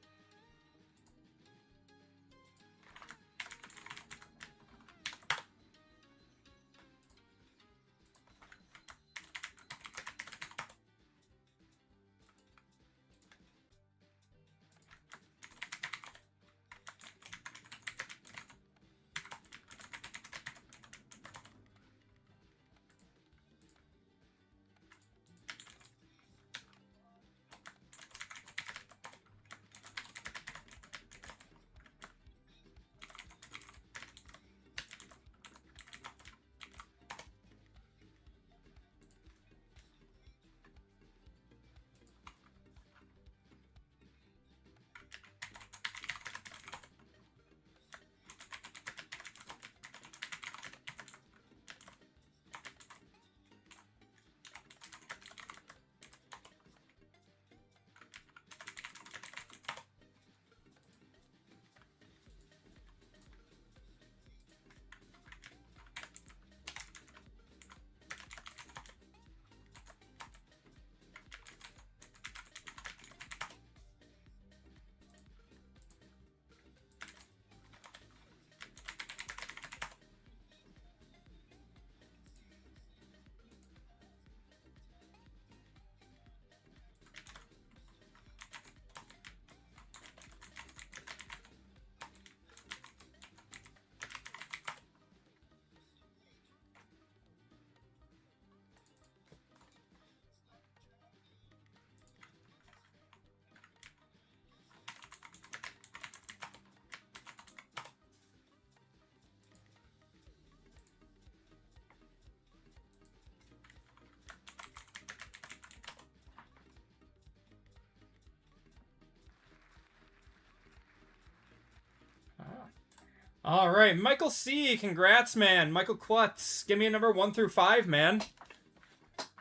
All right, Michael C. Congrats, man. Michael Klutz. Give me a number 1 through 5, man.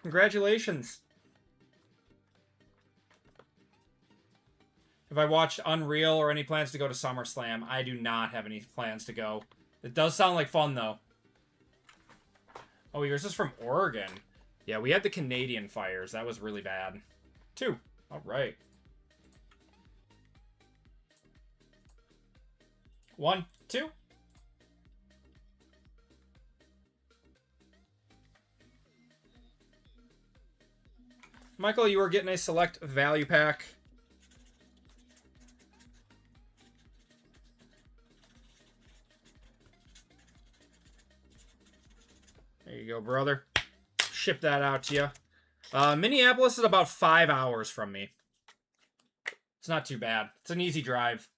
Congratulations. Have I watched Unreal or any plans to go to SummerSlam? I do not have any plans to go. It does sound like fun, though. Oh, yours is from Oregon. Yeah, we had the Canadian fires. That was really bad. 2. All right. 1, 2. Michael, you are getting a select value pack. There you go, brother. Ship that out to you. Minneapolis is about 5 hours from me. It's not too bad. It's an easy drive.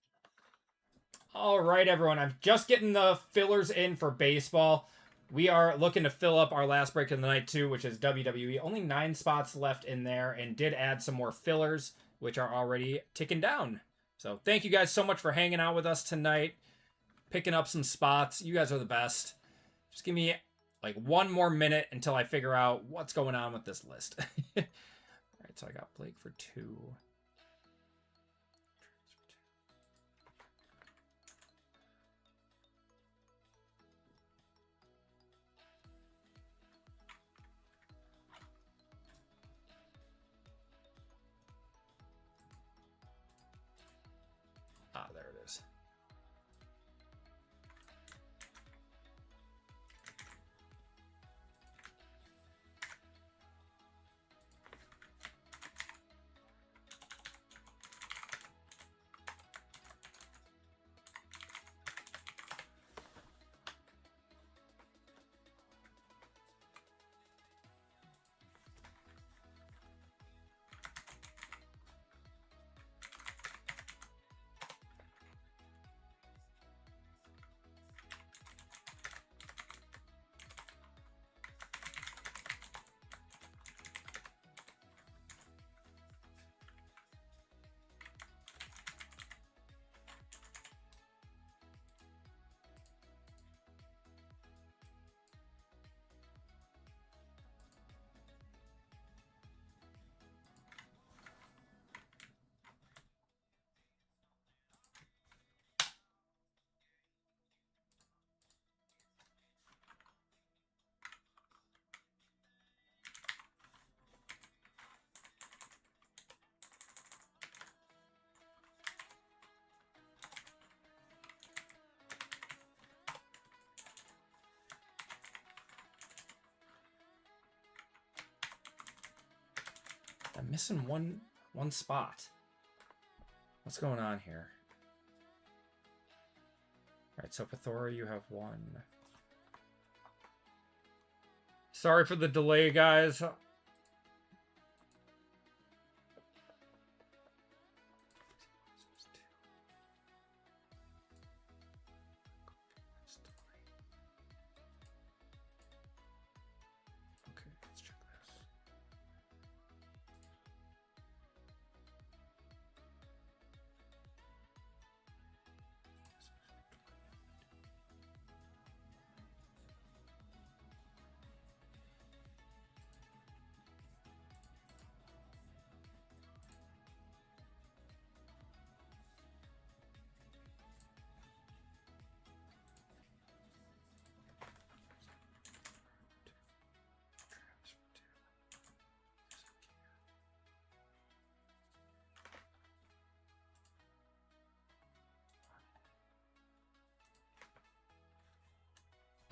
All right, everyone. I'm just getting the fillers in for baseball. We are looking to fill up our last break of the night, too, which is WWE. Only 9 spots left in there, and did add some more fillers, which are already ticking down. So thank you guys so much for hanging out with us tonight, picking up some spots. You guys are the best. Just give me like 1 more minute until I figure out what's going on with this list. All right, so I got Blake for 2. Ah, there it is. I'm missing one spot. What's going on here? All right, so Pathora, you have 1. Sorry for the delay, guys.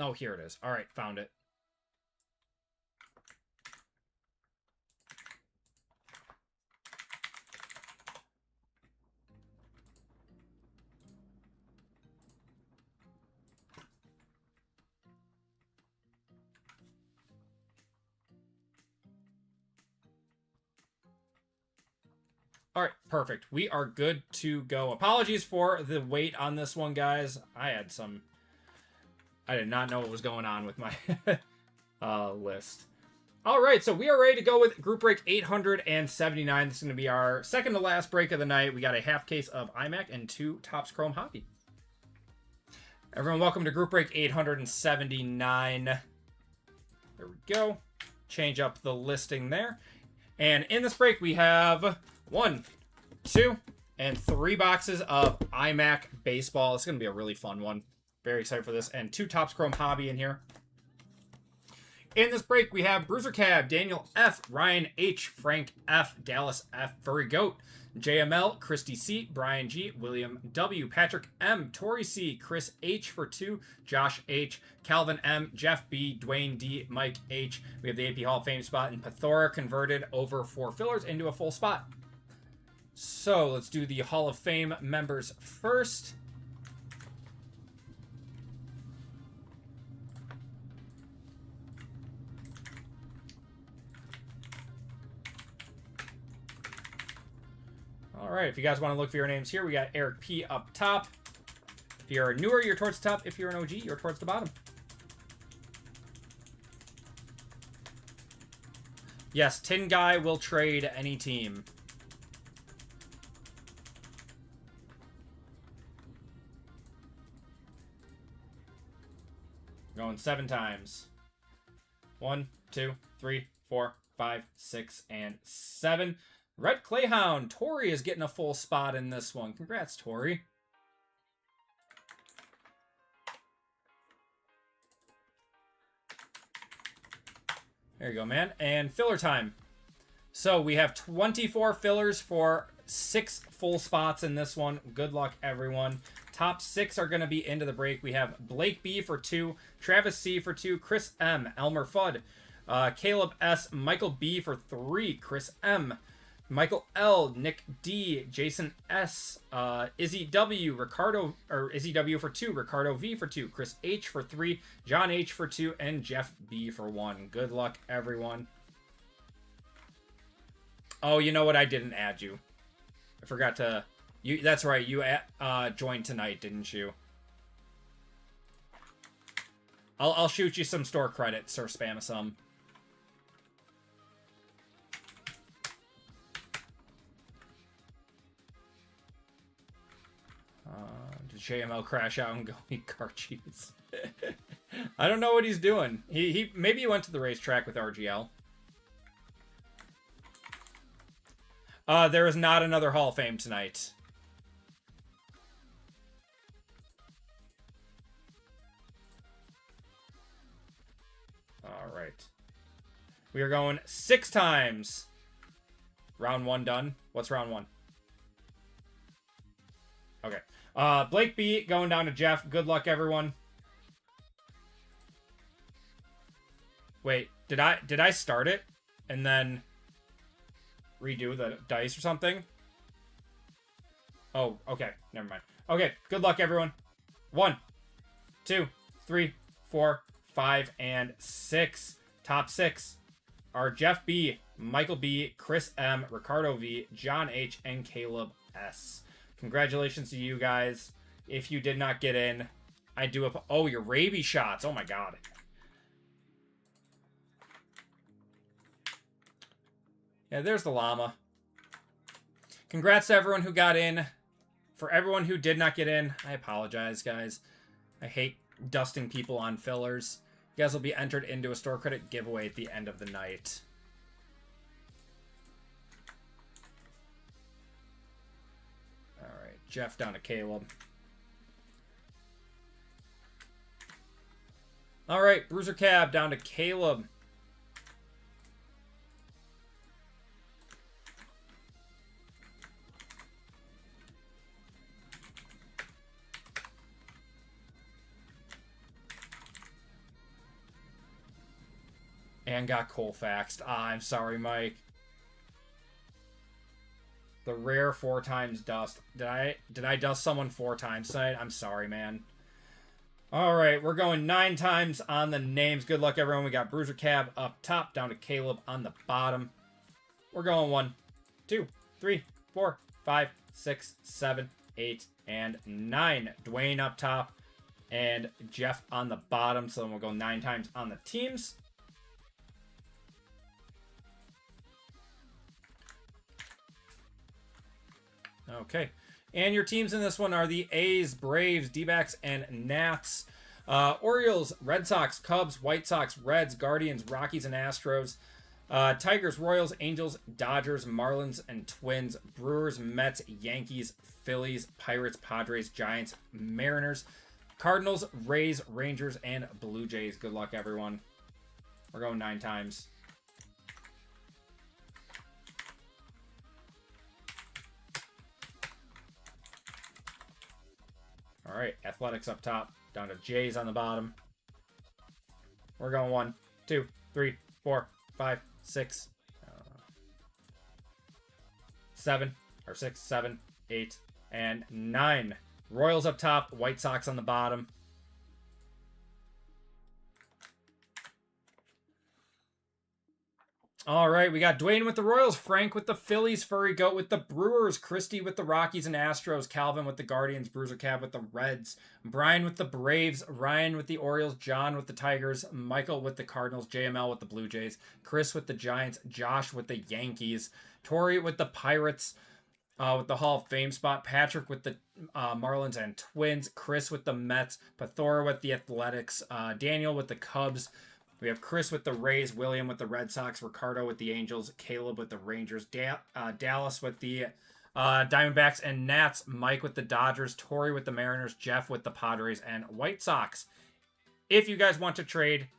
Oh, here it is. All right, found it. All right, perfect. We are good to go. Apologies for the wait on this one, guys. I did not know what was going on with my list. All right, so we are ready to go with group break 879. This is going to be our second to last break of the night. We got a half case of iMac and 2 Topps Chrome Hobby. Everyone, welcome to group break 879. There we go. Change up the listing there. And in this break, we have 1, 2, and 3 boxes of iMac Baseball. It's going to be a really fun one. Very excited for this. And 2 Topps Chrome Hobby in here. In this break, we have Bruiser Cab, Daniel F, Ryan H, Frank F, Dallas F, Furry Goat, JML, Christy C, Brian G, William W, Patrick M, Tori C, Chris H for 2, Josh H, Calvin M, Jeff B, Dwayne D, Mike H. We have the AP Hall of Fame spot, and Pathora converted over 4 fillers into a full spot. So let's do the Hall of Fame members first. All right, if you guys want to look for your names here, we got Eric P up top. If you're newer, you're towards the top. If you're an OG, you're towards the bottom. Yes, Tin Guy will trade any team. Going 7 times. 1, 2, 3, 4, 5, 6, and 7. Red Clayhound. Tori is getting a full spot in this one. Congrats, Tori. There you go, man. And filler time. So we have 24 fillers for 6 full spots in this one. Good luck, everyone. Top 6 are going to be into the break. We have Blake B for 2, Travis C for 2, Chris M, Elmer Fudd, Caleb S, Michael B for 3, Chris M, Michael L, Nick D, Jason S, Izzy W, Izzy W for 2, Ricardo V for 2, Chris H for 3, John H for 2, and Jeff B for 1. Good luck, everyone. Oh, you know what? I didn't add you. I forgot to... That's right. You joined tonight, didn't you? I'll shoot you some store credits or spam some. Did JML crash out and go eat car cheese? I don't know what he's doing. He maybe he went to the racetrack with RGL. There is not another Hall of Fame tonight. All right. We are going 6 times. Round 1 done. What's round 1? Okay. Blake B going down to Jeff. Good luck, everyone. Wait, did I start it? And then... redo the dice or something. Oh, okay. Never mind. Okay, good luck, everyone. 1, 2, 3, 4, 5, and 6. Top 6 are Jeff B, Michael B, Chris M, Ricardo V, John H, and Caleb S. Congratulations to you guys. If you did not get in, I do a... Oh, your rabies shots. Oh, my God. Yeah, there's the llama. Congrats to everyone who got in. For everyone who did not get in, I apologize, guys. I hate dusting people on fillers. You guys will be entered into a store credit giveaway at the end of the night. Alright, Jeff down to Caleb. Alright, Bruiser Cab down to Caleb. And got Colfaxed. Ah, I'm sorry, Mike. The rare 4 times dust. Did I dust someone 4 times tonight? I'm sorry, man. Alright, we're going 9 times on the names. Good luck, everyone. We got Bruiser Cab up top, down to Caleb on the bottom. We're going 1, 2, 3, 4, 5, 6, 7, 8, and 9. Dwayne up top and Jeff on the bottom. So then we'll go 9 times on the teams. Okay. And your teams in this one are the A's, Braves, D-backs, and Nats. Orioles, Red Sox, Cubs, White Sox, Reds, Guardians, Rockies, and Astros. Tigers, Royals, Angels, Dodgers, Marlins, and Twins. Brewers, Mets, Yankees, Phillies, Pirates, Padres, Giants, Mariners. Cardinals, Rays, Rangers, and Blue Jays. Good luck, everyone. We're going 9 times. All right, Athletics up top, down to Jays on the bottom. We're going 1, 2, 3, 4, 5, 6, 7, or 6, 7, 8, and 9. Royals up top, White Sox on the bottom. All right, we got Dwayne with the Royals, Frank with the Phillies, Furry Goat with the Brewers, Christy with the Rockies and Astros, Calvin with the Guardians, Bruiser Cab with the Reds, Brian with the Braves, Ryan with the Orioles, John with the Tigers, Michael with the Cardinals, JML with the Blue Jays, Chris with the Giants, Josh with the Yankees, Tori with the Pirates, with the Hall of Fame spot, Patrick with the Marlins and Twins, Chris with the Mets, Pathora with the Athletics, Daniel with the Cubs. We have Chris with the Rays, William with the Red Sox, Ricardo with the Angels, Caleb with the Rangers, Dallas with the Diamondbacks and Nats, Mike with the Dodgers, Tori with the Mariners, Jeff with the Padres, and White Sox. If you guys want to trade,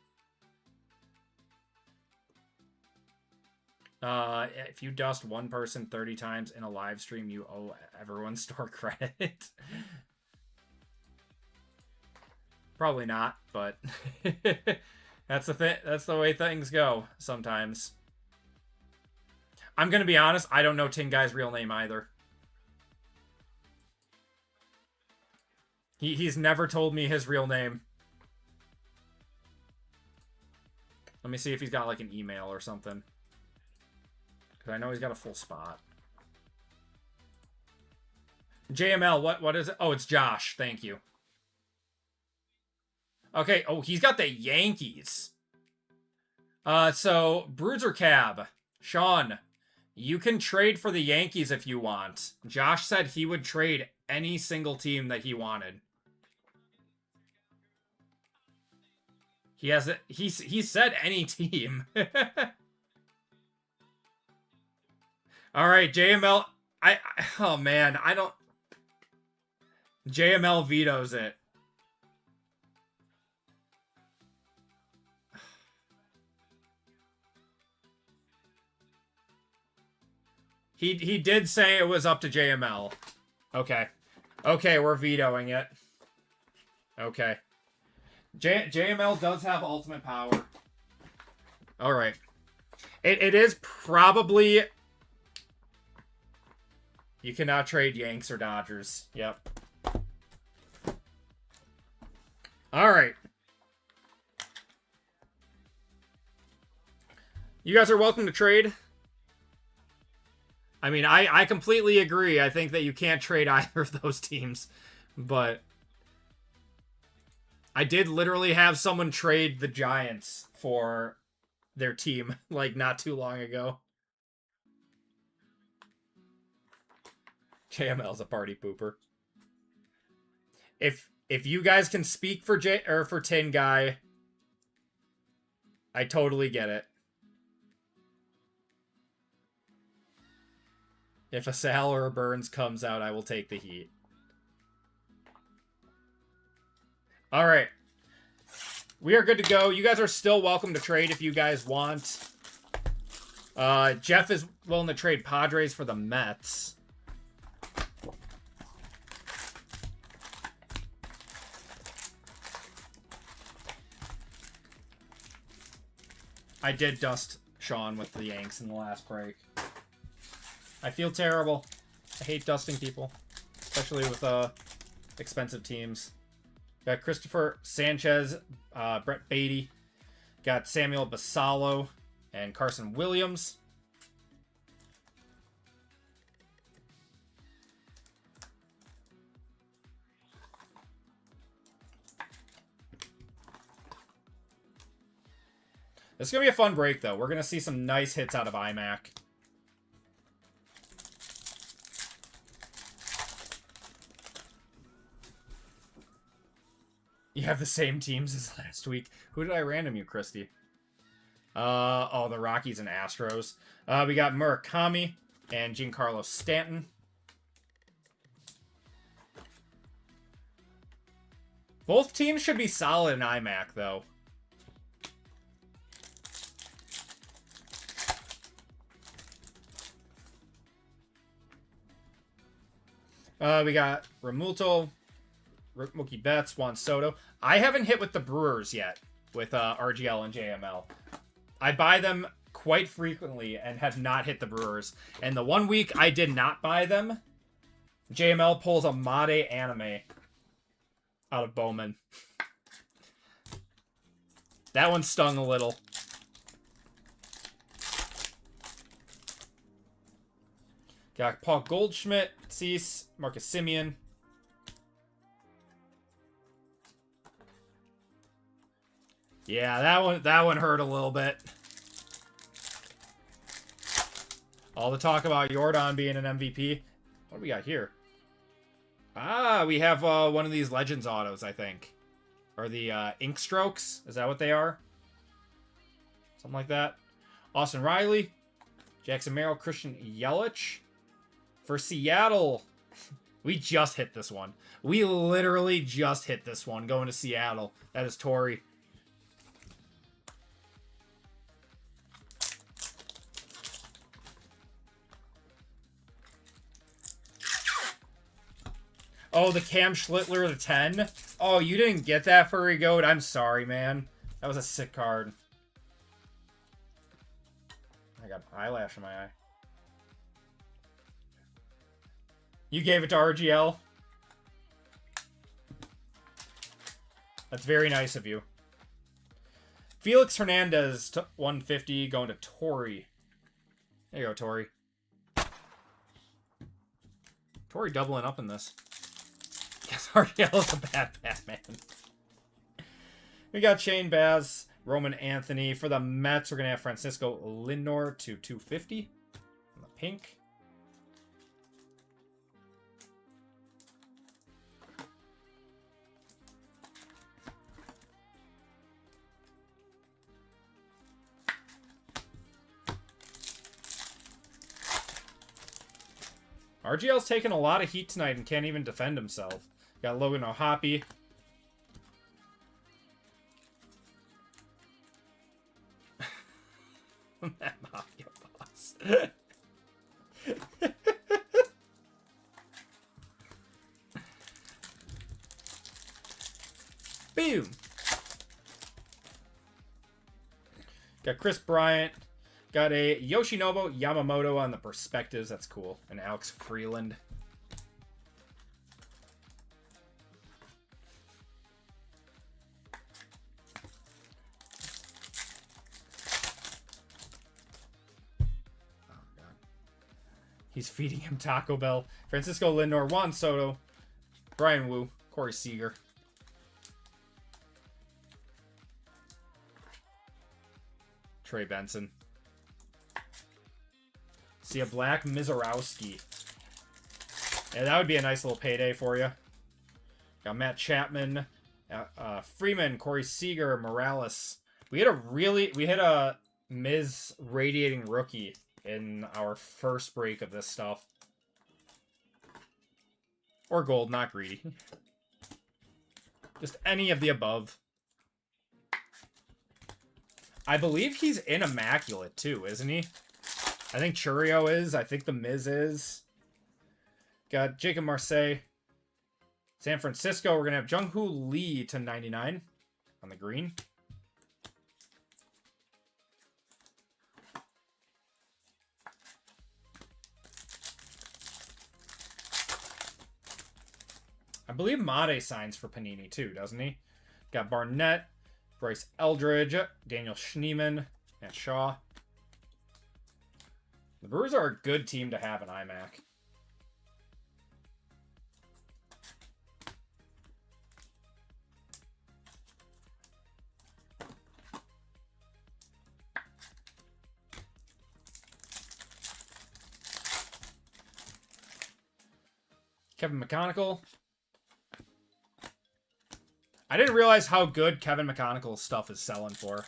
if you dust one person 30 times in a live stream, you owe everyone store credit. Probably not, but... That's the way things go sometimes. I'm going to be honest, I don't know Tin Guy's real name either. He's never told me his real name. Let me see if he's got like an email or something. Because I know he's got a full spot. JML, what is it? Oh, it's Josh. Thank you. Okay, oh, he's got the Yankees. So, Bruiser Cab, Sean, you can trade for the Yankees if you want. Josh said he would trade any single team that he wanted. He said any team. All right, JML, oh man, I don't... JML vetoes it. He did say it was up to JML. Okay. Okay, we're vetoing it. Okay. JML does have ultimate power. Alright. It is probably You cannot trade Yanks or Dodgers. Yep. All right. You guys are welcome to trade. I mean, I completely agree. I think that you can't trade either of those teams. But I did literally have someone trade the Giants for their team, like, not too long ago. JML's a party pooper. If you guys can speak for for Tin Guy, I totally get it. If a Sal or a Burns comes out, I will take the heat. All right. We are good to go. You guys are still welcome to trade if you guys want. Jeff is willing to trade Padres for the Mets. I did dust Sean with the Yanks in the last break. I feel terrible. I hate dusting people, especially with expensive teams. Got Christopher Sanchez, Brett Beatty. Got Samuel Basallo and Carson Williams. This is going to be a fun break, though. We're going to see some nice hits out of iMac. You have the same teams as last week. Who did I random you, Christy? Oh, the Rockies and Astros. We got Murakami and Giancarlo Stanton. Both teams should be solid in iMac, though. We got Remulto, Mookie Betts, Juan Soto. I haven't hit with the Brewers yet with RGL and JML. I buy them quite frequently and have not hit the Brewers. And the 1 week I did not buy them, JML pulls a Made Anime out of Bowman. That one stung a little. Got Paul Goldschmidt, Cease, Marcus Semien. Yeah, that one hurt a little bit. All the talk about Jordan being an MVP. What do we got here? Ah, we have one of these Legends autos, I think. Or the Ink Strokes. Is that what they are? Something like that. Austin Riley. Jackson Merrill, Christian Yelich. For Seattle. We just hit this one. We literally just hit this one going to Seattle. That is Torrey. Oh, the Cam Schlittler, the 10. Oh, you didn't get that, Furry Goat? I'm sorry, man. That was a sick card. I got an eyelash in my eye. You gave it to RGL? That's very nice of you. Felix Hernandez, 150, going to Torrey. There you go, Torrey. Torrey doubling up in this. Yes, RGL is a bad Batman. We got Shane Baz, Roman Anthony. For the Mets, we're going to have Francisco Lindor to 250. On the pink. RGL's taking a lot of heat tonight and can't even defend himself. Got Logan O'Hoppe. That Mafia boss. Boom. Got Chris Bryant, Got a Yoshinobu Yamamoto on the perspectives. That's cool. And Alex Freeland. Oh, God. He's feeding him Taco Bell. Francisco Lindor, Juan Soto, Brian Wu, Corey Seager. Trey Benson. See a black Mizorowski. Yeah, that would be a nice little payday for you. Got Matt Chapman, Freeman, Corey Seager, Morales. We hit a Miz radiating rookie in our first break of this stuff. Or gold, not greedy. Just any of the above. I believe he's in Immaculate too, isn't he? I think Churio is. I think the Miz is. Got Jacob Marseille. San Francisco, we're going to have Jung-Hoo Lee to 99 on the green. I believe Made signs for Panini too, doesn't he? Got Barnett, Bryce Eldridge, Daniel Schneemann, and Shaw. The Brewers are a good team to have in iMac. Kevin McConnell. I didn't realize how good Kevin McConnell's stuff is selling for.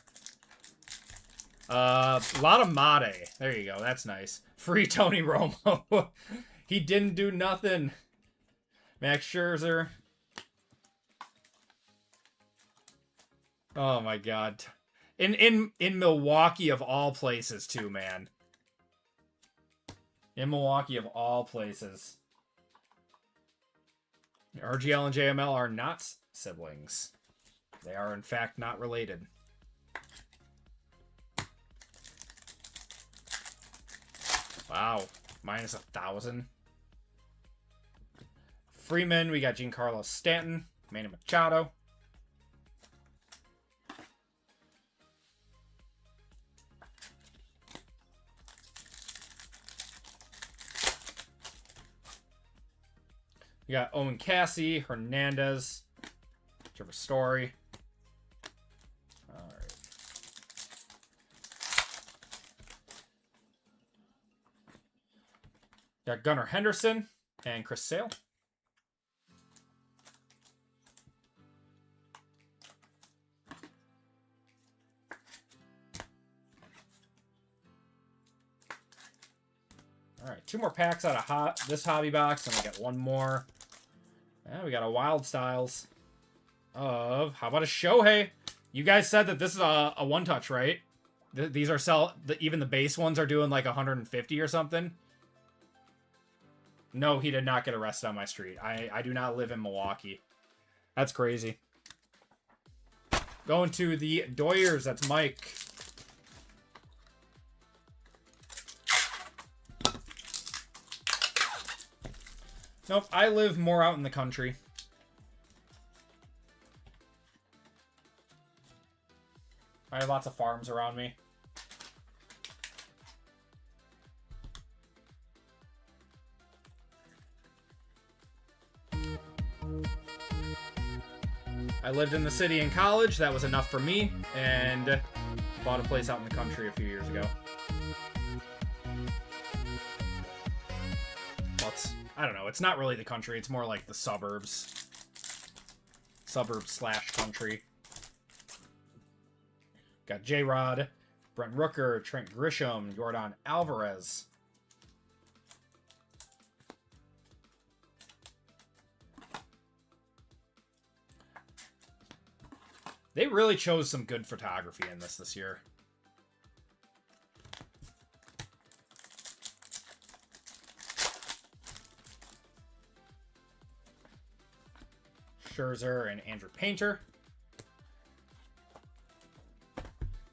A lot of Made. There you go. That's nice. Free Tony Romo. He didn't do nothing. Max Scherzer. Oh my God. In Milwaukee of all places too, man. In Milwaukee of all places. RGL and JML are not siblings. They are in fact not related. Wow. Minus 1,000. Freeman, we got Giancarlo Stanton. Manny Machado. We got Owen Cassie, Hernandez, Trevor Story. All right. Got Gunnar Henderson and Chris Sale. All right, 2 more packs out of this hobby box, and we got 1 more. Yeah, we got a Wild Styles of, how about a Shohei? You guys said that this is a one-touch, right? These are even the base ones are doing like 150 or something. No, he did not get arrested on my street. I do not live in Milwaukee. That's crazy. Going to the Doyers, that's Mike. Nope, I live more out in the country. I have lots of farms around me. I lived in the city in college. That was enough for me. And bought a place out in the country a few years ago. Well, I don't know. It's not really the country. It's more like the suburbs. Suburbs/country. Got J-Rod, Brent Rooker, Trent Grisham, Yordan Alvarez. They really chose some good photography in this year. Scherzer and Andrew Painter.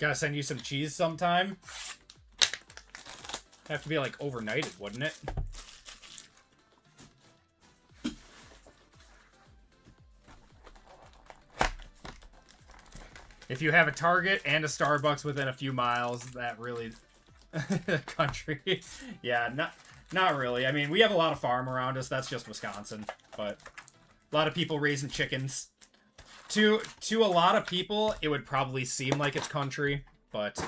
Gotta send you some cheese sometime. Have to be, like, overnighted, wouldn't it? If you have a Target and a Starbucks within a few miles, that really... country. Yeah, not really. I mean, we have a lot of farm around us. That's just Wisconsin. But a lot of people raising chickens. To a lot of people, it would probably seem like it's country, but...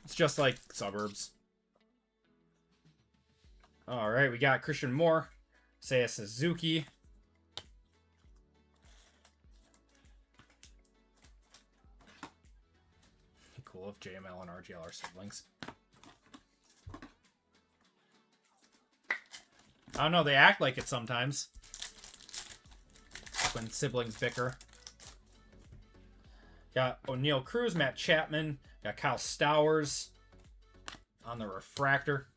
it's just like suburbs. Alright, we got Christian Moore. Seiya Suzuki. Cool if JML and RGL are siblings. I don't know, they act like it sometimes. When siblings bicker. Got O'Neal Cruz, Matt Chapman. Got Kyle Stowers on the refractor.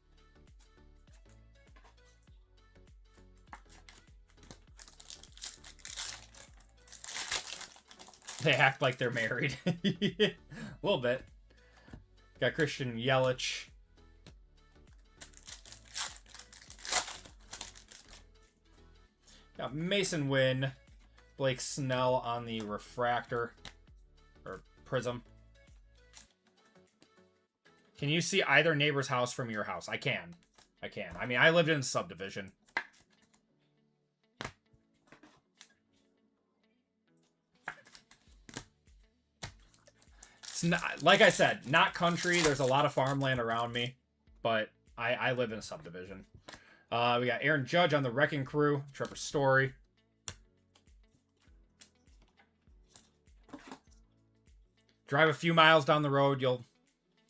They act like they're married. A little bit. Got Christian Yelich. Got Mason Wynn. Blake Snell on the refractor. Or prism. Can you see either neighbor's house from your house? I can. I can. I mean, I lived in a subdivision. It's not, like I said, not country. There's a lot of farmland around me, but I live in a subdivision. We got Aaron Judge on the Wrecking Crew. Trevor Story. Drive a few miles down the road, you'll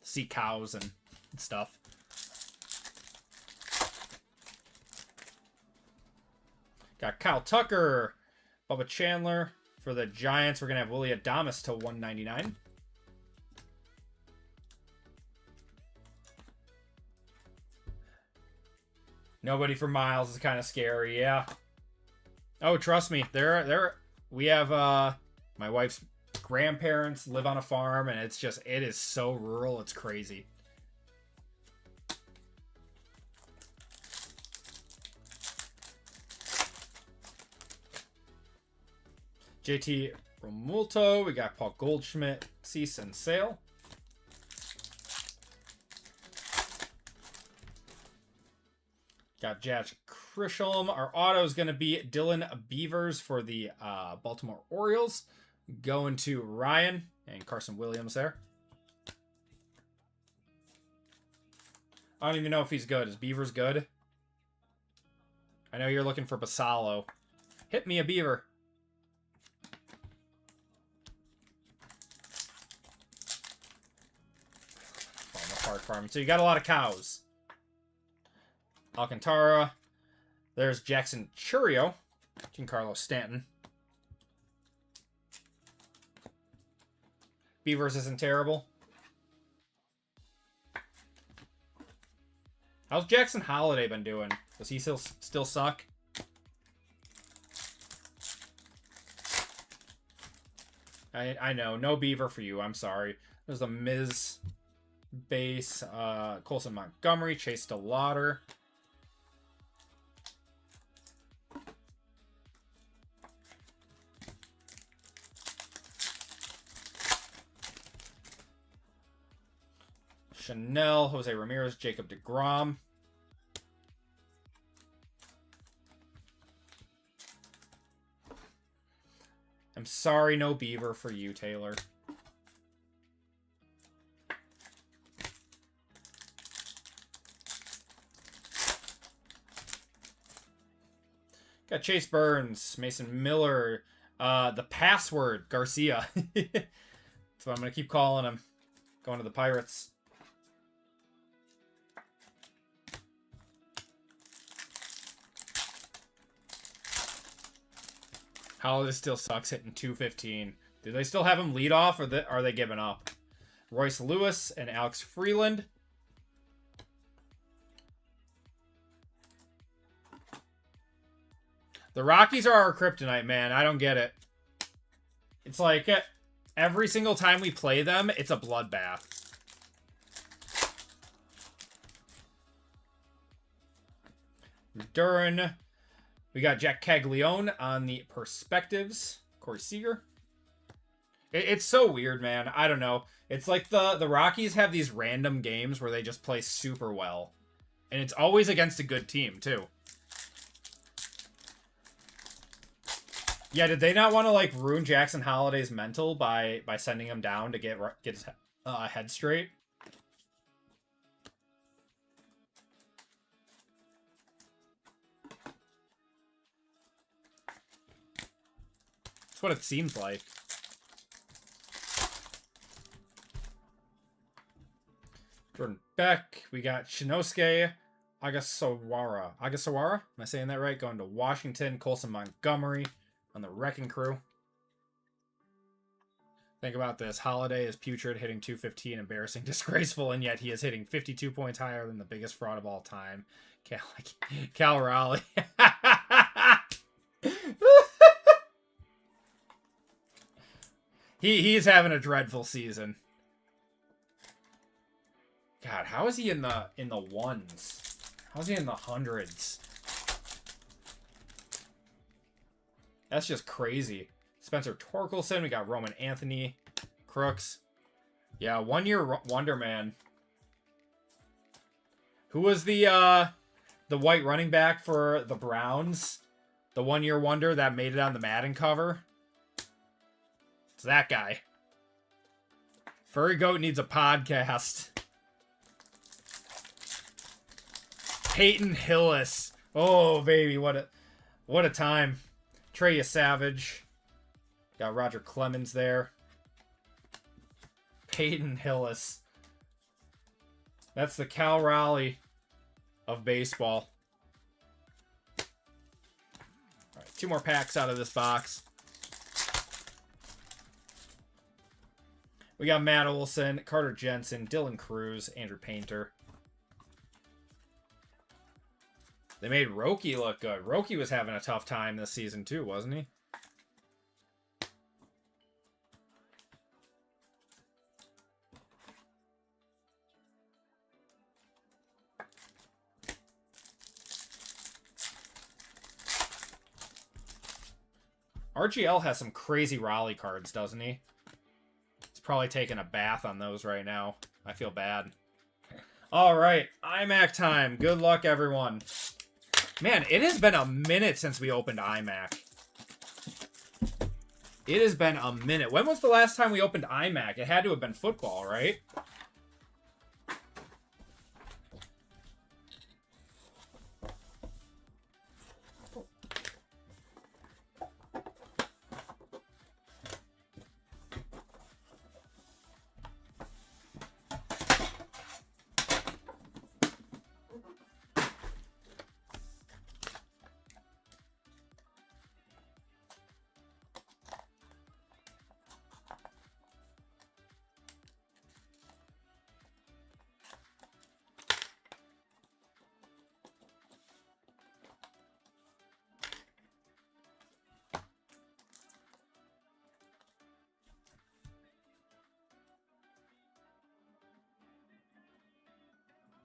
see cows and stuff. Got Kyle Tucker, Bubba Chandler. For the Giants, we're going to have Willie Adames to 199. Nobody for Miles is kind of scary, yeah. Oh, trust me, we have my wife's grandparents live on a farm, and it is so rural, it's crazy. JT Romulto, we got Paul Goldschmidt, Cease and Sale. Got Josh Crisholm. Our auto is going to be Dylan Beavers for the Baltimore Orioles. Going to Ryan and Carson Williams there. I don't even know if he's good. Is Beavers good? I know you're looking for Basalo. Hit me a Beaver. Farming. So you got a lot of cows. Alcantara. There's Jackson Churio. Giancarlo Stanton. Beavers isn't terrible. How's Jackson Holiday been doing? Does he still suck? I know. No Beaver for you. I'm sorry. There's the Miz base. Colson Montgomery. Chase DeLauder. Chanel, Jose Ramirez, Jacob deGrom. I'm sorry, no Beaver for you, Taylor. Got Chase Burns, Mason Miller, the password, Garcia. That's what I'm going to keep calling him. Going to the Pirates. Holiday still sucks hitting 215. Do they still have him lead off, or are they giving up? Royce Lewis and Alex Freeland. The Rockies are our kryptonite, man. I don't get it. It's like Every single time we play them, it's a bloodbath. Durin. We got Jack Caglione on the Perspectives. Corey Seager. It's so weird, man. I don't know. It's like the Rockies have these random games where they just play super well. And it's always against a good team, too. Yeah, did they not want to, like, ruin Jackson Holliday's mental by sending him down to get his head straight? That's what it seems like. Jordan Beck. We got Shinosuke Agasawara. Agasawara? Am I saying that right? Going to Washington. Colson Montgomery on the Wrecking Crew. Think about this. Holiday is putrid, hitting 215, embarrassing, disgraceful, and yet he is hitting 52 points higher than the biggest fraud of all time. Cal Raleigh. He's having a dreadful season. God, how is he in the ones? How is he in the hundreds? That's just crazy. Spencer Torkelson, we got Roman Anthony, Crooks. Yeah, 1 year wonder man. Who was the white running back for the Browns? The 1 year wonder that made it on the Madden cover? It's that guy. Furry Goat needs a podcast. Peyton Hillis. Oh, baby, what a time. Trey Savage. Got Roger Clemens there. Peyton Hillis. That's the Cal Raleigh of baseball. All right, 2 more packs out of this box. We got Matt Olson, Carter Jensen, Dylan Cruz, Andrew Painter. They made Roki look good. Roki was having a tough time this season too, wasn't he? RGL has some crazy Raleigh cards, doesn't he? He's probably taking a bath on those right now. I feel bad. All right, iMac time. Good luck, everyone. Man, it has been a minute since we opened iMac. It has been a minute. When was the last time we opened iMac? It had to have been football, right?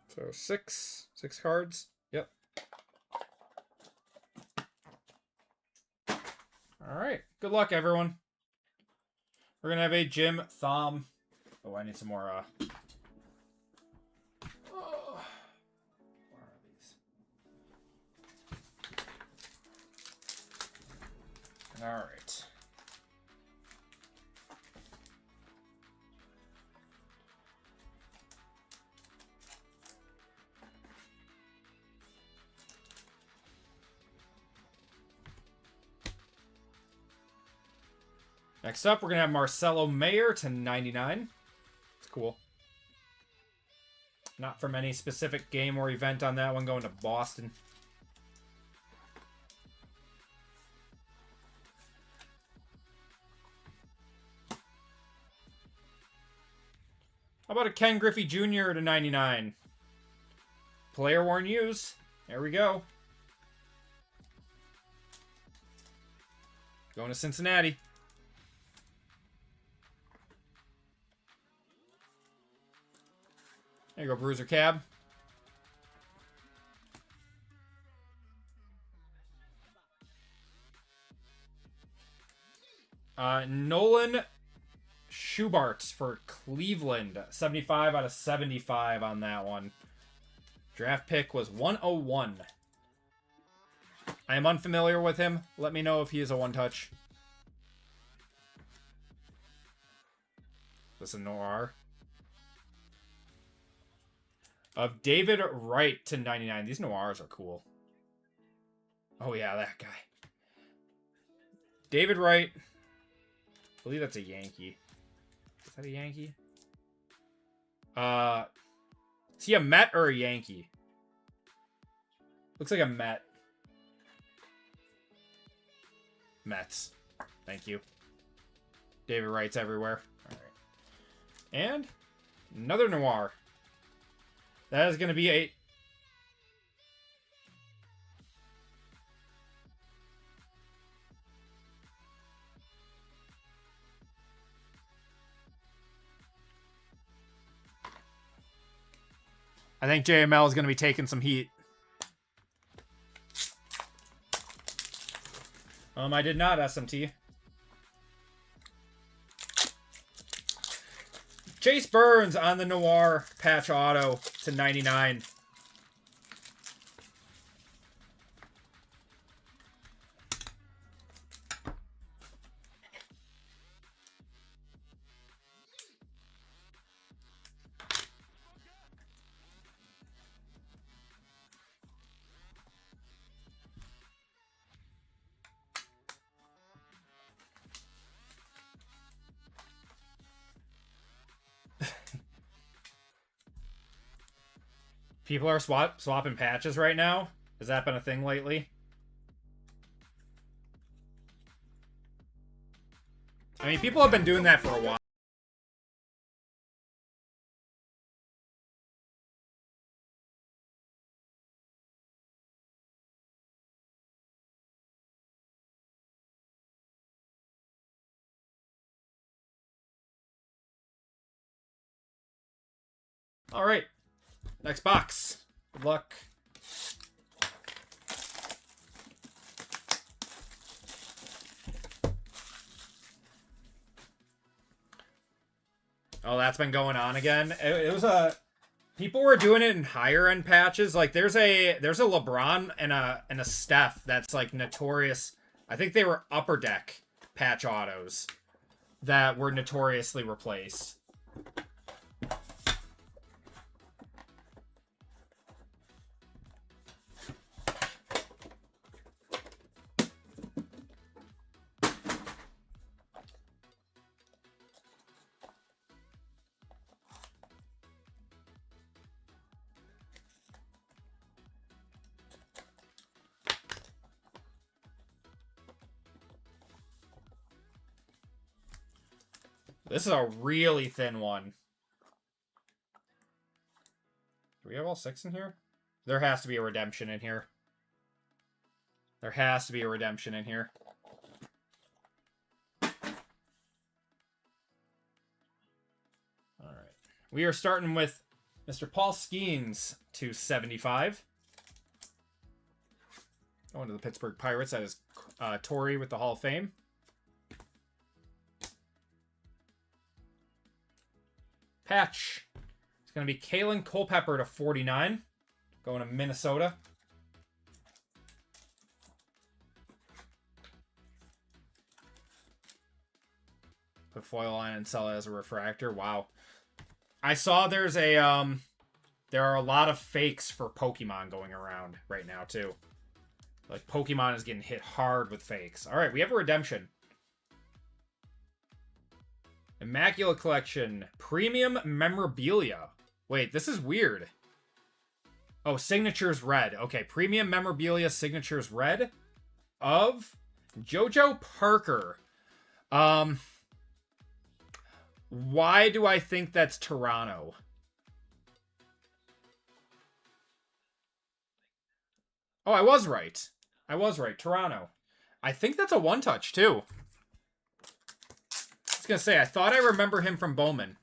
So six cards. Yep. All right. Good luck, everyone. We're gonna have a Jim Thom. Oh, I need some more. Oh. Where are these? All right. Next up, we're going to have Marcelo Mayer to 99. It's cool. Not from any specific game or event on that one, going to Boston. How about a Ken Griffey Jr. to 99? Player worn use. There we go. Going to Cincinnati. There you go, Bruiser Cab. Nolan Schubart for Cleveland. 75 out of 75 on that one. Draft pick was 101. I am unfamiliar with him. Let me know if he is a one-touch. This is a Noir. Of David Wright to 99. These Noirs are cool. Oh, yeah, that guy. David Wright. I believe that's a Yankee. Is that a Yankee? Is he a Met or a Yankee? Looks like a Met. Mets. Thank you. David Wright's everywhere. All right. And another Noir. That is going to be a... I think JML is going to be taking some heat. I did not SMT. Chase Burns on the Noir patch auto to 99. People are swapping patches right now. Has that been a thing lately? I mean, people have been doing that for a while. All right. Next box. Good luck. Oh, that's been going on again. It was a... People were doing it in higher end patches. Like there's a LeBron and a Steph that's like notorious. I think they were upper deck patch autos that were notoriously replaced. This is a really thin one. Do we have all 6 in here? There has to be a redemption in here. There has to be a redemption in here. All right. We are starting with Mr. Paul Skeens to 75. Going to the Pittsburgh Pirates. That is Torrey with the Hall of Fame. Patch. It's going to be Kalen Culpepper to 49. Going to Minnesota. Put foil on and sell it as a refractor. Wow. I saw there's a there are a lot of fakes for Pokemon going around right now too. Like Pokemon is getting hit hard with fakes. All right, we have a redemption. Immaculate Collection. Premium Memorabilia. Wait, this is weird. Oh, Signatures Red. Okay, Premium Memorabilia Signatures Red of JoJo Parker. Why do I think that's Toronto? Oh, I was right. I was right. Toronto. I think that's a one-touch, too. I was going to say, I thought I remember him from Bowman.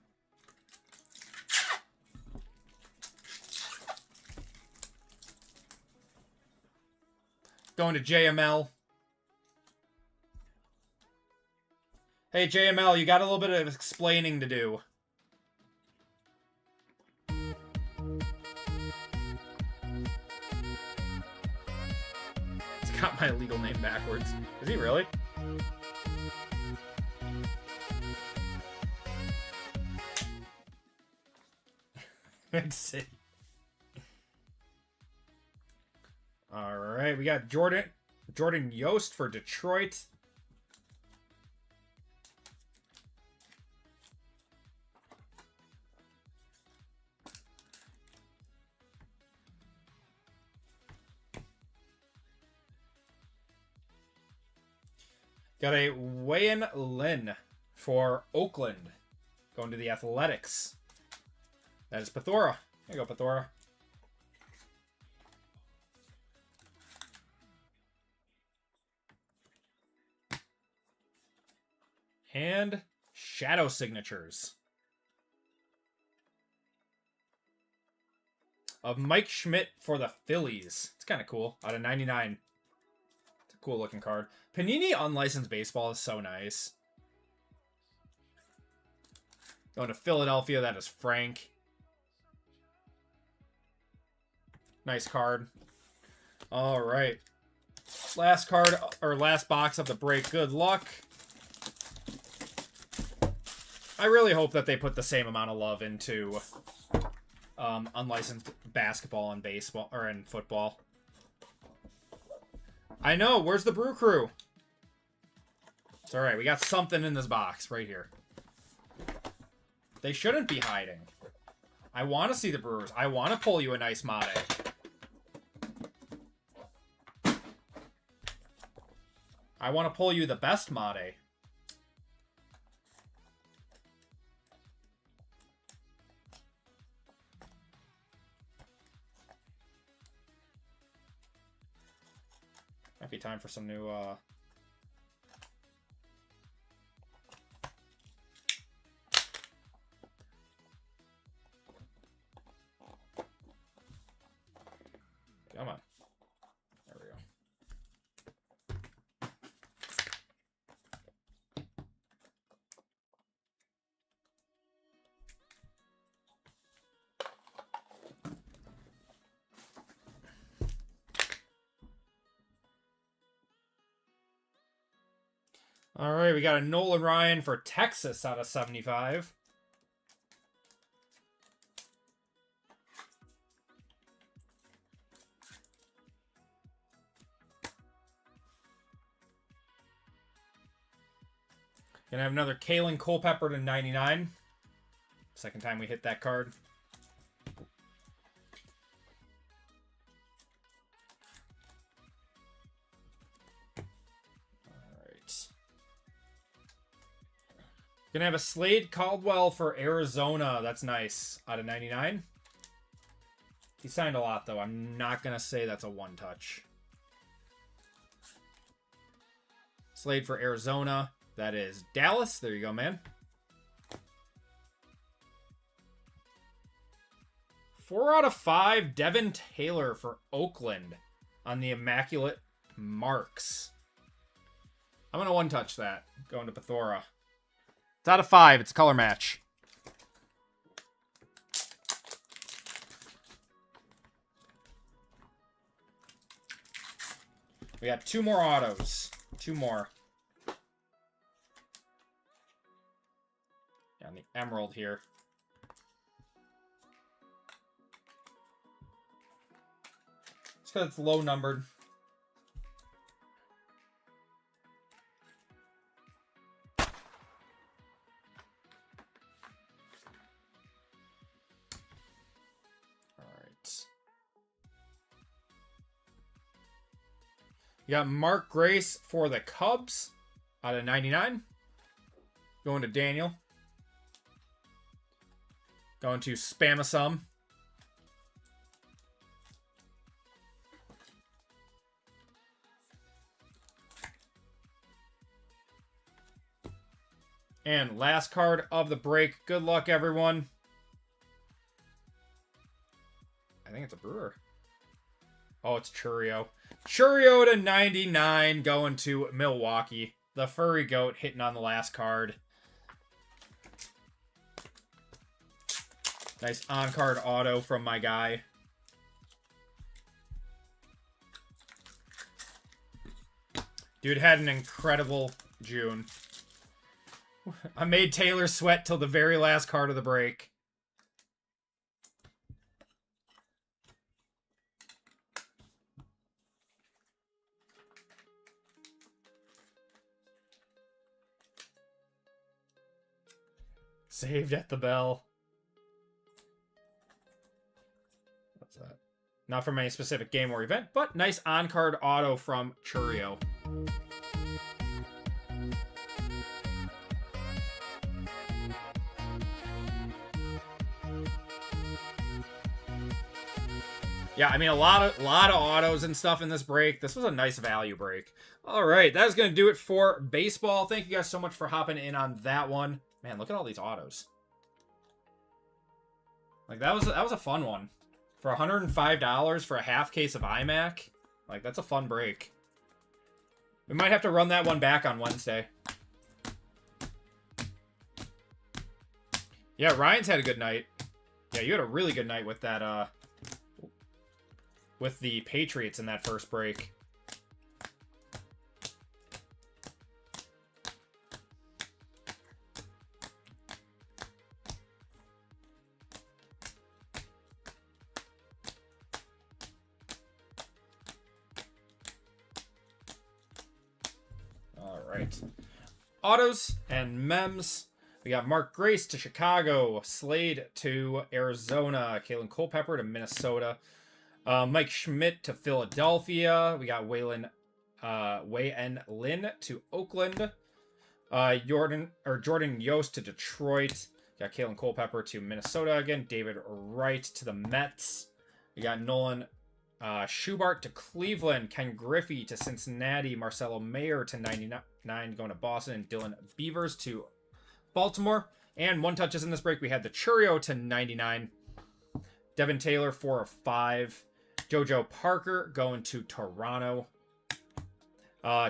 Going to JML. Hey, JML, you got a little bit of explaining to do. He's got my legal name backwards. Is he really? Big City. All right, we got Jordan Yost for Detroit. Got a Wayan Lin for Oakland. Going to the Athletics. That is Pathora. There you go, Pathora. And Shadow Signatures. Of Mike Schmidt for the Phillies. It's kind of cool. Out of 99. It's a cool looking card. Panini Unlicensed Baseball is so nice. Going to Philadelphia. That is Frank. Nice card. All right. Last card, or last box of the break. Good luck. I really hope that they put the same amount of love into unlicensed basketball and baseball, or in football. I know. Where's the Brew Crew? It's all right. We got something in this box right here. They shouldn't be hiding. I want to see the Brewers. I want to pull you a nice Mate. I want to pull you the best Mate. Might be time for some new, Come on. There we go. All right, we got a Nolan Ryan for Texas out of 75. Gonna have another Kalen Culpepper to 99. Second time we hit that card. Gonna have a Slade Caldwell for Arizona. That's nice. Out of 99. He signed a lot, though. I'm not gonna say that's a one-touch. Slade for Arizona. That is Dallas. There you go, man. 4 out of 5. Devin Taylor for Oakland on the Immaculate Marks. I'm gonna one-touch that. Going to Pathora. It's out of 5. It's a color match. We got 2 more autos. 2 more. Yeah, on the Emerald here. It's because it's low numbered. You got Mark Grace for the Cubs out of 99. Going to Daniel. Going to Spamasum. And last card of the break. Good luck, everyone. I think it's a Brewer. Oh, Oh, it's Churio. Churio to 99 going to Milwaukee. The furry goat hitting on the last card. Nice on-card auto from my guy. Dude had an incredible June. I made Taylor sweat till the very last card of the break. Saved at the bell. What's that? Not from any specific game or event, but nice on-card auto from Churio. Yeah, I mean, a lot of autos and stuff in this break. This was a nice value break. All right, that is going to do it for baseball. Thank you guys so much for hopping in on that one. Man, look at all these autos. Like, that was a fun one. For $105 for a half case of iMac, like, that's a fun break. We might have to run that one back on Wednesday. Yeah, Ryan's had a good night. Yeah, you had a really good night with that, with the Patriots in that first break. All right. Autos and mems. We got Mark Grace to Chicago, Slade to Arizona, Kalen Culpepper to Minnesota, Mike Schmidt to Philadelphia. We got Wei-En Lin to Oakland, Jordan Yost to Detroit. We got Kalen Culpepper to Minnesota again. David Wright to the Mets. We got Nolan Schubart to Cleveland, Ken Griffey to Cincinnati, Marcelo Mayer to 99 going to Boston, and Dylan Beavers to Baltimore. And one touches in this break, we had the Churio to 99, Devin Taylor 4 of 5, JoJo Parker going to Toronto,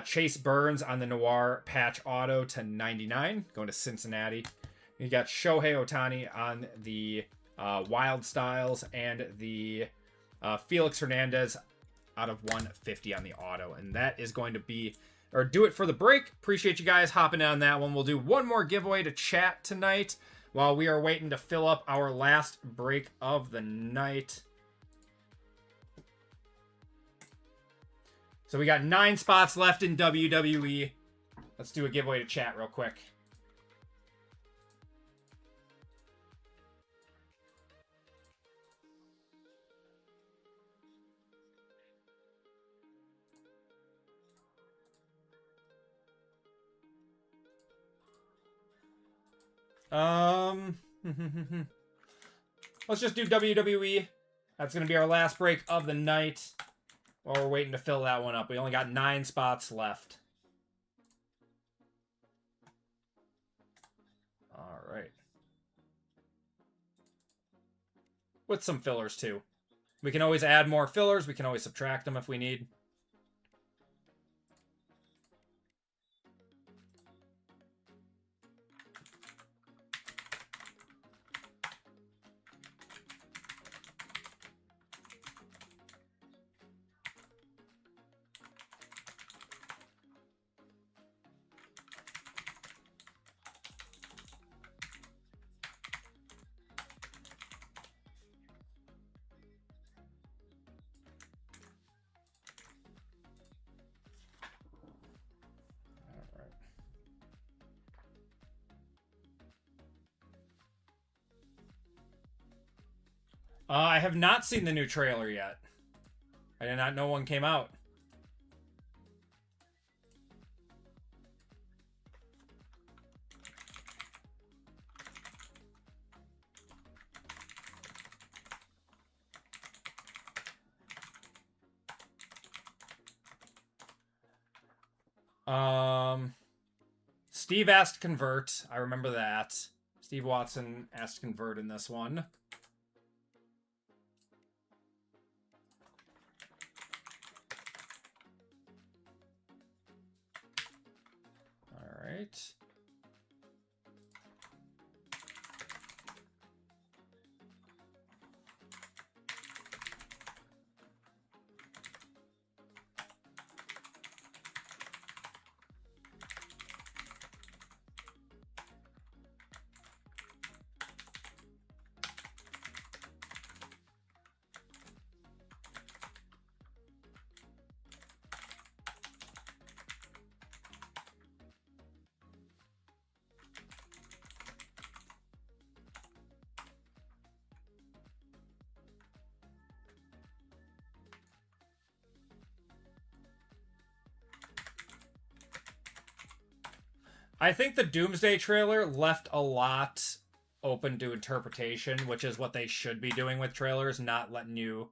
Chase Burns on the Noir patch auto to 99 going to Cincinnati. You got Shohei Ohtani on the Wild Styles, and the Felix Hernandez out of 150 on the auto. And that is going to be, or do it for the break. Appreciate you guys hopping on that one. We'll do one more giveaway to chat tonight while we are waiting to fill up our last break of the night. So we got 9 spots left in WWE. Let's do a giveaway to chat real quick. Let's just do WWE. That's going to be our last break of the night while we're waiting to fill that one up. We only got 9 spots left. All right. With some fillers, too. We can always add more fillers. We can always subtract them if we need. I have not seen the new trailer yet. I did not know one came out. Steve asked convert. I remember that. Steve Watson asked convert in this one. right. I think the Doomsday trailer left a lot open to interpretation, which is what they should be doing with trailers, not letting you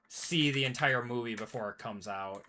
see the entire movie before it comes out.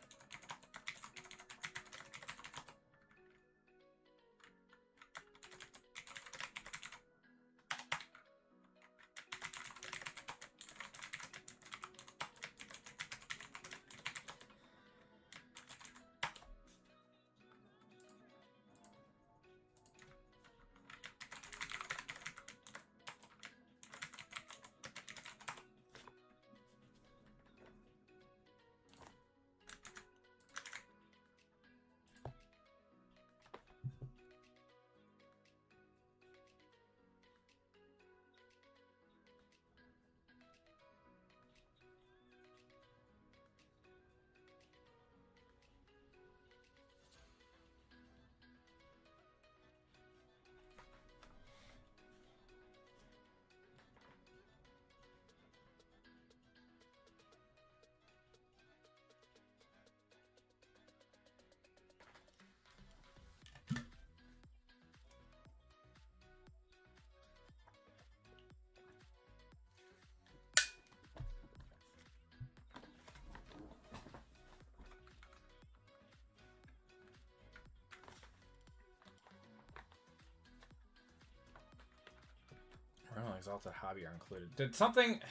Oh, Exalted Hobby are included. Did something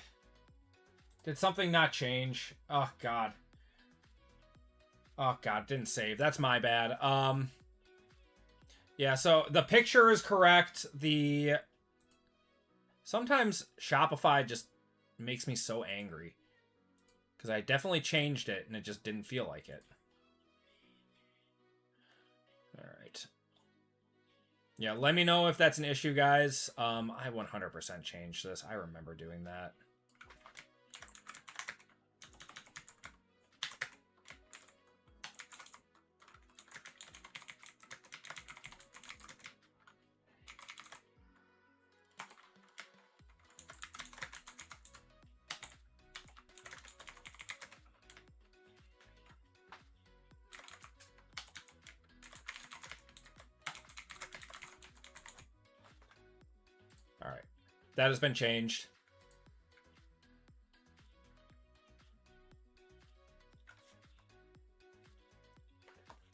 not change? Oh god. Oh god, didn't save. That's my bad. Yeah, so the picture is correct. Sometimes Shopify just makes me so angry. Because I definitely changed it and it just didn't feel like it. Alright. Yeah, let me know if that's an issue, guys. I 100% changed this. I remember doing that. Alright. That has been changed.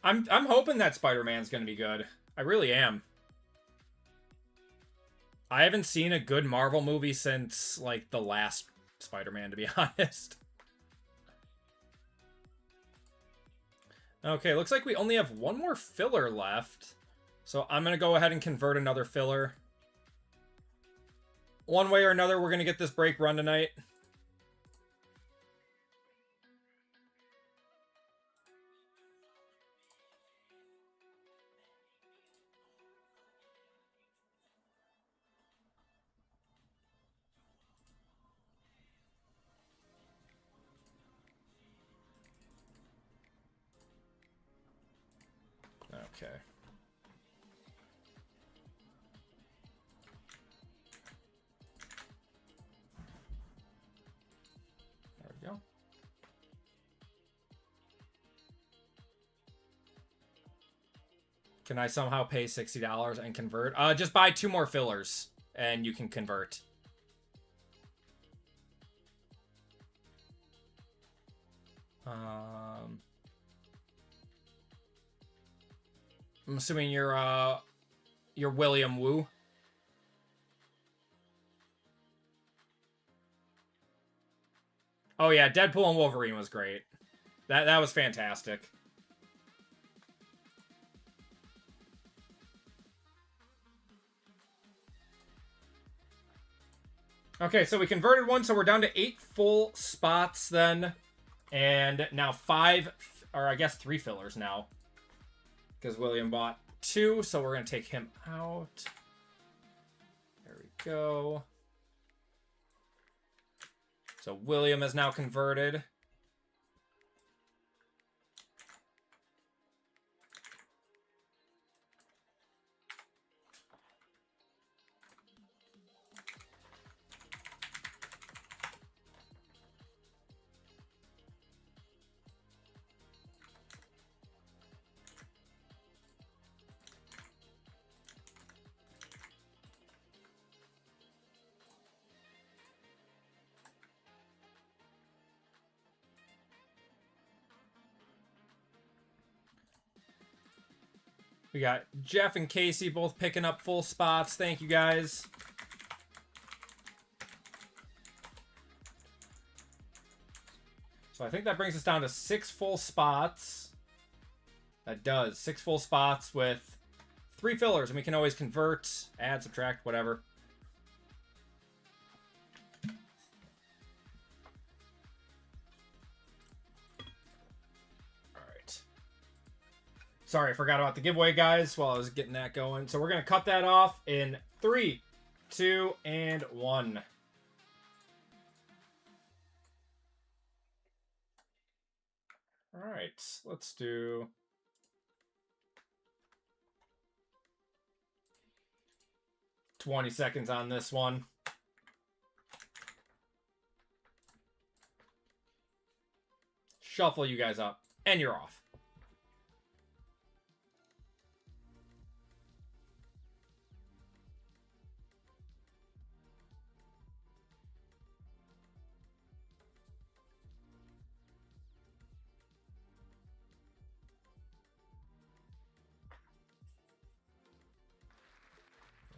I'm hoping that Spider-Man's gonna be good. I really am. I haven't seen a good Marvel movie since, like, the last Spider-Man, to be honest. Okay, looks like we only have one more filler left. So I'm gonna go ahead and convert another filler. One way or another, we're gonna get this break run tonight. Okay. There we go. Can I somehow pay $60 and convert? Just buy 2 more fillers and you can convert. I'm assuming you're William Wu. Oh yeah, Deadpool and Wolverine was great. That was fantastic. Okay, so we converted one, so we're down to 8 full spots then. And now 5, or I guess 3 fillers now. Because William bought 2, so we're going to take him out. There we go. So William is now converted. We got Jeff and Casey both picking up full spots. Thank you, guys. So I think that brings us down to 6 full spots. That does. 6 full spots with 3 fillers. And we can always convert, add, subtract, whatever. Sorry, I forgot about the giveaway, guys, while I was getting that going. So we're going to cut that off in 3, 2, and 1. All right, let's do... $20 seconds on this one. Shuffle you guys up, and you're off.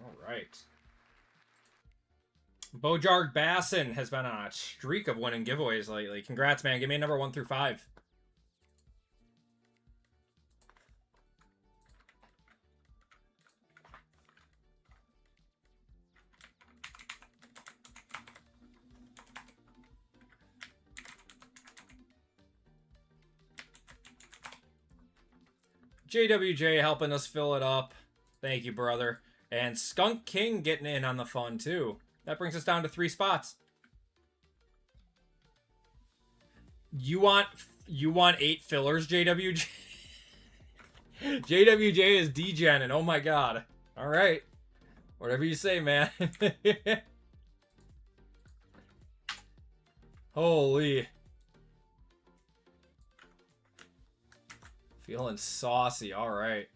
All right. Bojarg Bassin has been on a streak of winning giveaways lately. Congrats, man. Give me a number 1 through 5. JWJ helping us fill it up. Thank you, brother. And Skunk King getting in on the fun, too. That brings us down to 3 spots. You want 8 fillers, JWJ? JWJ is D-Gen, and oh my god. Alright. Whatever you say, man. Holy. Feeling saucy, alright.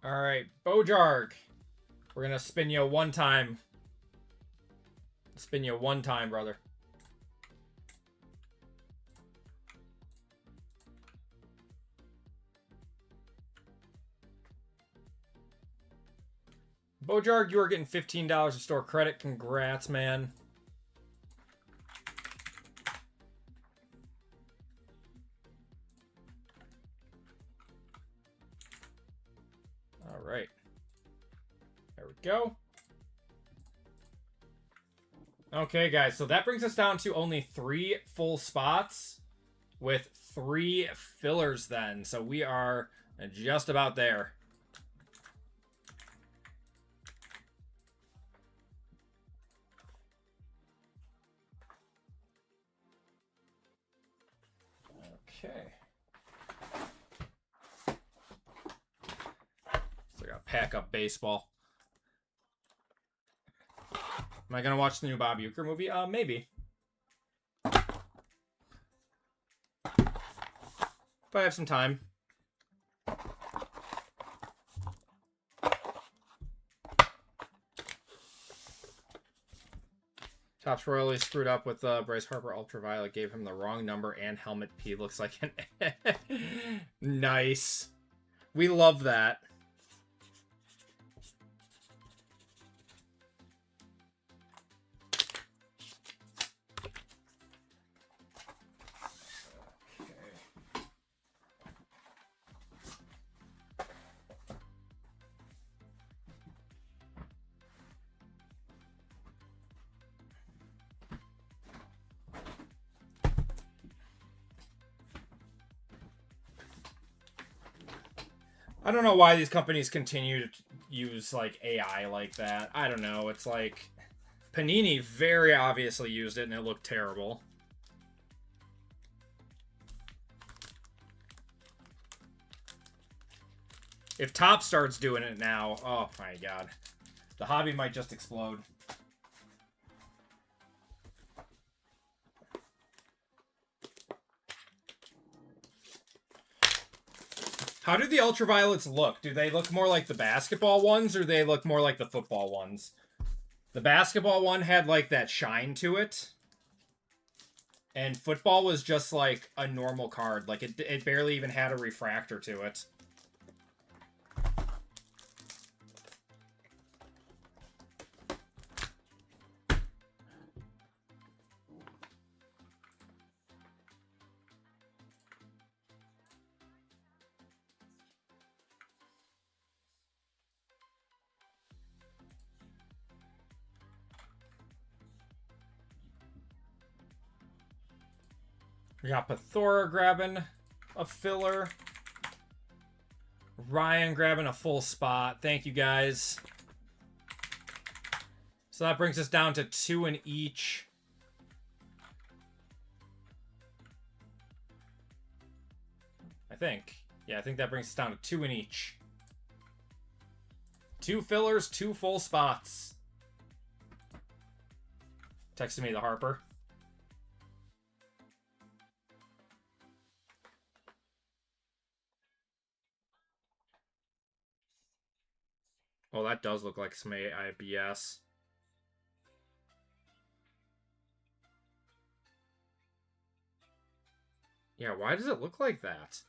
Alright, Bojarg. We're gonna spin you one time. Spin you one time, brother. Bojarg, you are getting $15 of store credit. Congrats, man. All right. There we go. Okay, guys, so that brings us down to only 3 full spots with 3 fillers then. So we are just about there. Okay. pack up baseball. Am I gonna watch the new Bob Uecker movie? Maybe. If I have some time. Topps royally screwed up with Bryce Harper Ultraviolet. Gave him the wrong number and helmet P. Looks like an... Nice. We love that. I don't know why these companies continue to use, like, AI like that. I don't know. It's like... Panini very obviously used it, and it looked terrible. If Topps starts doing it now... Oh, my God. The hobby might just explode. How do the ultraviolets look? Do they look more like the basketball ones, or do they look more like the football ones? The basketball one had, like, that shine to it. And football was just, like, a normal card. Like, it barely even had a refractor to it. We got Pathora grabbing a filler. Ryan grabbing a full spot. Thank you, guys. So that brings us down to 2 in each. I think. Yeah, I think that brings us down to 2 in each. 2 fillers, 2 full spots. Texted me the Harper. Oh, that does look like some AIBS. Yeah, why does it look like that?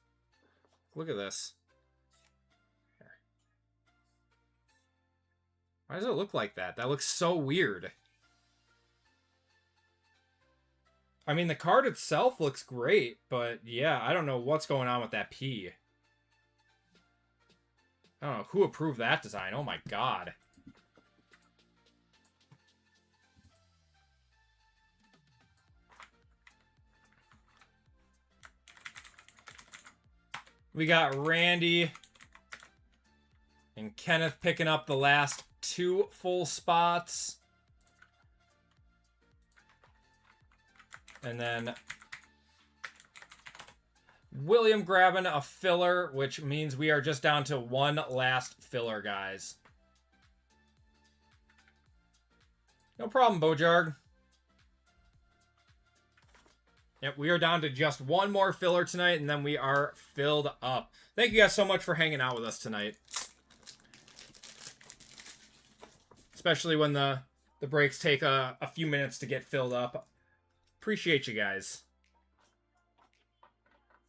Look at this. Here. Why does it look like that? That looks so weird. I mean, the card itself looks great, but yeah, I don't know what's going on with that P. I don't know who approved that design. Oh my God. We got Randy and Kenneth picking up the last 2 full spots. And then William grabbing a filler, which means we are just down to 1 last filler, guys. No problem, Bojarg. Yep, we are down to just 1 more filler tonight, and then we are filled up. Thank you guys so much for hanging out with us tonight. Especially when the breaks take a few minutes to get filled up. Appreciate you guys.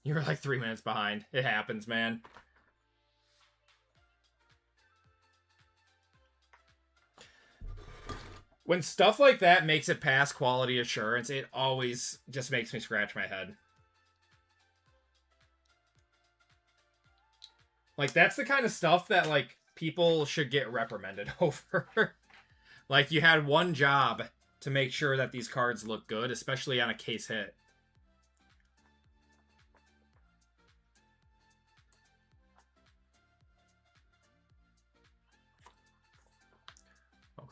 You were like 3 minutes behind. It happens, man. When stuff like that makes it past quality assurance, it always just makes me scratch my head. Like, that's the kind of stuff that, like, people should get reprimanded over. Like, you had one job to make sure that these cards look good, especially on a case hit.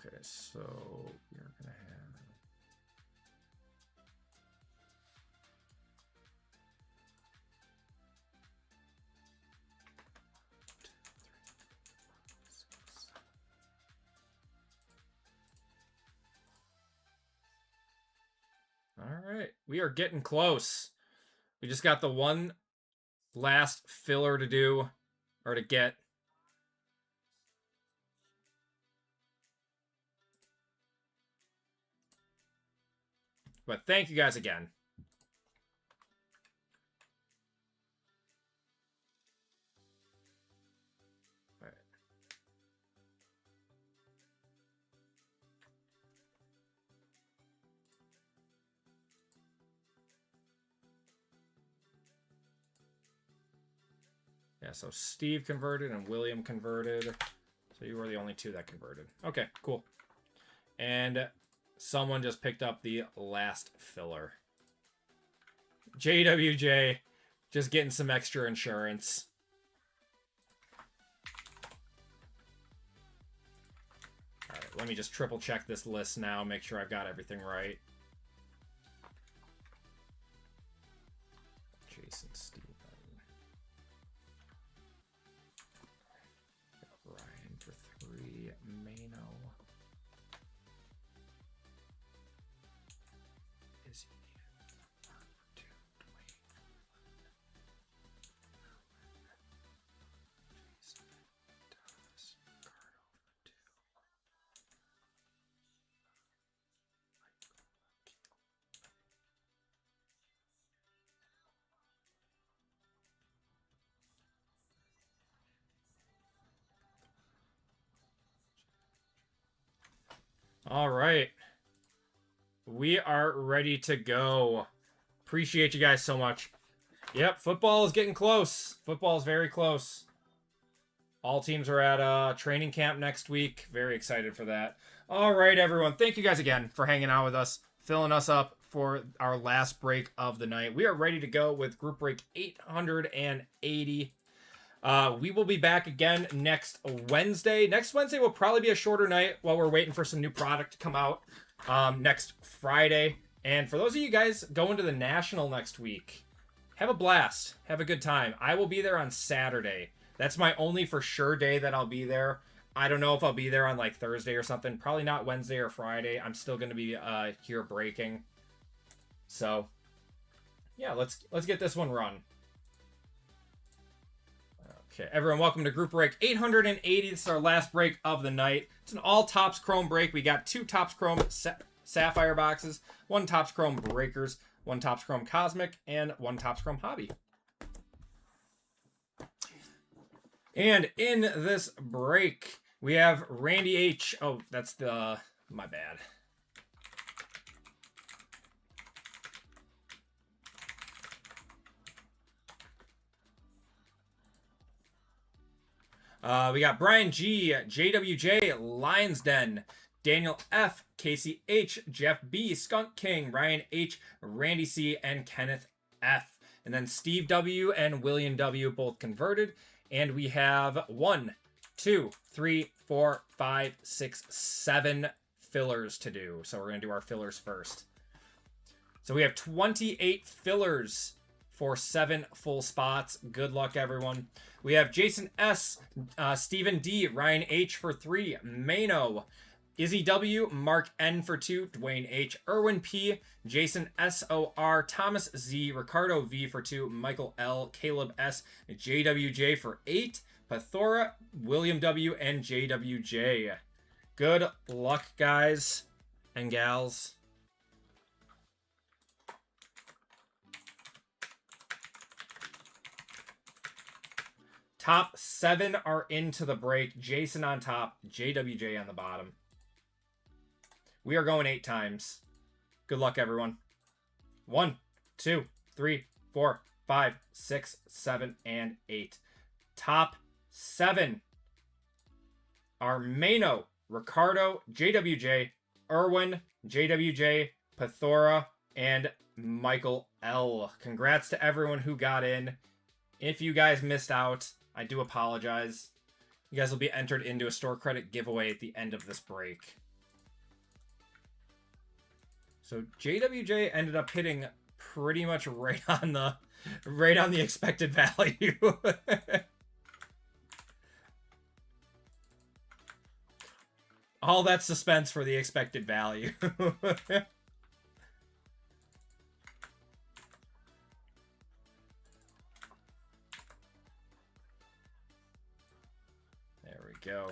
Okay, so you're gonna have right. We are getting close. We just got the one last filler to do, or to get. But thank you guys again. Yeah, so Steve converted and William converted. So you were the only two that converted. Okay, cool. And someone just picked up the last filler. JWJ, just getting some extra insurance. All right, let me just triple check this list now, make sure I've got everything right. Jason, Steve. Ryan for 3. Mano. Izzy. For 2. Dwayne. Jason. Thomas. Ricardo for 2. All right. We are ready to go. Appreciate you guys so much. Yep, football is getting close. Football is very close. All teams are at training camp next week. Very excited for that. All right, everyone. Thank you guys again for hanging out with us, filling us up for our last break of the night. We are ready to go with group break 880. We will be back again next Wednesday. Next Wednesday will probably be a shorter night while we're waiting for some new product to come out next Friday. And for those of you guys going to the National next week, have a blast. Have a good time. I will be there on Saturday. That's my only for sure day that I'll be there. I don't know if I'll be there on like Thursday or something. Probably not Wednesday or Friday. I'm still going to be here breaking. So, yeah, let's get this one run. Okay, everyone, welcome to group break 880. This is our last break of the night. It's an all Topps Chrome break. We got 2 Topps Chrome Sapphire boxes, 1 Topps Chrome Breakers, 1 Topps Chrome Cosmic, and 1 Topps Chrome Hobby. And in this break, we have Randy H. Oh, that's the... my bad. We got Brian G, JWJ, Lions Den, Daniel F, Casey H, Jeff B, Skunk King, Ryan H, Randy C, and Kenneth F. And then Steve W and William W both converted. And we have 1, 2, 3, 4, 5, 6, 7 fillers to do. So we're going to do our fillers first. So we have 28 fillers for 7 full spots. Good luck, everyone. We have Jason S, Stephen D, Ryan H for 3, Mano, Izzy W, Mark N for 2, Dwayne H, Erwin P, Jason SOR, Thomas Z, Ricardo V for 2, Michael L, Caleb S, JWJ for 8, Pathora, William W, and JWJ. Good luck, guys and gals. Top 7 are into the break. Jason on top, JWJ on the bottom. We are going 8 times. Good luck, everyone. 1, 2, 3, 4, 5, 6, 7, and 8. Top 7 are Mano, Ricardo, JWJ, Erwin, JWJ, Pathora, and Michael L. Congrats to everyone who got in. If you guys missed out, I do apologize. You guys will be entered into a store credit giveaway at the end of this break. So JWJ ended up hitting pretty much right on the expected value. All that suspense for the expected value. go.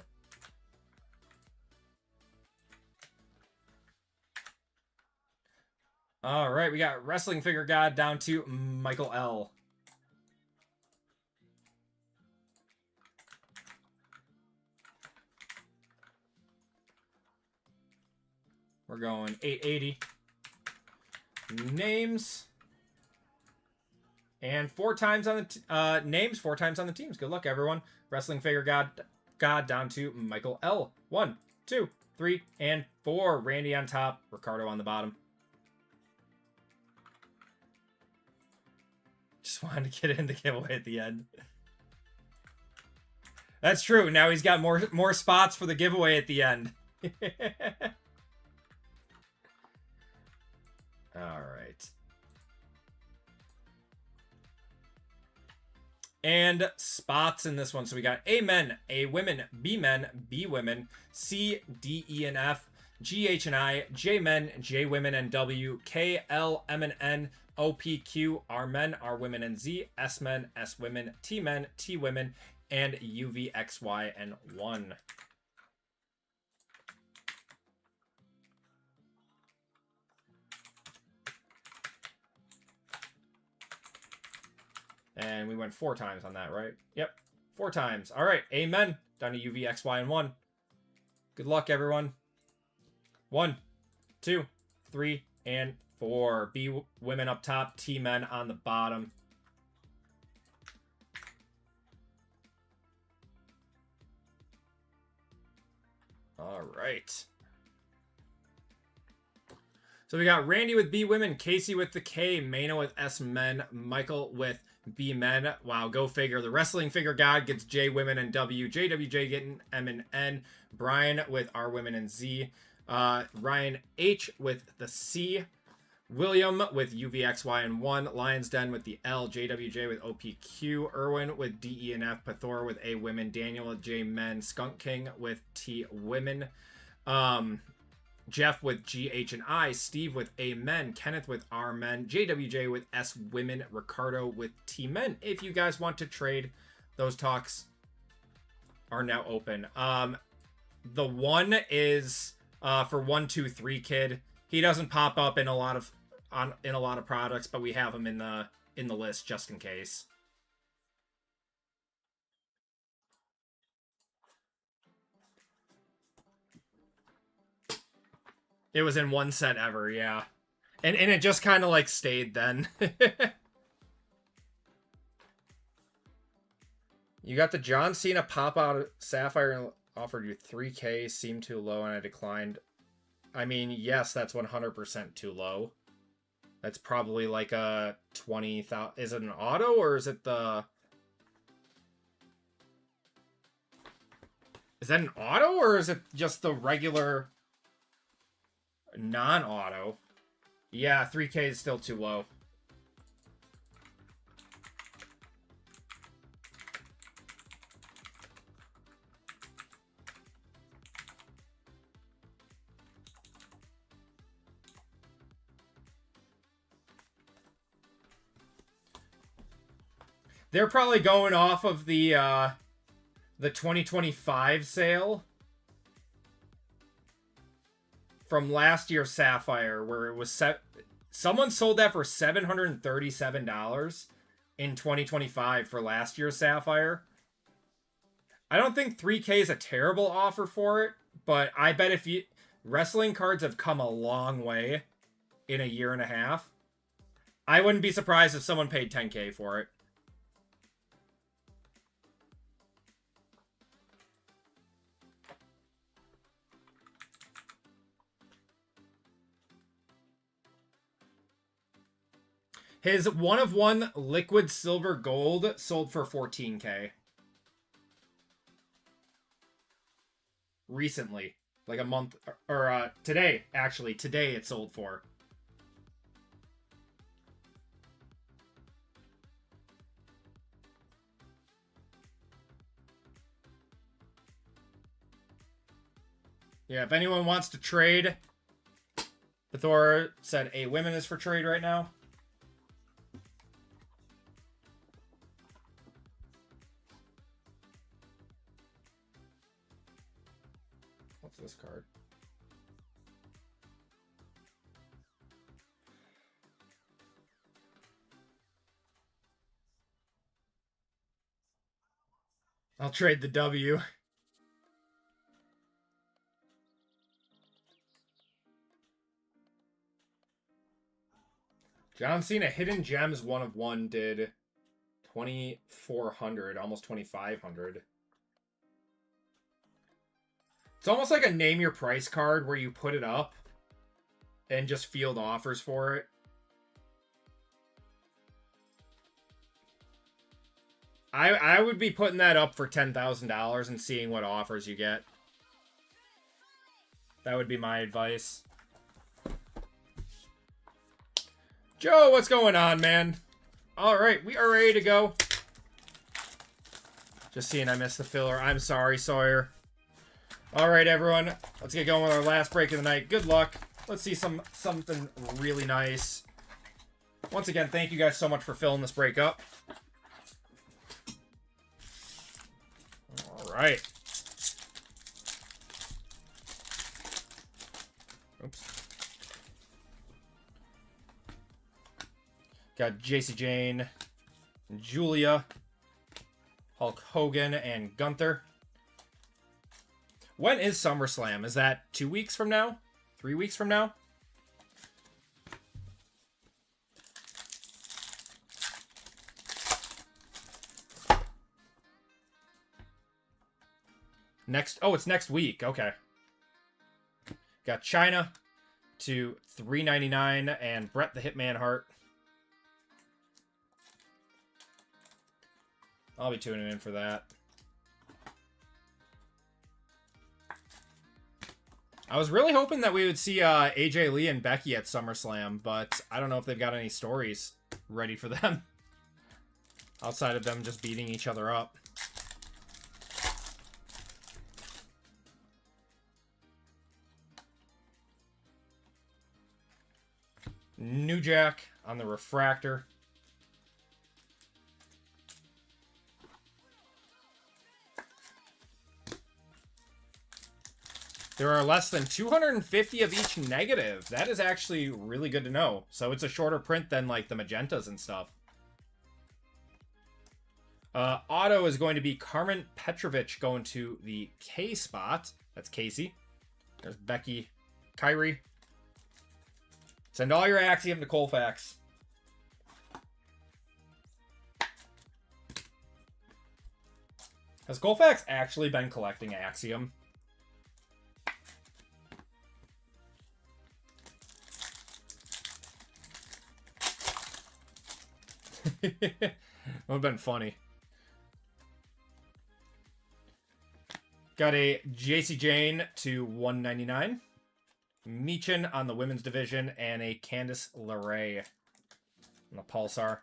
All right, we got Wrestling Figure God down to Michael L. We're going 880. Names. And 4 times on the names, 4 times on the teams. Good luck, everyone. Wrestling Figure God down to Michael L. 1, 2, 3, and 4. Randy on top, Ricardo on the bottom. Just wanted to get in the giveaway at the end. That's true. Now he's got more spots for the giveaway at the end. All right. And spots in this one. So we got A men, A women, B men, B women, C, D, E, and F, G, H, and I, J men, J women, and W, K, L, M, and N, O, P, Q, R men, R women, and Z, S men, S women, T men, T women, and U, V, X, Y, and 1. And we went 4 times on that, right? Yep, 4 times. All right, amen. Down to U, V, X, Y, and 1. Good luck, everyone. 1, 2, 3, and 4. B women up top, T men on the bottom. All right. So we got Randy with B women, Casey with the K, Mana with S men, Michael with B men. Wow, go figure. The Wrestling Figure God gets J women and W, JWJ getting M and N, Brian with R women and Z, Ryan H with the C, William with UVXY and 1, Lions Den with the L, JWJ with OPQ, Irwin with DE and F, Pathor with A women, Daniel with J men, Skunk King with T women, Jeff with G, H, and I, Steve with A men, Kenneth with R men, JWJ with S women, Ricardo with T men. If you guys want to trade, those talks are now open. The 1 is for 123 Kid. He doesn't pop up in a lot of products, but we have him in the list just in case. It was in 1 set ever, yeah. And it just kind of like stayed then. You got the John Cena pop out Sapphire and offered you 3K, seemed too low, and I declined. I mean, yes, that's 100% too low. That's probably like a 20,000. Is it an auto or is it the... Is that an auto or is it just the regular non-auto? Yeah, 3K is still too low. They're probably going off of the 2025 sale from last year's Sapphire, where it was someone sold that for $737 in 2025 for last year's Sapphire. I don't think 3K is a terrible offer for it, but I bet if you... Wrestling cards have come a long way in a year and a half. I wouldn't be surprised if someone paid 10K for it. His 1-of-1 liquid silver gold sold for 14K. Recently. Like a month, or today, actually. Today it sold for. Yeah, if anyone wants to trade, Thor said A women is for trade right now. this card? I'll trade the W. John Cena Hidden Gems 1 of 1 did 2,400, almost 2,500. It's almost like a name your price card where you put it up and just field offers for it. I would be putting that up for $10,000 and seeing what offers you get. That would be my advice. Joe, what's going on, man? All right, we are ready to go. Just seeing I missed the filler. I'm sorry, Sawyer. All right, everyone. Let's get going with our last break of the night. Good luck. Let's see something really nice. Once again, thank you guys so much for filling this break up. All right. Oops. Got JC Jane, Julia, Hulk Hogan, and Gunther. When is SummerSlam? Is that 2 weeks from now? 3 weeks from now? It's next week. Okay. Got China to $3.99 and Bret the Hitman Hart. I'll be tuning in for that. I was really hoping that we would see AJ Lee and Becky at SummerSlam, but I don't know if they've got any stories ready for them. Outside of them just beating each other up. New Jack on the refractor. There are less than 250 of each negative. That is actually really good to know. So it's a shorter print than like the magentas and stuff. Auto is going to be Carmen Petrovich going to the K spot. That's Casey. There's Becky, Kyrie. Send all your Axiom to Colfax. Has Colfax actually been collecting Axiom? Would have been funny. Got a JC Jane to $199. Meechin on the women's division and a Candice LeRae on the Pulsar.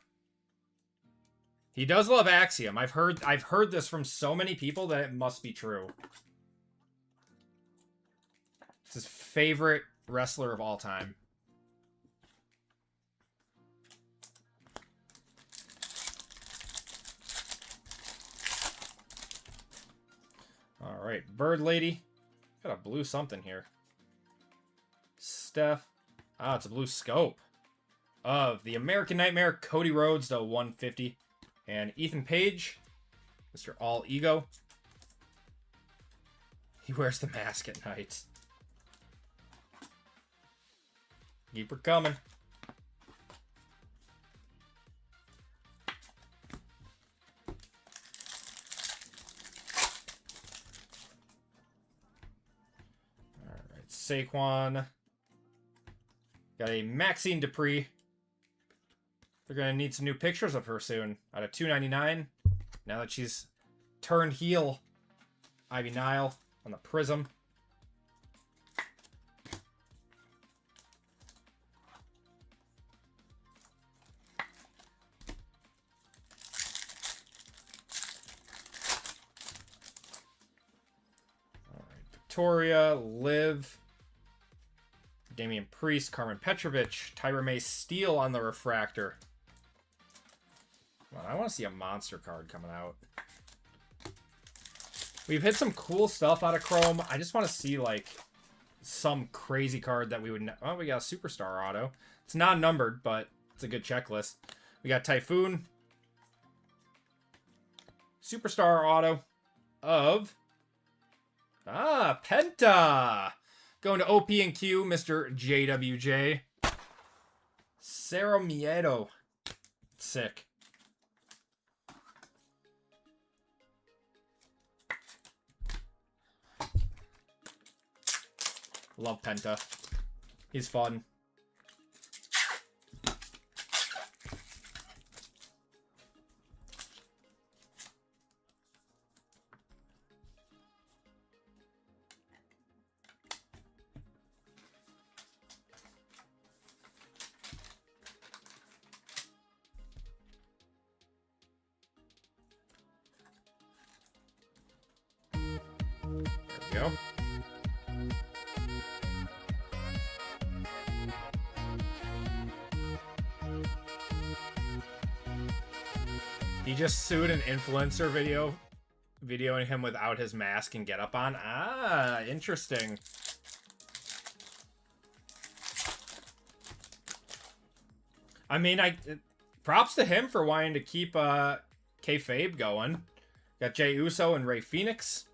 He does love Axiom. I've heard this from so many people that it must be true. It's his favorite wrestler of all time. All right, Bird Lady. Got a blue something here. Steph. Ah, it's a blue scope of the American Nightmare, Cody Rhodes to 150. And Ethan Page, Mr. All Ego. He wears the mask at night. Keep her coming. All right, Saquon. Got a Maxine Dupree. They're going to need some new pictures of her soon. Out of $2.99. Now that she's turned heel. Ivy Nile on the Prism. All right, Victoria, Liv. Damian Priest, Carmen Petrovich, Tyra May Steele on the refractor. Well, I want to see a monster card coming out. We've hit some cool stuff out of Chrome. I just want to see, like, some crazy card that we would... Oh, we got a Superstar auto. It's non-numbered, but it's a good checklist. We got Typhoon. Superstar auto of... Penta! Going to OP and Q, Mr. JWJ. Cero Miedo. Sick. Love Penta. He's fun. There we go. He just sued an influencer videoing him without his mask and get up on. Ah, interesting. I mean, props to him for wanting to keep kayfabe going. Got Jey Uso and Rey Fenix.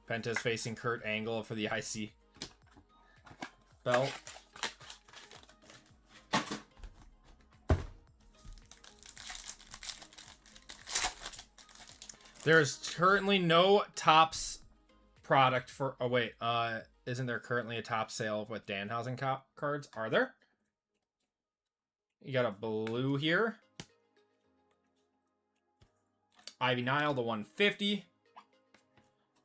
Penta's facing Kurt Angle for the IC belt. There's currently no Topps product for... Oh, wait. Isn't there currently a top sale with Danhausen cards? Are there? You got a blue here. Ivy Nile, the 150.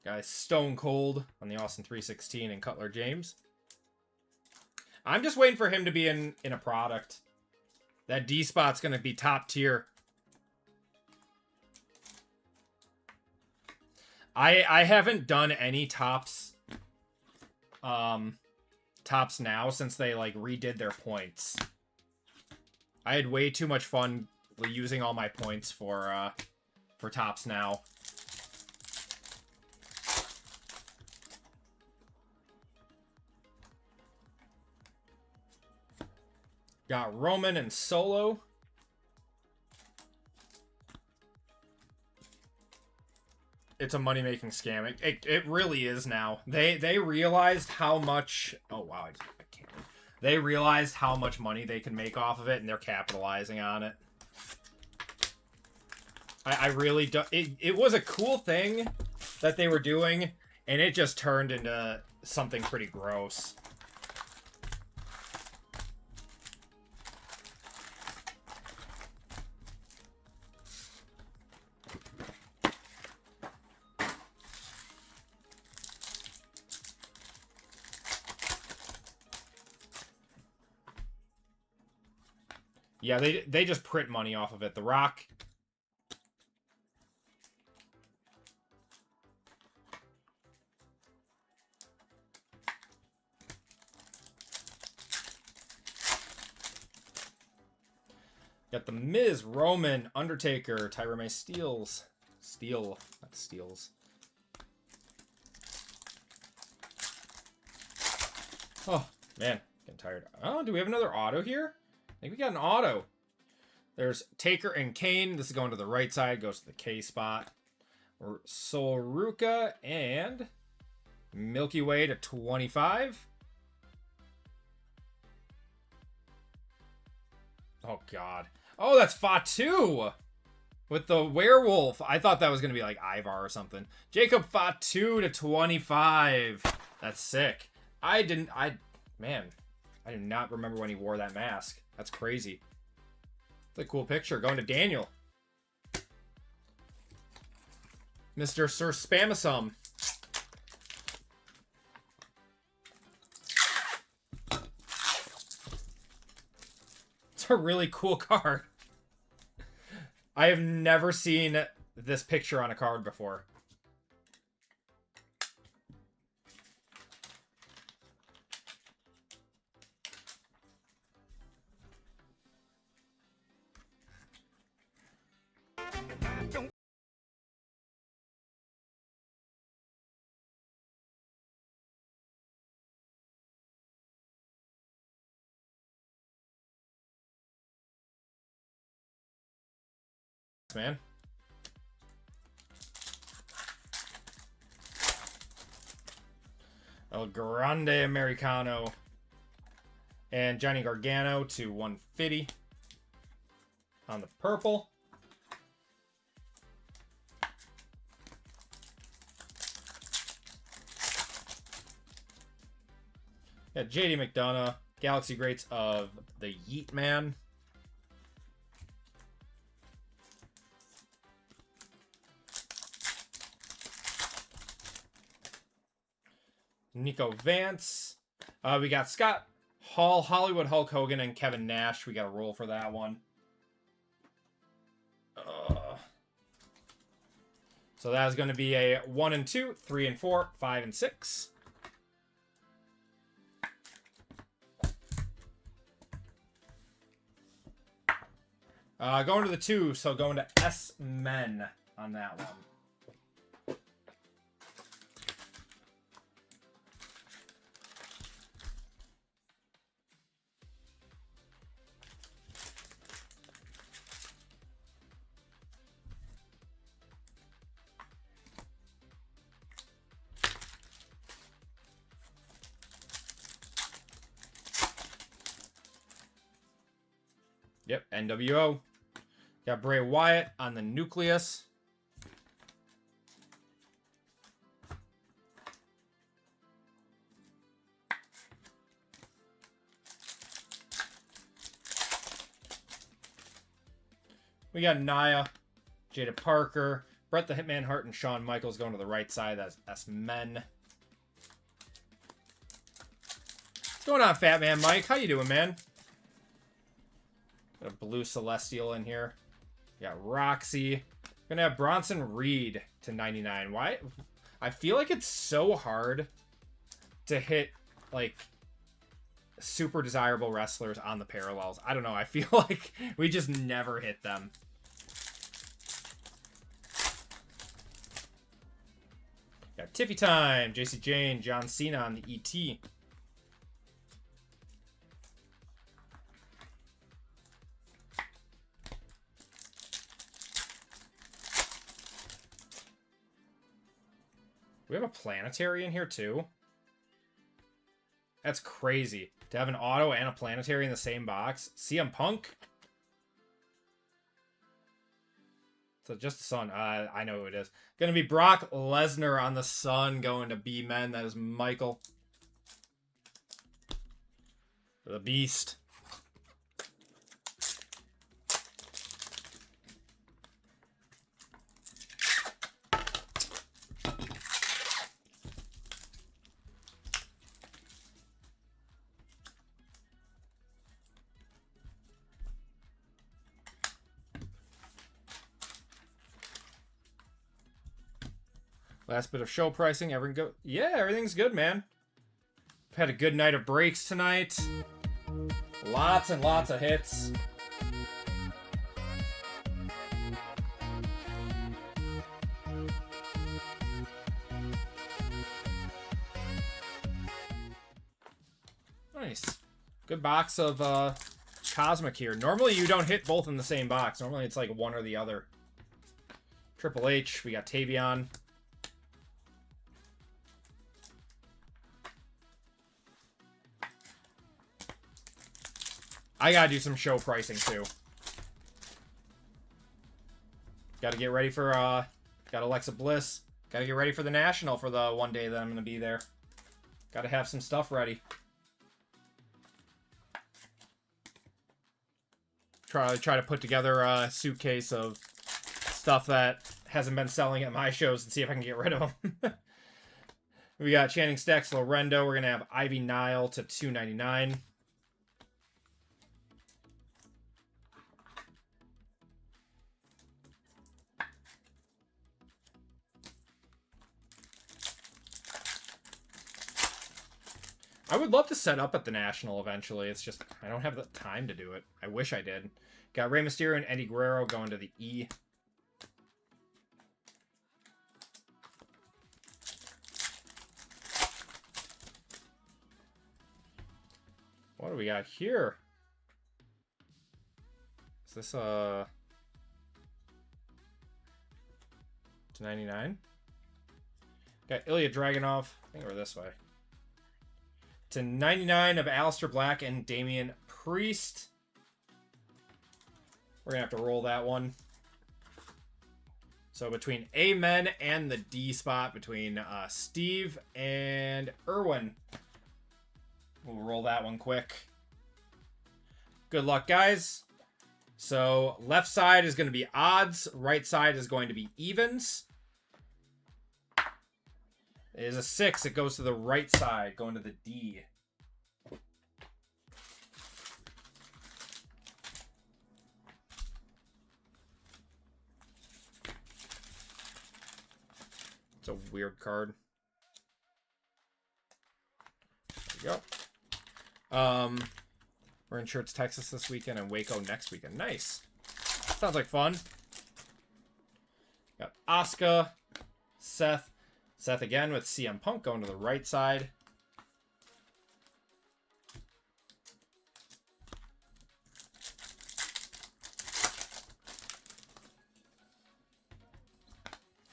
Guys, Stone Cold on the Austin 316 and Cutler James. I'm just waiting for him to be in a product. That D spot's going to be top tier. I haven't done any Topps Topps Now since they like redid their points. I had way too much fun using all my points for Topps Now. Got Roman and Solo. It's a money-making scam. It really is now. They realized how much... Oh, wow. I can't. They realized how much money they can make off of it, and they're capitalizing on it. I really do... It was a cool thing that they were doing, and it just turned into something pretty gross. Yeah, they just print money off of it. The Rock. Got the Miz, Roman, Undertaker, Tyra May Steels. Steel, not Steels. Oh, man. Getting tired. Oh, do we have another auto here? I think we got an auto. There's Taker and Kane. This is going to the right side. Goes to the K spot. Or Soruka and Milky Way to 25. Oh, God. Oh, that's Fatu with the werewolf. I thought that was going to be like Ivar or something. Jacob Fatu to 25. That's sick. Man, I do not remember when he wore that mask. That's crazy. It's a cool picture. Going to Daniel. Mr. Sir Spamasum. It's a really cool card. I have never seen this picture on a card before. man. El Grande Americano. And Johnny Gargano to 150 on the purple. Got JD McDonough, Galaxy Greats of the Yeet Man. Nico Vance. We got Scott Hall, Hollywood Hulk Hogan, and Kevin Nash. We got a roll for that one. So that is going to be a 1 and 2, 3 and 4, 5 and 6. Going to the 2, so going to S-Men on that one. Yep, NWO. Got Bray Wyatt on the nucleus. We got Nia, Jada Parker, Bret the Hitman Hart, and Shawn Michaels going to the right side. That's men. What's going on, Fat Man Mike? How you doing, man? Got a blue Celestial in here. We got Roxy. Gonna have Bronson Reed to 99. Why? I feel like it's so hard to hit, like, super desirable wrestlers on the parallels. I don't know. I feel like we just never hit them. Got Tiffy Time, JC Jane, John Cena on the ET. We have a planetary in here too. That's crazy. To have an auto and a planetary in the same box. CM Punk. So just the Sun. I know who it is. Gonna be Brock Lesnar on the Sun going to B-Men. That is Michael. The Beast. Last bit of show pricing. Everything go? Yeah, everything's good, man. I've had a good night of breaks tonight. Lots and lots of hits. Nice. Good box of Cosmic here. Normally you don't hit both in the same box. Normally it's like one or the other. Triple H. We got Tavion. I gotta do some show pricing too. Gotta get ready for, got Alexa Bliss. Gotta get ready for the National for the one day that I'm gonna be there. Gotta have some stuff ready. Try to put together a suitcase of stuff that hasn't been selling at my shows and see if I can get rid of them. We got Channing Stacks, Lorendo. We're gonna have Ivy Nile to $2.99. I would love to set up at the National eventually. It's just, I don't have the time to do it. I wish I did. Got Rey Mysterio and Eddie Guerrero going to the E. What do we got here? Is this To 99. Got Ilya Dragunov. I think we're this way. To 99 of Aleister Black and Damian Priest. We're going to have to roll that one. So between Amen and the D spot, between Steve and Erwin. We'll roll that one quick. Good luck, guys. So left side is going to be odds. Right side is going to be evens. It is a 6. It goes to the right side, going to the D. It's a weird card. There we go. We're in Shirts, Texas this weekend and Waco next weekend. Nice. Sounds like fun. Got Asuka, Seth. Seth again with CM Punk going to the right side.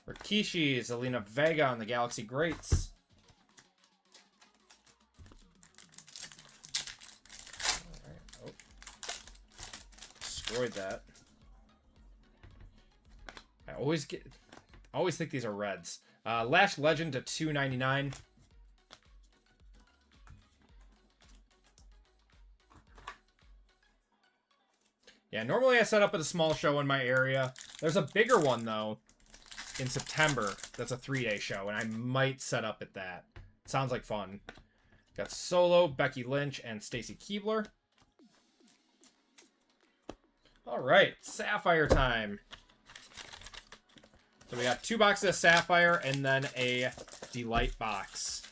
Rikishi, Zelina Vega on the Galaxy Greats. Alright. Oh. Destroyed that. I always think these are reds. Lash Legend to 299. Yeah, normally I set up at a small show in my area. There's a bigger one, though, in September. That's a 3-day show, and I might set up at that. Sounds like fun. Got Solo, Becky Lynch, and Stacy Keibler. All right, Sapphire time. So we got 2 boxes of Sapphire and then a Delight box.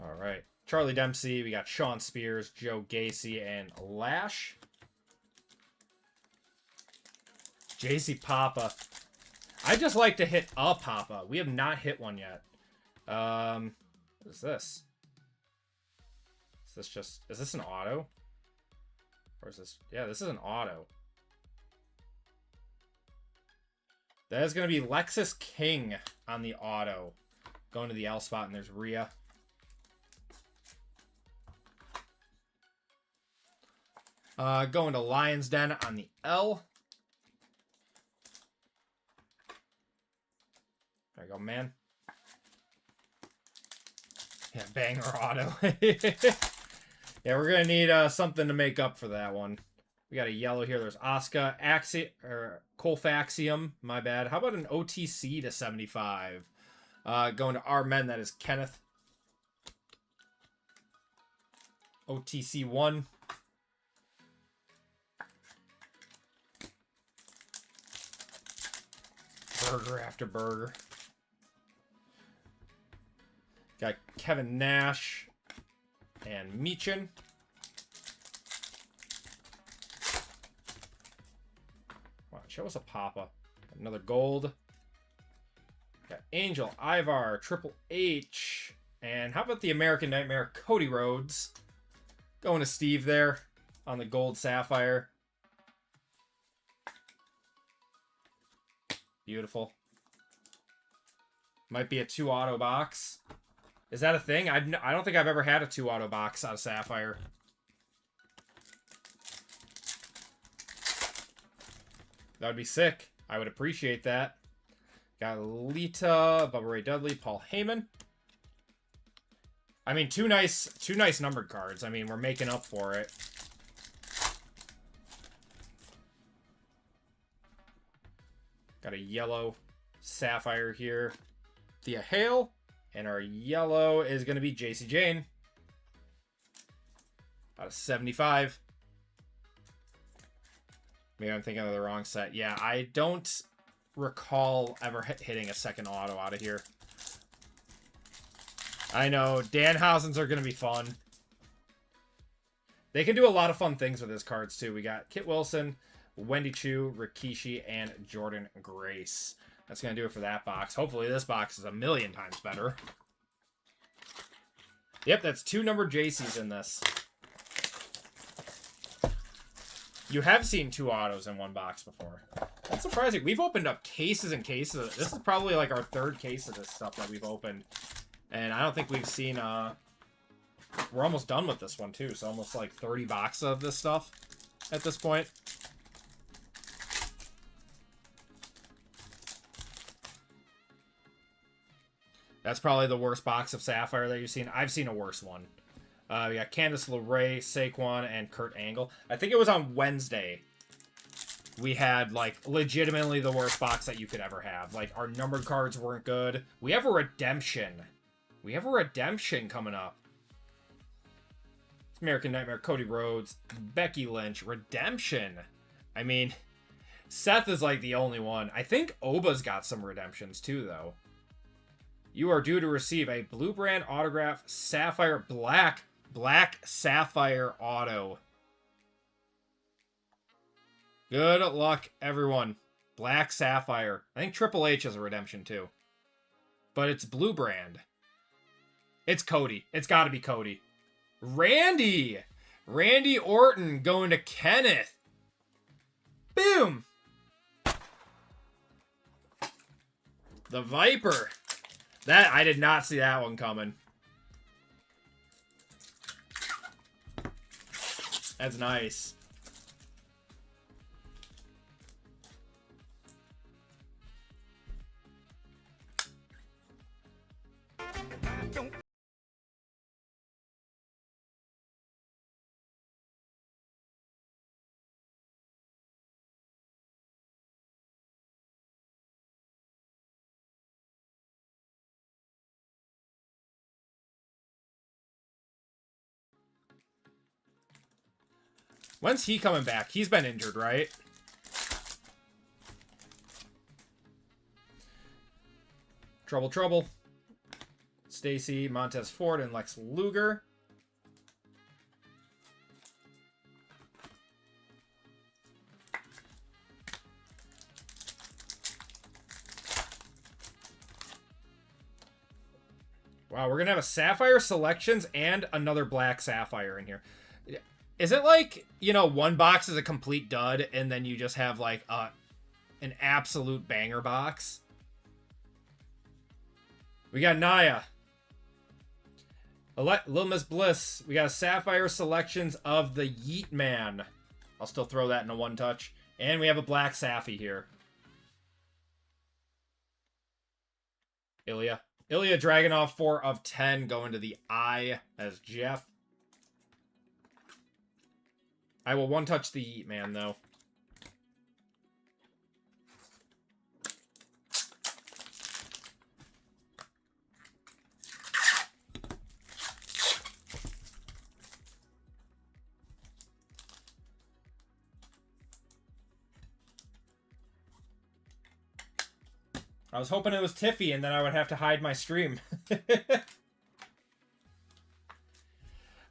All right. Charlie Dempsey, we got Sean Spears, Joe Gacy, and Lash. JC Papa. I just like to hit a Papa. We have not hit one yet. What is this? Is this an auto? Or is this? Yeah, this is an auto. That is going to be Lexus King on the auto. Going to the L spot, and there's Rhea. Going to Lion's Den on the L. There you go, man. Yeah, banger auto. Yeah, we're gonna need something to make up for that one. We got a yellow here. There's Asuka, Colfaxium. My bad. How about an OTC to 75? Going to our men. That is Kenneth. OTC 1. Burger after burger. Got Kevin Nash and Meechin. Wow, show us a Papa. Another gold. Got Angel, Ivar, Triple H. And how about the American Nightmare, Cody Rhodes? Going to Steve there on the gold Sapphire. Beautiful. Might be a 2 auto box. Is that a thing? I don't think I've ever had a 2 auto box out of Sapphire. That would be sick. I would appreciate that. Got Lita, Bubba Ray Dudley, Paul Heyman. I mean, two nice numbered cards. I mean, we're making up for it. Got a yellow Sapphire here. Thea Hale. And our yellow is going to be JC Jane. Out of 75. Maybe I'm thinking of the wrong set. Yeah, I don't recall ever hitting a second auto out of here. I know. Danhausen's are going to be fun. They can do a lot of fun things with his cards, too. We got Kit Wilson, Wendy Chu, Rikishi, and Jordan Grace. That's going to do it for that box. Hopefully this box is a million times better. Yep, that's 2 numbered JCs in this. You have seen 2 autos in one box before. That's surprising. We've opened up cases and cases. This is probably like our 3rd case of this stuff that we've opened. And I don't think we've seen... We're almost done with this one, too. So almost like 30 boxes of this stuff at this point. That's probably the worst box of Sapphire that you've seen. I've seen a worse one. We got Candice LeRae, Saquon, and Kurt Angle. I think it was on Wednesday. We had, like, legitimately the worst box that you could ever have. Like, our numbered cards weren't good. We have a redemption. We have a redemption coming up. American Nightmare, Cody Rhodes, Becky Lynch, redemption. I mean, Seth is, like, the only one. I think Oba's got some redemptions, too, though. You are due to receive a Blue Brand autograph Sapphire Black Sapphire auto. Good luck, everyone. Black Sapphire. I think Triple H has a redemption, too. But it's Blue Brand. It's Cody. It's got to be Cody. Randy! Randy Orton going to Kenneth. Boom! The Viper. That, I did not see that one coming. That's nice. When's he coming back? He's been injured, right? Trouble, trouble. Stacy, Montez Ford, and Lex Luger. Wow, we're going to have a Sapphire Selections and another Black Sapphire in here. Is it like, you know, one box is a complete dud and then you just have like an absolute banger box? We got Naya. Little Miss Bliss. We got a Sapphire Selections of the Yeet Man. I'll still throw that in a one touch. And we have a Black Sappy here. Ilya Dragunov 4 of 10 going to the eye as Jeff. I will one-touch the Yeet Man, though. I was hoping it was Tiffy, and then I would have to hide my stream.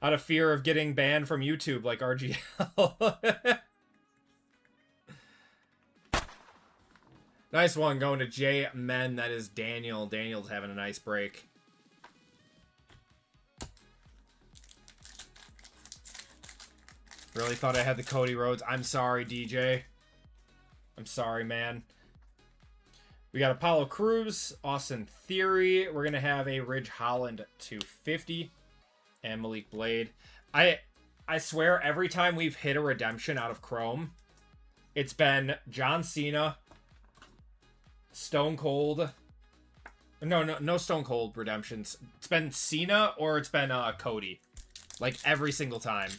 Out of fear of getting banned from YouTube like RGL. Nice one going to J Men. That is Daniel. Daniel's having a nice break. Really thought I had the Cody Rhodes. I'm sorry, DJ. I'm sorry, man. We got Apollo Crews, Austin Theory. We're going to have a Ridge Holland 250. And Malik Blade. I swear every time we've hit a redemption out of Chrome, it's been John Cena, Stone Cold. No Stone Cold redemptions. It's been Cena or it's been Cody. Like every single time.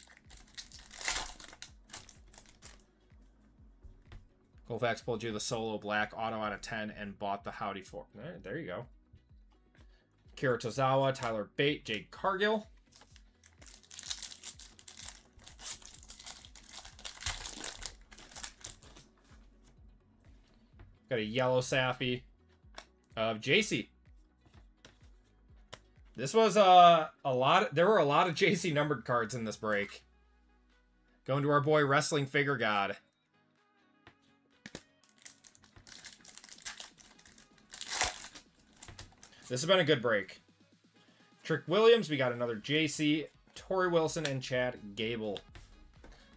Colfax pulled you the solo black auto out of 10 and bought the Howdy 4. There you go. Kira Tozawa, Tyler Bate, Jade Cargill. Got a yellow Sappy of JC. This was a lot. There were a lot of JC numbered cards in this break. Going to our boy Wrestling Figure God. This has been a good break. Trick Williams, we got another JC, Tori Wilson, and Chad Gable.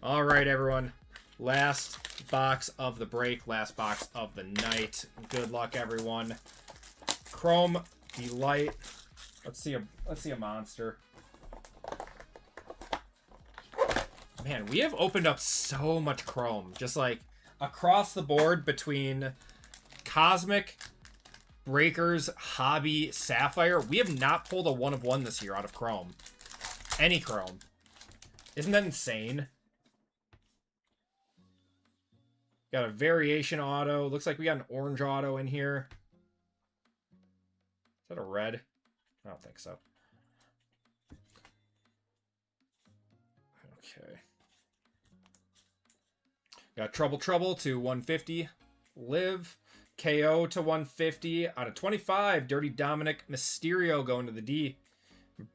All right, everyone. Last box of the break, last box of the night. Good luck, everyone. Chrome Delight. Let's see a monster. Man, we have opened up so much Chrome, just like across the board between Cosmic, Breakers, Hobby, Sapphire. We have not pulled a 1 of 1 this year out of Chrome. Any Chrome. Isn't that insane? Got a variation auto. Looks like we got an orange auto in here. Is that a red? I don't think so. Okay. Got Trouble to 150. Liv. KO to 150. Out of 25, Dirty Dominic Mysterio going to the D.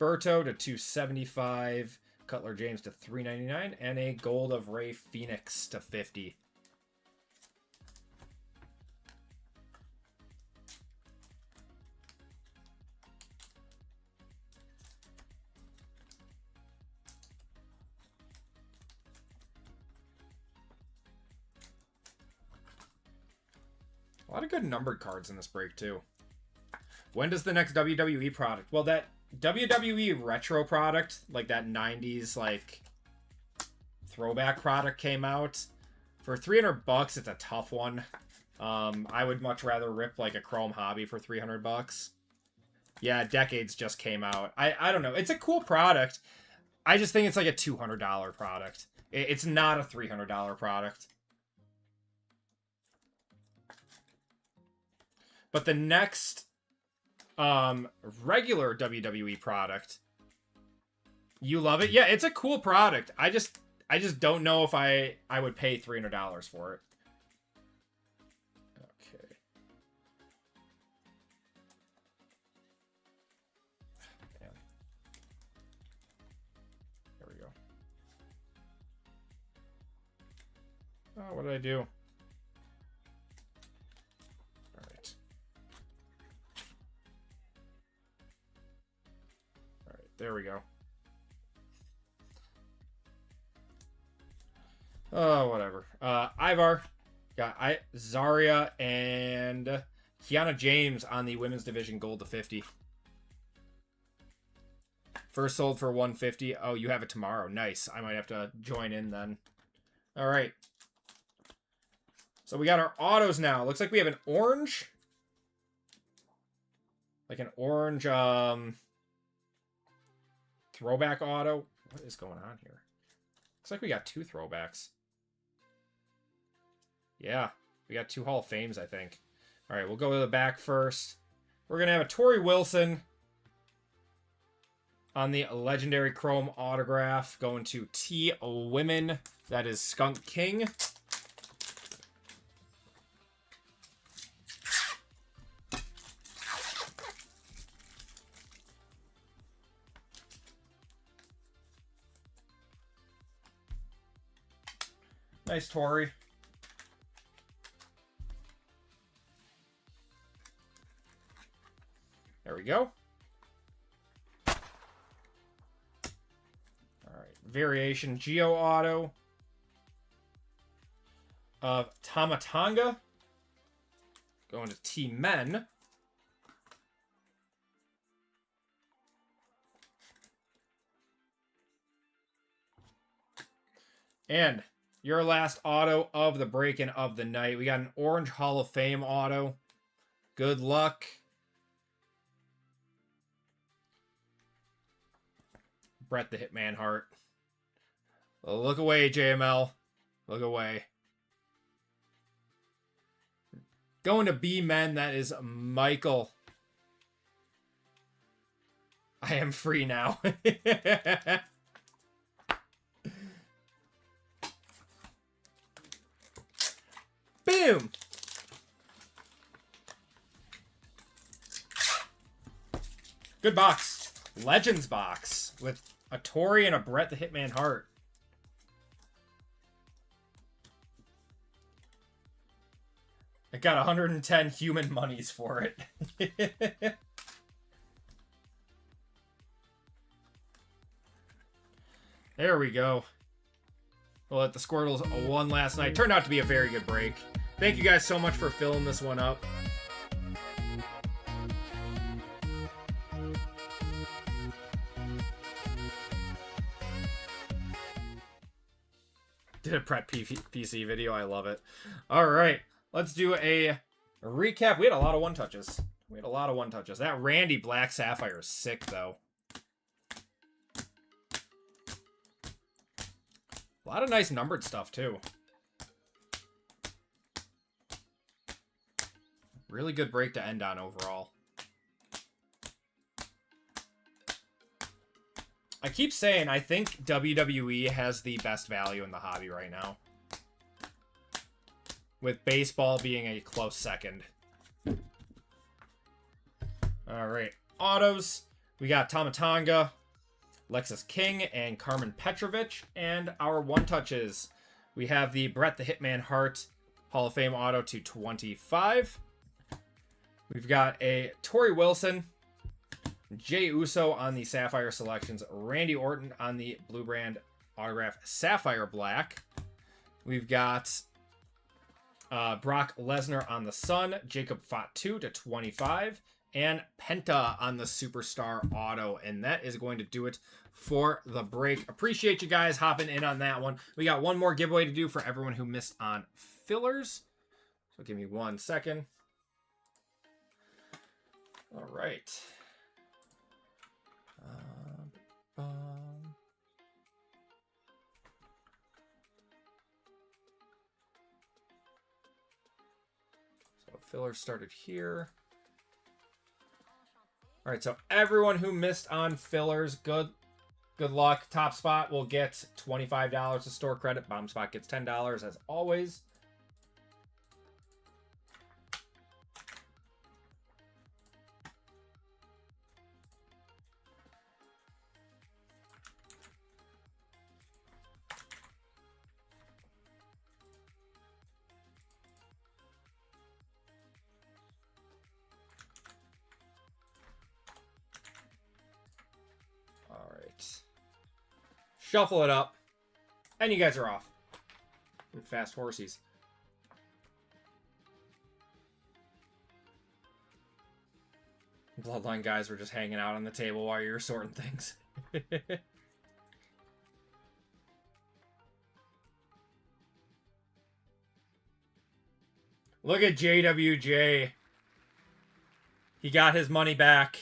Berto to 275. Cutler James to 399. And a gold of Ray Phoenix to 50. A lot of good numbered cards in this break, too. When does the next WWE product? Well, that WWE retro product, like that 90s, like, throwback product came out. For 300 bucks, it's a tough one. I would much rather rip, like, a Chrome Hobby for 300 bucks. Yeah, Decades just came out. I don't know. It's a cool product. I just think it's like a $200 product. It's not a $300 product. But the next regular WWE product, you love it? Yeah, it's a cool product. I just don't know if I would pay $300 for it. Okay. Man. There we go. Oh, what did I do? There we go. Oh, whatever. Ivar. Got Zarya and Kiana James on the women's division gold to 50. First sold for 150. Oh, you have it tomorrow. Nice. I might have to join in then. All right. So we got our autos now. Looks like we have an orange. Like an orange, throwback auto. What is going on here? Looks like we got 2 throwbacks. Yeah, we got 2 Hall of Fames, I think. All right, we'll go to the back first. We're going to have a Tori Wilson on the legendary Chrome autograph going to T Women. That is Skunk King. Nice Tori. There we go. All right. Variation Geo Auto of Tamatanga. Going to T-Men. And your last auto of the break-in of the night. We got an orange Hall of Fame auto. Good luck. Bret the Hitman Hart. Look away, JML. Look away. Going to B-Men, that is Michael. I am free now. Boom! Good box. Legends box with a Tori and a Bret the Hitman Hart. I got 110 human monies for it. There we go. We'll let the Squirtles one last night. Turned out to be a very good break. Thank you guys so much for filling this one up. Did a prep PC video. I love it. All right. Let's do a recap. We had a lot of one-touches. That Randy Black Sapphire is sick, though. A lot of nice numbered stuff, too. Really good break to end on overall. I keep saying I think WWE has the best value in the hobby right now, with baseball being a close second. All right, autos. We got Tomatonga, Lexus King, and Carmen Petrovich. And our one-touches, we have the Bret the Hitman Hart Hall of Fame auto to 25. We've got a Torrie Wilson, Jey Uso on the Sapphire Selections, Randy Orton on the Blue Brand Autograph Sapphire Black. We've got Brock Lesnar on the Sun, Jacob Fatu to 25, and Penta on the Superstar Auto. And that is going to do it for the break. Appreciate you guys hopping in on that one. We got one more giveaway to do for everyone who missed on fillers. So give me 1 second. All right. So filler started here. All right, so everyone who missed on fillers, good luck. Top spot will get $25 of store credit. Bottom spot gets $10 as always. Shuffle it up. And you guys are off. Fast horsies. Bloodline guys were just hanging out on the table while you were sorting things. Look at JWJ. He got his money back.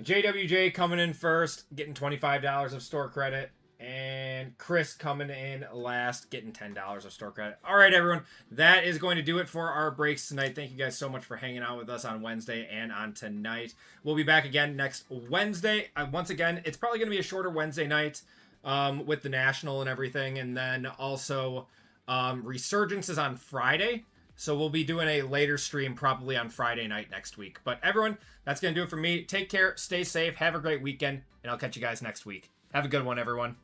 JWJ coming in first, getting $25 of store credit. And Chris coming in last, getting $10 of store credit. All right, everyone. That is going to do it for our breaks tonight. Thank you guys so much for hanging out with us on Wednesday and on tonight. We'll be back again next Wednesday. Once again, it's probably going to be a shorter Wednesday night with the National and everything. And then also Resurgence is on Friday. So we'll be doing a later stream probably on Friday night next week. But everyone, that's going to do it for me. Take care. Stay safe. Have a great weekend. And I'll catch you guys next week. Have a good one, everyone.